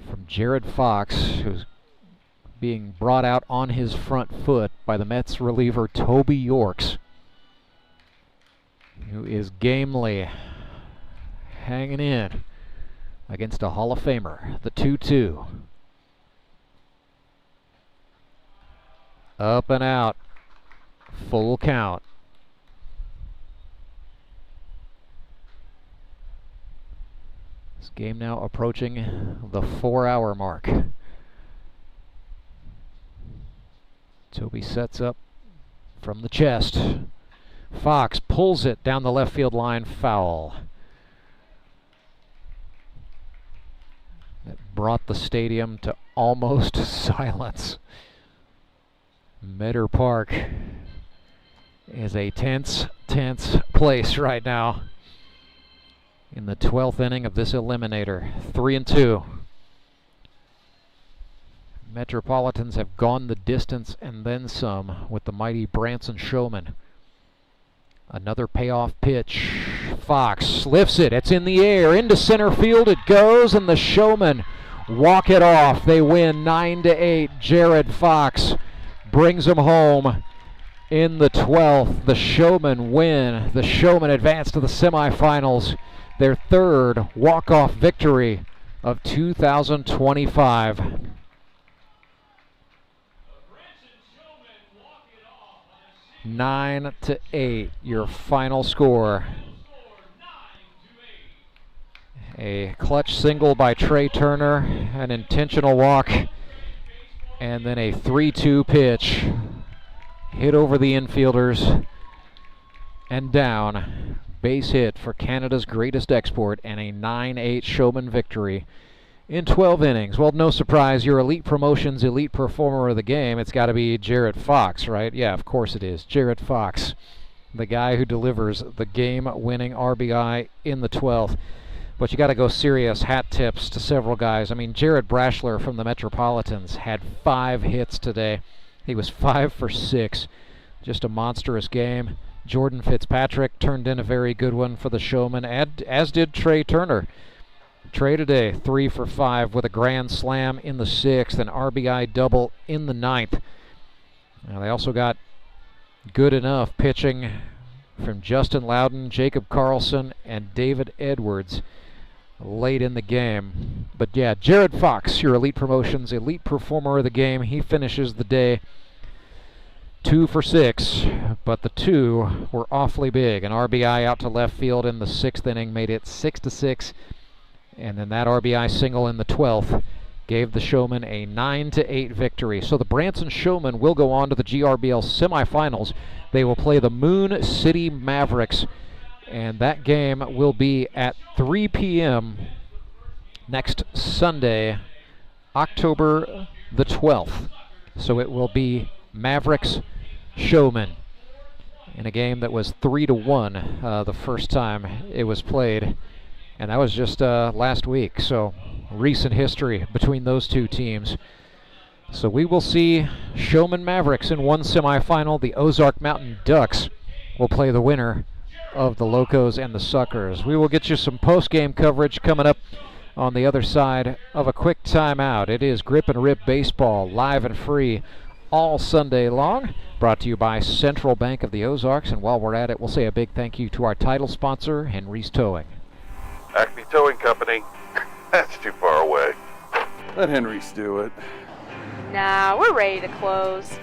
from Jared Fox, who's being brought out on his front foot by the Mets reliever Toby Yorks, who is gamely hanging in against a Hall of Famer. The 2-2. Up and out. Full count. This game now approaching the 4-hour mark. Toby sets up from the chest. Fox pulls it down the left field line, foul. That brought the stadium to almost silence. Meadow Park is a tense place right now in the 12th inning of this Eliminator. 3-2. Metropolitans have gone the distance and then some with the mighty Branson Showmen. Another payoff pitch. Fox lifts it. It's in the air. Into center field it goes, and the Showmen walk it off. They win 9-8. Jared Fox brings them home in the 12th. The Showmen win. The Showmen advance to the semifinals. Their third walk-off victory of 2025. Nine to 8, your final score. A clutch single by Trey Turner, an intentional walk, and then a 3-2 pitch. Hit over the infielders and down. Base hit for Canada's greatest export, and a 9-8 Showman victory in 12 innings. Well, no surprise, your Elite Promotions Elite Performer of the game, it's got to be Jared Fox, right? Yeah, of course it is. Jared Fox, the guy who delivers the game-winning RBI in the 12th. But you got to go serious hat tips to several guys. I mean, Jared Brashler from the Metropolitans had 5 hits today. He was 5 for 6. Just a monstrous game. Jordan Fitzpatrick turned in a very good one for the Showmen, as did Trey Turner. Trey today, 3 for 5 with a grand slam in the 6th, an RBI double in the 9th. Now they also got good enough pitching from Justin Lowden, Jacob Karlson, and David Edwards late in the game. But yeah, Jared Fox, your Elite Promotions Elite Performer of the game. He finishes the day 2 for 6, but the 2 were awfully big. An RBI out to left field in the 6th inning made it 6-6. And then that RBI single in the 12th gave the Showmen a 9-8 victory. So the Branson Showmen will go on to the GRBL semifinals. They will play the Moon City Mavericks, and that game will be at 3 p.m. next Sunday, October the 12th. So it will be Mavericks Showmen in a game that was 3-1 the first time it was played. And that was just last week, so recent history between those two teams. So we will see Showman Mavericks in one semifinal. The Ozark Mountain Ducks will play the winner of the Locos and the Suckers. We will get you some post-game coverage coming up on the other side of a quick timeout. It is Grip and Rip Baseball, live and free all Sunday long, brought to you by Central Bank of the Ozarks. And while we're at it, we'll say a big thank you to our title sponsor, Henry's Towing. Acme Towing Company. That's too far away. Let Henry's do it. Nah, we're ready to close.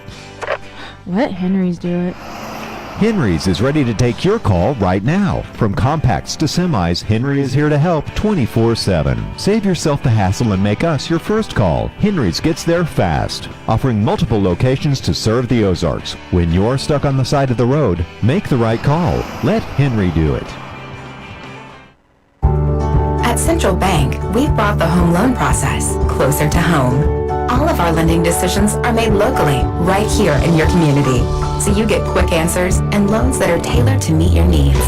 Let Henry's do it. Henry's is ready to take your call right now. From compacts to semis, Henry is here to help 24/7. Save yourself the hassle and make us your first call. Henry's gets there fast, offering multiple locations to serve the Ozarks. When you're stuck on the side of the road, make the right call. Let Henry do it. At Central Bank, we've brought the home loan process closer to home. All of our lending decisions are made locally, right here in your community, so you get quick answers and loans that are tailored to meet your needs.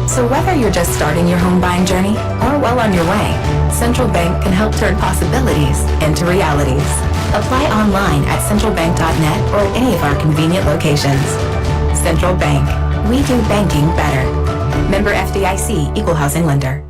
So whether you're just starting your home buying journey or well on your way, Central Bank can help turn possibilities into realities. Apply online at centralbank.net or at any of our convenient locations. Central Bank, we do banking better. Member FDIC, Equal Housing Lender.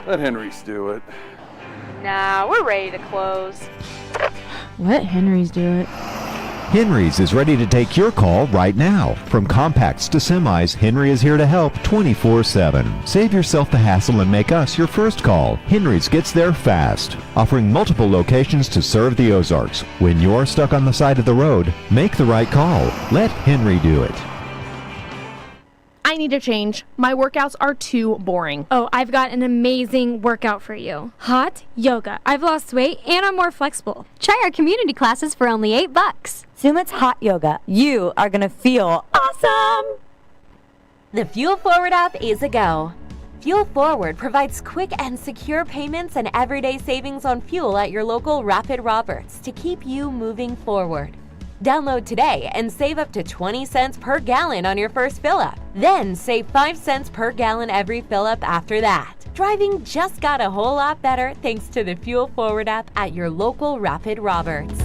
Let Henry's do it. Nah, we're ready to close. Let Henry's do it. Henry's is ready to take your call right now. From compacts to semis, Henry is here to help 24/7. Save yourself the hassle and make us your first call. Henry's gets there fast, offering multiple locations to serve the Ozarks. When you're stuck on the side of the road, make the right call. Let Henry do it. I need a change. My workouts are too boring. Oh, I've got an amazing workout for you. Hot yoga. I've lost weight and I'm more flexible. Try our community classes for only $8. Sumit's Hot Yoga. You are going to feel awesome. The Fuel Forward app is a go. Fuel Forward provides quick and secure payments and everyday savings on fuel at your local Rapid Roberts to keep you moving forward. Download today and save up to 20 cents per gallon on your first fill-up. Then save 5 cents per gallon every fill-up after that. Driving just got a whole lot better thanks to the Fuel Forward app at your local Rapid Roberts.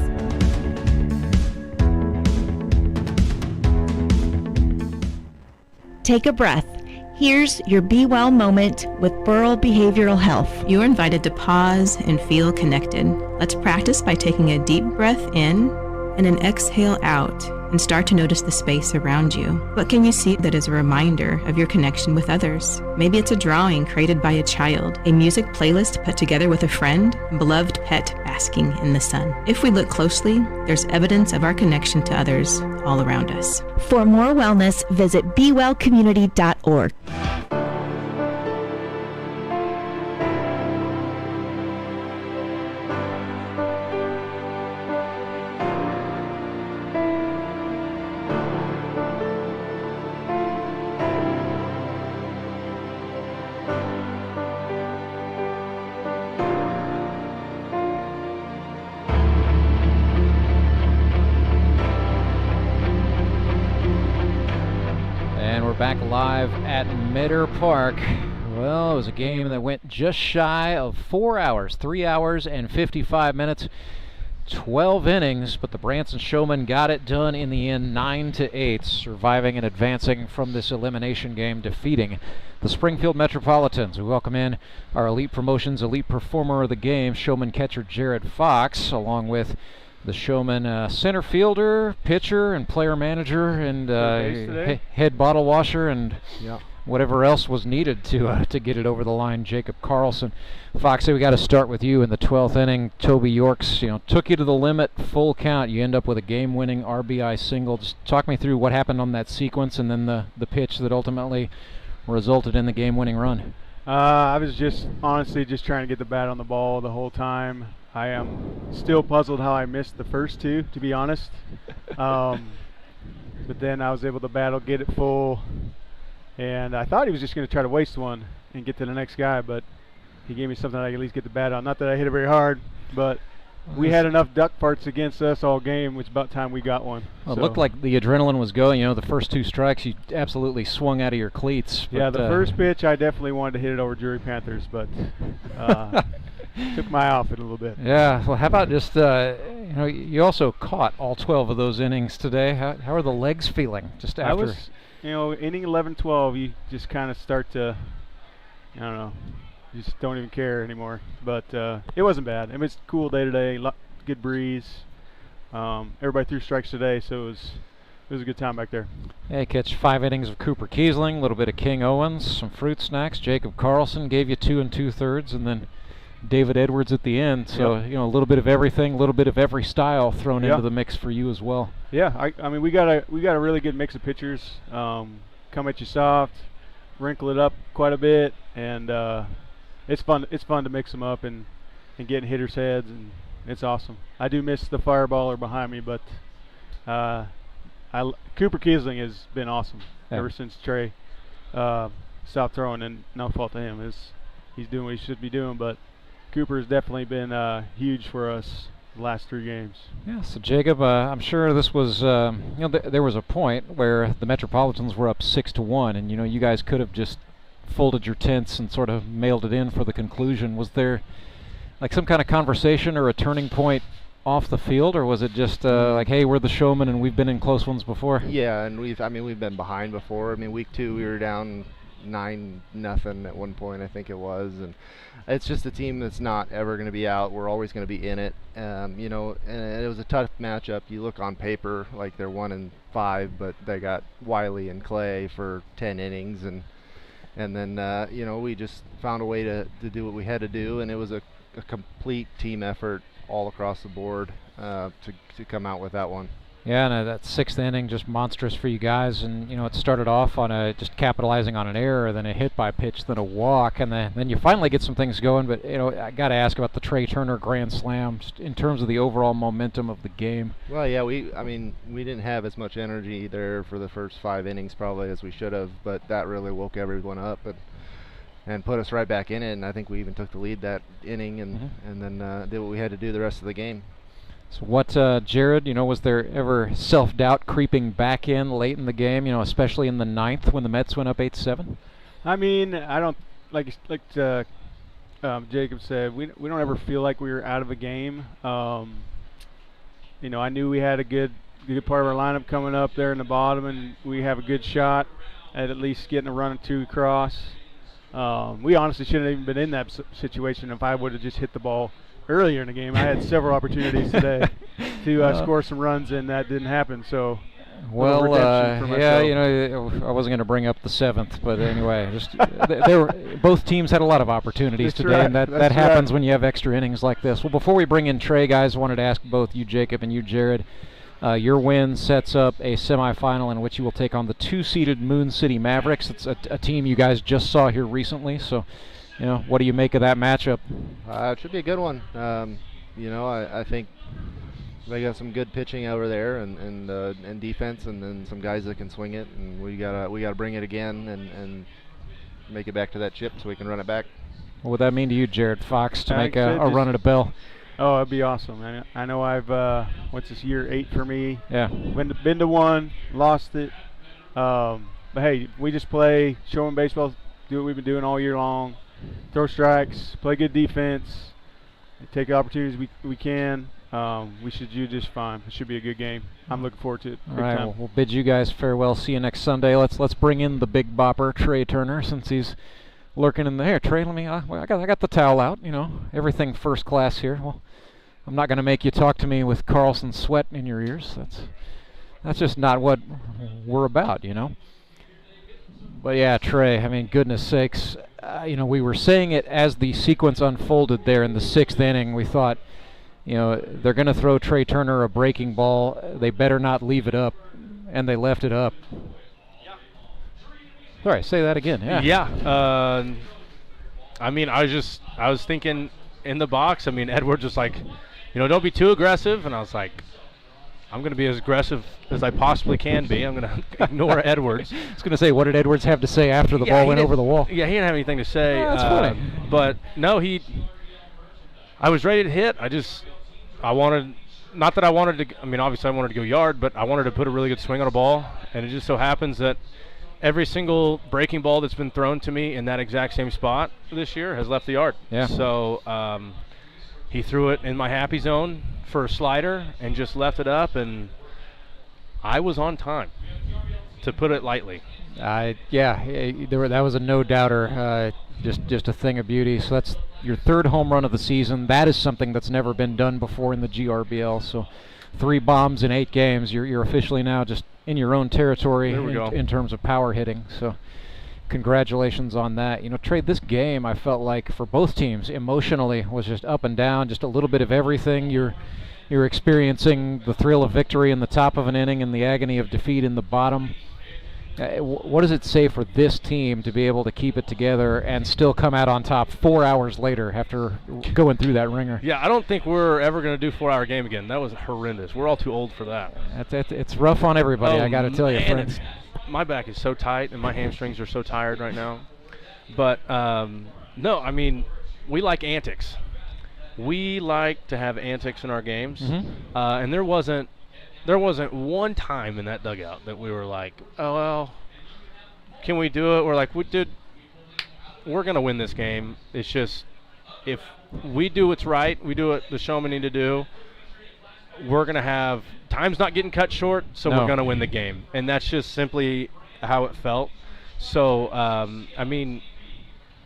take a breath. Here's your Be Well moment with Burrell Behavioral Health. You're invited to pause and feel connected. Let's practice by taking a deep breath in and an exhale out, and start to notice the space around you. What can you see that is a reminder of your connection with others? Maybe it's a drawing created by a child, a music playlist put together with a friend, a beloved pet basking in the sun. If we look closely, there's evidence of our connection to others all around us. For more wellness, visit BeWellCommunity.org. Back live at Mitter Park. Well, it was a game that went just shy of 4 hours, 3 hours and 55 minutes, 12 innings, but the Branson Showmen got it done in the end, 9-8, surviving and advancing from this elimination game, defeating the Springfield Metropolitans. We welcome in our Elite Promotions Elite Performer of the game, Showman catcher Jared Fox, along with the Showman center fielder, pitcher, and player manager, and head bottle washer, and whatever else was needed to get it over the line, Jacob Karlson. Foxy, we got to start with you in the 12th inning. Toby Yorks, took you to the limit, full count. You end up with a game-winning RBI single. Just talk me through what happened on that sequence, and then the pitch that ultimately resulted in the game-winning run. I was honestly just trying to get the bat on the ball the whole time. I am still puzzled how I missed the first two, to be honest. But then I was able to battle, get it full, and I thought he was just going to try to waste one and get to the next guy, but he gave me something I could at least get the bat on. Not that I hit it very hard, but we had enough duck farts against us all game, which about time we got one. Well, it looked like the adrenaline was going. The first two strikes, you absolutely swung out of your cleats. Yeah, the first pitch, I definitely wanted to hit it over Drury Panthers, but took my outfit a little bit. Yeah, well, how about just, you also caught all 12 of those innings today. How are the legs feeling just after? I was, inning 11-12, you just kind of start to, I don't know, you just don't even care anymore. But it wasn't bad. I mean, it's a cool day today, good breeze. Everybody threw strikes today, so it was a good time back there. Yeah, catch 5 innings of Cooper Keesling, a little bit of King Owens, some fruit snacks. Jacob Karlson gave you 2 2/3, and then David Edwards at the end. So, a little bit of everything, a little bit of every style thrown into the mix for you as well. Yeah, I mean, we got a really good mix of pitchers. Come at you soft, wrinkle it up quite a bit, and it's fun to mix them up and get in hitters' heads, and it's awesome. I do miss the fireballer behind me, but Cooper Keesling has been awesome ever since Trey stopped throwing, and no fault to him. He's doing what he should be doing, but Cooper's definitely been huge for us the last 3 games. Yeah, so Jacob, I'm sure this was, there was a point where the Metropolitans were up 6-1, and you guys could have just folded your tents and sort of mailed it in for the conclusion. Was there like some kind of conversation or a turning point off the field, or was it just like, hey, we're the Showmen and we've been in close ones before? Yeah, and we've been behind before. I mean, week 2 we were down 9-0 at one point, I think it was, and it's just a team that's not ever going to be out. We're always going to be in it. And it was a tough matchup. You look on paper like they're 1-5, but they got Wiley and Clay for 10 innings, and then we just found a way to do what we had to do, and it was a complete team effort all across the board to come out with that one. Yeah, and that 6th inning just monstrous for you guys, and it started off on just capitalizing on an error, then a hit by pitch, then a walk, and then you finally get some things going. But I got to ask about the Trey Turner grand slam, just in terms of the overall momentum of the game. Well, yeah, we didn't have as much energy there for the first 5 innings probably as we should have, but that really woke everyone up and put us right back in it. And I think we even took the lead that inning, and then did what we had to do the rest of the game. So what, Jared, was there ever self-doubt creeping back in late in the game, especially in the 9th when the Mets went up 8-7? I mean, I don't, like Jacob said, we don't ever feel like we were out of a game. I knew we had a good part of our lineup coming up there in the bottom, and we have a good shot. at least getting a run or two across. We honestly shouldn't have even been in that situation if I would have just hit the ball earlier in the game. I had several opportunities today to score some runs, and that didn't happen. So, well, yeah, you know, I wasn't going to bring up the 7th, but anyway, just both teams had a lot of opportunities today, and that happens when you have extra innings like this. Well, before we bring in Trey, guys, I wanted to ask both you, Jacob, and you, Jared. Your win sets up a semifinal in which you will take on the 2-seeded Moon City Mavericks. It's a team you guys just saw here recently. So, you know, what do you make of that matchup? It should be a good one. You know, I think they got some good pitching over there and defense, and then some guys that can swing it. And we gotta bring it again and make it back to that chip so we can run it back. What would that mean to you, Jared Fox, to make a run at a bell? Oh, it'd be awesome. I know I've what's this, year 8 for me? Yeah. Been to one, lost it. But hey, we just play, show 'em baseball, do what we've been doing all year long. Throw strikes, play good defense, take the opportunities we can. We should do just fine. It should be a good game. I'm looking forward to it. All right, well, we'll bid you guys farewell. See you next Sunday. Let's bring in the big bopper, Trey Turner, since he's lurking in the hair. Trey, let me. I got the towel out. You know, everything first class here. Well, I'm not going to make you talk to me with Karlson sweat in your ears. That's just not what we're about, you know. But yeah, Trey, I mean, goodness sakes, you know, we were saying it as the sequence unfolded there in the 6th inning. We thought, you know, they're going to throw Trey Turner a breaking ball. They better not leave it up, and they left it up. All right, say that again. Yeah. Yeah. I mean, I was thinking in the box. I mean, Edwards was like, you know, don't be too aggressive. And I was like, I'm going to be as aggressive as I possibly can be. I'm going to ignore Edwards. I was going to say, what did Edwards have to say after the ball went over the wall? Yeah, he didn't have anything to say. Oh, that's funny. But no, I was ready to hit. I wanted, not that I wanted to, I mean, obviously I wanted to go yard, but I wanted to put a really good swing on a ball. And it just so happens that every single breaking ball that's been thrown to me in that exact same spot this year has left the yard. Yeah. So he threw it in my happy zone for a slider and just left it up, and I was on time, to put it lightly. That was a no-doubter. Just a thing of beauty. So that's your 3rd home run of the season. That is something that's never been done before in the GRBL. So 3 bombs in 8 games. You're officially now just in your own territory in terms of power hitting. So congratulations on that. You know, Trey, this game I felt like for both teams emotionally was just up and down, just a little bit of everything. You're experiencing the thrill of victory in the top of an inning and the agony of defeat in the bottom. What does it say for this team to be able to keep it together and still come out on top 4 hours later after going through that ringer? Yeah, I don't think we're ever going to do 4-hour game again. That was horrendous. We're all too old for that. It's rough on everybody, I got to tell you, friends. My back is so tight and my hamstrings are so tired right now. But, no, I mean, we like antics. We like to have antics in our games. Mm-hmm. And there wasn't one time in that dugout that we were like, oh, well, can we do it? We're like, we're going to win this game. It's just, if we do what's right, we do what the showmen need to do, we're going to have time's not getting cut short, so we're going to win the game. And that's just simply how it felt. So, I mean,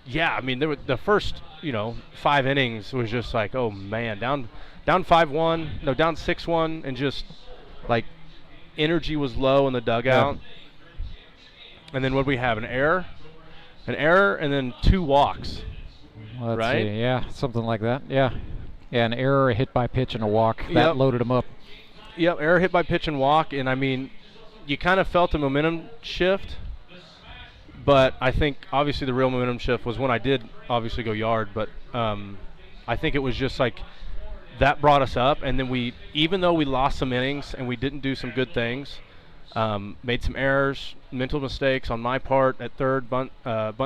the first, 5 innings was just like, oh, man, down 5-1, no, down 6-1, and just, like, energy was low in the dugout. Yeah. And then what did we have? An error, and then 2 walks. Let's right? see. Yeah, something like that. Yeah, an error, a hit by pitch, and a walk. That loaded them up. Yep, error, hit by pitch, and walk. And, I mean, you kind of felt a momentum shift. But I think, obviously, the real momentum shift was when I did, obviously, go yard. But I think it was just, like, that brought us up. And then even though we lost some innings and we didn't do some good things, made some errors, mental mistakes on my part at third bunt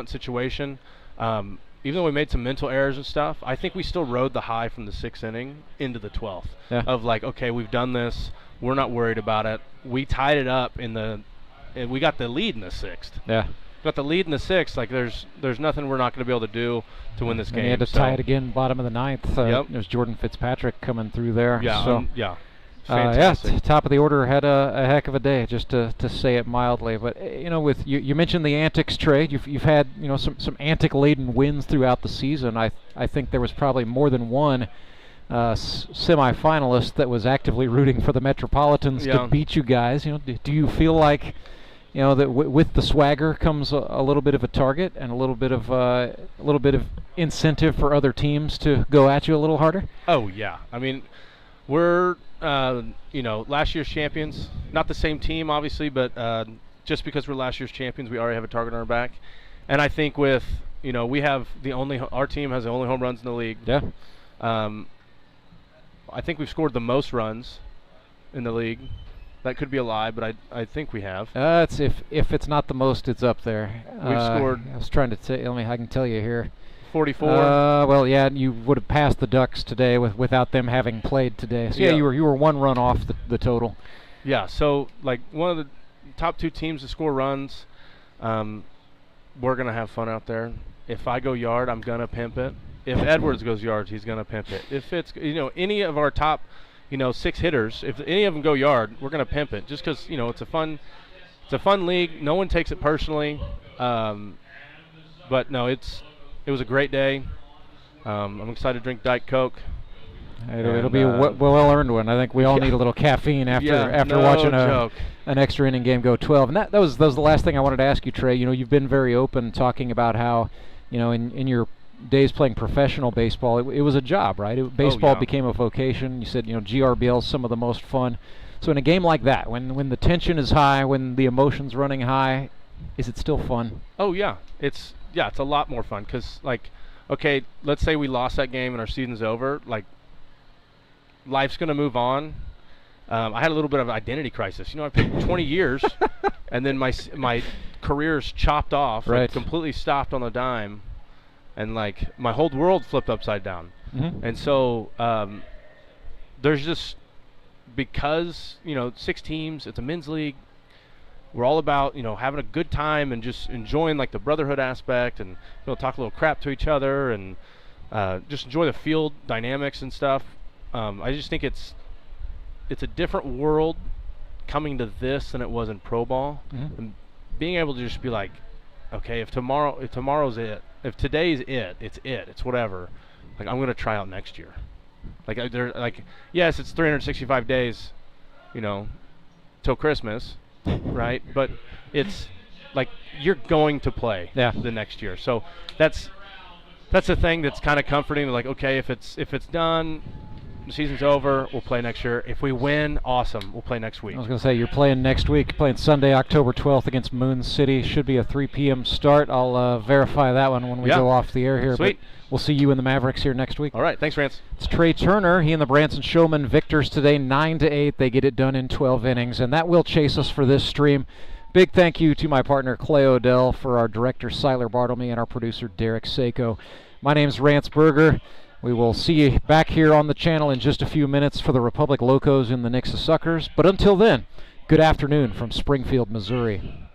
situation, even though we made some mental errors and stuff, I think we still rode the high from the 6th inning into the 12th. Yeah. Of like, okay, we've done this. We're not worried about it. We tied it up we got the lead in the 6th. Yeah. Got the lead in the 6th. Like, there's nothing we're not going to be able to do to win this game. And he had to tie it again bottom of the 9th. It was Jordan Fitzpatrick coming through there. Yeah. So. Yeah. fantastic. Top of the order had a heck of a day, just to say it mildly. But with you mentioned the antics trade. You've had some antic-laden wins throughout the season. I think there was probably more than one semi-finalist that was actively rooting for the Metropolitans to beat you guys. Do you feel like that with the swagger comes a little bit of a target and a little bit of incentive for other teams to go at you a little harder? Oh yeah, I mean, we're last year's champions. Not the same team, obviously, but just because we're last year's champions, we already have a target on our back. And I think with we have our team has the only home runs in the league. Yeah. I think we've scored the most runs in the league. That could be a lie, but I think we have. It's if it's not the most, it's up there. We've scored. I was trying to say. I can tell you here. 44. Well, yeah, you would have passed the Ducks today without them having played today. So yeah, you were one run off the total. Yeah. So like one of the top 2 teams to score runs. We're gonna have fun out there. If I go yard, I'm gonna pimp it. If Edwards goes yards, he's gonna pimp it. If it's any of our top 6 hitters, if any of them go yard, we're gonna pimp it. Just because it's a fun league. No one takes it personally. But no, it was a great day. I'm excited to drink Diet Coke. It'll be a well-earned one. I think we all need a little caffeine after watching an extra inning game go 12. And that was the last thing I wanted to ask you, Trey. You've been very open talking about how in your days playing professional baseball, it was a job, right? Baseball became a vocation. You said, GRBL is some of the most fun. So in a game like that, when the tension is high, when the emotion's running high, is it still fun? Oh yeah, it's a lot more fun because okay, let's say we lost that game and our season's over. Life's gonna move on. I had a little bit of an identity crisis. I played 20 years, and then my career's chopped off, right? Completely stopped on a dime. And my whole world flipped upside down. Mm-hmm. And so there's just, because 6 teams, it's a men's league, we're all about having a good time and just enjoying the brotherhood aspect and talk a little crap to each other and just enjoy the field dynamics and stuff. I just think it's a different world coming to this than it was in pro ball. Mm-hmm. And being able to just be okay, if tomorrow's it, if today's it's whatever. I'm gonna try out next year. Yes, it's 365 days, till Christmas, right? But it's you're going to play the next year. So that's the thing that's kind of comforting. Okay, if it's done, the season's over, we'll play next year. If we win, awesome, we'll play next week. I was going to say, you're playing next week, playing Sunday, October 12th against Moon City. Should be a 3 p.m. start. I'll verify that one when we go off the air here. Sweet. But we'll see you in the Mavericks here next week. All right, thanks, Rance. It's Trey Turner. He and the Branson Showmen victors today, 9-8. They get it done in 12 innings, and that will chase us for this stream. Big thank you to my partner, Clay Odell, for our director, Seiler Bartleme, and our producer, Derek Saiko. My name's Rance Berger. We will see you back here on the channel in just a few minutes for the Republic Locos and the Nixa Suckers. But until then, good afternoon from Springfield, Missouri.